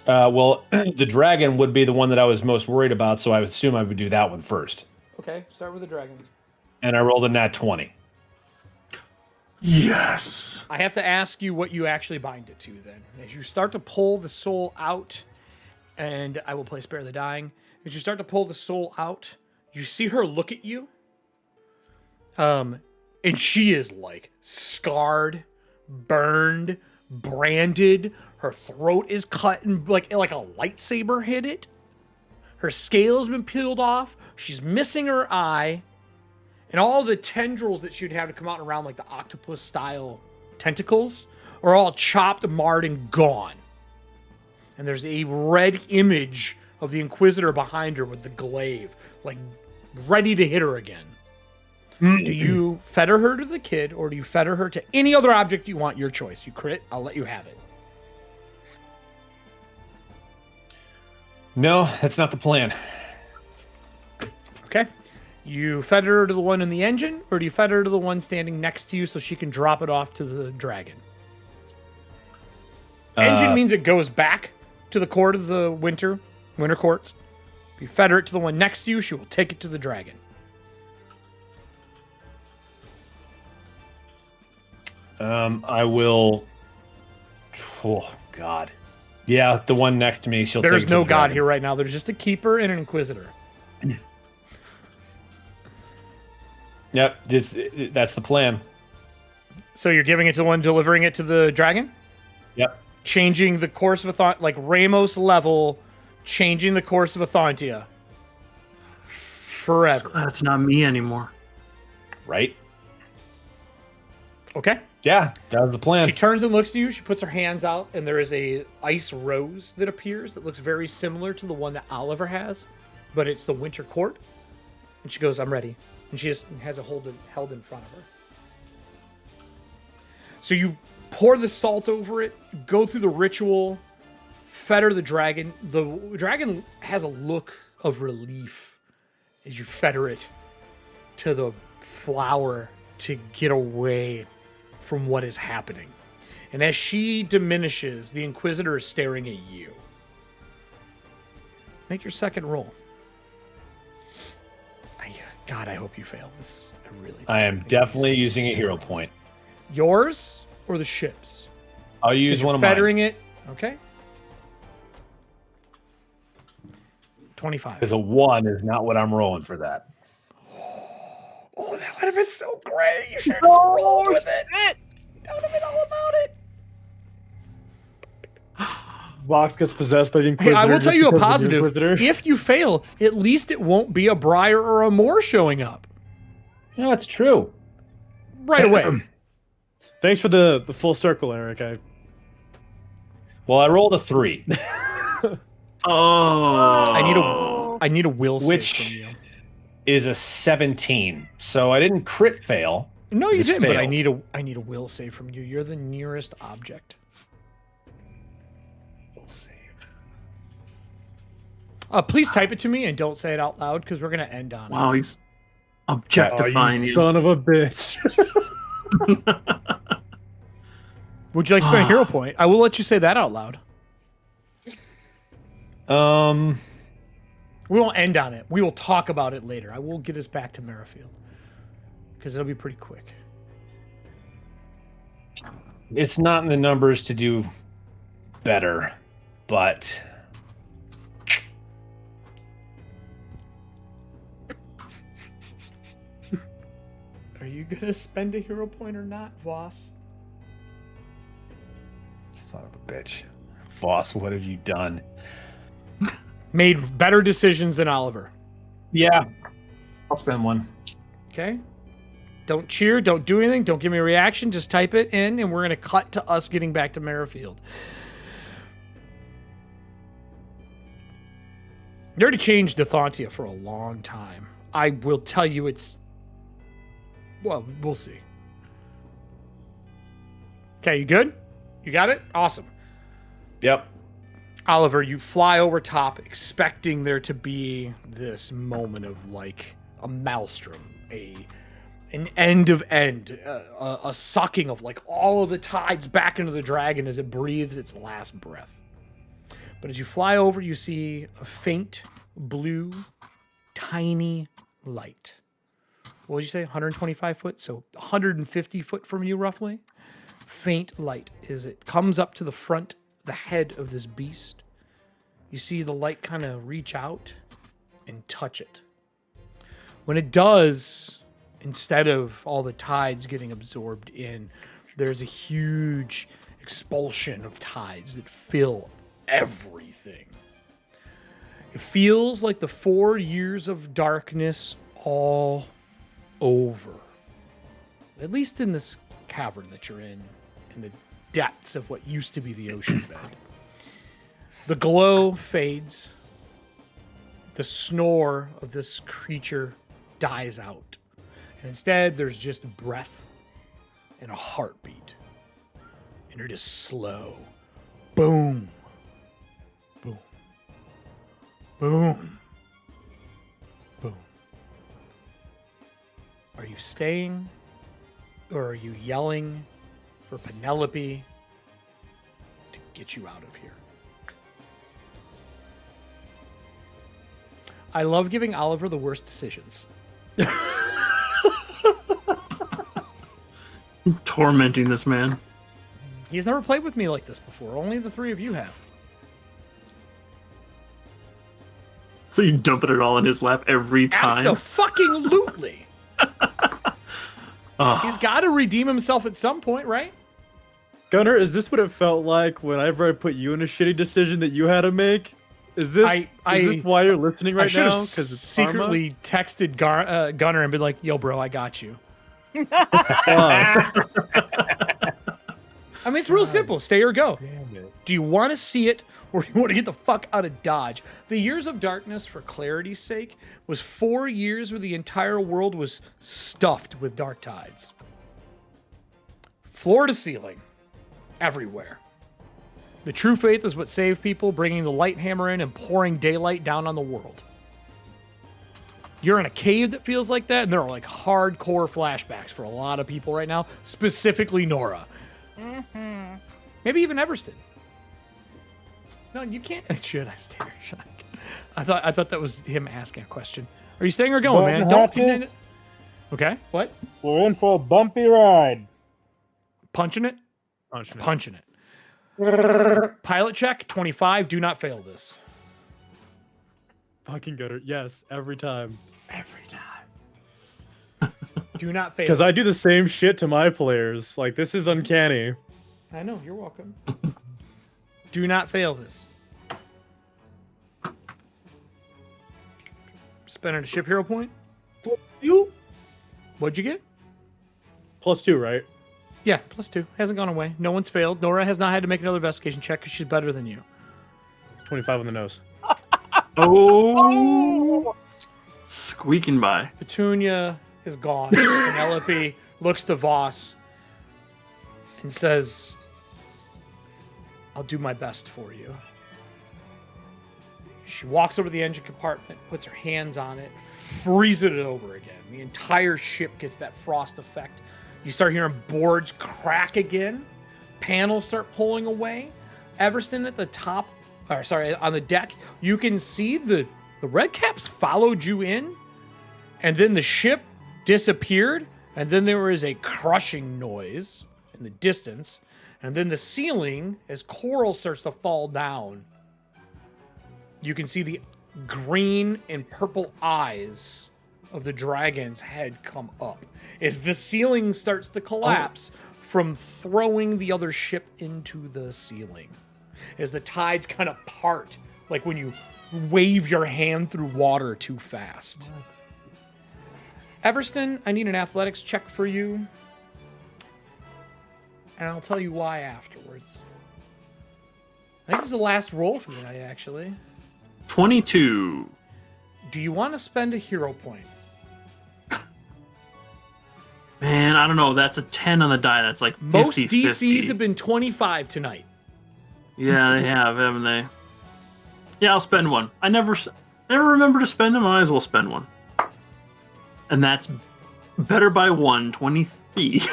Well, the dragon would be the one that I was most worried about, so I would assume I would do that one first. Okay, start with the dragon. And I rolled a nat 20. Yes. I have to ask you what you actually bind it to then. As you start to pull the soul out, and I will play Spare the Dying. As you start to pull the soul out, you see her look at you. And she is like scarred, burned, branded. Her throat is cut and like a lightsaber hit it. Her scale's been peeled off. She's missing her eye. And all the tendrils that she'd have to come out around, like the octopus-style tentacles, are all chopped, marred, and gone. And there's a red image of the Inquisitor behind her with the glaive, like ready to hit her again. Do you fetter her to the kid, or do you fetter her to any other object you want? Your choice. You crit, I'll let you have it. No, that's not the plan. Okay. You fetter her to the one in the engine, or do you fetter her to the one standing next to you so she can drop it off to the dragon? Engine means it goes back to the court of the winter courts. If you fetter it to the one next to you, she will take it to the dragon. I will... Oh, God. Yeah, the one next to me, she'll There's take it to no the god dragon. here right now. There's just a keeper and an inquisitor. Yep, that's the plan. So you're giving it to the one delivering it to the dragon? Yep. Changing the course of like Ramos level, changing the course of Ethauntia. Forever. That's not me anymore. Right? Okay. Yeah, that was the plan. She turns and looks at you. She puts her hands out, and there is a ice rose that appears that looks very similar to the one that Oliver has, but it's the winter court. And she goes, "I'm ready." And she just has it held in front of her. So you pour the salt over it, go through the ritual, fetter the dragon. The dragon has a look of relief as you fetter it to the flower to get away from what is happening. And as she diminishes, the Inquisitor is staring at you. Make your second roll. God, I hope you fail this. I am definitely using a hero point. Yours or the ship's? I'll use one of mine. Fettering it. Okay. 25. Because a 1 is not what I'm rolling for that. Oh, that would have been so great. You should have just rolled with it. That would have been all about it. Vox gets possessed by the Hey, Inquisitor. I will just tell you a because of the positive. Inquisitor. If you fail, at least it won't be a Briar or a Moore showing up No, that's true. right away. Thanks for the full circle, Eric. Well, I rolled a 3. Oh. I need a will save Which- from you. is a 17. So I didn't crit fail. No, you Just didn't. But I failed. need a will save from you. You're the nearest object. Will save. Please type it to me and don't say it out loud because we're gonna end on it. Wow, he's Oh, objectifying you you. son of a bitch. Would you like to spend a hero point? I will let you say that out loud. We won't end on it. We will talk about it later. I will get us back to Merrifield because it'll be pretty quick. It's not in the numbers to do better, but Are you gonna spend a hero point or not, Voss? son of a bitch. Voss, what have you done? Made better decisions than Oliver. Yeah. I'll spend one. Okay. Don't cheer. Don't do anything. Don't give me a reaction. Just type it in, and we're gonna cut to us getting back to Merrifield. They already changed Ethauntia for a long time. I will tell you it's... Well, we'll see. Okay, you good? You got it? Awesome. Yep. Oliver, you fly over top expecting there to be this moment of like a maelstrom, an end of end, a sucking of like all of the tides back into the dragon as it breathes its last breath. But as you fly over, you see a faint blue, tiny light. What would you say? 125 foot? So 150 foot from you, roughly. Faint light as it comes up to the front, the head of this beast. You see the light kind of reach out and touch it. When it does, instead of all the tides getting absorbed in, there's a huge expulsion of tides that fill everything. It feels like the 4 years of darkness all over. At least in this cavern that you're in the depths of what used to be the ocean bed. The glow fades. The snore of this creature dies out. And instead, there's just breath and a heartbeat. And it is slow. Boom. Boom. Boom. Boom. Are you staying? Or are you yelling for Penelope to get you out of here? I love giving Oliver the worst decisions. Tormenting this man. He's never played with me like this before. Only the three of you have. So you dump it all in his lap every time? Abso-fucking-lutely. He's got to redeem himself at some point, right? Gunnar, is this what it felt like whenever I put you in a shitty decision that you had to make? Is this why you're listening right now? I should have Because it's secretly texted Gunnar and been like, yo, bro, I got you. karma? I mean, it's real simple. Stay or go. Damn it. Do you want to see it, or do you want to get the fuck out of Dodge? The years of darkness, for clarity's sake, was 4 years where the entire world was stuffed with dark tides. Floor to ceiling. Everywhere. The true faith is what saved people, bringing the light hammer in and pouring daylight down on the world. You're in a cave that feels like that, and there are like hardcore flashbacks for a lot of people right now, specifically Nora. Mm-hmm. Maybe even Everston. No, you can't. Should I stay or should I? I thought that was him asking a question. Are you staying or going, man? Don't. Okay. What? We're in for a bumpy ride. Punching it. Punching it. Punching it. Pilot check 25. Do not fail this. Fucking Gunnar. Yes, every time. Every time. Do not fail. Because I do the same shit to my players. Like, this is uncanny. I know. You're welcome. Do not fail this. Spending a ship hero point. You? What'd you get? +2, right? Yeah, +2. Hasn't gone away. No one's failed. Nora has not had to make another investigation check because she's better than you. 25 on the nose. Oh! Squeaking by. Petunia is gone. Penelope looks to Voss and says, I'll do my best for you. She walks over to the engine compartment, puts her hands on it, freezes it over again. The entire ship gets that frost effect. You start hearing boards crack again. Panels start pulling away. Everston at the top or sorry, on the deck, you can see the Redcaps followed you in, and then the ship disappeared, and then there was a crushing noise in the distance, and then the ceiling, as coral starts to fall down, you can see the green and purple eyes of the dragon's head come up as the ceiling starts to collapse from throwing the other ship into the ceiling. As the tides kind of part, like when you wave your hand through water too fast. Everston, I need an athletics check for you. And I'll tell you why afterwards. I think this is the last roll for the night, actually. 22. Do you want to spend a hero point? Man, I don't know. That's a 10 on the die. That's like 50, Most 50. DCs have been 25 tonight. Yeah, they have, haven't they? Yeah, I'll spend one. I never remember to spend them. I might as well spend one. And that's better by 1, 23.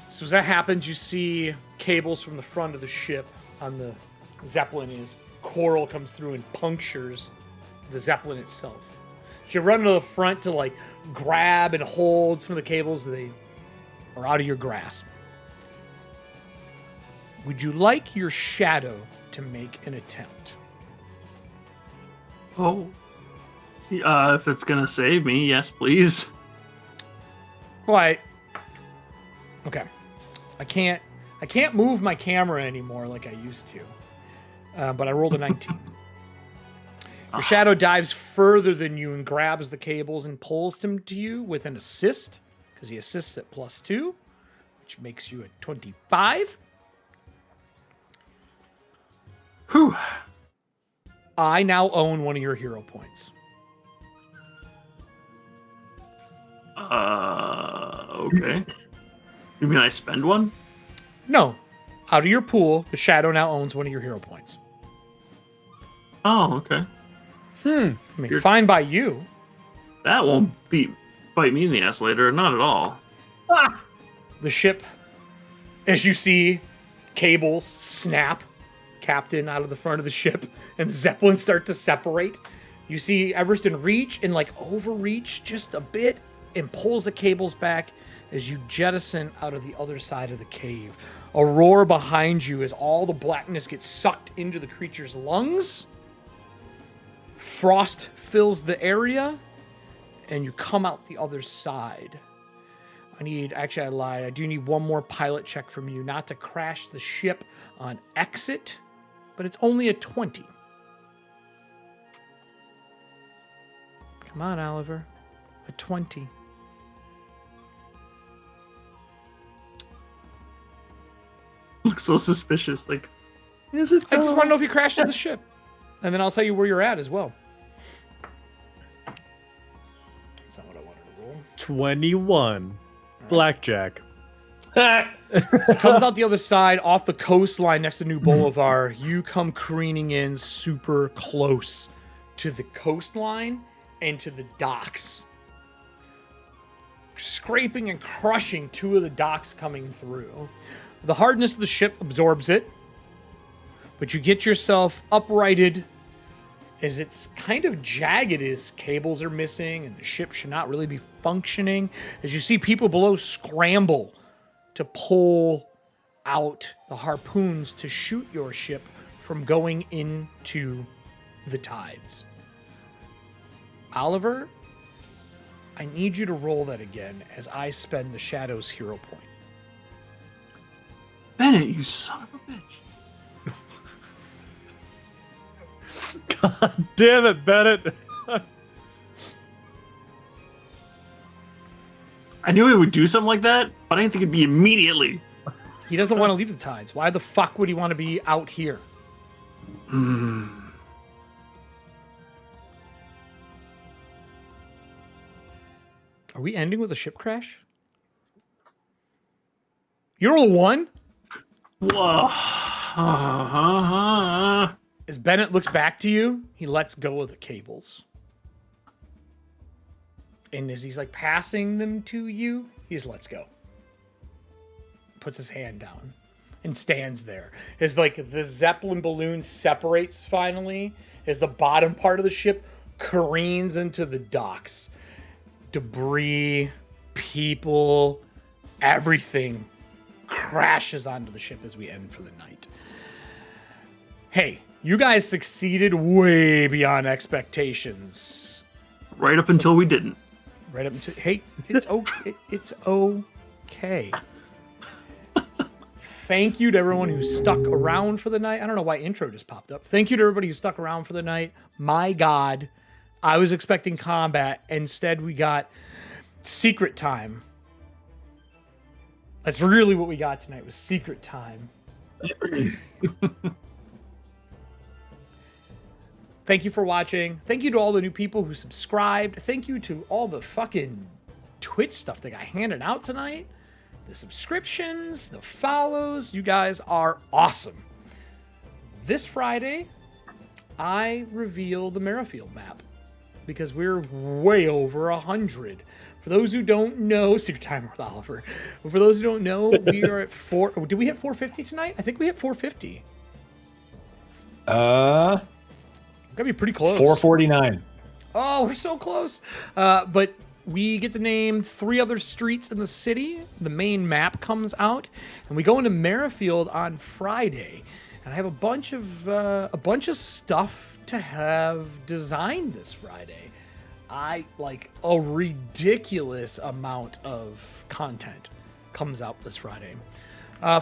So as that happens, you see cables from the front of the ship on the Zeppelin as coral comes through and punctures the Zeppelin itself. So you run to the front to like grab and hold some of the cables. They are out of your grasp. Would you like your shadow to make an attempt? Oh. If it's gonna save me, yes, please. Right. Okay. I can't move my camera anymore like I used to. But I rolled a 19. Your shadow dives further than you and grabs the cables and pulls them to you with an assist, because he assists at +2, which makes you a 25. Whew. I now own one of your hero points. Okay. You mean I spend one? No. Out of your pool, the shadow now owns one of your hero points. Oh, okay. I mean, fine by you. That won't bite me in the ass later. Not at all. The ship, as you see, cables snap, Captain out of the front of the ship, and the Zeppelin start to separate. You see Everston reach and like overreach just a bit and pulls the cables back as you jettison out of the other side of the cave. A roar behind you as all the blackness gets sucked into the creature's lungs. Frost fills the area, and you come out the other side. I lied. I do need one more pilot check from you, not to crash the ship on exit, but it's only a 20. Come on, Oliver. A 20. Looks so suspicious. Like, is it? I just want to know if you crashed the ship. And then I'll tell you where you're at as well. That's not what I wanted to roll. 21. Blackjack. So it comes out the other side, off the coastline next to New Boulevard. You come careening in super close to the coastline and to the docks. Scraping and crushing two of the docks coming through. The hardness of the ship absorbs it, but you get yourself uprighted as it's kind of jagged as cables are missing and the ship should not really be functioning. As you see people below scramble to pull out the harpoons to shoot your ship from going into the tides. Oliver, I need you to roll that again as I spend the Shadow's hero point. Bennett, you son of a bitch. God damn it, Bennett. I knew he would do something like that, but I didn't think it'd be immediately. He doesn't want to leave the tides. Why the fuck would he want to be out here? Are we ending with a ship crash? You roll a 1? Whoa. As Bennett looks back to you, he lets go of the cables. And as he's like passing them to you, he just lets go. Puts his hand down. and stands there. As like the Zeppelin balloon separates finally, as the bottom part of the ship careens into the docks. Debris, people, everything crashes onto the ship as we end for the night. Hey, you guys succeeded way beyond expectations. Right up until we didn't. Right up until, hey, it's okay. It's okay. Thank you to everyone who stuck around for the night. I don't know why intro just popped up. Thank you to everybody who stuck around for the night. My God, I was expecting combat. Instead, we got secret time. That's really what we got tonight, was secret time. Thank you for watching. Thank you to all the new people who subscribed. Thank you to all the fucking Twitch stuff that got handed out tonight. The subscriptions, the follows. You guys are awesome. This Friday, I reveal the Merrifield map because we're way over 100. For those who don't know, Secret Time with Oliver. For those who don't know, we are at 4. Did we hit 450 tonight? I think we hit 450. Gotta be pretty close. 449. Oh, we're so close. But we get to name 3 other streets in the city. The main map comes out, and we go into Merrifield on Friday. And I have a bunch of stuff to have designed this Friday. I like a ridiculous amount of content comes out this Friday.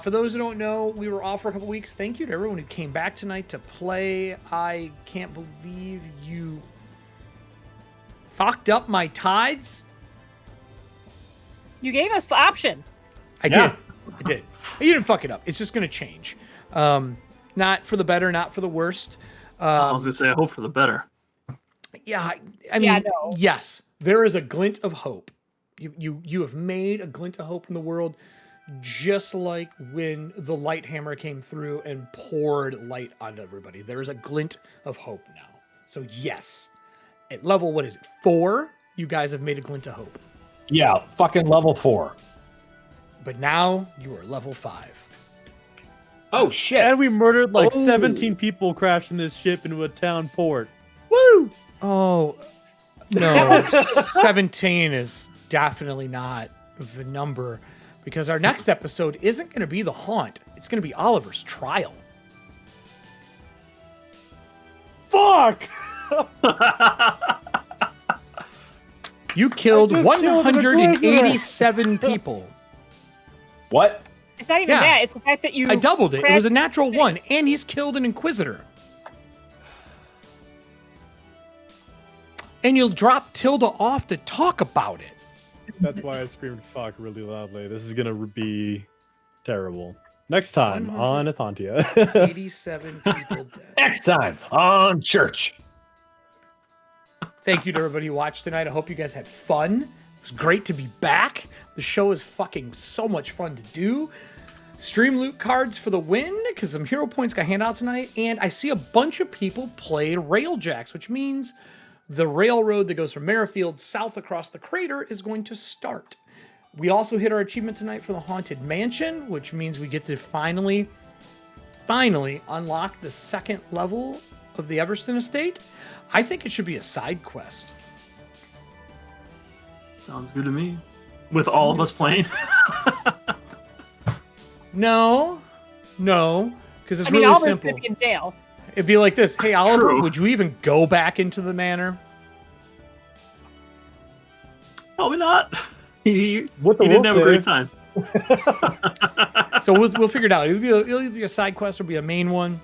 For those who don't know, we were off for a couple weeks. Thank you to everyone who came back tonight to play. I can't believe you fucked up my tides. You gave us the option. I did. You didn't fuck it up. It's just going to change. Not for the better, not for the worst. I was going to say, I hope for the better. Yeah, I mean, yes, there is a glint of hope. You have made a glint of hope in the world, just like when the light hammer came through and poured light onto everybody. There is a glint of hope now. So yes, at level, what is it, 4? You guys have made a glint of hope. Yeah, fucking level 4. But now you are level 5. Oh shit! And we murdered like 17 people crashing this ship into a town port. Woo! Oh, no. 17 is definitely not the number, because our next episode isn't going to be the haunt. It's going to be Oliver's trial. Fuck! You killed 187 people. What? It's not even Yeah. that. It's the fact that you. I doubled it. It was a natural 1, and he's killed an Inquisitor. And you'll drop Tilda off to talk about it. That's why I screamed fuck really loudly. This is gonna be terrible. Next time on Ethauntia. 87 people dead. Next time on Church. Thank you to everybody who watched tonight. I hope you guys had fun. It was great to be back. The show is fucking so much fun to do. Stream loot cards for the win, because some hero points got handed out tonight. And I see a bunch of people played Railjacks, which means the railroad that goes from Merrifield south across the crater is going to start. We also hit our achievement tonight for the Haunted Mansion, which means we get to finally unlock the second level of the Everston Estate. I think it should be a side quest. Sounds good to me. With all of us playing. No, because it's really Oliver's simple. gonna be in jail. It'd be like this. Hey, Oliver, True. would you even go back into the manor? Probably not. He What the didn't wolf have a great say? time. So we'll figure it out. It'll either be a side quest or be a main one.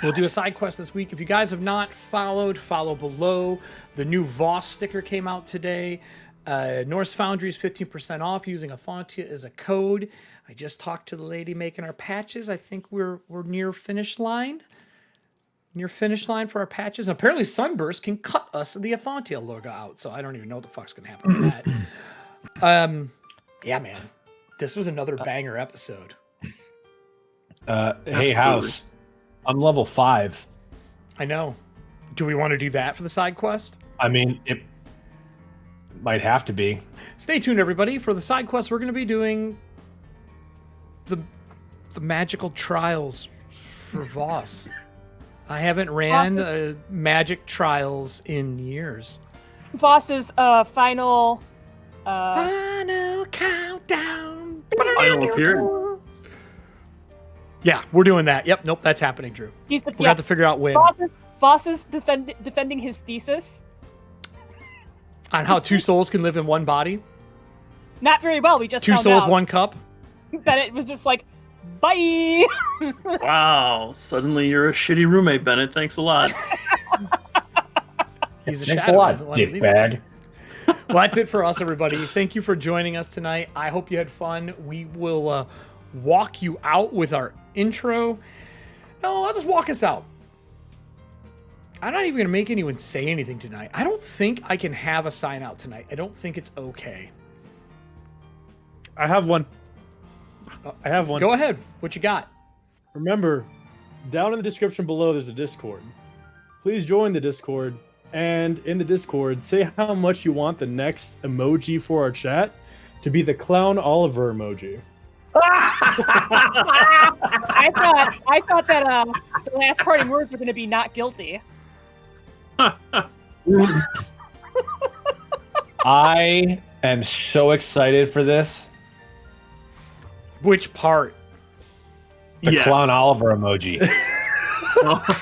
We'll do a side quest this week. If you guys have not followed, follow below. The new Voss sticker came out today. Norse Foundry is 15% off using Ethauntia as a code. I just talked to the lady making our patches. I think we're near finish line. Near finish line for our patches. And apparently Sunburst can cut us the Ethauntia logo out. So I don't even know what the fuck's gonna happen with that. Yeah, man. This was another banger episode. Hey, House. I'm level 5. I know. Do we want to do that for the side quest? I mean, it might have to be. Stay tuned, everybody. For the side quest, we're going to be doing the the magical trials for Voss. I haven't ran magic trials in years. Voss's final Final countdown. Final appearance. Yeah, we're doing that. Yep, nope, that's happening, Drew. he's the We have to figure out when. Voss is defending his thesis. On how two souls can live in one body. Not very well. We just Two found souls, out. one cup. Bennett was just like, bye. Wow. Suddenly you're a shitty roommate, Bennett. Thanks a lot. He's a Thanks shadow. a lot, He doesn't want to leave dickbag. Well, that's it for us, everybody. Thank you for joining us tonight. I hope you had fun. We will walk you out with our intro. No, I'll just walk us out. I'm not even going to make anyone say anything tonight. I don't think I can have a sign out tonight. I don't think it's okay. I have one. I have one. Go ahead. What you got? Remember, down in the description below, there's a Discord. Please join the Discord. And in the Discord, say how much you want the next emoji for our chat to be the Clown Oliver emoji. I thought that the last parting words were going to be not guilty. I am so excited for this. Which part? The Yes. Clown Oliver emoji.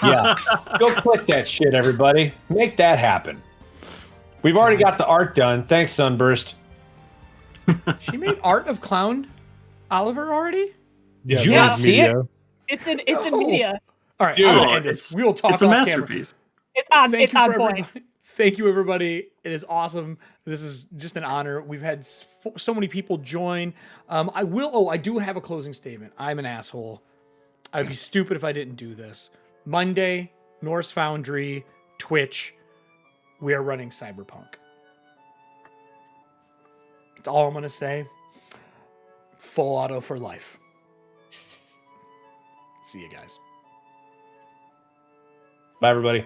Yeah. Go click that shit, everybody. Make that happen. We've already got the art done. Thanks, Sunburst. She made art of Clown Oliver already? Did you Yeah. not see it? It's in media. All right, Dude, I'm gonna end this. We will talk It's a off camera. masterpiece. It's on. Thank It's you on for point. everybody. Thank you, everybody. It is awesome. This is just an honor. We've had so many people join. I do have a closing statement. I'm an asshole. I'd be stupid if I didn't do this. Monday, Norse Foundry, Twitch. We are running Cyberpunk. That's all I'm going to say. Full auto for life. See you guys. Bye, everybody.